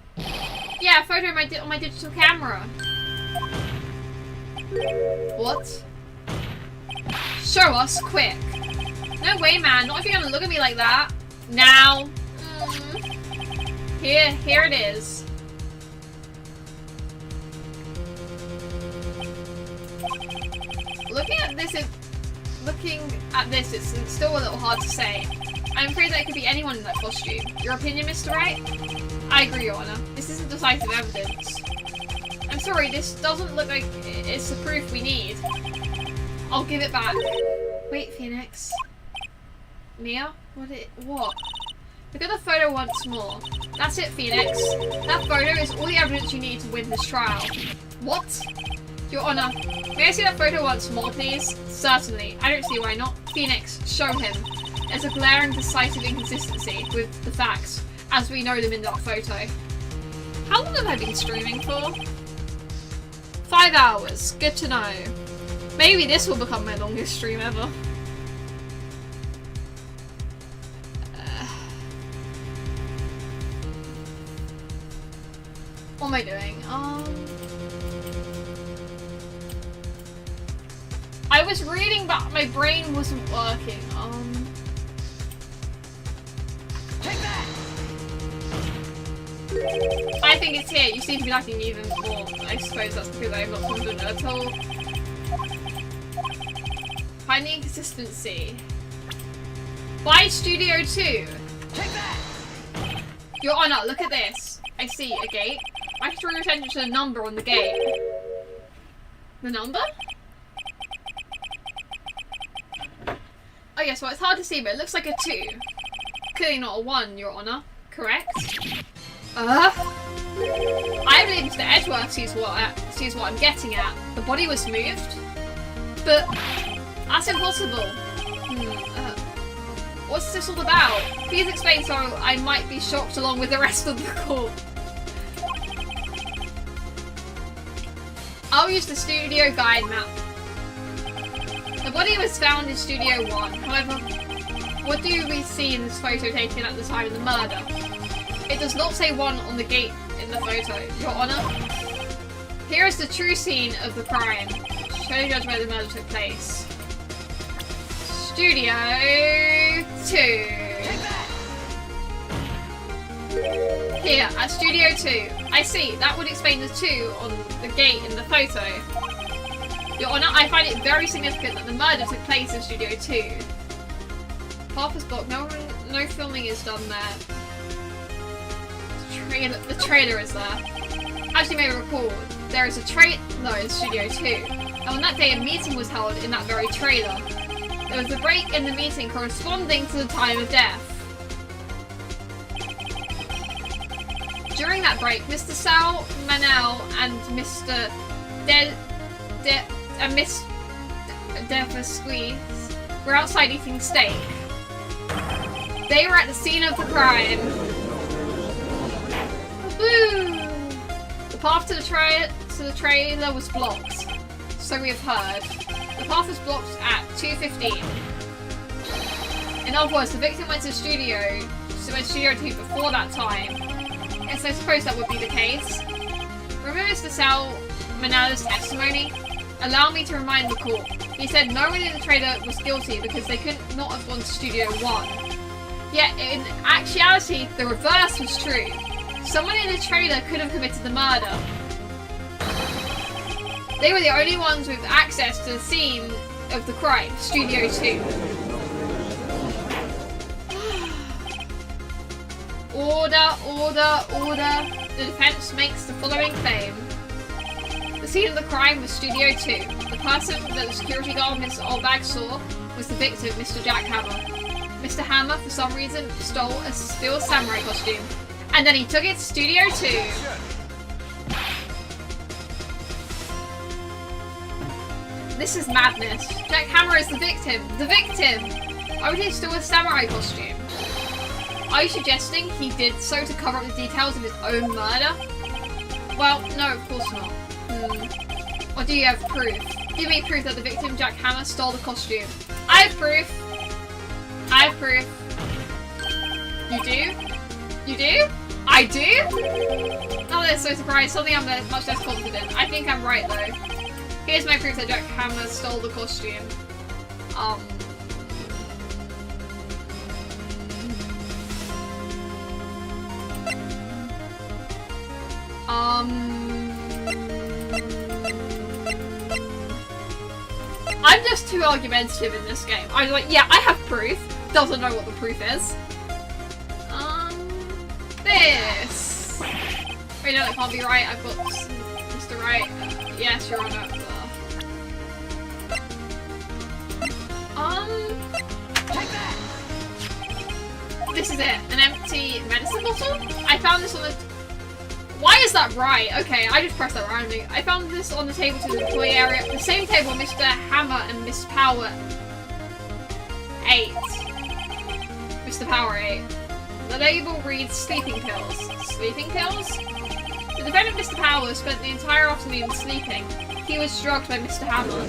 Yeah, a photo on my digital camera. What? Show us, quick. No way, man. Not if you're gonna look at me like that. Now. Here it is. Looking at this, it's still a little hard to say. I'm afraid that it could be anyone in that costume. Your opinion, Mr. Wright? I agree, Your Honor. This isn't decisive evidence. I'm sorry, this doesn't look like it's the proof we need. I'll give it back. Wait, Phoenix. Mia? What? Look at the photo once more. That's it, Phoenix. That photo is all the evidence you need to win this trial. What? Your Honor, may I see that photo once more, please? Certainly. I don't see why not. Phoenix, show him. There's a glaring, decisive inconsistency with the facts, as we know them in that photo. How long have I been streaming for? 5 hours. Good to know. Maybe this will become my longest stream ever. What am I doing? I was reading, but my brain wasn't working. Take that! I think it's here. You seem to be lacking even more. I suppose that's because I'm not confident at all. Find the inconsistency. By Studio 2. Take that! Your Honor, look at this. I see a gate. I can draw your attention to the number on the gate. The number? Oh yes, well it's hard to see, but it looks like a 2. Clearly not a 1, Your Honor. Correct? I believe Mr. Edgeworth sees what I'm getting at. The body was moved? But that's impossible. What's this all about? Please explain so I might be shocked along with the rest of the court. I'll use the studio guide map. The body was found in Studio 1. However, what do we see in this photo taken at the time of the murder? It does not say 1 on the gate in the photo, Your Honor. Here is the true scene of the crime. Show the judge where the murder took place. Studio 2. Here, at Studio 2. I see, that would explain the 2 on the gate in the photo. Your Honour, I find it very significant that the murder took place in Studio 2. Path is blocked, no filming is done there. The trailer is there. As you may recall, there is a trailer in Studio 2. And on that day a meeting was held in that very trailer. There was a break in the meeting corresponding to the time of death. During that break, Mr. Sal Manel and Mr. Miss Devasquez were outside eating steak. They were at the scene of the crime. Woo! The path to the trailer was blocked, so we have heard. The path was blocked at 2:15. In other words, the victim went to Studio 2 before that time. Yes, I suppose that would be the case. Remember Mr. Sal Manala's testimony? Allow me to remind the court. He said no one in the trailer was guilty because they could not have gone to Studio 1. Yet, in actuality, the reverse was true. Someone in the trailer could have committed the murder. They were the only ones with access to the scene of the crime, Studio 2. Order, order, order. The defense makes the following claim. The scene of the crime was Studio 2. The person that the security guard Mr. Olbag saw was the victim, Mr. Jack Hammer. Mr. Hammer, for some reason, stole a steel samurai costume. And then he took it to Studio 2. This is madness. Jack Hammer is the victim. The victim! Why would he steal a samurai costume? Are you suggesting he did so to cover up the details of his own murder? Well, no, of course not. Or do you have proof? Give me proof that the victim, Jack Hammer, stole the costume. I have proof. I have proof. You do? You do? I do? Oh, they're so surprised. Suddenly I'm much less confident. I think I'm right, though. Here's my proof that Jack Hammer stole the costume. I'm just too argumentative in this game. I'm like, yeah, I have proof. Doesn't know what the proof is. This. Wait, no, that can't be right. I've got Mr. Right. Yes, Your Honor. This is it. An empty medicine bottle? I found this on the... Why is that right? Okay, I just pressed that randomly. I found this on the table to the employee area. The same table Mr. Hammer and Miss Power ate. Mr. Power ate. The label reads sleeping pills. Sleeping pills? The defendant, Mr. Power, spent the entire afternoon sleeping. He was drugged by Mr. Hammer.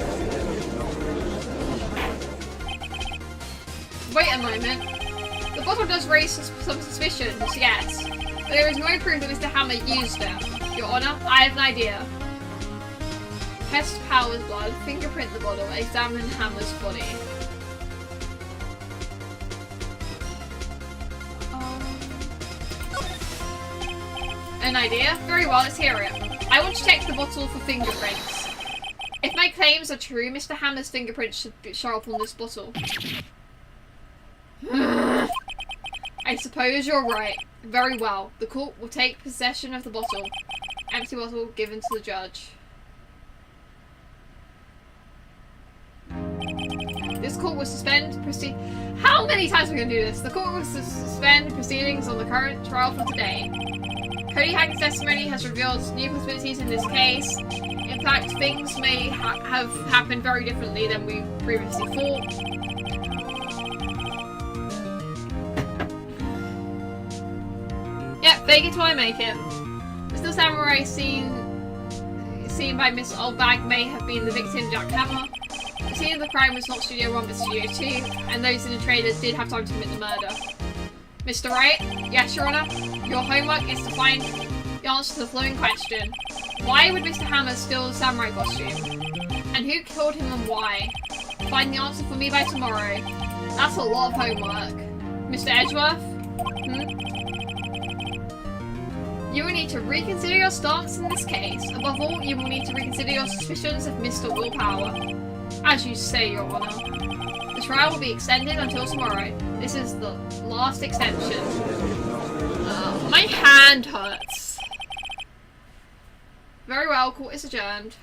Wait a moment. The bottle does raise some suspicions, yes. But there is no proof that Mr. Hammer used them. Your Honor, I have an idea. Test Power's blood, fingerprint the bottle, examine Hammer's body. An idea? Very well, let's hear it. I want to check the bottle for fingerprints. If my claims are true, Mr. Hammer's fingerprints should show up on this bottle. I suppose you're right. Very well. The court will take possession of the bottle. Empty bottle given to the judge. This court will suspend How many times are we going to do this? The court will suspend proceedings on the current trial for today. Cody Hack's testimony has revealed new possibilities in this case. In fact, things may have happened very differently than we previously thought. Yep, fake it till I make it. Mr. Samurai seen by Miss Oldbag may have been the victim, Jack Hammer. The scene of the crime was not Studio 1 but Studio 2, and those in the trailer did have time to commit the murder. Mr. Wright? Yes, Your Honor? Your homework is to find the answer to the following question. Why would Mr. Hammer steal the samurai costume? And who killed him and why? find the answer for me by tomorrow. That's a lot of homework. Mr. Edgeworth? You will need to reconsider your stance in this case. Above all, you will need to reconsider your suspicions of Mr. Willpower. As you say, Your Honor. The trial will be extended until tomorrow. This is the last extension. My hand hurts. Very well, court is adjourned.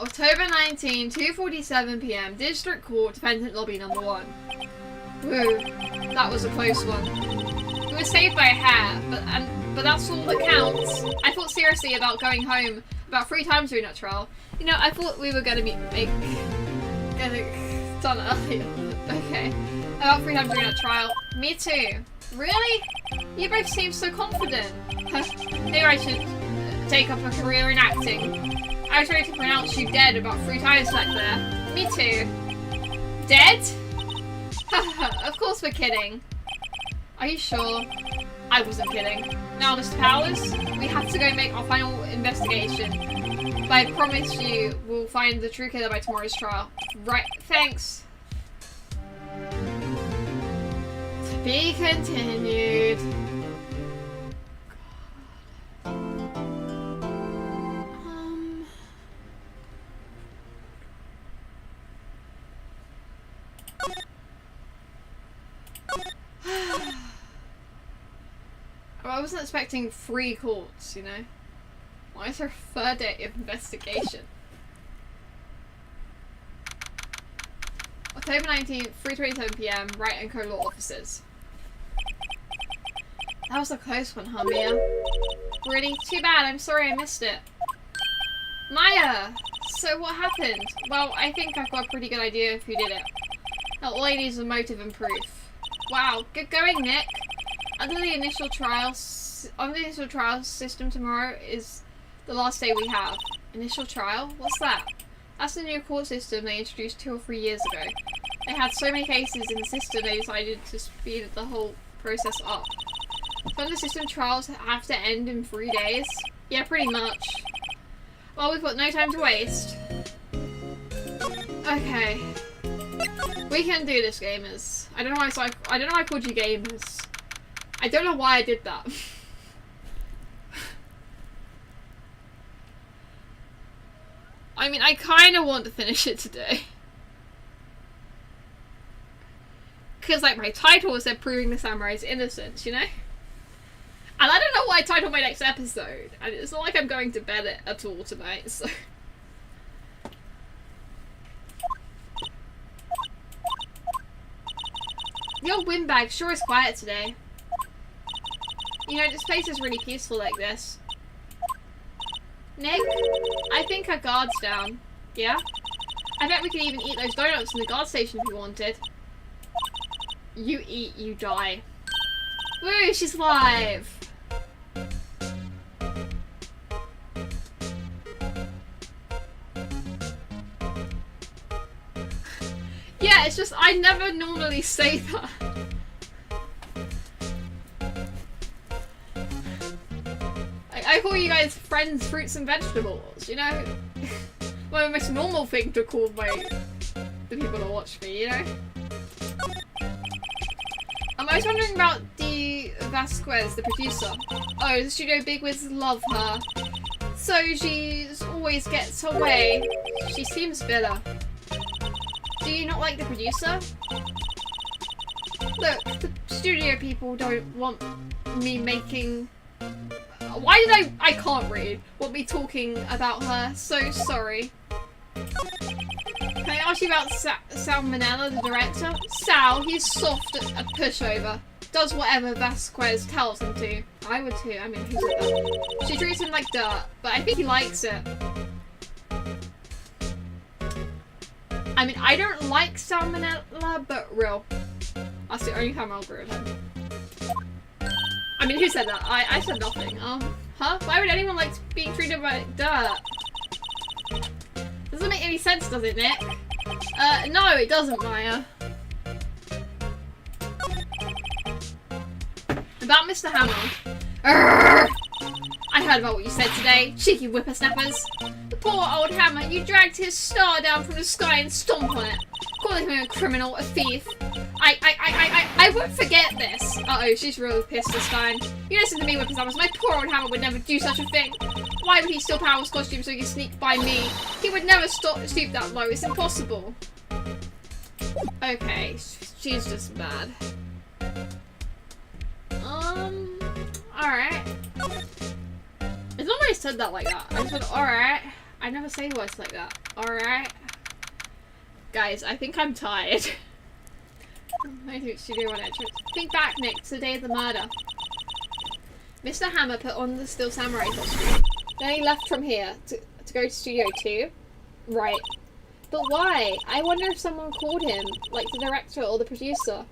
October 19, 2:47 PM, District Court, Defendant Lobby number 1. Woo, that was a close one. We were saved by a hair, but that's all that counts. I thought seriously about going home about 3 times during that trial. You know, I thought we were gonna get it done earlier. Okay, about 3 times during that trial. Me too. Really? You both seem so confident. Maybe I should take up a career in acting. I was ready to pronounce you dead about 3 times back there. Me too. Dead? Of course we're kidding. Are you sure? I wasn't kidding. Now, Mr. Powers, we have to go make our final investigation. But I promise you we'll find the true killer by tomorrow's trial. Right, thanks. To be continued. I wasn't expecting 3 courts, you know? Why is there a 3rd day of investigation? October 19th, 3:27 PM, Right and Co Law Offices. That was a close one, huh, Mia? Really? Too bad, I'm sorry I missed it. Maya! So what happened? Well, I think I've got a pretty good idea of who did it. Now all I need is a motive and proof. Wow, good going, Nick! Under the initial trial system, tomorrow is the last day we have. Initial trial? What's that? That's the new court system they introduced 2 or 3 years ago. They had so many cases in the system they decided to speed the whole process up. Some of the system trials have to end in 3 days. Yeah, pretty much. Well, we've got no time to waste. Okay. We can do this, gamers. I don't know why I called you gamers. I don't know why I did that. I mean, I kind of want to finish it today. Because, like, my title said Proving the Samurai's Innocence, you know? And I don't know what I titled my next episode. And it's not like I'm going to bed at all tonight, so... The old windbag sure is quiet today. You know, this place is really peaceful like this. Nick, I think our guard's down. Yeah? I bet we could even eat those donuts in the guard station if we wanted. You eat, you die. Woo, she's live! Yeah, it's just, I never normally say that. I call you guys friends, fruits and vegetables, you know? Well, the most normal thing to call the people that watch me, you know? I was wondering about Dee Vasquez, the producer. Oh, the studio bigwigs love her. So she's always gets her way. She seems bitter. Do you not like the producer? Look, the studio people don't want me making... Why did I can't read. Want me talking about her. So sorry. Can I ask you about Sal Manella, the director? Sal, he's soft a pushover. Does whatever Vasquez tells him to. I would too. I mean, who's at that? She treats him like dirt, but I think he likes it. I mean, I don't like Sal Manella, but real. That's the only time I'll agree with him. I mean, who said that? I said nothing. Huh? Why would anyone like being treated like dirt? Doesn't make any sense, does it, Nick? No, it doesn't, Maya. About Mr. Hammer. Arrgh! I heard about what you said today, cheeky whippersnappers. The poor old hammer, you dragged his star down from the sky and stomped on it, calling him a criminal, a thief. I won't forget this. Uh-oh, she's really pissed this time. You listen to me, whippersnappers. My poor old hammer would never do such a thing. Why would he steal Powell's costume so he can sneak by me? He would never stoop that low. It's impossible. Okay, she's just mad. Alright. It's not I said that like that. I said alright. I never say words like that. Alright. Guys, I think I'm tired. I think Studio 1 entrance. Think back, Nick, to the day of the murder. Mr. Hammer put on the Steel Samurai costume. Then he left from here to go to Studio 2. Right. But why? I wonder if someone called him, like the director or the producer.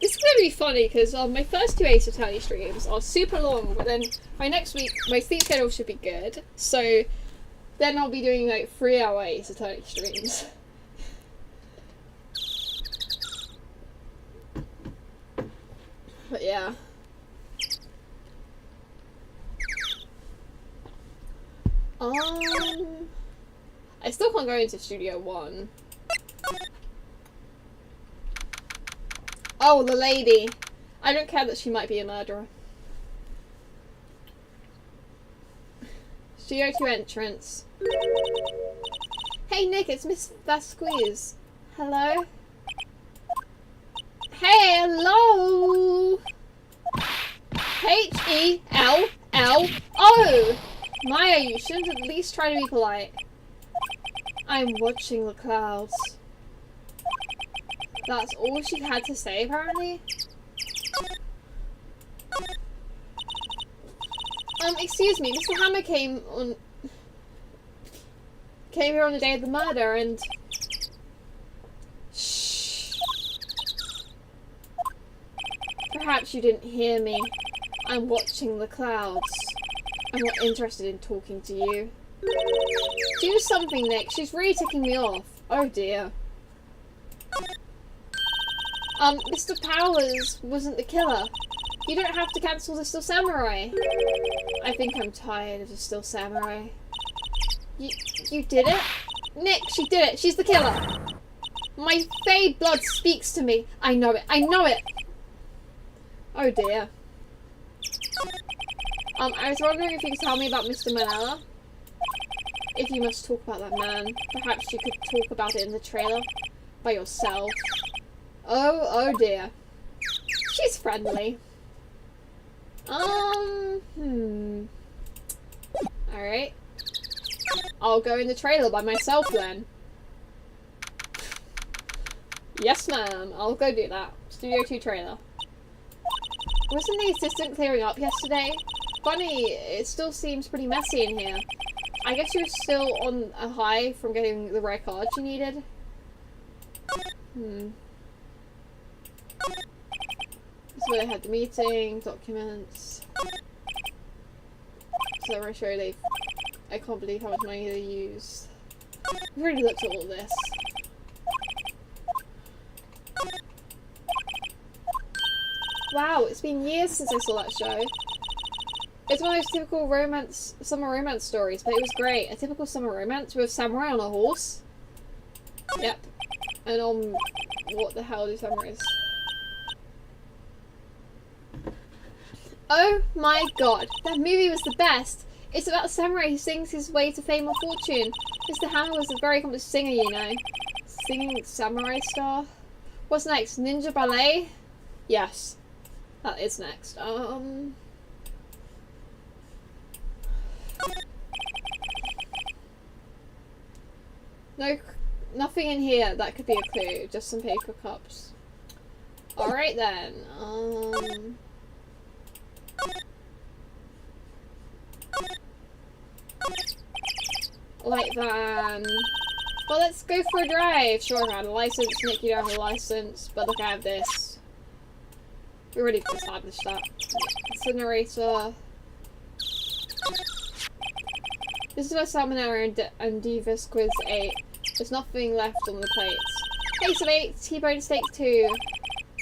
This is going to be funny because my first 2 Ace Attorney streams are super long, but then by next week my sleep schedule should be good. So then I'll be doing like 3-hour Ace Attorney streams. But yeah. I still can't go into Studio 1. Oh, the lady. I don't care that she might be a murderer. Studio 2 entrance. Hey Nick, it's Miss Vasquez. Hello? Hey, hello! H-E-L-L-O! Maya, you shouldn't at least try to be polite. I'm watching the clouds. That's all she had to say, apparently? Excuse me, Mr. Hammer came here on the day of the murder and... Shh. Perhaps you didn't hear me. I'm watching the clouds. I'm not interested in talking to you. Do something, Nick. She's really ticking me off. Oh dear. Mr. Powers wasn't the killer. You don't have to cancel the Steel Samurai. I think I'm tired of the Steel Samurai. You did it? Nick, she did it. She's the killer. My Fae blood speaks to me. I know it. I know it. Oh dear. I was wondering if you could tell me about Mr. Manella. If you must talk about that man, perhaps you could talk about it in the trailer by yourself. Oh dear. She's friendly. Alright. I'll go in the trailer by myself then. Yes, ma'am. I'll go do that. Studio 2 trailer. Wasn't the assistant clearing up yesterday? Funny, it still seems pretty messy in here. I guess she was still on a high from getting the rare card she needed. This is where they had the meeting, documents. So I'm sure I can't believe how much money they used. I've already looked at all this. Wow, it's been years since I saw that show. It's one of those typical summer romance stories, but it was great. A typical summer romance with samurai on a horse. Yep. And on what the hell do samurais? Oh my god, that movie was the best. It's about a samurai who sings his way to fame or fortune. Mr. Hammer was a very accomplished singer, you know. Singing samurai star. What's next? Ninja ballet? Yes. That is next. No, nothing in here that could be a clue. Just some paper cups. Alright then. Light van. Well, let's go for a drive. Sure, I have a license. Nick, you don't have a license. But look, I have this. We already established that. Incinerator. This is where Salmonella and Divas Quiz 8. There's nothing left on the plates. Ace of 8, T-bone steak 2.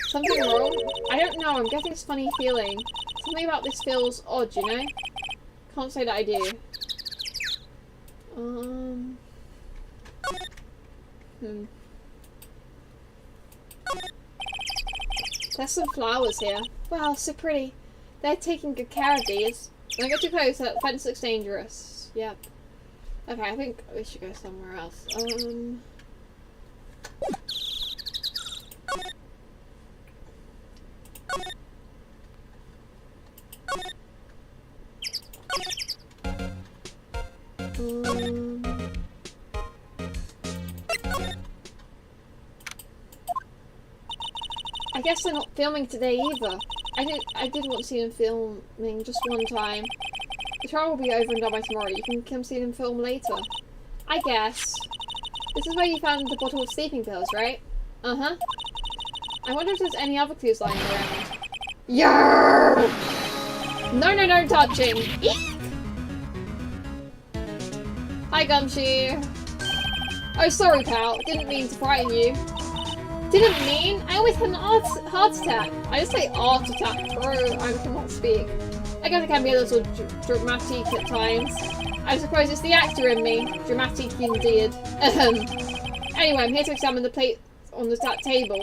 Something wrong? I don't know, I'm getting this funny feeling. Something about this feels odd, you know? Can't say that I do. There's some flowers here. Wow, so pretty. They're taking good care of these. Don't get too close, that fence looks dangerous. Yep. Okay, I think we should go somewhere else. I guess they're not filming today either. I did want to see them filming just one time. The trial will be over and done by tomorrow. You can come see them film later. I guess. This is where you found the bottle of sleeping pills, right? Uh-huh. I wonder if there's any other clues lying around. Yarr! No touching! Eek! Hi, Gumshoe. Oh, sorry, pal. Didn't mean to frighten you. Didn't mean? I always had an heart attack. I just say art attack, bro. I cannot speak. I guess it can be a little dramatic at times. I suppose it's the actor in me. Dramatic indeed. Anyway, I'm here to examine the plate on the table.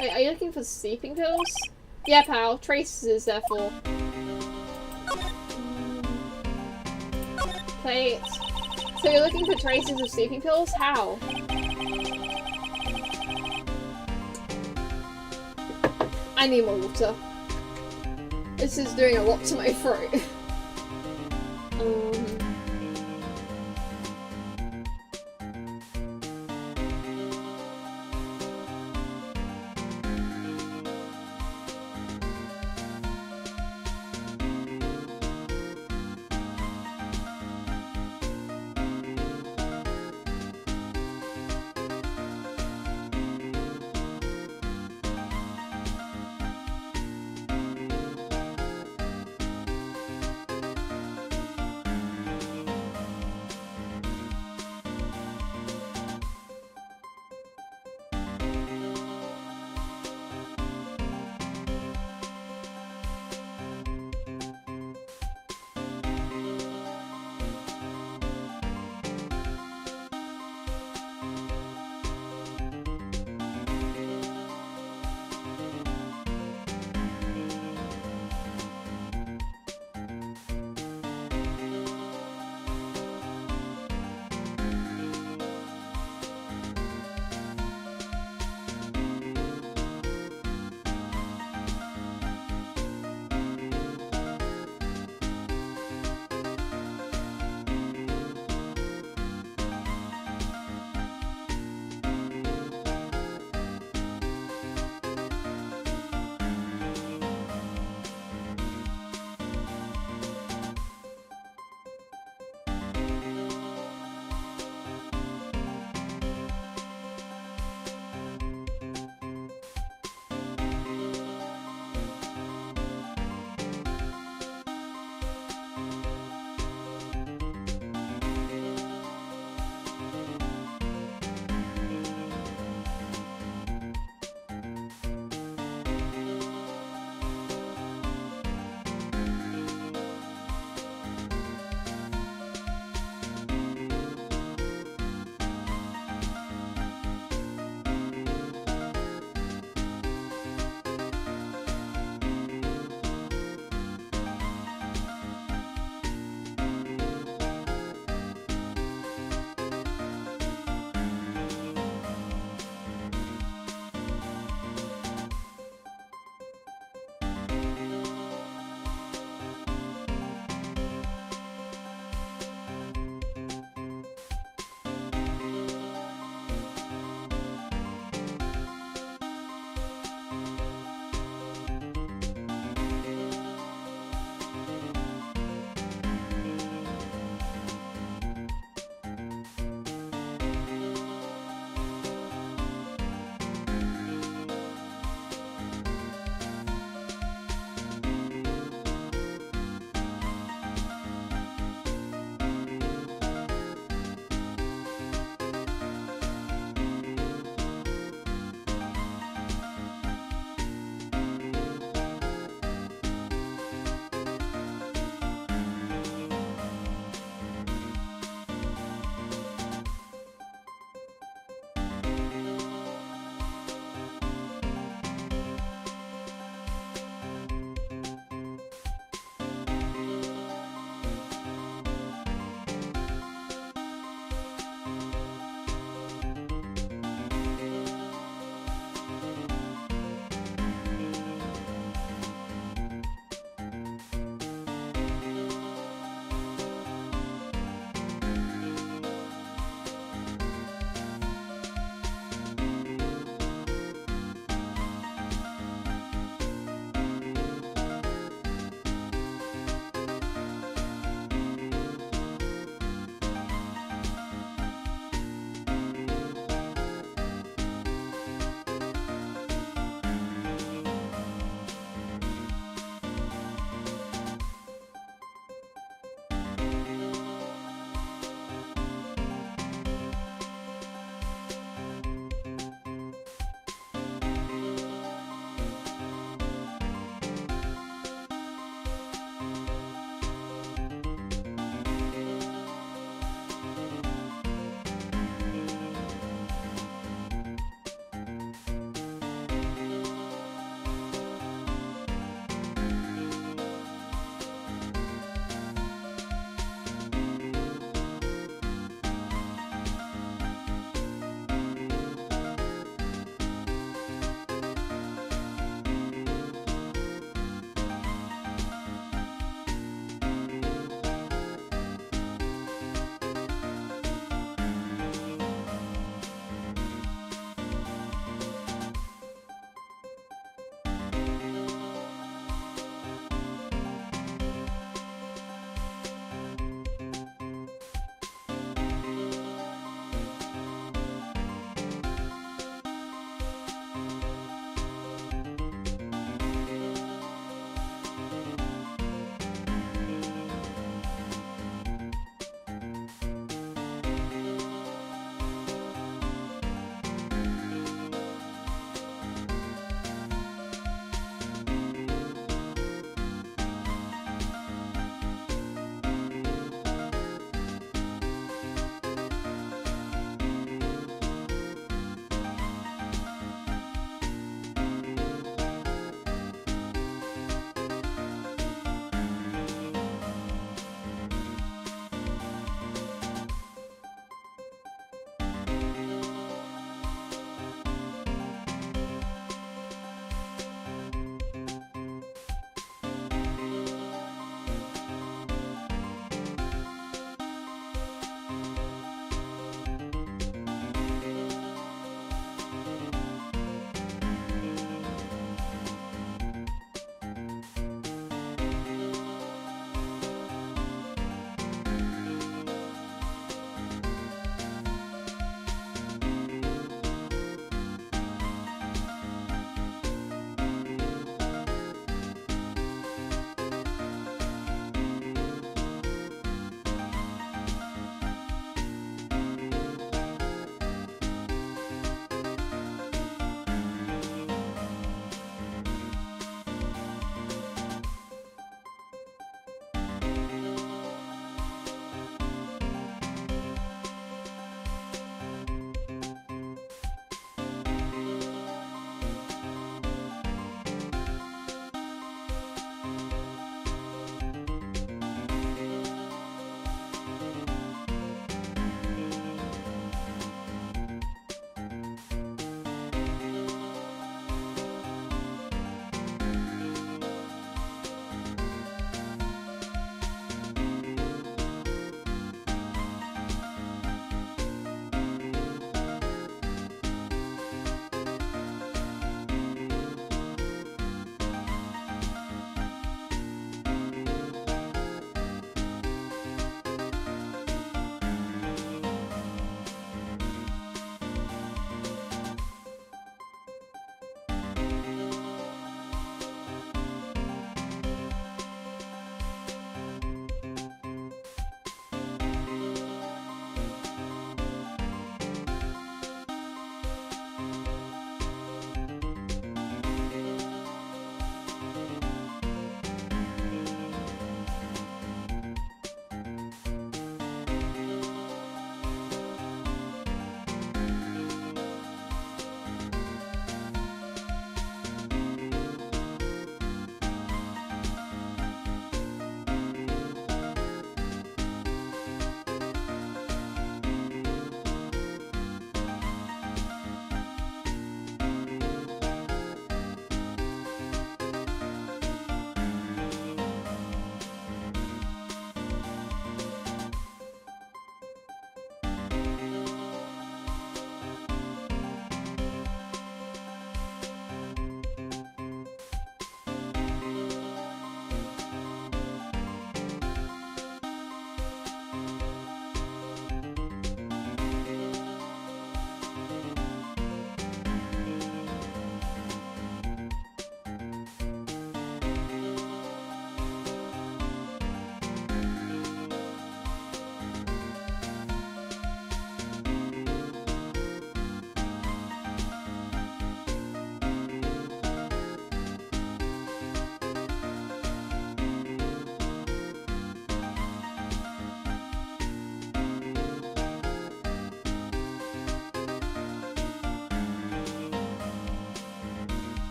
Wait, are you looking for sleeping pills? Yeah, pal. Traces, therefore. Plate. So you're looking for traces of sleeping pills? How? I need more water. This is doing a lot to my throat.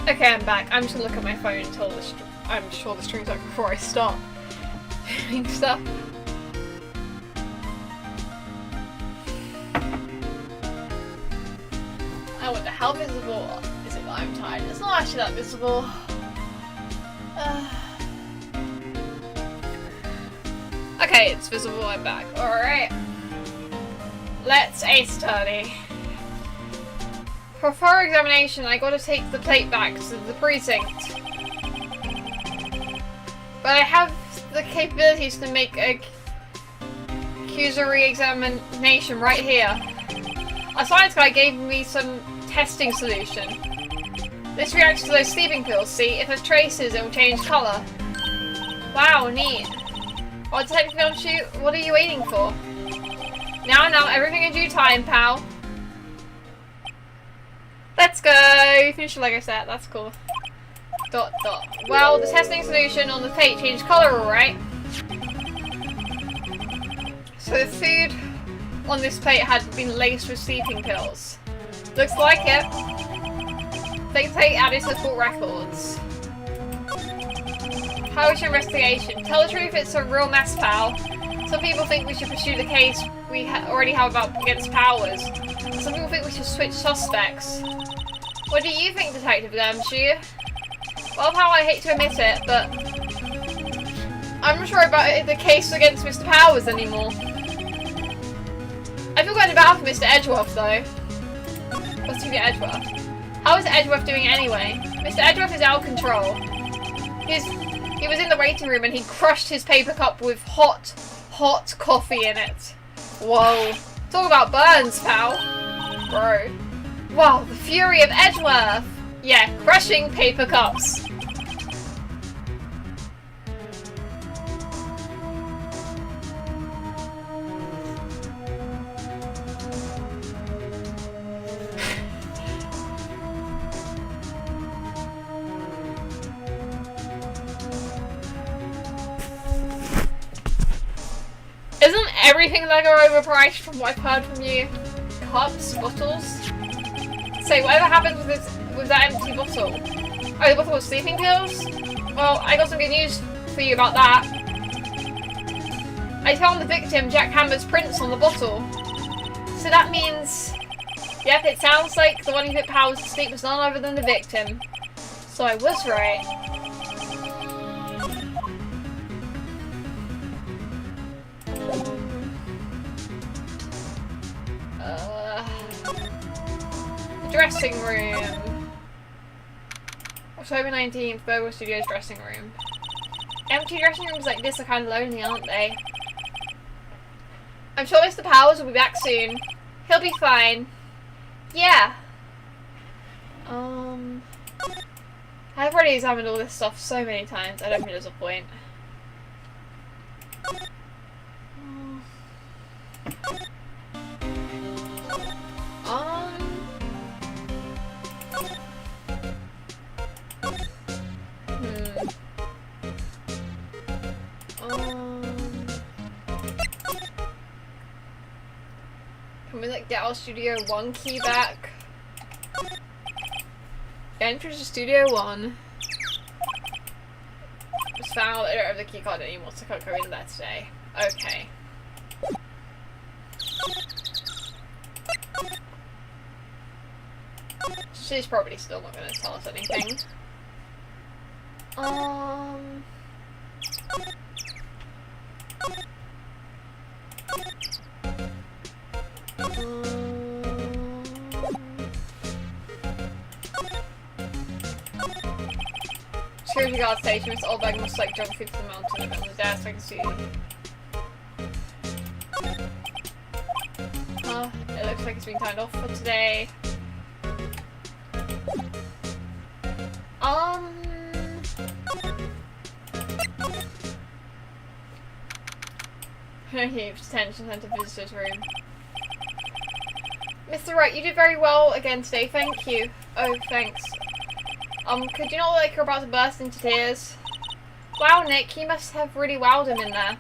Okay, I'm back. I'm just gonna look at my phone until I'm sure the stream's over before I start doing stuff. I wonder how visible is it that I'm tired? It's not actually that visible. Okay, it's visible. I'm back. All right. Let's ace attorney. For thorough examination, I gotta take the plate back to the precinct. But I have the capabilities to make a accusory examination right here. A science guy gave me some testing solution. This reacts to those sleeping pills, see? If there's traces, it will change colour. Wow, neat. Oh, Detective on shoot, what are you waiting for? Now, everything in due time, pal. Let's go! Finish your Lego set, that's cool. ... Well, the testing solution on the plate changed colour, alright? So the food on this plate had been laced with sleeping pills. Looks like it. Take the plate added to the court records. How is your investigation? Tell the truth, it's a real mess, pal. Some people think we should pursue the case we already have against Powers. Some people think we should switch suspects. What do you think, Detective Gumshoe? Well, pal, I hate to admit it, but I'm not sure about the case against Mr. Powers anymore. I feel kind of bad for Mr. Edgeworth, though. What's Mr. Edgeworth? How is Edgeworth doing anyway? Mr. Edgeworth is out of control. He was in the waiting room and he crushed his paper cup with hot coffee in it. Whoa. Talk about burns, pal. Bro. Wow, the fury of Edgeworth. Yeah, crushing paper cups. Isn't everything Lego overpriced from what I've heard from you? Cups? Bottles? Say, whatever happens with that empty bottle? Oh, the bottle of sleeping pills? Well, I got some good news for you about that. I found the victim, Jack Hammer's prints on the bottle. So that means... Yep, it sounds like the one who put Powers to sleep was none other than the victim. So I was right. The dressing room. October 19th, Burgle Studios dressing room. Empty dressing rooms like this are kind of lonely, aren't they? I'm sure Mr. Powers will be back soon. He'll be fine. Yeah. I've already examined all this stuff so many times, I don't think there's a point. Can we like get our Studio 1 key back? Enter to Studio 1. Just found I don't have the key card anymore, so I can't go in there today. Okay. She's probably still not going to tell us anything. Security guard station, Mr. Oldbag must like jump through the mountain on the desk, I can see. It looks like it's been turned off for today. Huge detention center visitors room. Mr. Wright, you did very well again today, thank you. Oh, thanks. Could you not look like you're about to burst into tears? Wow, Nick, you must have really wowed him in there.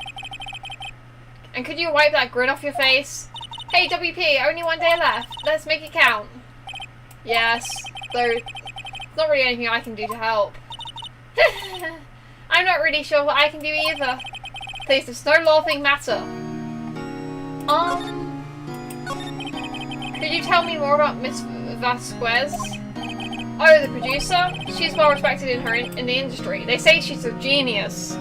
And could you wipe that grin off your face? Hey, WP, only one day left. Let's make it count. Yes, though not really anything I can do to help. I'm not really sure what I can do either. Please, there's no laughing matter. Could you tell me more about Miss Vasquez? Oh, the producer? She's well respected in the industry. They say she's a genius.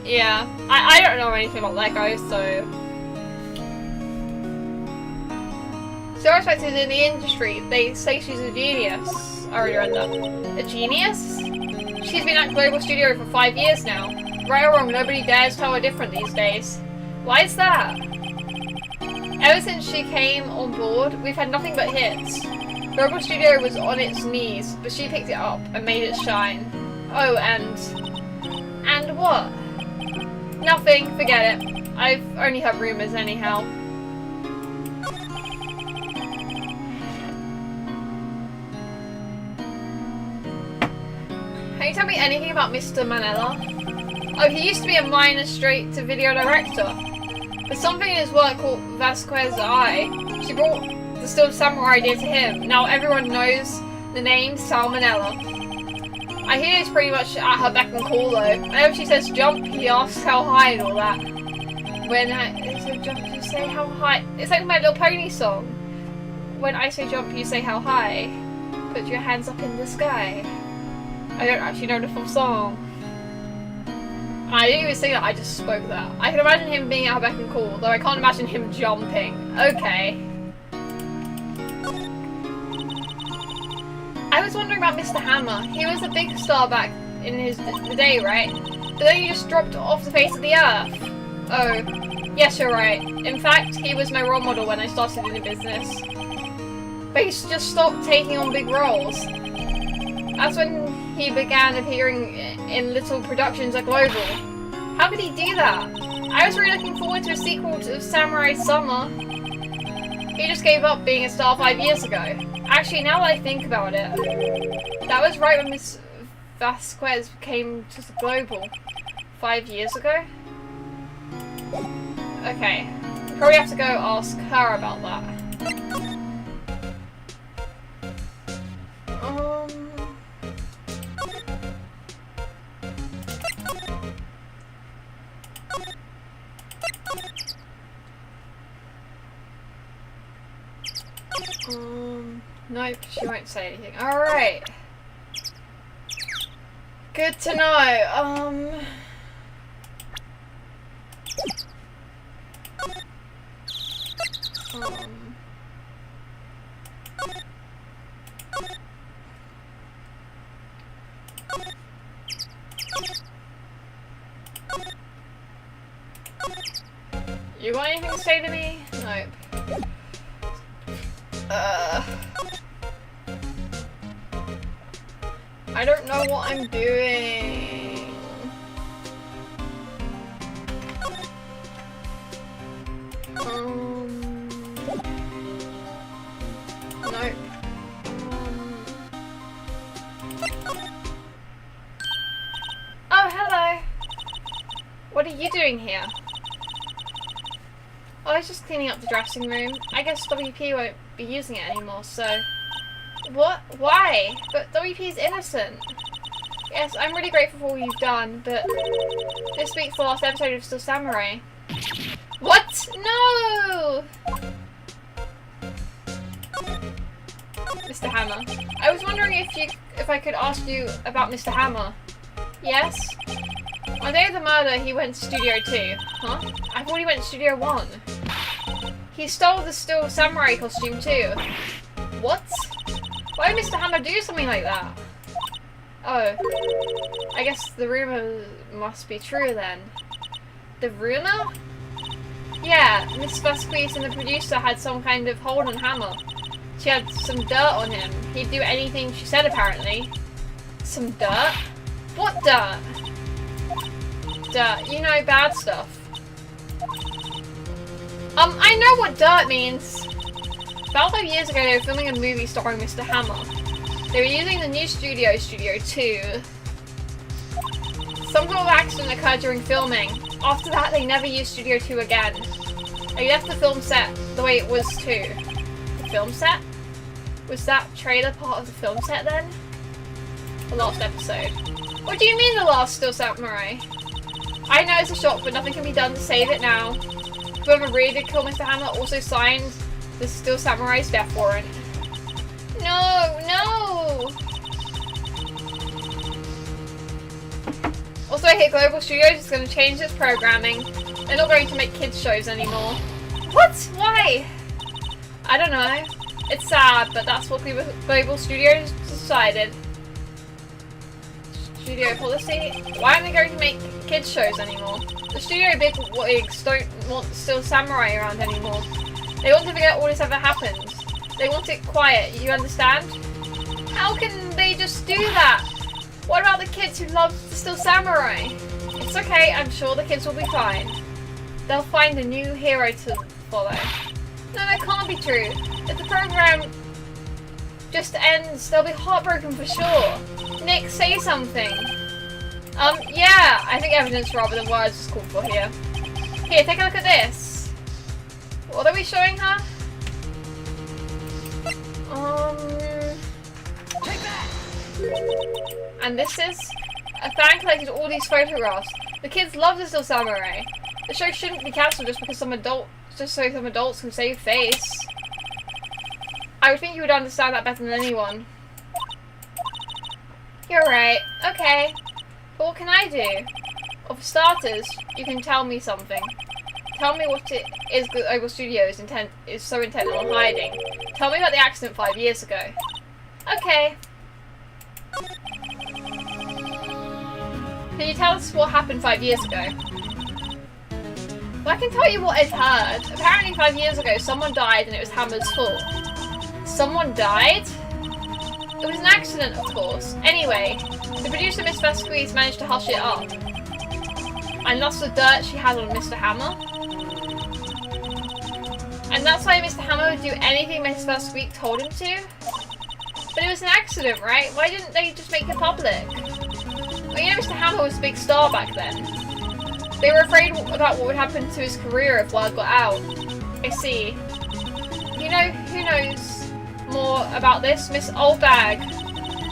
Yeah, I don't know anything about Lego, so... So respected in the industry, they say she's a genius. Already read that. A genius? She's been at Global Studio for 5 years now. Right or wrong, nobody dares tell her different these days. Why is that? Ever since she came on board, we've had nothing but hits. Global Studio was on its knees, but she picked it up and made it shine. Oh, and what? Nothing, forget it. I've only heard rumours anyhow. Can you tell me anything about Mr. Manella? Oh, he used to be a minor straight-to-video director. There's something in his work called Vasquez's Eye. She brought the Still Samurai idea to him. Now everyone knows the name Salmonella. I hear he's pretty much at her beck and call though. Whenever she says jump, he asks how high and all that. When I say jump, you say how high. It's like My Little Pony song. When I say jump, you say how high. Put your hands up in the sky. I don't actually know the full song. I didn't even sing that, I just spoke that. I can imagine him being at her beck and call, though I can't imagine him jumping. Okay. I was wondering about Mr. Hammer. He was a big star back in the day, right? But then he just dropped off the face of the earth. Oh, yes, you're right. In fact, he was my role model when I started in the business. But he's just stopped taking on big roles. That's when he began appearing in little productions at Global. How could he do that? I was really looking forward to a sequel to Samurai Summer. He just gave up being a star 5 years ago. Actually, now that I think about it, that was right when Miss Vasquez came to the Global 5 years ago. Okay, probably have to go ask her about that. Nope, she won't say anything. Alright. Good to know. You got anything to say to me? Nope. I don't know what I'm doing. Nope. Oh, hello. What are you doing here? Oh, I was just cleaning up the dressing room. I guess WP won't be using it anymore, so... What? Why? But WP is innocent. Yes, I'm really grateful for all you've done, but... This week's the last episode of Still Samurai. What? No! Mr. Hammer. I was wondering if I could ask you about Mr. Hammer. Yes? On the day of the murder, he went to Studio 2. Huh? I thought he went to Studio 1. He stole the Still Samurai costume too. What? Why would Mr. Hammer do something like that? Oh. I guess the rumor must be true then. The rumor? Yeah, Miss Vasquez and the producer had some kind of hold on Hammer. She had some dirt on him. He'd do anything she said apparently. Some dirt? What dirt? Dirt, you know, bad stuff. I know what dirt means. About 5 years ago, they were filming a movie starring Mr. Hammer. They were using the new studio, Studio 2. Some sort of accident occurred during filming. After that, they never used Studio 2 again. They left the film set the way it was too. The film set? Was that trailer part of the film set then? The last episode. What do you mean the last Still Samurai? I know it's a shock, but nothing can be done to save it now. Whoever really did kill Mr. Hammer also signed the Still Samurai's death warrant. No, no! Also, I hear Global Studios is going to change its programming. They're not going to make kids shows anymore. What? Why? I don't know. It's sad, but that's what Global Studios decided. Studio policy? Why aren't they going to make kids shows anymore? The studio bigwigs don't want Still Samurai around anymore. They want to forget all this ever happened. They want it quiet, you understand? How can they just do that? What about the kids who love Still Samurai? It's okay, I'm sure the kids will be fine. They'll find a new hero to follow. No, that can't be true. If the program just ends, they'll be heartbroken for sure. Nick, say something. Yeah, I think evidence rather than words is called for here. Here, take a look at this. What are we showing her? Take that! And this is? A fan collected all these photographs. The kids love the Still Samurai. The show shouldn't be cancelled just because just so some adults can save face. I would think you would understand that better than anyone. You're right. Okay. But what can I do? Well, for starters, you can tell me something. Tell me what it is Global Studios is so intent on hiding. Tell me about the accident 5 years ago. Okay. Can you tell us what happened 5 years ago? Well, I can tell you what I've heard. Apparently 5 years ago, someone died and it was Hammer's fault. Someone died? It was an accident, of course. Anyway, the producer, Miss Vasquez, managed to hush it up. And that's the dirt she had on Mr. Hammer. And that's why Mr. Hammer would do anything Miss Vasquez told him to? But it was an accident, right? Why didn't they just make it public? Well, you know Mr. Hammer was a big star back then. They were afraid about what would happen to his career if word got out. I see. You know, who knows more about this? Miss Oldbag.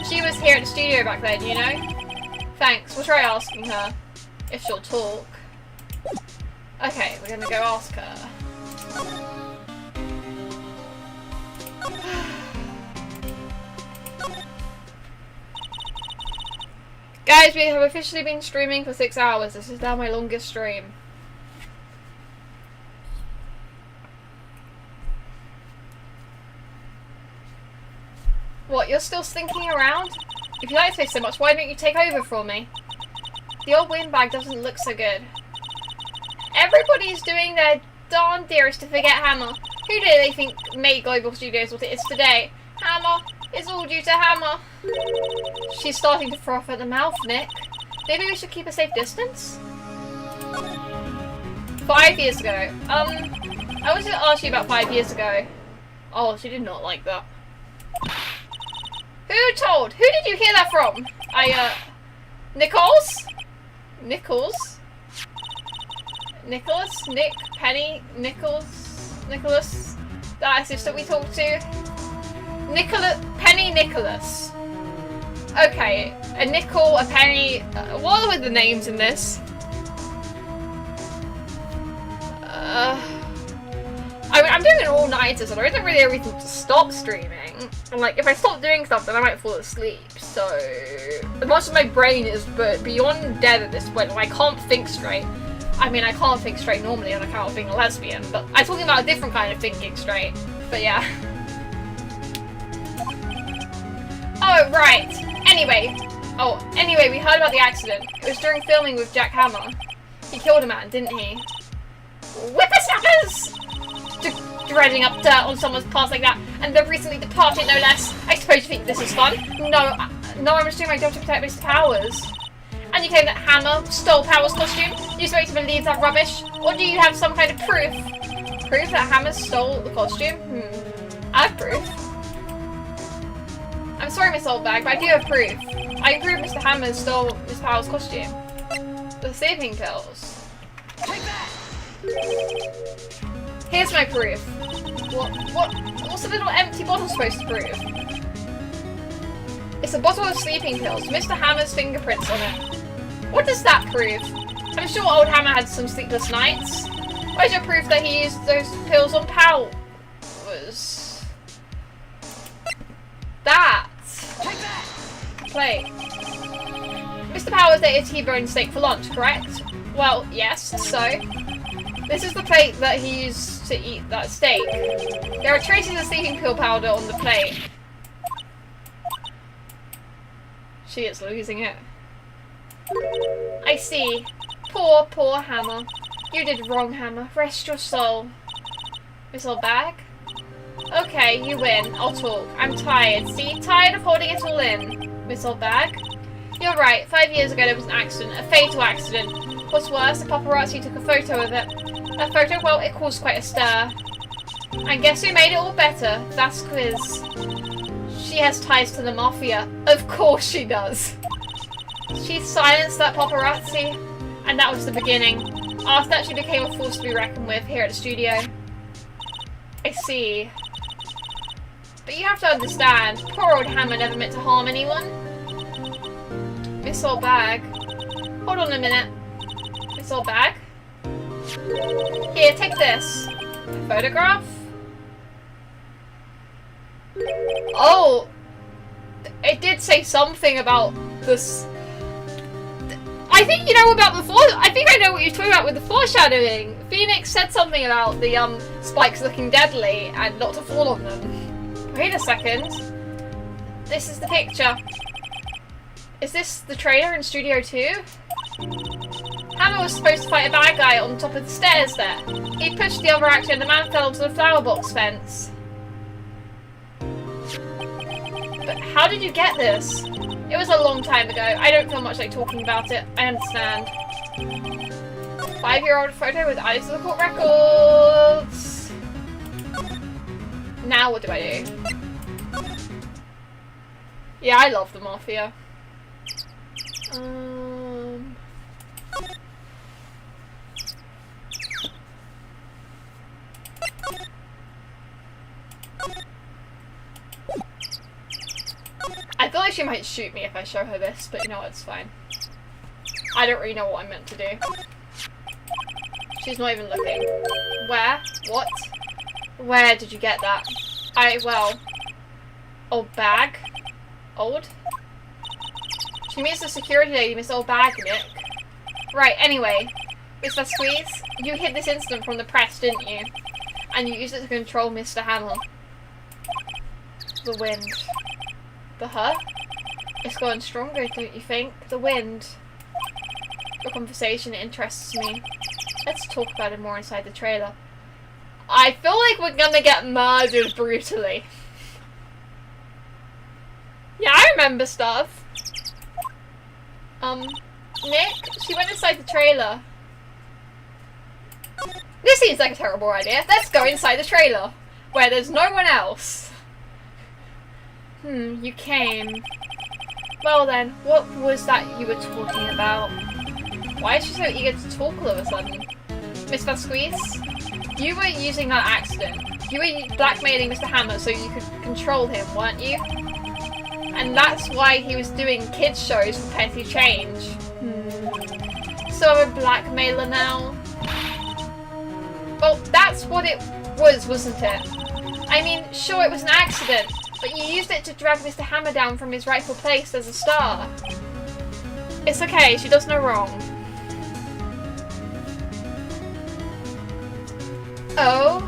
She was here at the studio back then, you know? Thanks. We'll try asking her. If she'll talk. Okay, we're gonna go ask her. Guys, we have officially been streaming for 6 hours. This is now my longest stream. What, you're still slinking around? If you like this place so much, why don't you take over for me? The old windbag doesn't look so good. Everybody's doing their darn dearest to forget Hammer. Who do they think made Global Studios what it is today? Hammer. It's all due to Hammer. She's starting to froth at the mouth, Nick. Maybe we should keep a safe distance? 5 years ago. I was going to ask you about 5 years ago. Oh, she did not like that. Who told? Who did you hear that from? Nichols? Nichols? Nicholas? Nick? Penny? Nicholas? That assistant we talked to? Penny Nicholas. Okay, a nickel, a penny. What are the names in this? I'm doing an all-nighter, so there isn't really a reason to stop streaming. And like, if I stop doing stuff, then I might fall asleep. So, as much as my brain is beyond dead at this point, and I can't think straight. I mean, I can't think straight normally on account of being a lesbian, but I'm talking about a different kind of thinking straight. But yeah. Oh, right. Anyway, we heard about the accident. It was during filming with Jack Hammer. He killed a man, didn't he? Whippersnappers! Dredging up dirt on someone's past like that, and they've recently departed, no less. I suppose you think this is fun? No, I'm assuming my job to protect Mr. Powers. And you claim that Hammer stole Powers' costume? You expect to believe that rubbish? Or do you have some kind of proof? Proof that Hammer stole the costume? I have proof. I'm sorry, Miss Oldbag, but I do have proof. I can prove Mr. Hammer stole Miss Powell's costume. The sleeping pills. Take that! Here's my proof. What's a little empty bottle supposed to prove? It's a bottle of sleeping pills. Mr. Hammer's fingerprints on it. What does that prove? I'm sure old Hammer had some sleepless nights. Where's your proof that he used those pills on Powell? That. Take that! Plate. Mr. Powers ate a T-bone steak for lunch, correct? Well, yes, so. This is the plate that he used to eat that steak. There are traces of sleeping pill powder on the plate. She is losing it. I see. Poor, poor Hammer. You did wrong, Hammer. Rest your soul. Miss Oldbag? Okay, you win. I'll talk. I'm tired. See? Tired of holding it all in. Miss Oldbag? You're right. 5 years ago there was an accident. A fatal accident. What's worse, the paparazzi took a photo of it. That photo, well, it caused quite a stir. And guess who made it all better? That's Quiz. She has ties to the Mafia. Of course she does. She silenced that paparazzi. And that was the beginning. After that, she became a force to be reckoned with here at the studio. I see. But you have to understand, poor old Hammer never meant to harm anyone. Miss Oldbag. Hold on a minute. Miss Oldbag? Here, take this. A photograph? Oh! It did say something about this. I think you know about the I think I know what you're talking about with the foreshadowing. Phoenix said something about the spikes looking deadly and not to fall on them. Wait a second. This is the picture. Is this the trailer in Studio 2? Hammer was supposed to fight a bad guy on top of the stairs there. He pushed the other actor and the man fell onto the flower box fence. But how did you get this? It was a long time ago. I don't feel much like talking about it. I understand. 5-year-old photo with eyes to the court records. Now what do I do? Yeah, I love the Mafia. I feel like she might shoot me if I show her this, but you know what, it's fine. I don't really know what I'm meant to do. She's not even looking. Where? What? Where did you get that? Well... Old bag? Old? She means the security lady, Miss Oldbag, Nick. Right, anyway. Mr. Squeeze, you hid this incident from the press, didn't you? And you used it to control Mr. Hammer. The wind. The her? It's gotten stronger, don't you think? The wind. The conversation interests me. Let's talk about it more inside the trailer. I feel like we're gonna get murdered brutally. Yeah, I remember stuff. Nick, she went inside the trailer. This seems like a terrible idea. Let's go inside the trailer, where there's no one else. You came. Well then, what was that you were talking about? Why is she so eager to talk all of a sudden? Miss Vasquez, you were using that accident. You were blackmailing Mr. Hammer so you could control him, weren't you? And that's why he was doing kids shows for petty change. So I'm a blackmailer now? Well, that's what it was, wasn't it? I mean, sure it was an accident, but you used it to drag Mr. Hammer down from his rightful place as a star. It's okay, she does no wrong. Oh?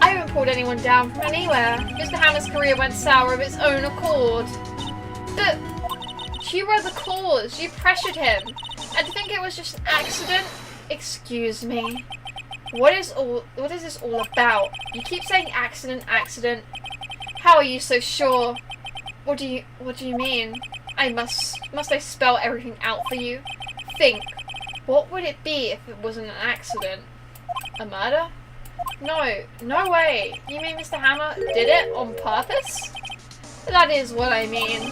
I haven't pulled anyone down from anywhere. Mr. Hammer's career went sour of its own accord. But you were the cause. You pressured him. And to think it was just an accident? Excuse me. What is this all about? You keep saying accident, accident. How are you so sure? What do you mean? Must I spell everything out for you? Think. What would it be if it wasn't an accident? A murder? No way. You mean Mr. Hammer did it on purpose? That is what I mean.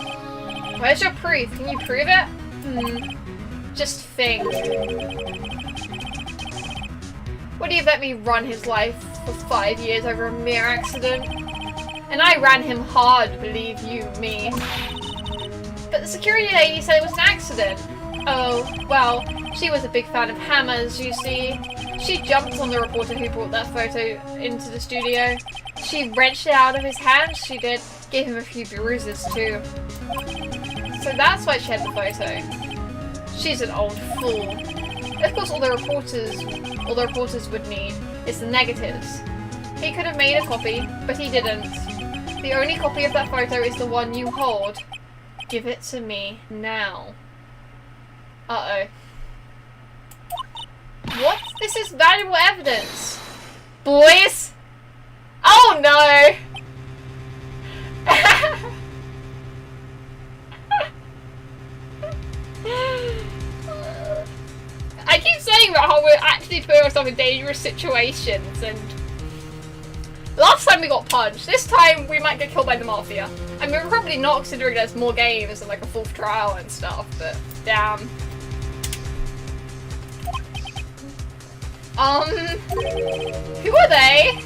Where's your proof? Can you prove it? Just think. Would he have let me run his life for 5 years over a mere accident? And I ran him hard, believe you me. But the security lady said it was an accident. Oh, well, she was a big fan of hammers, you see. She jumped on the reporter who brought that photo into the studio. She wrenched it out of his hands, she did. Gave him a few bruises too. So that's why she had the photo. She's an old fool. Of course all the reporters would need is the negatives. He could have made a copy, but he didn't. The only copy of that photo is the one you hold. Give it to me now. Uh-oh. What? This is valuable evidence. Boys? Oh no! I keep saying about how we're actually putting ourselves in dangerous situations, and last time we got punched, this time we might get killed by the Mafia. I mean, we're probably not, considering there's more games and like a 4th trial and stuff, but damn. Who are they?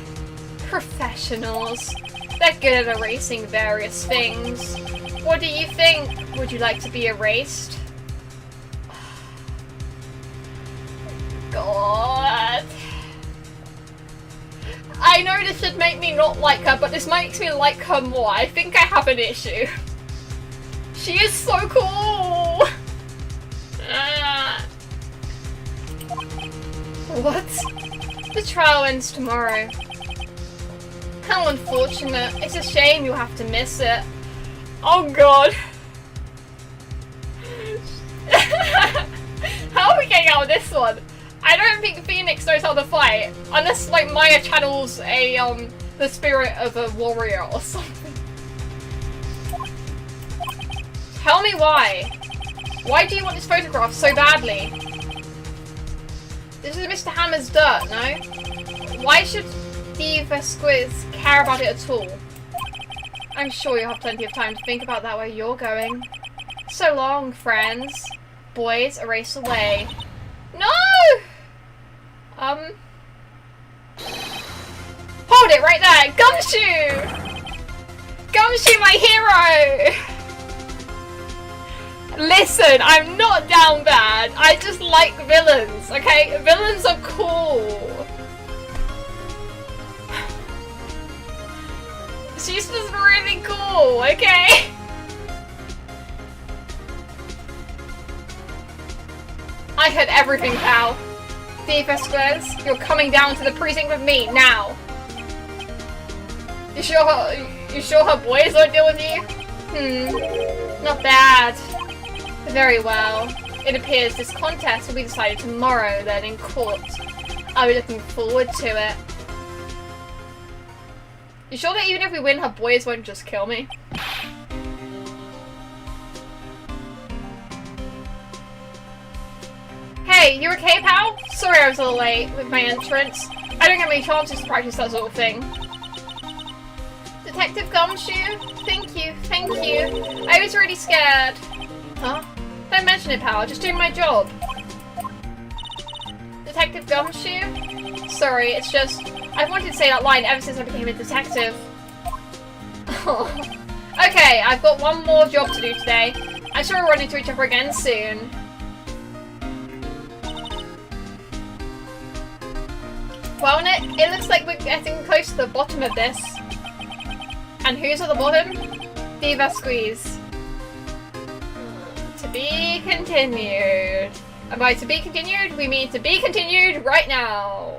Professionals. They're good at erasing various things. What do you think? Would you like to be erased? God. I know this should make me not like her, but this makes me like her more. I think I have an issue. She is so cool! What? The trial ends tomorrow. How unfortunate. It's a shame you'll have to miss it. Oh god. How are we getting out of this one? I don't think Phoenix knows how to fight. Unless like Maya channels a the spirit of a warrior or something. Tell me why. Why do you want this photograph so badly? This is Mr. Hammer's dirt, no? Why should the Vesquiz care about it at all? I'm sure you'll have plenty of time to think about that where you're going. So long, friends. Boys, erase away. No! Hold it right there! Gumshoe! Gumshoe, my hero! Listen, I'm not down bad. I just like villains, okay? Villains are cool. She's just really cool, okay? I heard everything, pal. DFS Squares, you're coming down to the precinct with me, now. You sure her boys won't deal with you? Not bad. Very well. It appears this contest will be decided tomorrow then in court. I'll be looking forward to it. You sure that even if we win, her boys won't just kill me? Hey, you okay, pal? Sorry I was a little late with my entrance. I don't get many chances to practice that sort of thing. Detective Gumshoe? Thank you, thank you. I was really scared. Huh? Don't mention it, pal. Just doing my job. Detective Gumshoe? Sorry, it's just... I've wanted to say that line ever since I became a detective. Okay, I've got one more job to do today. I'm sure we'll run into each other again soon. Well, Nick, it looks like we're getting close to the bottom of this. And who's at the bottom? Diva Squeeze. To be continued. And by to be continued, we mean to be continued right now.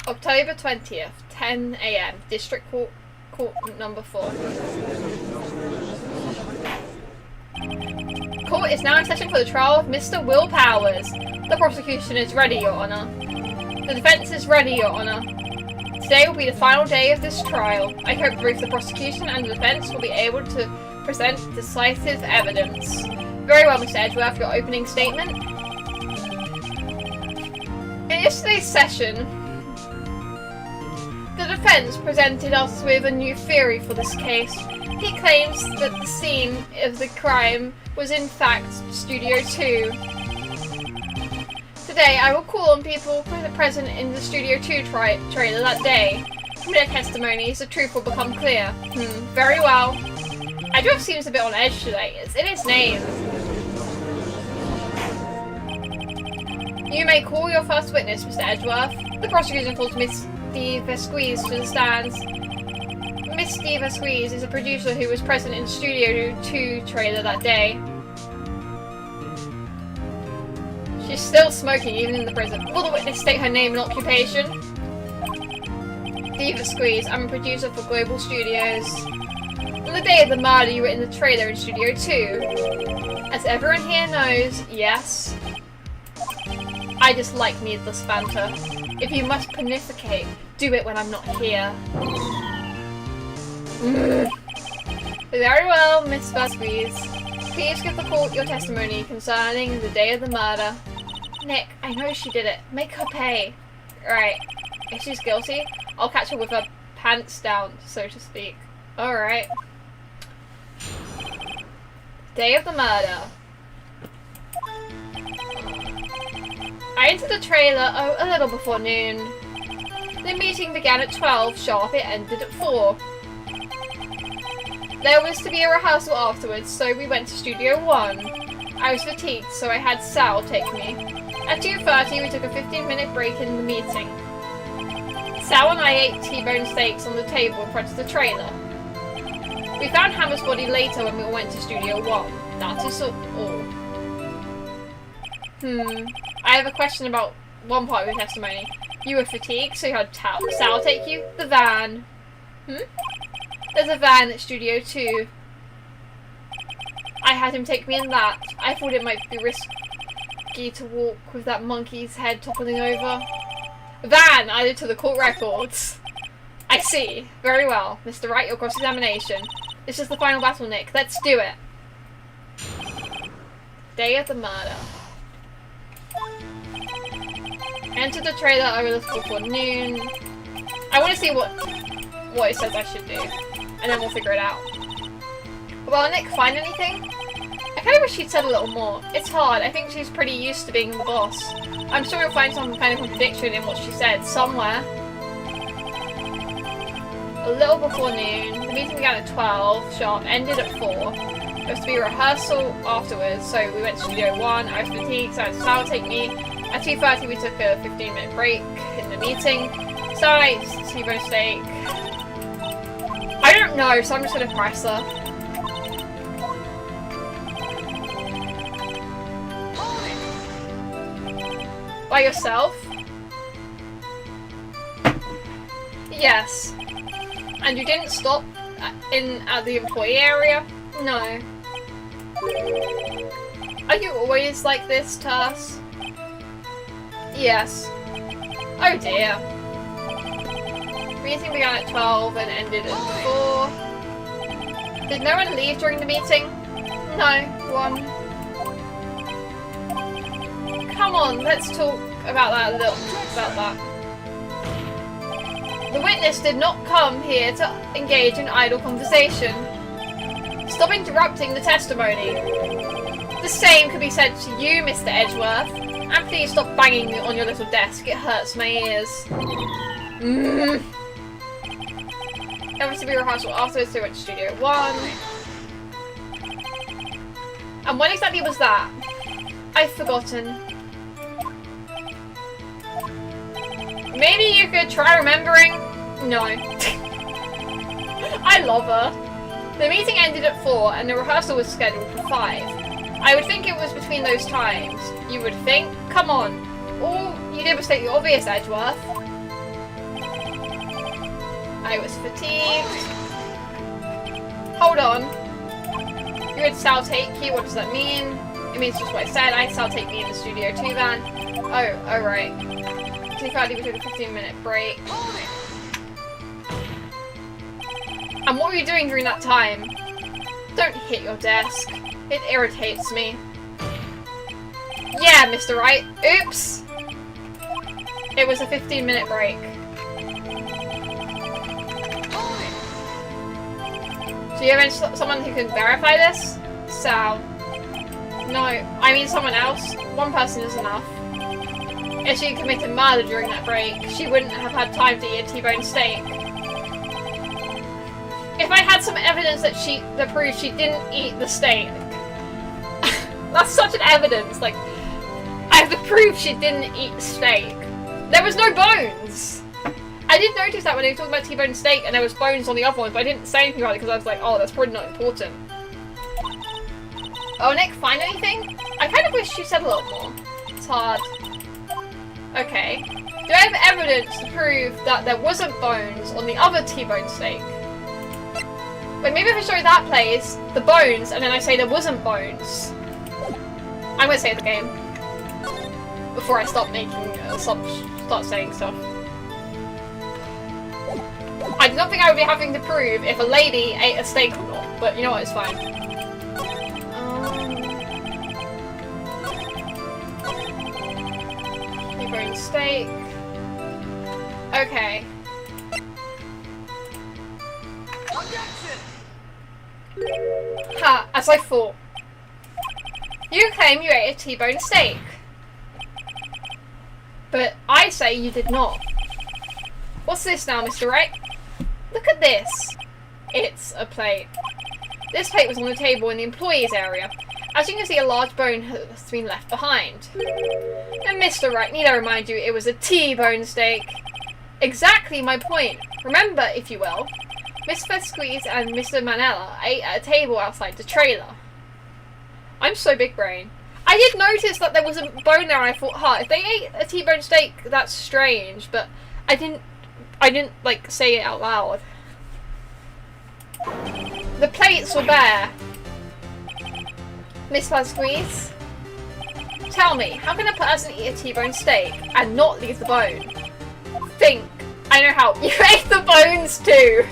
October 20th, 10 AM, District Court number 4. Court is now in session for the trial of Mr. Will Powers. The prosecution is ready, Your Honor. The defense is ready, Your Honor. Today will be the final day of this trial. I hope both the prosecution and the defense will be able to present decisive evidence. Very well, Mr. Edgeworth, your opening statement. In yesterday's session, the defense presented us with a new theory for this case. He claims that the scene of the crime was in fact Studio 2. Today, I will call on people present in the Studio 2 trailer that day. From their testimonies, the truth will become clear. Very well. Edgeworth seems a bit on edge today. It's in his name. You may call your first witness, Mr. Edgeworth. The prosecution calls Miss Diva Squeeze to the stands. Miss Diva Squeeze is a producer who was present in Studio 2 trailer that day. She's still smoking even in the prison. Will the witness state her name and occupation? Diva Squeeze, I'm a producer for Global Studios. On the day of the murder, you were in the trailer in Studio 2. As everyone here knows, yes. I just like needless banter. If you must pontificate, do it when I'm not here. Very well, Miss Squeeze. Please give the court your testimony concerning the day of the murder. Nick, I know she did it. Make her pay. Right. If she's guilty, I'll catch her with her pants down, so to speak. Alright. Day of the murder. I entered the trailer a little before noon. The meeting began at 12 sharp, it ended at 4. There was to be a rehearsal afterwards, so we went to Studio 1. I was fatigued, so I had Sal take me. At 2:30, we took a 15-minute break in the meeting. Sal and I ate T-bone steaks on the table in front of the trailer. We found Hammer's body later when we went to Studio 1. That is all. I have a question about one part of your testimony. You were fatigued, so you had Sal take you? The van. There's a van at Studio 2. I had him take me in that. I thought it might be risky to walk with that monkey's head toppling over. Van added to the court records. I see. Very well. Mr. Wright, your cross-examination. This is the final battle, Nick. Let's do it. Day of the murder. Entered the trailer a little before noon. I want to see what it says I should do, and then we'll figure it out. Well, Nick, find anything? I kind of wish she'd said a little more. It's hard. I think she's pretty used to being the boss. I'm sure you'll find some kind of contradiction in what she said somewhere. A little before noon. The meeting began at 12 sharp, ended at 4. There was to be a rehearsal afterwards, so we went to Studio 1. I was fatigued, so I had Sal take me. At 2:30, we took a 15-minute break in the meeting. So I ate T-bone steak. I don't know, so I'm just gonna press her. By yourself? Yes. And you didn't stop at the employee area? No. Are you always like this, Tess? Yes. Oh dear. Meeting began at 12 and ended at 4. Did no one leave during the meeting? No, one. Come on, let's talk about that a little. The witness did not come here to engage in idle conversation. Stop interrupting the testimony. The same could be said to you, Mr. Edgeworth. And please stop banging on your little desk. It hurts my ears. There was to be a rehearsal afterwards, so we went to Studio 1. And when exactly was that? I've forgotten. Maybe you could try remembering? No. I love her. The meeting ended at 4 and the rehearsal was scheduled for 5. I would think it was between those times. You would think? Come on. All you did was state the obvious, Edgeworth. I was fatigued. Hold on. You had Sal take you. What does that mean? It means just what I said. I had Sal take me in the Studio 2 van. Oh right. 2:30 we took a 15-minute break. And what were you doing during that time? Don't hit your desk. It irritates me. Yeah, Mr. Wright. Oops. It was a 15-minute break. Do you have someone who can verify this? Sal. No, I mean someone else. One person is enough. If she committed murder during that break, she wouldn't have had time to eat a T-bone steak. If I had some evidence that proved she didn't eat the steak, that's such an evidence. Like, I have to prove she didn't eat the steak. There was no bones. I did notice that when they were talking about T-bone steak and there was bones on the other ones, but I didn't say anything about it because I was like, oh, that's probably not important. Oh, Nick, find anything? I kind of wish you said a lot more. It's hard. Okay. Do I have evidence to prove that there wasn't bones on the other T-bone steak? Wait, maybe if I show that place, the bones, and then I say there wasn't bones. I'm gonna save the game. Before I stop start saying stuff. I do not think I would be having to prove if a lady ate a steak or not, but you know what, it's fine. T-bone steak. Okay. Ha, as I thought. You claim you ate a T-bone steak. But I say you did not. What's this now, Mr. Wright? Look at this. It's a plate. This plate was on the table in the employees area. As you can see, a large bone has been left behind. And Mr. Wright, need I remind you, it was a T-bone steak. Exactly my point. Remember, if you will, Miss Fesquez and Mr. Manella ate at a table outside the trailer. I'm so big brain. I did notice that there was a bone there and I thought, huh, if they ate a T-bone steak, that's strange, but I didn't like say it out loud. The plates were bare. Miss Vasquez, tell me, how can a person eat a T-bone steak and not leave the bone? Think. I know how. You ate the bones too.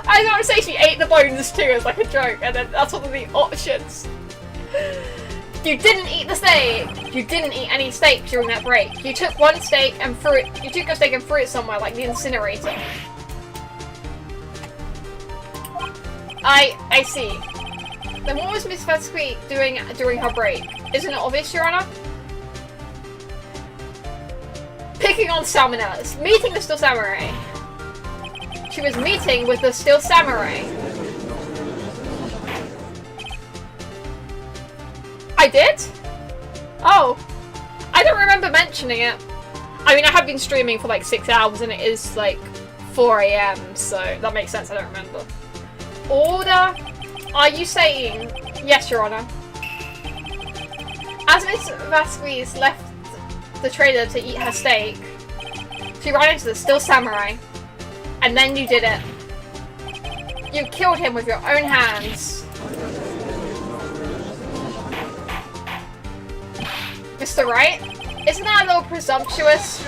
I don't want to say she ate the bones too as like a joke, and then that's one of the options. You didn't eat the steak. You didn't eat any steak during that break. You took one steak and threw it. You took a steak and threw it somewhere, like the incinerator. I see. Then what was Miss Vasquez doing during her break? Isn't it obvious, Your Honor? Picking on salmonellas. Meeting the Steel Samurai. She was meeting with the Steel Samurai. I did? Oh. I don't remember mentioning it. I mean, I have been streaming for like 6 hours and it is like 4 AM, so that makes sense, I don't remember. Order? Are you saying... Yes, Your Honor. As Miss Vasquez left the trailer to eat her steak, she ran into the Steel Samurai. And then you did it. You killed him with your own hands. Mr. Wright? Isn't that a little presumptuous?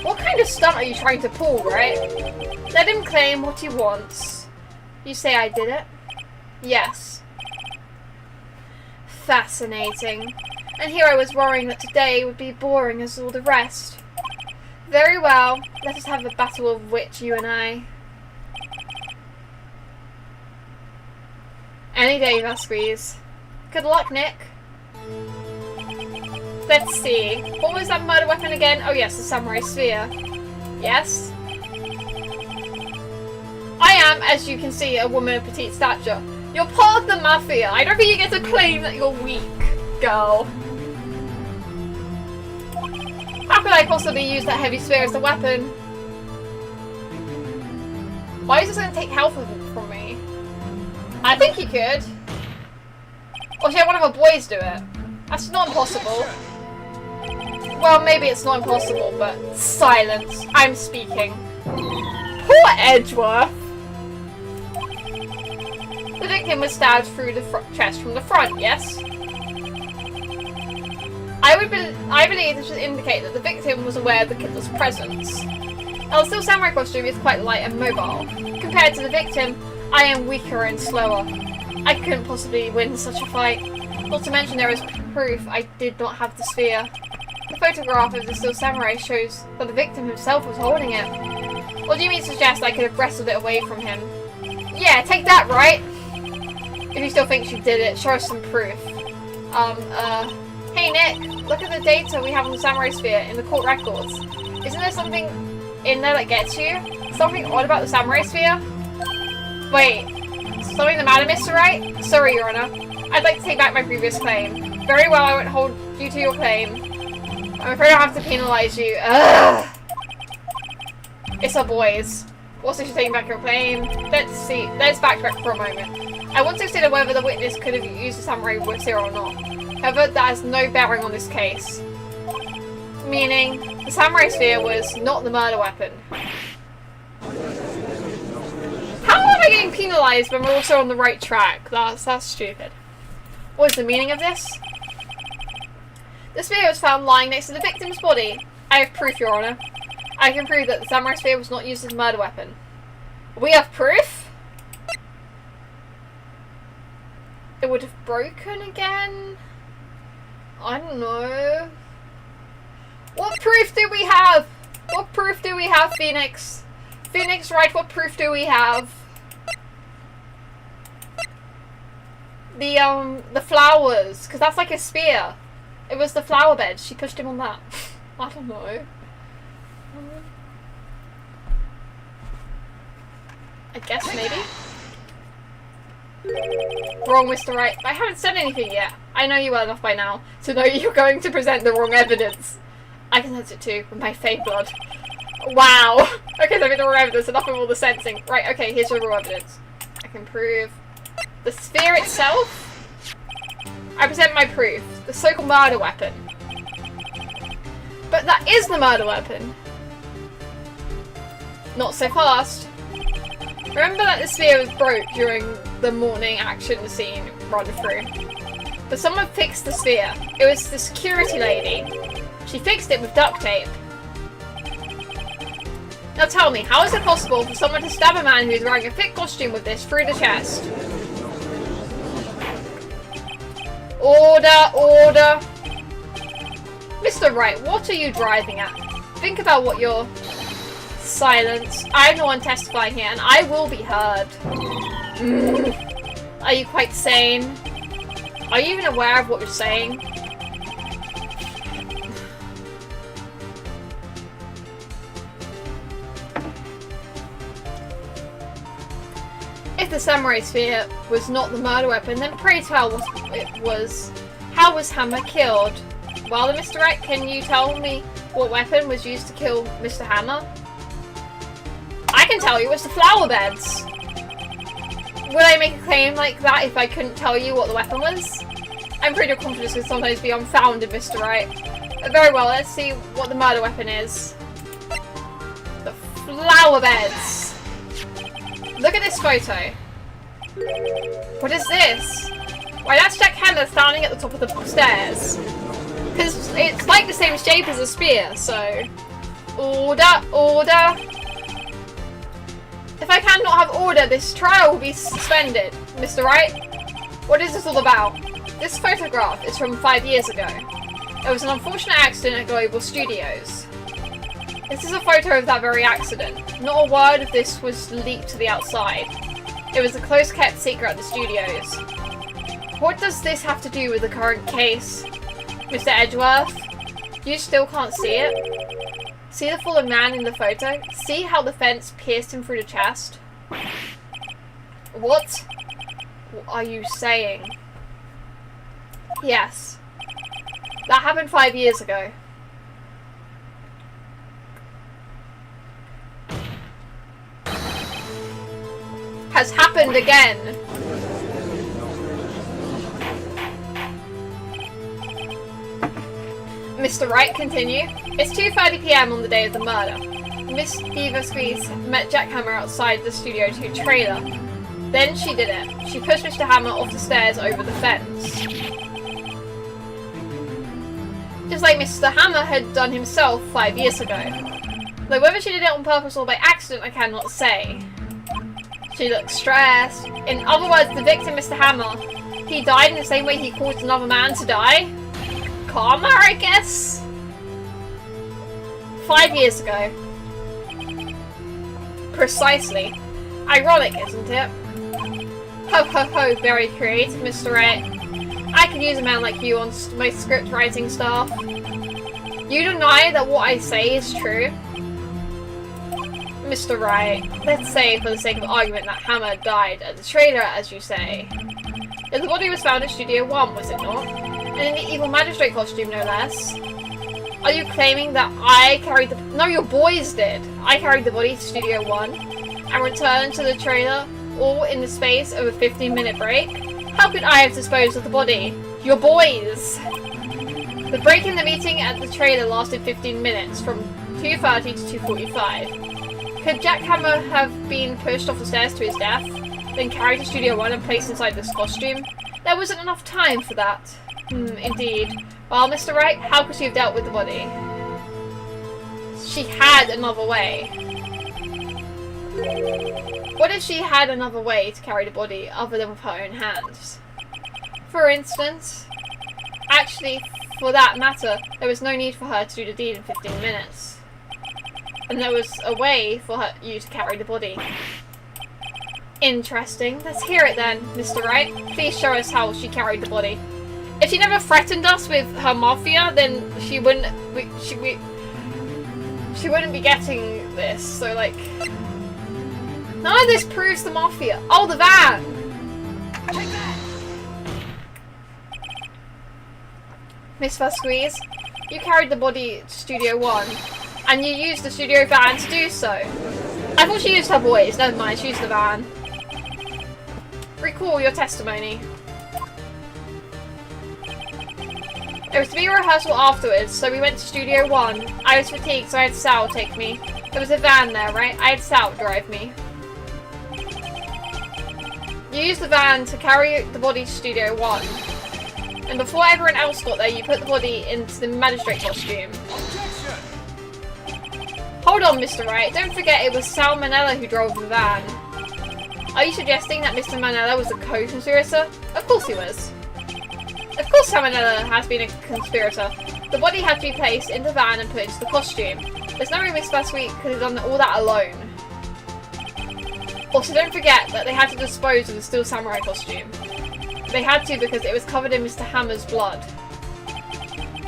What kind of stunt are you trying to pull, right? Let him claim what he wants. You say I did it? Yes. Fascinating. And here I was worrying that today would be boring as all the rest. Very well. Let us have a battle of wit, you and I. Any day, Vasquez. Good luck, Nick. Let's see. What was that murder weapon again? Oh yes, the samurai sphere. Yes? I am, as you can see, a woman of petite stature. You're part of the mafia. I don't think you get to claim that you're weak, girl. How could I possibly use that heavy spear as a weapon? Why is this going to take health from me? I think you could. Or should I have one of her boys do it? That's not impossible. Well, maybe it's not impossible, but silence. I'm speaking. Poor Edgeworth. The victim was stabbed through the chest from the front, yes? I believe this would indicate that the victim was aware of the killer's presence. Our still samurai costume is quite light and mobile. Compared to the victim, I am weaker and slower. I couldn't possibly win such a fight. Not to mention there is proof I did not have the sphere. The photograph of the still samurai shows that the victim himself was holding it. What do you mean suggest I could have wrestled it away from him? Yeah, take that, right? If you still think she did it, show us some proof. Hey Nick, look at the data we have on the samurai sphere in the court records. Isn't there something in there that gets you? Something odd about the samurai sphere? Wait, something the matter, Mr. Wright? Sorry, Your Honor. I'd like to take back my previous claim. Very well, I won't hold you to your claim. I'm afraid I'll have to penalise you. Ugh! It's our boys. Also, she's taking back your claim. Let's backtrack for a moment. I want to consider whether the witness could have used the samurai sphere or not. However, that has no bearing on this case. Meaning, the samurai sphere was not the murder weapon. How am I getting penalised when we're also on the right track? That's stupid. What is the meaning of this? The sphere was found lying next to the victim's body. I have proof, Your Honor. I can prove that the samurai sphere was not used as a murder weapon. We have proof? It would have broken again? I don't know. What proof do we have? What proof do we have, Phoenix? Phoenix, right, what proof do we have? The flowers, because that's like a spear. It was the flower bed. She pushed him on that. I don't know. I guess maybe. Wrong, Mr. Wright. I haven't said anything yet. I know you well enough by now to know you're going to present the wrong evidence. I can sense it too, with my fake blood. Wow. Okay, so the raw evidence, enough of all the sensing. Right, okay, here's your raw evidence. I can prove the sphere itself. I present my proof. The so-called murder weapon. But that is the murder weapon. Not so fast. Remember that the sphere was broke during the morning action scene run through. But someone fixed the sphere. It was the security lady. She fixed it with duct tape. Now tell me, how is it possible for someone to stab a man who is wearing a thick costume with this through the chest? Order, order. Mr. Wright, what are you driving at? Think about what you're... Silence. I'm the one testifying here, and I will be heard. Are you quite sane? Are you even aware of what you're saying? If the samurai sphere was not the murder weapon, then pray tell what it was. How was Hammer killed? Well, Mr. Wright, can you tell me what weapon was used to kill Mr. Hammer? I can tell you, it's the flower beds. Would I make a claim like that if I couldn't tell you what the weapon was? I'm afraid your confidence can sometimes be unfounded, Mr. Wright. Very well, let's see what the murder weapon is. The flower beds. Look at this photo. What is this? Why, that's Jack Hammer standing at the top of the stairs. Because it's like the same shape as a spear, so... Order, order. If I cannot have order, this trial will be suspended. Mr. Wright, what is this all about? This photograph is from 5 years ago. There was an unfortunate accident at Global Studios. This is a photo of that very accident. Not a word of this was leaked to the outside. It was a close-kept secret at the studios. What does this have to do with the current case? Mr. Edgeworth, you still can't see it? See the fallen man in the photo? See how the fence pierced him through the chest? What are you saying? Yes. That happened 5 years ago. Has happened again. Mr. Wright, continue. It's 2:30 PM on the day of the murder. Miss Beaver Squeeze met Jack Hammer outside the Studio 2 trailer. Then she did it. She pushed Mr. Hammer off the stairs over the fence. Just like Mr. Hammer had done himself 5 years ago. Though whether she did it on purpose or by accident, I cannot say. She looked stressed. In other words, the victim, Mr. Hammer, he died in the same way he caused another man to die. Karma, I guess? 5 years ago. Precisely. Ironic, isn't it? Ho ho ho, very creative, Mr. Wright. I could use a man like you on my script writing staff. You deny that what I say is true? Mr. Wright, let's say for the sake of argument that Hammer died at the trailer, as you say. The body was found at Studio 1, was it not? And in the evil magistrate costume, no less. Are you claiming that I carried the... No, your boys did. I carried the body to Studio 1 and returned to the trailer all in the space of a 15-minute break? How could I have disposed of the body? Your boys! The break in the meeting at the trailer lasted 15 minutes, from 2:30 to 2:45. Could Jack Hammer have been pushed off the stairs to his death, then carried to Studio 1 and placed inside this costume? There wasn't enough time for that. Indeed. Well, Mr. Wright, how could she have dealt with the body? She had another way. What if she had another way to carry the body other than with her own hands? For instance, actually, for that matter, there was no need for her to do the deed in 15 minutes. And there was a way for you to carry the body. Interesting. Let's hear it then, Mr. Wright. Please show us how she carried the body. If she never threatened us with her mafia, then she wouldn't be getting this. So like, none of this proves the mafia. Oh, the van. Take that. Miss Vasquez, you carried the body to Studio 1, and you used the studio van to do so. I thought she used her boys. Never mind, she used the van. Recall your testimony. There was to be a rehearsal afterwards, so we went to Studio 1. I was fatigued, so I had Sal take me. There was a van there, right? I had Sal drive me. You used the van to carry the body to Studio 1. And before everyone else got there, you put the body into the magistrate costume. Objection! Hold on, Mr. Wright. Don't forget it was Sal Manella who drove the van. Are you suggesting that Mr. Manella was a co-conspirator? Of course he was. Of course Sal Manella has been a conspirator. The body had to be placed in the van and put into the costume. There's no way Miss Basweet could have done all that alone. Also, don't forget that they had to dispose of the Steel Samurai costume. They had to because it was covered in Mr. Hammer's blood.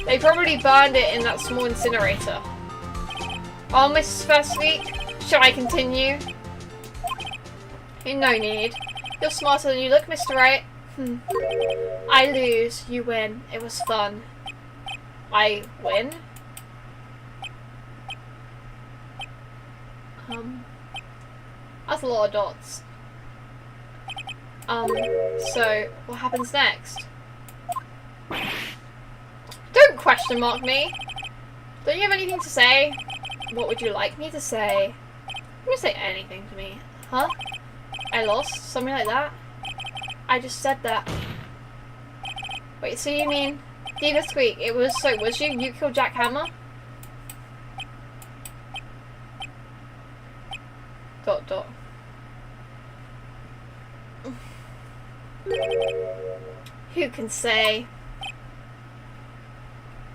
They probably burned it in that small incinerator. Oh, Mrs. Firstweek, shall I continue? No need. You're smarter than you look, Mr. Wright. I lose, you win. It was fun. I win? That's a lot of dots. So, what happens next? Don't question mark me! Don't you have anything to say? What would you like me to say? You can say anything to me. Huh? I lost? Something like that? I just said that. Wait, so you mean... Diva Squeak, it was... So, was you? You killed Jack Hammer? Dot dot. Who can say?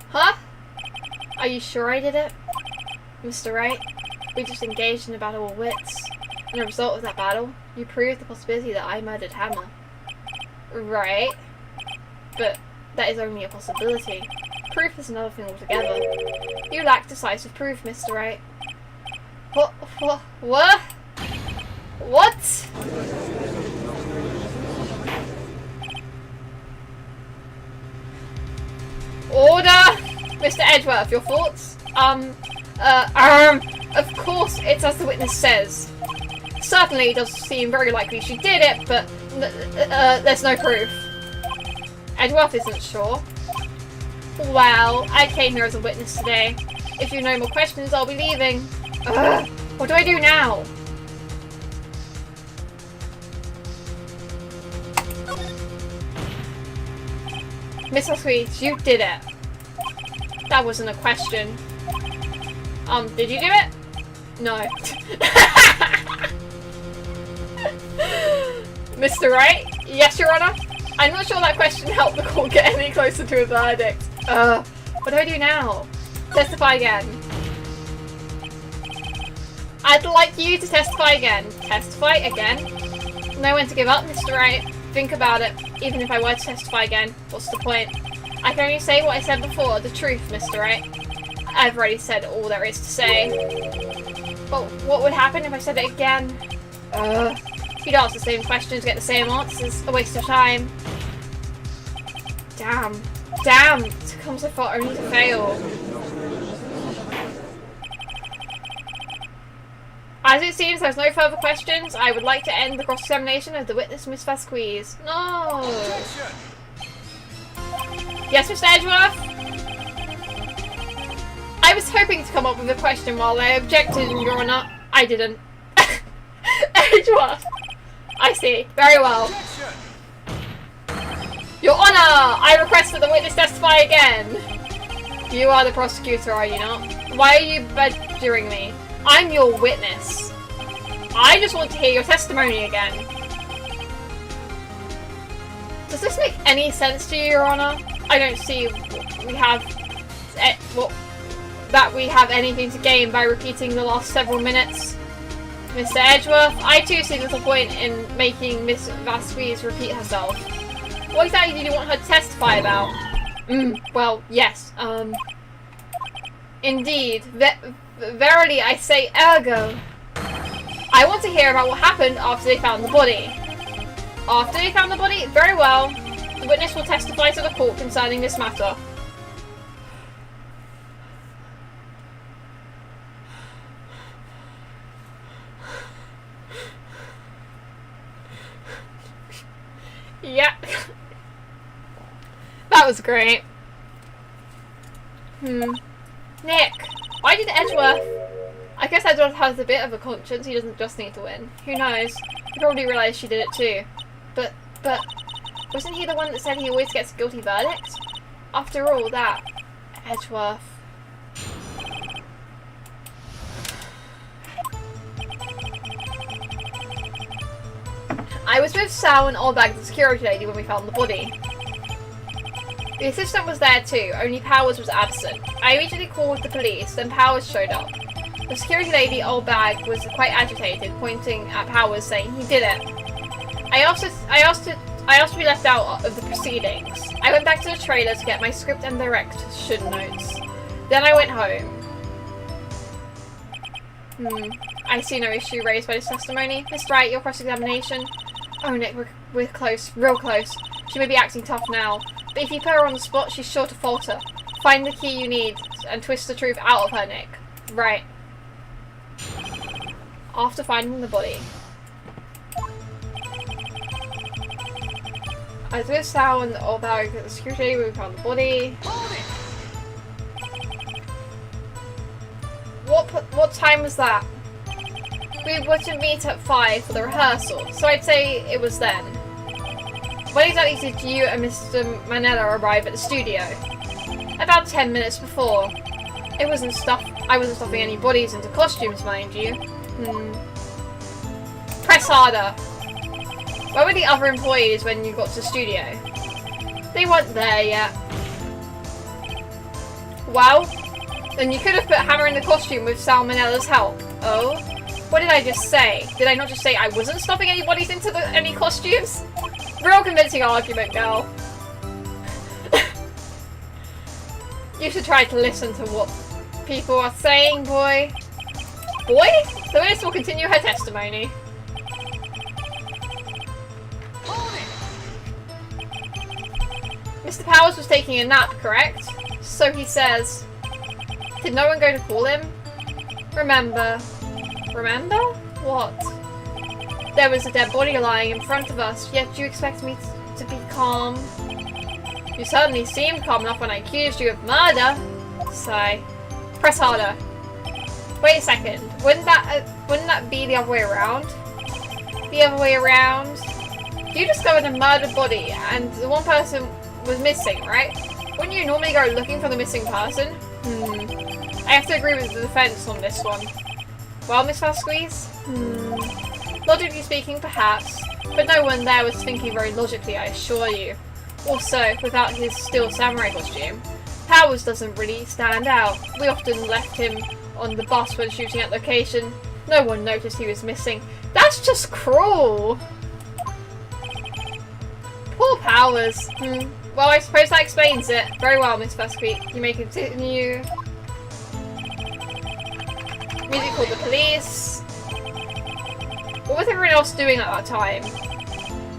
Huh? Are you sure I did it? Mr. Wright, we just engaged in a battle of wits. And as a result of that battle, you proved the possibility that I murdered Hammer. Right. But that is only a possibility. Proof is another thing altogether. You lack decisive proof, Mr. Wright. What? What? What? Order! Mr. Edgeworth, your thoughts? Of course, it's as the witness says. Certainly, it does seem very likely she did it, but there's no proof. Edgeworth isn't sure. Well, I came here as a witness today. If you have no more questions, I'll be leaving. What do I do now? Miss Sweet, you did it. That wasn't a question. Did you do it? No. Mr. Wright? Yes, Your Honor? I'm not sure that question helped the court get any closer to a verdict. What do I do now? Testify again. I'd like you to testify again. Testify again? Know when to give up, Mr. Wright. Think about it. Even if I were to testify again, what's the point? I can only say what I said before, the truth, Mr. Wright. I've already said all there is to say. But what would happen if I said it again? You'd ask the same questions, get the same answers. A waste of time. Damn. Damn! To come so far only to fail. As it seems there's no further questions, I would like to end the cross-examination of the witness, Miss Vasquez. No! Yes, Mr. Edgeworth? I was hoping to come up with a question while I objected, Your Honor. I didn't. Edgeworth! I see. Very well. Your Honor! I request that the witness testify again. You are the prosecutor, are you not? Why are you badgering me? I'm your witness. I just want to hear your testimony again. Does this make any sense to you, Your Honor? I don't see that we have anything to gain by repeating the last several minutes. Mr. Edgeworth, I too see little point in making Miss Vasquez repeat herself. What exactly did you want her to testify about? Well, yes, indeed. Verily, I say ergo. I want to hear about what happened after they found the body. After they found the body? Very well. The witness will testify to the court concerning this matter. Yeah. That was great. Nick, why did Edgeworth... I guess Edgeworth has a bit of a conscience. He doesn't just need to win. Who knows? He probably realised she did it too. But... wasn't he the one that said he always gets a guilty verdict? After all that... Edgeworth... I was with Sal and Oldbag, the security lady, when we found the body. The assistant was there too, only Powers was absent. I immediately called the police, then Powers showed up. The security lady, Oldbag, was quite agitated, pointing at Powers, saying he did it. I asked to be left out of the proceedings. I went back to the trailer to get my script and direction notes. Then I went home. I see no issue raised by this testimony. Mr. Wright, your cross-examination. Oh, Nick, we're close. Real close. She may be acting tough now, but if you put her on the spot, she's sure to falter. Find the key you need and twist the truth out of her, Nick. Right. After finding the body. I was with Sal and Oldbag at the security when we found the body. What time was that? We were to meet at 5 for the rehearsal, so I'd say it was then. When exactly did you and Mr. Manella arrive at the studio? About 10 minutes before. I wasn't stuffing any bodies into costumes, mind you. Press harder. Where were the other employees when you got to the studio? They weren't there yet. Well, then you could have put Hammer in the costume with Sal Manella's help. Oh? What did I just say? Did I not just say I wasn't stuffing any bodies into any costumes? Real convincing argument, girl. You should try to listen to what people are saying, boy. Boy? The witness will continue her testimony. Mr. Powers was taking a nap, correct? So he says. Did no one go to call him? Remember? What? There was a dead body lying in front of us, yet you expect me to be calm? You certainly seemed calm enough when I accused you of murder. Sigh. Press harder. Wait a second. Wouldn't that be the other way around? The other way around? You discovered a murdered body, and the one person was missing, right? Wouldn't you normally go looking for the missing person? I have to agree with the defense on this one. Well, Miss Vasquez? Logically speaking, perhaps, but no one there was thinking very logically, I assure you. Also, without his steel samurai costume, Powers doesn't really stand out. We often left him on the bus when shooting at location. No one noticed he was missing. That's just cruel! Poor Powers. Well, I suppose that explains it. Very well, Miss Vasquez. You may continue. Music called the police. What was everyone else doing at that time?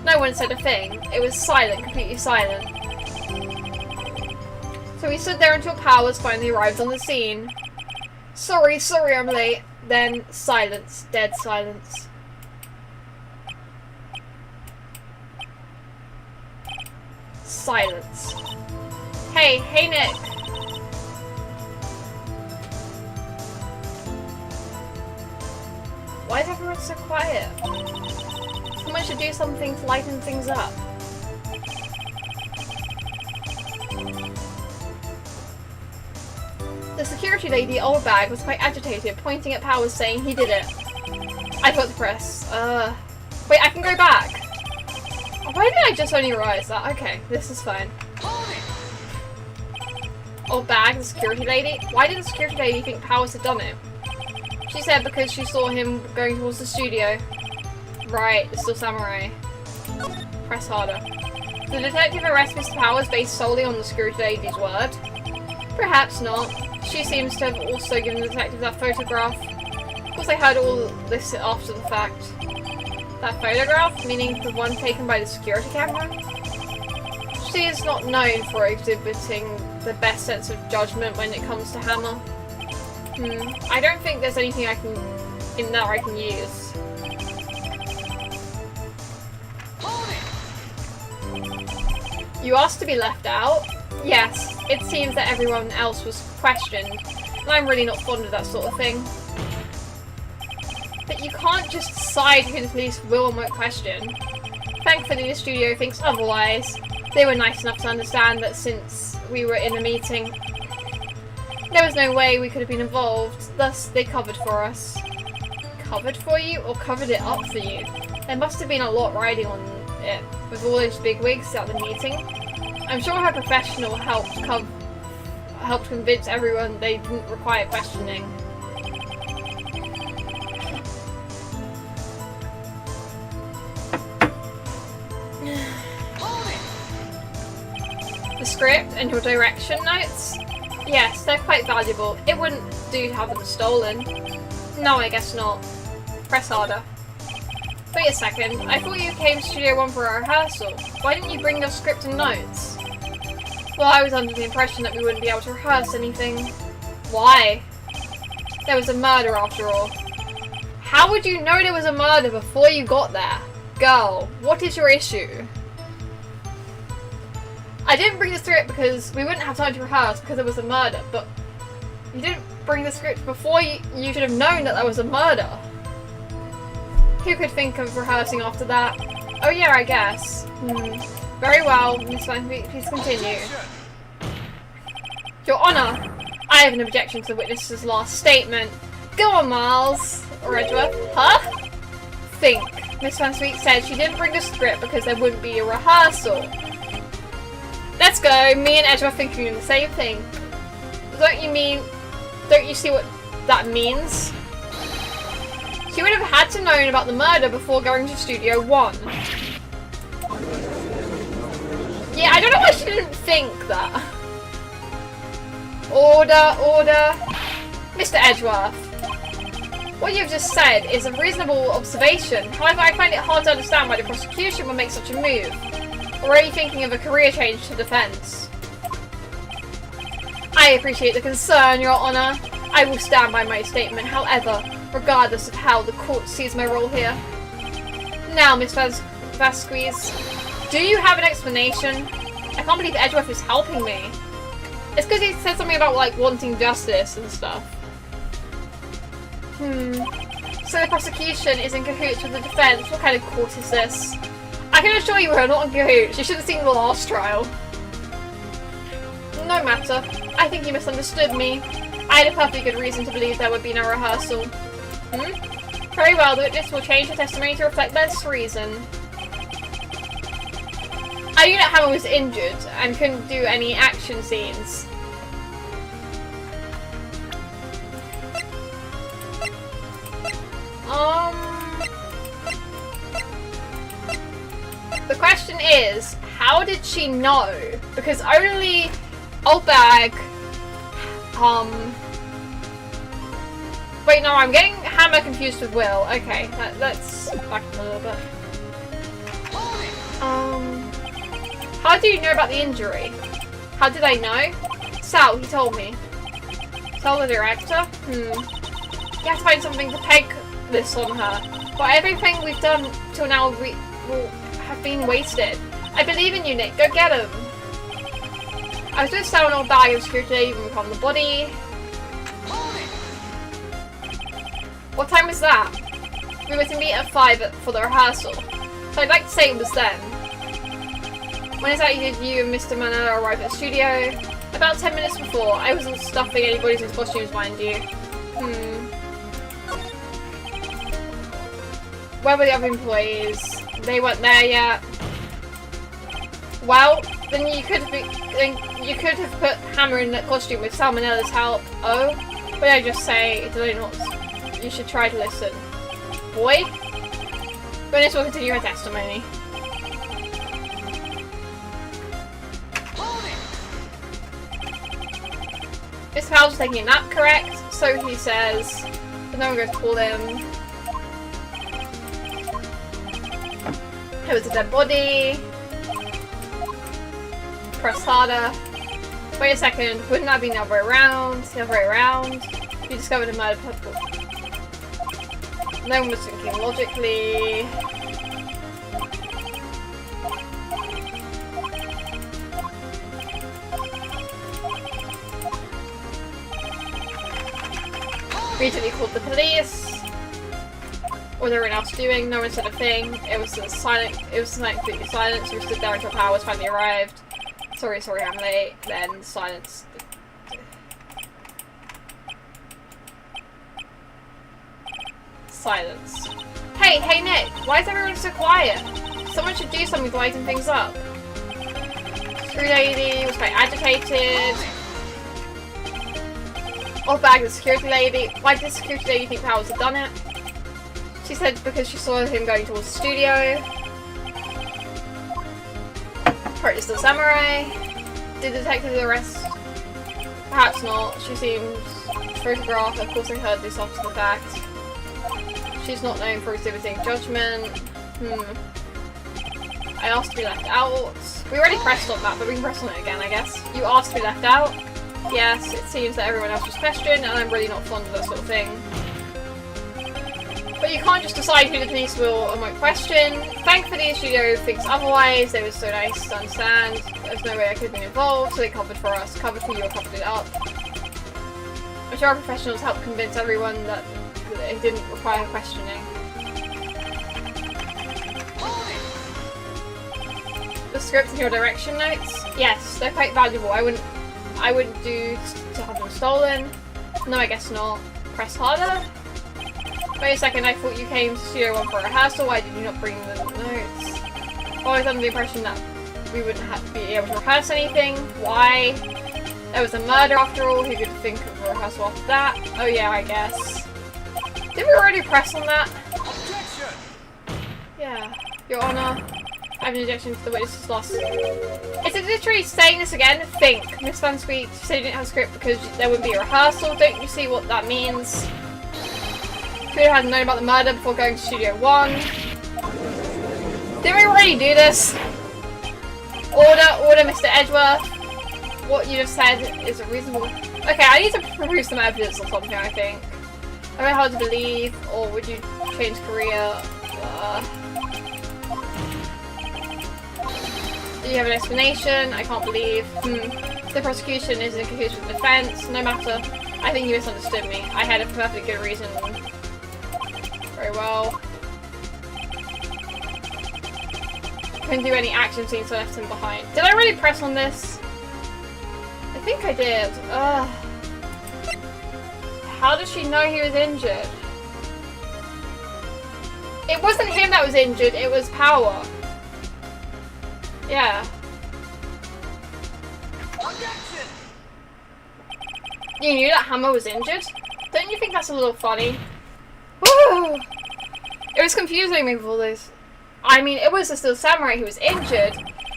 No one said a thing. It was silent, completely silent. So we stood there until Powers finally arrived on the scene. Sorry, I'm late. Then silence, dead silence. Silence. Hey Nick! Why is everyone so quiet? Someone should do something to lighten things up. The security lady, old bag, was quite agitated, pointing at Powers saying he did it. I got to press. Wait, I can go back! Why did I just only realise that? Okay, this is fine. Old bag, the security lady? Why did the security lady think Powers had done it? She said because she saw him going towards the studio. Right, it's still samurai. Press harder. The detective arrests Mr. Powers based solely on the security lady's word? Perhaps not. She seems to have also given the detective that photograph. Of course, I heard all this after the fact. That photograph? Meaning the one taken by the security camera? She is not known for exhibiting the best sense of judgment when it comes to Hammer. I don't think there's anything in there I can use. You asked to be left out? Yes, it seems that everyone else was questioned, and I'm really not fond of that sort of thing. But you can't just decide who the police will and won't question. Thankfully the studio thinks otherwise. They were nice enough to understand that since we were in a meeting, there was no way we could have been involved, thus they covered for us. Covered for you, or covered it up for you? There must have been a lot riding on it, with all those bigwigs at the meeting. I'm sure her professional helped convince everyone they didn't require questioning. The script and your direction notes? Yes, they're quite valuable. It wouldn't do to have them stolen. No, I guess not. Press harder. Wait a second, I thought you came to Studio 1 for a rehearsal. Why didn't you bring your script and notes? Well, I was under the impression that we wouldn't be able to rehearse anything. Why? There was a murder after all. How would you know there was a murder before you got there? Girl, what is your issue? I didn't bring the script because we wouldn't have time to rehearse because there was a murder, but you didn't bring the script before you should have known that there was a murder. Who could think of rehearsing after that? Oh yeah, I guess. Very well, Miss Van, please continue. Your Honour, I have an objection to the witness's last statement. Go on, Miles. Or Edgeworth. Huh? Think. Miss Van Sweet said she didn't bring the script because there wouldn't be a rehearsal. Let's go. Me and Edgeworth thinking the same thing. Don't you see what that means? She would have had to know about the murder before going to Studio 1. Yeah, I don't know why she didn't think that. Order. Mr. Edgeworth. What you've just said is a reasonable observation. However, I find it hard to understand why the prosecution would make such a move. Or are you thinking of a career change to defense? I appreciate the concern, Your Honour. I will stand by my statement, however, regardless of how the court sees my role here. Now, Miss Vasquez, do you have an explanation? I can't believe Edgeworth is helping me. It's because he said something about, like, wanting justice and stuff. So the prosecution is in cahoots with the defense. What kind of court is this? I can assure you we're not in cahoots. You should have seen the last trial. No matter. I think you misunderstood me. I had a perfectly good reason to believe there would be no rehearsal. Very well, the witness will change her testimony to reflect this reason. I knew that Hammer was injured and couldn't do any action scenes. The question is, how did she know? Because only Oldbag, wait, no, I'm getting Hammer confused with Will. Okay, let's back up a little bit. How do you know about the injury? How did I know? Sal, he told me. Sal, the director? You have to find something to peg this on her. But everything we've done till now will have been wasted. I believe in you, Nick. Go get him. I was with Sal an old bag of security when we found the body. What time was that? We were to meet at 5 for the rehearsal. So I'd like to say it was then. When exactly did you and Mr. Manella arrive at the studio? About 10 minutes before. I wasn't stuffing anybody's in costumes, mind you. Where were the other employees? They weren't there yet. Well, then you could have put Hammer in that costume with Salmonella's help. Oh? What did I just say? Did I not? You should try to listen. Boy? Witness will continue her testimony. Mr. Powell's taking a nap, correct? So he says. But no one goes to call him. There was a dead body. Press harder. Wait a second, wouldn't that be the other way around? The other way around? You discovered a murder purple. No one was thinking logically. Immediately called the police. What was everyone else doing? No one said a thing. It was silent. It was completely silent. So we stood there until Powers finally arrived. Sorry, I'm late. Then silence. Silence. Hey, Nick. Why is everyone so quiet? Someone should do something to lighten things up. Screw lady was quite agitated. Off bag the security lady. Why did the security lady think Powers had done it? She said because she saw him going towards the studio. Purchased the samurai. Did the detective arrest? Perhaps not. She seems photographed. Of course I heard this after the fact. She's not known for exhibiting judgment. I asked to be left out. We already pressed on that, but we can press on it again, I guess. You asked to be left out? Yes, it seems that everyone else was questioned, and I'm really not fond of that sort of thing. But you can't just decide who the police will or won't question. Thankfully, the studio thinks otherwise. They were so nice to understand. There's no way I could have been involved, so they covered for us. Covered for you or covered it up. I'm sure our professionals helped convince everyone that it didn't require questioning. The script and your direction notes? Yes, they're quite valuable. I wouldn't do to have them stolen. No, I guess not. Press harder? Wait a second, I thought you came to Studio 1 for a rehearsal. Why did you not bring the notes? I was under the impression that we wouldn't have to be able to rehearse anything. Why? There was a murder after all. Who could think of a rehearsal after that? Oh yeah, I guess. Did we already press on that? Objection! Yeah. Your Honor, I have an objection to the witness's loss. Is it literally saying this again? Think. Miss Van Sweet said you didn't have a script because there wouldn't be a rehearsal. Don't you see what that means? Could have known about the murder before going to Studio 1. Didn't we already do this? Order, Mr. Edgeworth. What you just said is reasonable. Okay, I need to prove some evidence or something, I think. I don't know how to believe, or would you change career? Do you have an explanation? I can't believe. The prosecution is in cahoots with the defense. No matter. I think you misunderstood me. I had a perfectly good reason. Very well. Couldn't do any action scenes, so I left him behind. Did I really press on this? I think I did. How does she know he was injured? It wasn't him that was injured, it was Power. Yeah. You knew that Hammer was injured? Don't you think that's a little funny? Woo! It was confusing me with all this. I mean, it was the Steel Samurai who was injured.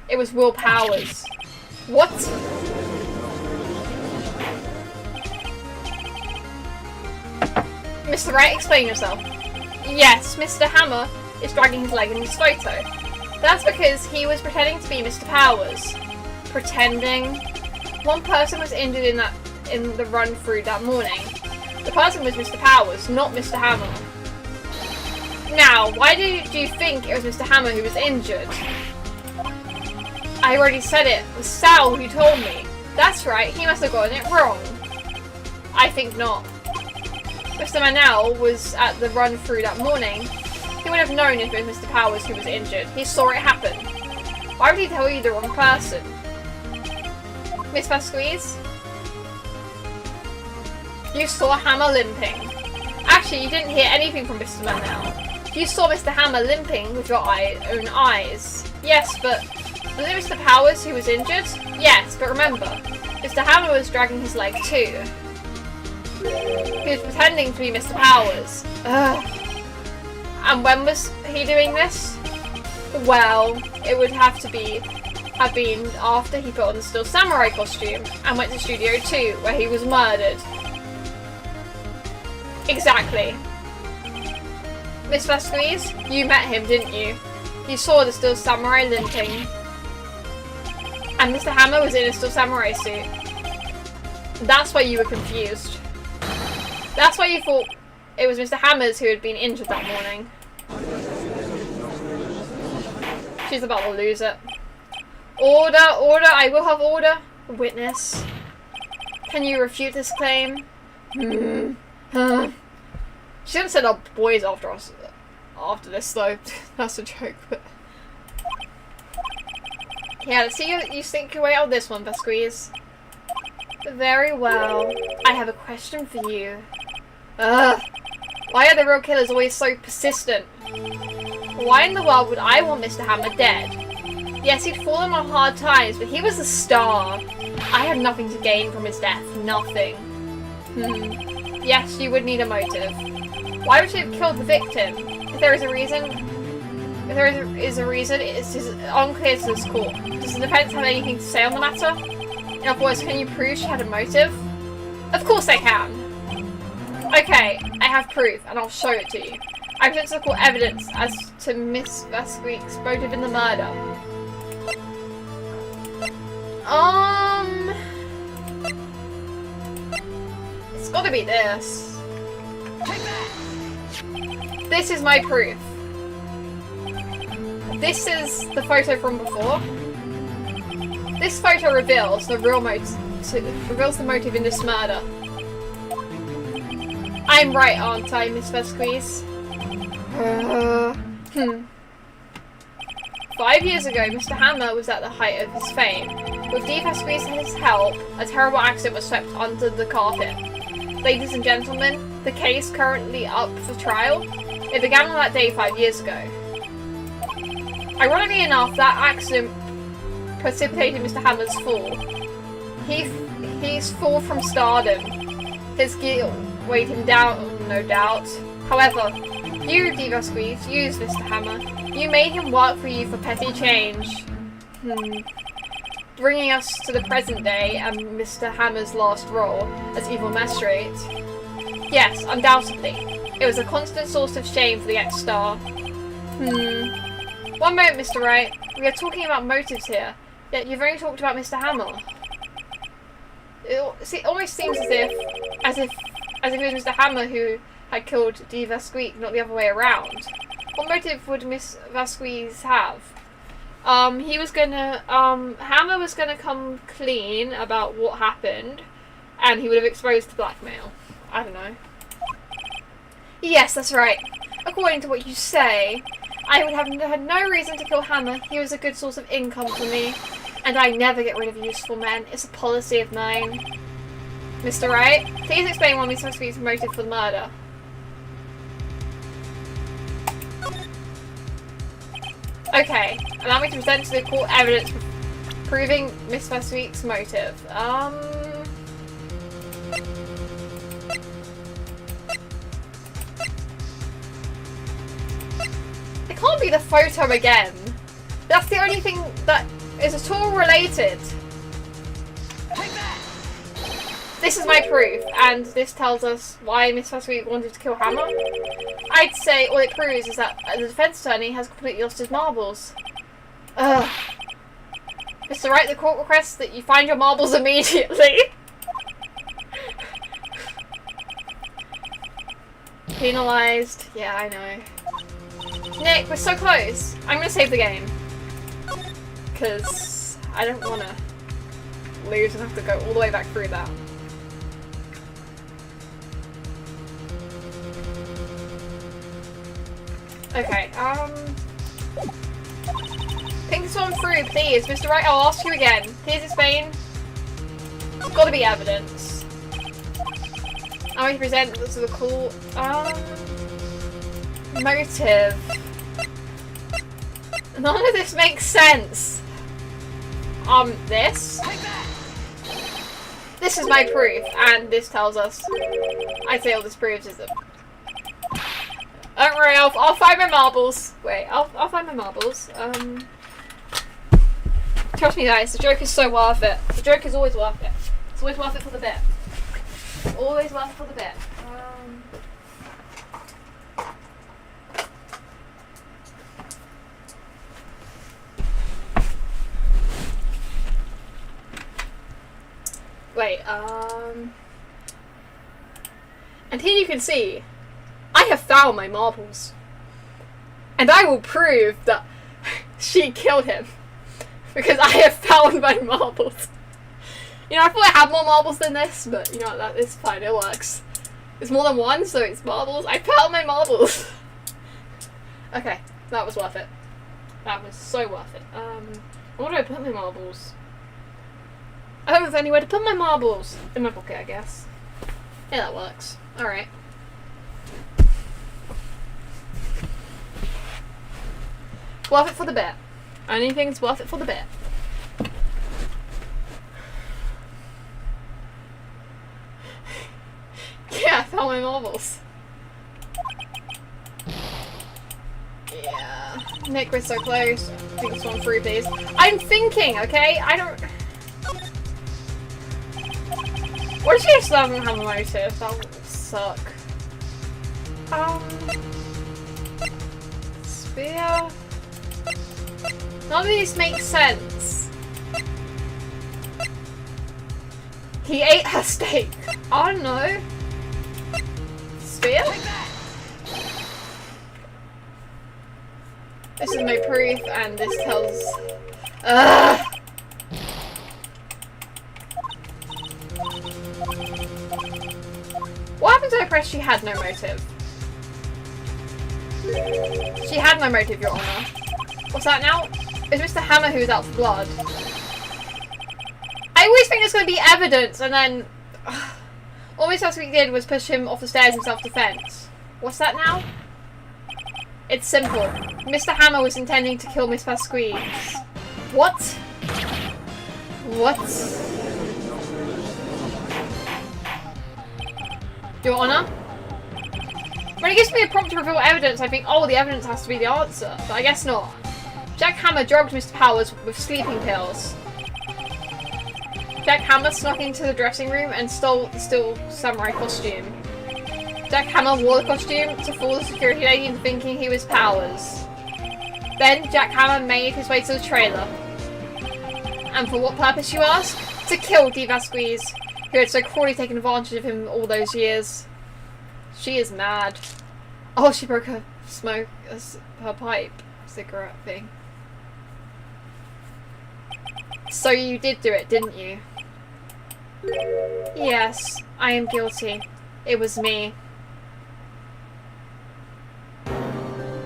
It was Will Powers. What? Mr. Wright, explain yourself. Yes, Mr. Hammer is dragging his leg in this photo. That's because he was pretending to be Mr. Powers. Pretending? One person was injured in the run through that morning. The person was Mr. Powers, not Mr. Hammer. Now, why did you think it was Mr. Hammer who was injured? I already said it. It was Sal who told me. That's right, he must have gotten it wrong. I think not. Mr. Manel was at the run through that morning. He would have known if it was Mr. Powers who was injured. He saw it happen. Why would he tell you the wrong person? Miss Vasquez? You saw Hammer limping. Actually, you didn't hear anything from Mr. Manel. You saw Mr. Hammer limping with your own eyes. Yes, but was it Mr. Powers who was injured? Yes, but remember, Mr. Hammer was dragging his leg too. He was pretending to be Mr. Powers. Ugh. And when was he doing this? Well, it would have been after he put on the Steel Samurai costume and went to Studio 2, where he was murdered. Exactly. Miss Vasquez, you met him, didn't you? You saw the Steel Samurai limping. And Mr. Hammer was in a Steel Samurai suit. That's why you were confused. That's why you thought it was Mr. Hammers who had been injured that morning. She's about to lose it. Order, order, I will have order. Witness. Can you refute this claim? She didn't send our boys after us after this though. That's a joke, but yeah, let's see you sink your way out of this one, Vasquez. Very well. I have a question for you. Ugh. Why are the real killers always so persistent? Why in the world would I want Mr. Hammer dead? Yes, he'd fallen on hard times, but he was a star. I had nothing to gain from his death. Nothing. Yes, you would need a motive. Why would she have killed the victim? If there is a reason, it's unclear to this court. Does the defense have anything to say on the matter? In other words, can you prove she had a motive? Of course I can. Okay, I have proof, and I'll show it to you. I have physical evidence as to Miss Vasquez's motive in the murder. It's gotta be this. This is my proof. This is the photo from before. This photo reveals the real motive. Reveals the motive in this murder. I'm right, aren't I, Miss Vasquez? 5 years ago, Mr. Hammer was at the height of his fame. With D. Vasquez's help, a terrible accident was swept under the carpet. Ladies and gentlemen, the case currently up for trial. It began on that day 5 years ago. Ironically enough, that accident precipitated Mr. Hammer's fall. His fall from stardom. His guilt weighed him down, no doubt. However, you, D. Vasquez, used Mr. Hammer. You made him work for you for petty change. Bringing us to the present day and Mr. Hammer's last role as evil magistrate. Yes, undoubtedly. It was a constant source of shame for the ex-star. One moment, Mr. Wright. We are talking about motives here, yet you've only talked about Mr. Hammer. It almost seems as if it was Mr. Hammer who had killed D. Vasquez, not the other way around. What motive would Miss Vasquez have? Hammer was gonna come clean about what happened, and he would have exposed the blackmail. I don't know. Yes, that's right. According to what you say, I would have had no reason to kill Hammer. He was a good source of income for me, and I never get rid of useful men. It's a policy of mine. Mr. Wright, please explain why Miss Vasquez's motive for the murder. Okay, allow me to present to the court evidence proving Miss Versweek's motive. It can't be the photo again. That's the only thing that is at all related. This is my proof, and this tells us why Miss Versweek wanted to kill Hammer. I'd say all it proves is that the defense attorney has completely lost his marbles. Ugh. Mr. Wright, the court requests that you find your marbles immediately. Penalised. Yeah, I know. Nick, we're so close. I'm gonna save the game. Because I don't want to lose and have to go all the way back through that. Okay, think this one through, please. Mr. Wright, I'll ask you again. Please explain. There's gotta be evidence. I'm going to present this to the court. Motive. None of this makes sense. This? This is my proof, and this tells us. I'd say all this proves is that. Don't worry, I'll find my marbles. Wait, I'll find my marbles. Trust me guys, the joke is so worth it. The joke is always worth it. It's always worth it for the bit. It's always worth it for the bit. Wait, and here you can see I have found my marbles. And I will prove that she killed him. Because I have found my marbles. You know, I thought I had more marbles than this, but you know, that is fine, it works. It's more than one, so it's marbles. I found my marbles. Okay, that was worth it. That was so worth it. Where do I put my marbles? I don't have anywhere to put my marbles. In my pocket, I guess. Yeah, that works. Alright. Worth it for the bit. Anything's worth it for the bit. Yeah, I found my marbles. Yeah. Nick, we're so close. I think this one through, please. I'm thinking, okay? I don't... What if she just doesn't have a motive? That would suck. Spear? None of these make sense. He ate her steak. I don't know. Spear? This is my proof, and this tells... Ugh! What happened to her press? She had no motive. She had no motive, Your Honour. What's that now? It's Mr. Hammer who's out for blood. I always think there's going to be evidence, and then... all Miss Versweek did was push him off the stairs in self-defense. What's that now? It's simple. Mr. Hammer was intending to kill Miss Versweek. What? What? Your Honour? When it gives me a prompt to reveal evidence, I think, oh, the evidence has to be the answer. But I guess not. Jack Hammer drugged Mr. Powers with sleeping pills. Jack Hammer snuck into the dressing room and stole the Steel Samurai costume. Jack Hammer wore the costume to fool the security lady into thinking he was Powers. Then Jack Hammer made his way to the trailer. And for what purpose, you ask? To kill Dee Vasquez, who had so cruelly taken advantage of him all those years. She is mad. Oh, she broke her her pipe cigarette thing. So you did do it, didn't you? Yes, I am guilty. It was me.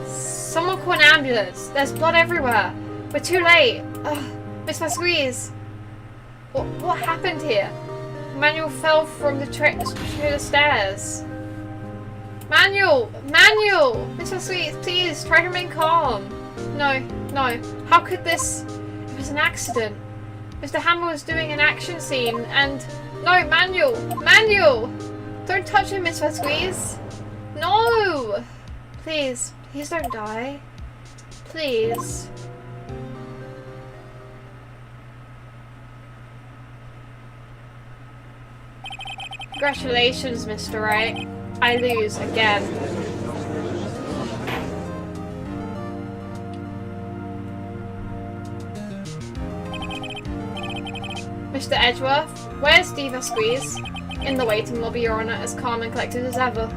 Someone call an ambulance. There's blood everywhere. We're too late. Ugh, Miss Vasquez. What happened here? Manuel fell from the stairs. Manuel! Manuel! Miss Vasquez, please try to remain calm. No, no. How could this... It was an accident. Mr. Hammer was doing an action scene and... No, Manuel! Manuel! Don't touch him, Miss Squeeze! No! Please, please don't die. Please. Congratulations, Mr. Wright. I lose again. Mr. Edgeworth, where's Diva Squeeze? In the waiting lobby, Your Honor, as calm and collected as ever.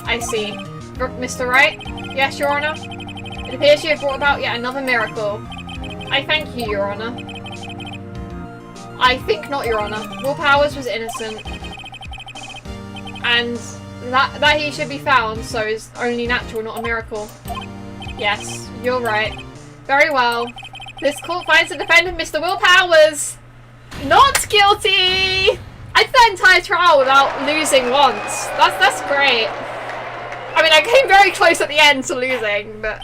I see. Mr. Wright? Yes, Your Honor? It appears you have brought about yet another miracle. I thank you, Your Honor. I think not, Your Honor. Will Powers was innocent. And that he should be found, so is only natural, not a miracle. Yes, you're right. Very well. This court finds the defendant, Mr. Will Powers, not guilty! I did that entire trial without losing once. That's great. I mean, I came very close at the end to losing, but...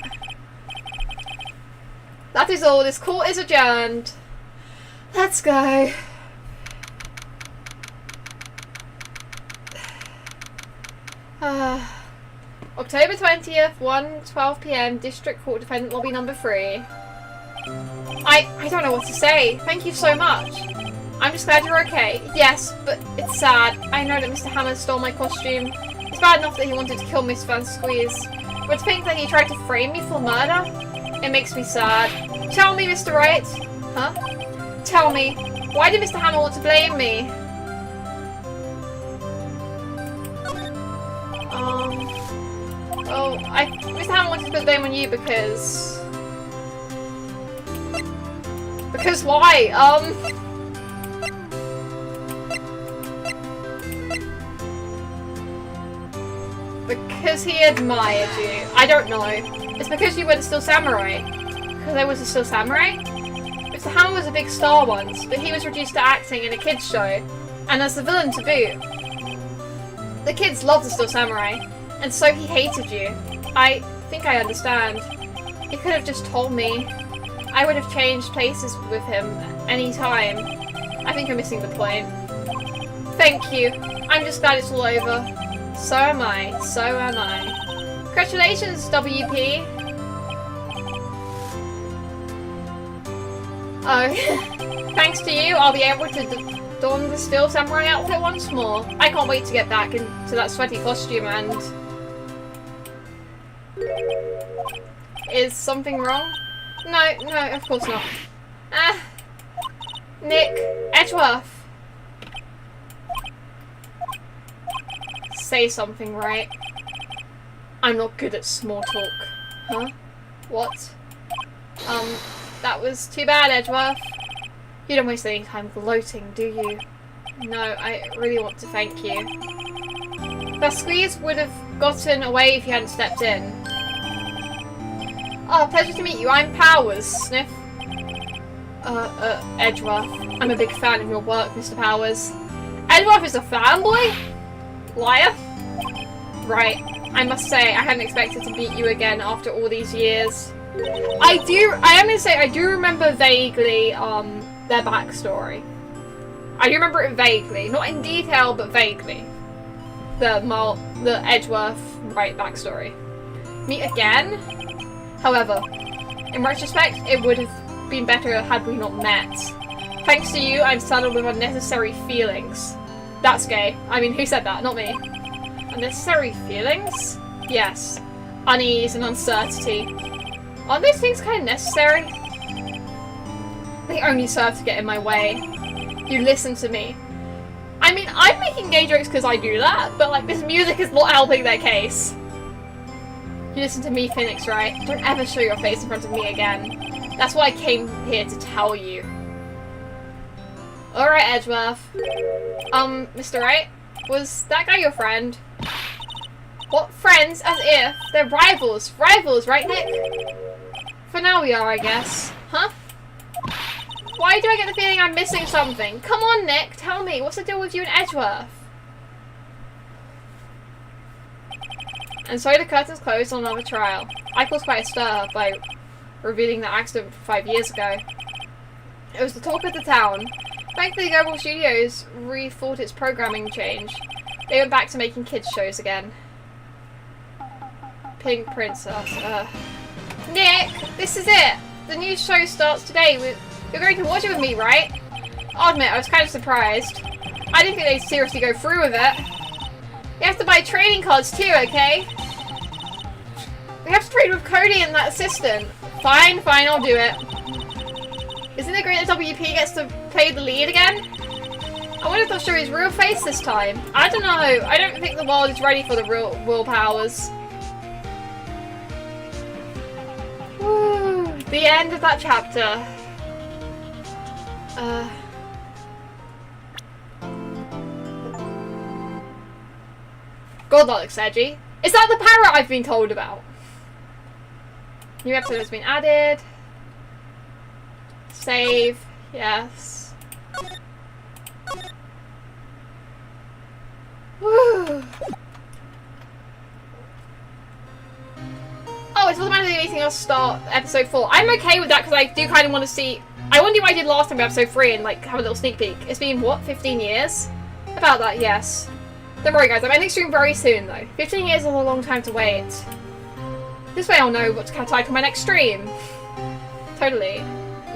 That is all. This court is adjourned. Let's go. October 20th, 1:12 PM, District Court Defendant Lobby number 3. I don't know what to say. Thank you so much. I'm just glad you're okay. Yes, but it's sad. I know that Mr. Hammer stole my costume. It's bad enough that he wanted to kill Miss Van Squeeze, but to think that he tried to frame me for murder? It makes me sad. Tell me, Mr. Wright. Huh? Tell me, why did Mr. Hammer want to blame me? Mr. Hammer wanted to put blame on you because... Because why? Because he admired you. I don't know. It's because you were the Still Samurai. Because I was a Still Samurai? Mr. Hammer was a big star once, but he was reduced to acting in a kids show. And as the villain to boot. The kids loved the Still Samurai. And so he hated you. I think I understand. He could have just told me. I would have changed places with him any time. I think you're missing the point. Thank you. I'm just glad it's all over. So am I. So am I. Congratulations, WP. Oh, thanks to you, I'll be able to don the Still Samurai outfit once more. I can't wait to get back into that sweaty costume and... Is something wrong? No, of course not. Nick, Edgeworth. Say something, right? I'm not good at small talk. Huh? What? That was too bad, Edgeworth. You don't waste any time gloating, do you? No, I really want to thank you. That Squeeze would have gotten away if you hadn't stepped in. Oh, pleasure to meet you. I'm Powers, Sniff. Edgeworth. I'm a big fan of your work, Mr. Powers. Edgeworth is a fanboy? Liar? Right. I must say, I hadn't expected to beat you again after all these years. I am gonna say, I do remember vaguely, their backstory. I do remember it vaguely. Not in detail, but vaguely. The Edgeworth, right, backstory. Meet again? However, in retrospect, it would have been better had we not met. Thanks to you, I'm saddled with unnecessary feelings. That's gay. I mean, who said that? Not me. Unnecessary feelings? Yes. Unease and uncertainty. Aren't those things kind of necessary? They only serve to get in my way. You listen to me. I mean, I'm making gay jokes because I do that, but like, this music is not helping their case. You listen to me, Phoenix, right? Don't ever show your face in front of me again. That's what I came here to tell you. Alright, Edgeworth. Mr. Wright? Was that guy your friend? What? Friends? As if. They're rivals. Rivals, right, Nick? For now we are, I guess. Huh? Why do I get the feeling I'm missing something? Come on, Nick, tell me. What's the deal with you and Edgeworth? And so the curtains closed on another trial. I caused quite a stir by revealing that accident 5 years ago. It was the talk of the town. Thankfully, Global Studios rethought its programming change. They went back to making kids shows again. Pink Princess. Nick, this is it. The new show starts today. You're going to watch it with me, right? I'll admit, I was kind of surprised. I didn't think they'd seriously go through with it. You have to buy trading cards too, okay? We have to trade with Cody and that assistant. Fine, I'll do it. Isn't it great that WP gets to play the lead again? I wonder if they'll show his real face this time. I don't know. I don't think the world is ready for the real Will Powers. Woo. The end of that chapter. God, that looks edgy. Is that the parrot I've been told about? New episode has been added. Save. Yes. Woo. Oh, it's automatically making us start episode 4. I'm okay with that because I do kind of want to see. I wonder what I did last time with episode 3 and like have a little sneak peek. It's been what, 15 years? About that, yes. Don't worry guys, I'm ending stream very soon though. 15 years is a long time to wait. This way I'll know what to title my next stream. Totally.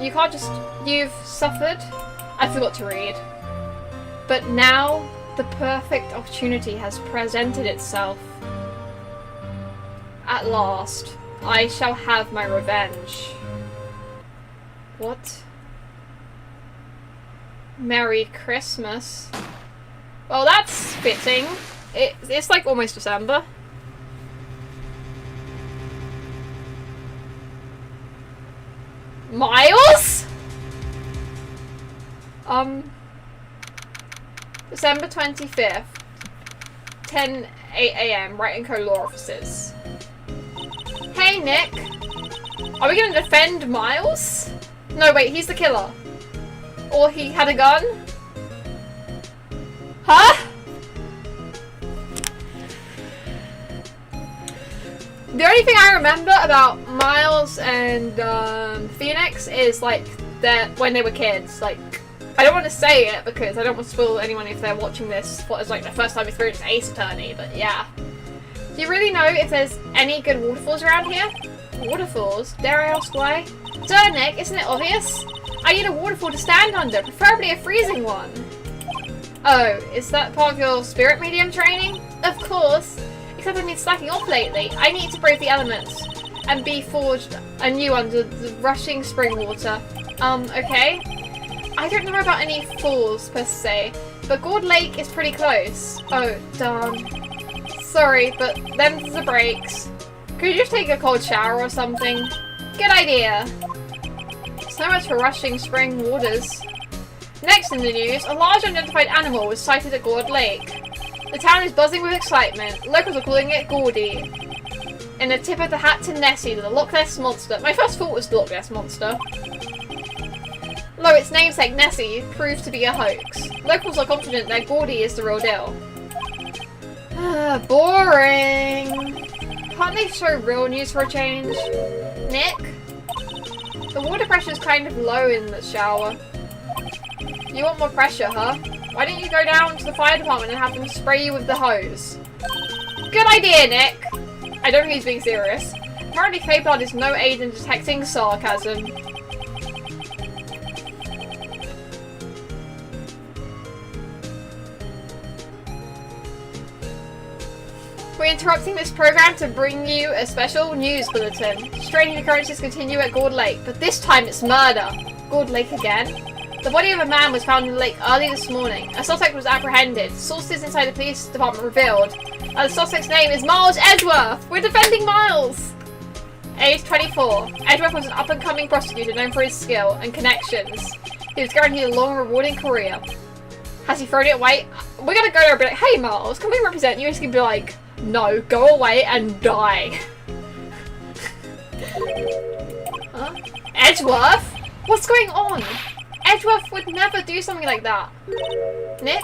You can't just... You've suffered? I forgot to read. But now, the perfect opportunity has presented itself. At last, I shall have my revenge. What? Merry Christmas. Well, that's fitting. It's like almost December. Miles? December 25th, 8 AM, Right and Co. Law Offices. Hey, Nick. Are we gonna defend Miles? No, wait, he's the killer. Or he had a gun? Huh? The only thing I remember about Miles and Phoenix is like when they were kids. Like, I don't want to say it because I don't want to spoil anyone if they're watching this what is like their first time experiencing Ace Attorney. But yeah, do you really know if there's any good waterfalls around here? Waterfalls? Dare I ask why? Duh, Nick, isn't it obvious? I need a waterfall to stand under, preferably a freezing one. Oh, is that part of your spirit medium training? Of course. Except I've been slacking off lately. I need to brave the elements and be forged anew under the rushing spring water. Okay. I don't know about any falls per se, but Gourd Lake is pretty close. Oh, darn. Sorry, but them's the breaks. Could you just take a cold shower or something? Good idea. So much for rushing spring waters. Next in the news, a large unidentified animal was sighted at Gourd Lake. The town is buzzing with excitement. Locals are calling it Gordy. And a tip of the hat to Nessie, the Loch Ness Monster. My first thought was the Loch Ness Monster. Though its namesake Nessie proved to be a hoax. Locals are confident that Gordy is the real deal. Boring. Can't they show real news for a change? Nick? The water pressure is kind of low in the shower. You want more pressure, huh? Why don't you go down to the fire department and have them spray you with the hose? Good idea, Nick! I don't think he's being serious. Apparently K-Blood is no aid in detecting sarcasm. We're interrupting this program to bring you a special news bulletin. Strange occurrences continue at Gourd Lake, but this time it's murder. Gourd Lake again? The body of a man was found in the lake early this morning. A suspect was apprehended. Sources inside the police department revealed that the suspect's name is Miles Edgeworth. We're defending Miles! Age 24. Edgeworth was an up-and-coming prosecutor known for his skill and connections. He was guaranteed a long, rewarding career. Has he thrown it away? We're gonna go there and be like, hey Miles, can we represent you? He's gonna be like, no, go away and die. Huh? Edgeworth? What's going on? Edgeworth would never do something like that. Nick?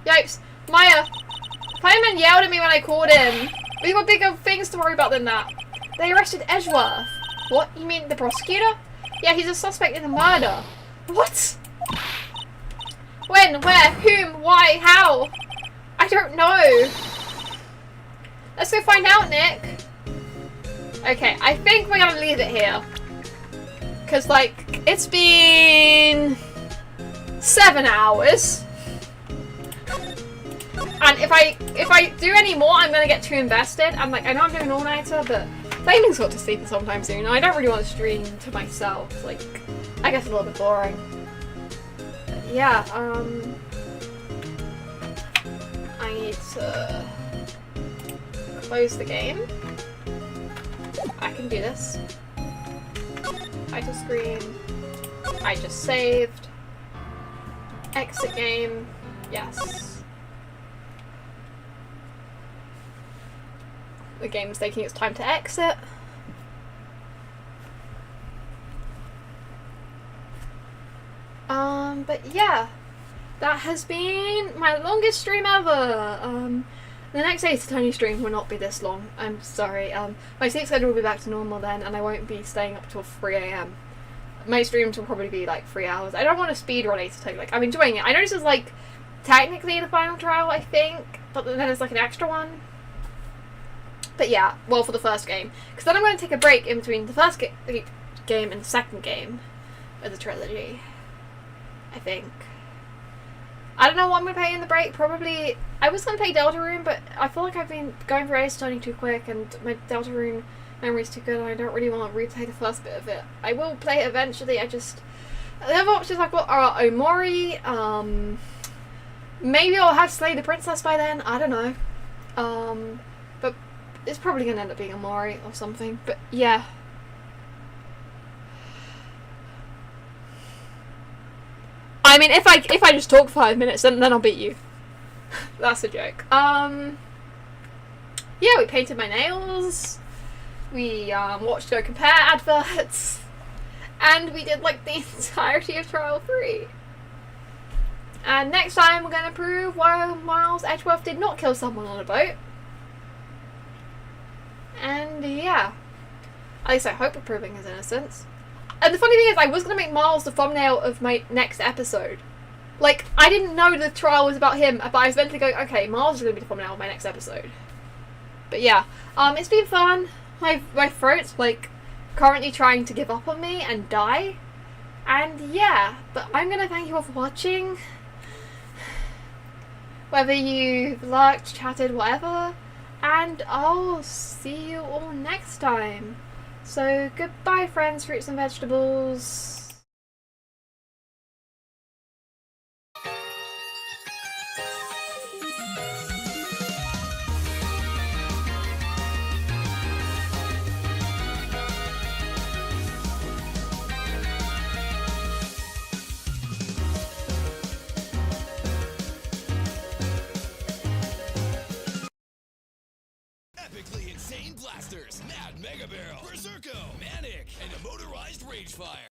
Yipes. Maya. Fireman yelled at me when I called him. We've got bigger things to worry about than that. They arrested Edgeworth. What? You mean the prosecutor? Yeah, he's a suspect in the murder. What? When? Where? Whom? Why? How? I don't know. Let's go find out, Nick. Okay, I think we're gonna leave it here. Because, like, it's been 7 hours. And if I do any more, I'm gonna get too invested. I'm like, I know I'm doing all-nighter, but Flaming's got to sleep sometime soon. I don't really want to stream to myself. Like, I guess a little bit boring. But yeah, I need to close the game. I can do this. Title screen. I just saved. Exit game. Yes. The game's taking its time to exit. But yeah, that has been my longest stream ever. The next Ace Attorney stream will not be this long. I'm sorry. My sleep schedule will be back to normal then, and I won't be staying up till 3 AM. My streams will probably be like 3 hours. I don't want to speedrun Ace Attorney. Like, I'm enjoying it. I know this is like technically the final trial, I think, but then there's like an extra one. But yeah, well, for the first game. Because then I'm going to take a break in between the first game and the second game of the trilogy. I think. I don't know what I'm going to play in the break. Probably, I was going to play Deltarune, but I feel like I've been going for Ace Attorney too quick, and my Deltarune memory's too good, and I don't really want to replay the first bit of it. I will play it eventually. The other options I've got are Omori. Maybe I'll have Slay the Princess by then. I don't know. But it's probably going to end up being Omori or something. But yeah. I mean, if I just talk 5 minutes, then I'll beat you. That's a joke. Yeah, we painted my nails. We watched Go Compare adverts, and we did like the entirety of Trial 3. And next time we're gonna prove why Miles Edgeworth did not kill someone on a boat. And yeah, at least I hope we're proving his innocence. And the funny thing is, I was going to make Miles the thumbnail of my next episode. Like, I didn't know the trial was about him, but I was eventually going, okay, Miles is going to be the thumbnail of my next episode. But yeah, it's been fun. My throat's, like, currently trying to give up on me and die. And yeah, but I'm going to thank you all for watching. Whether you've liked, chatted, whatever. And I'll see you all next time. So, goodbye friends, fruits and vegetables. Epically insane blasters, Mad Mega Barrel, Berserko, Manic, and a motorized Ragefire.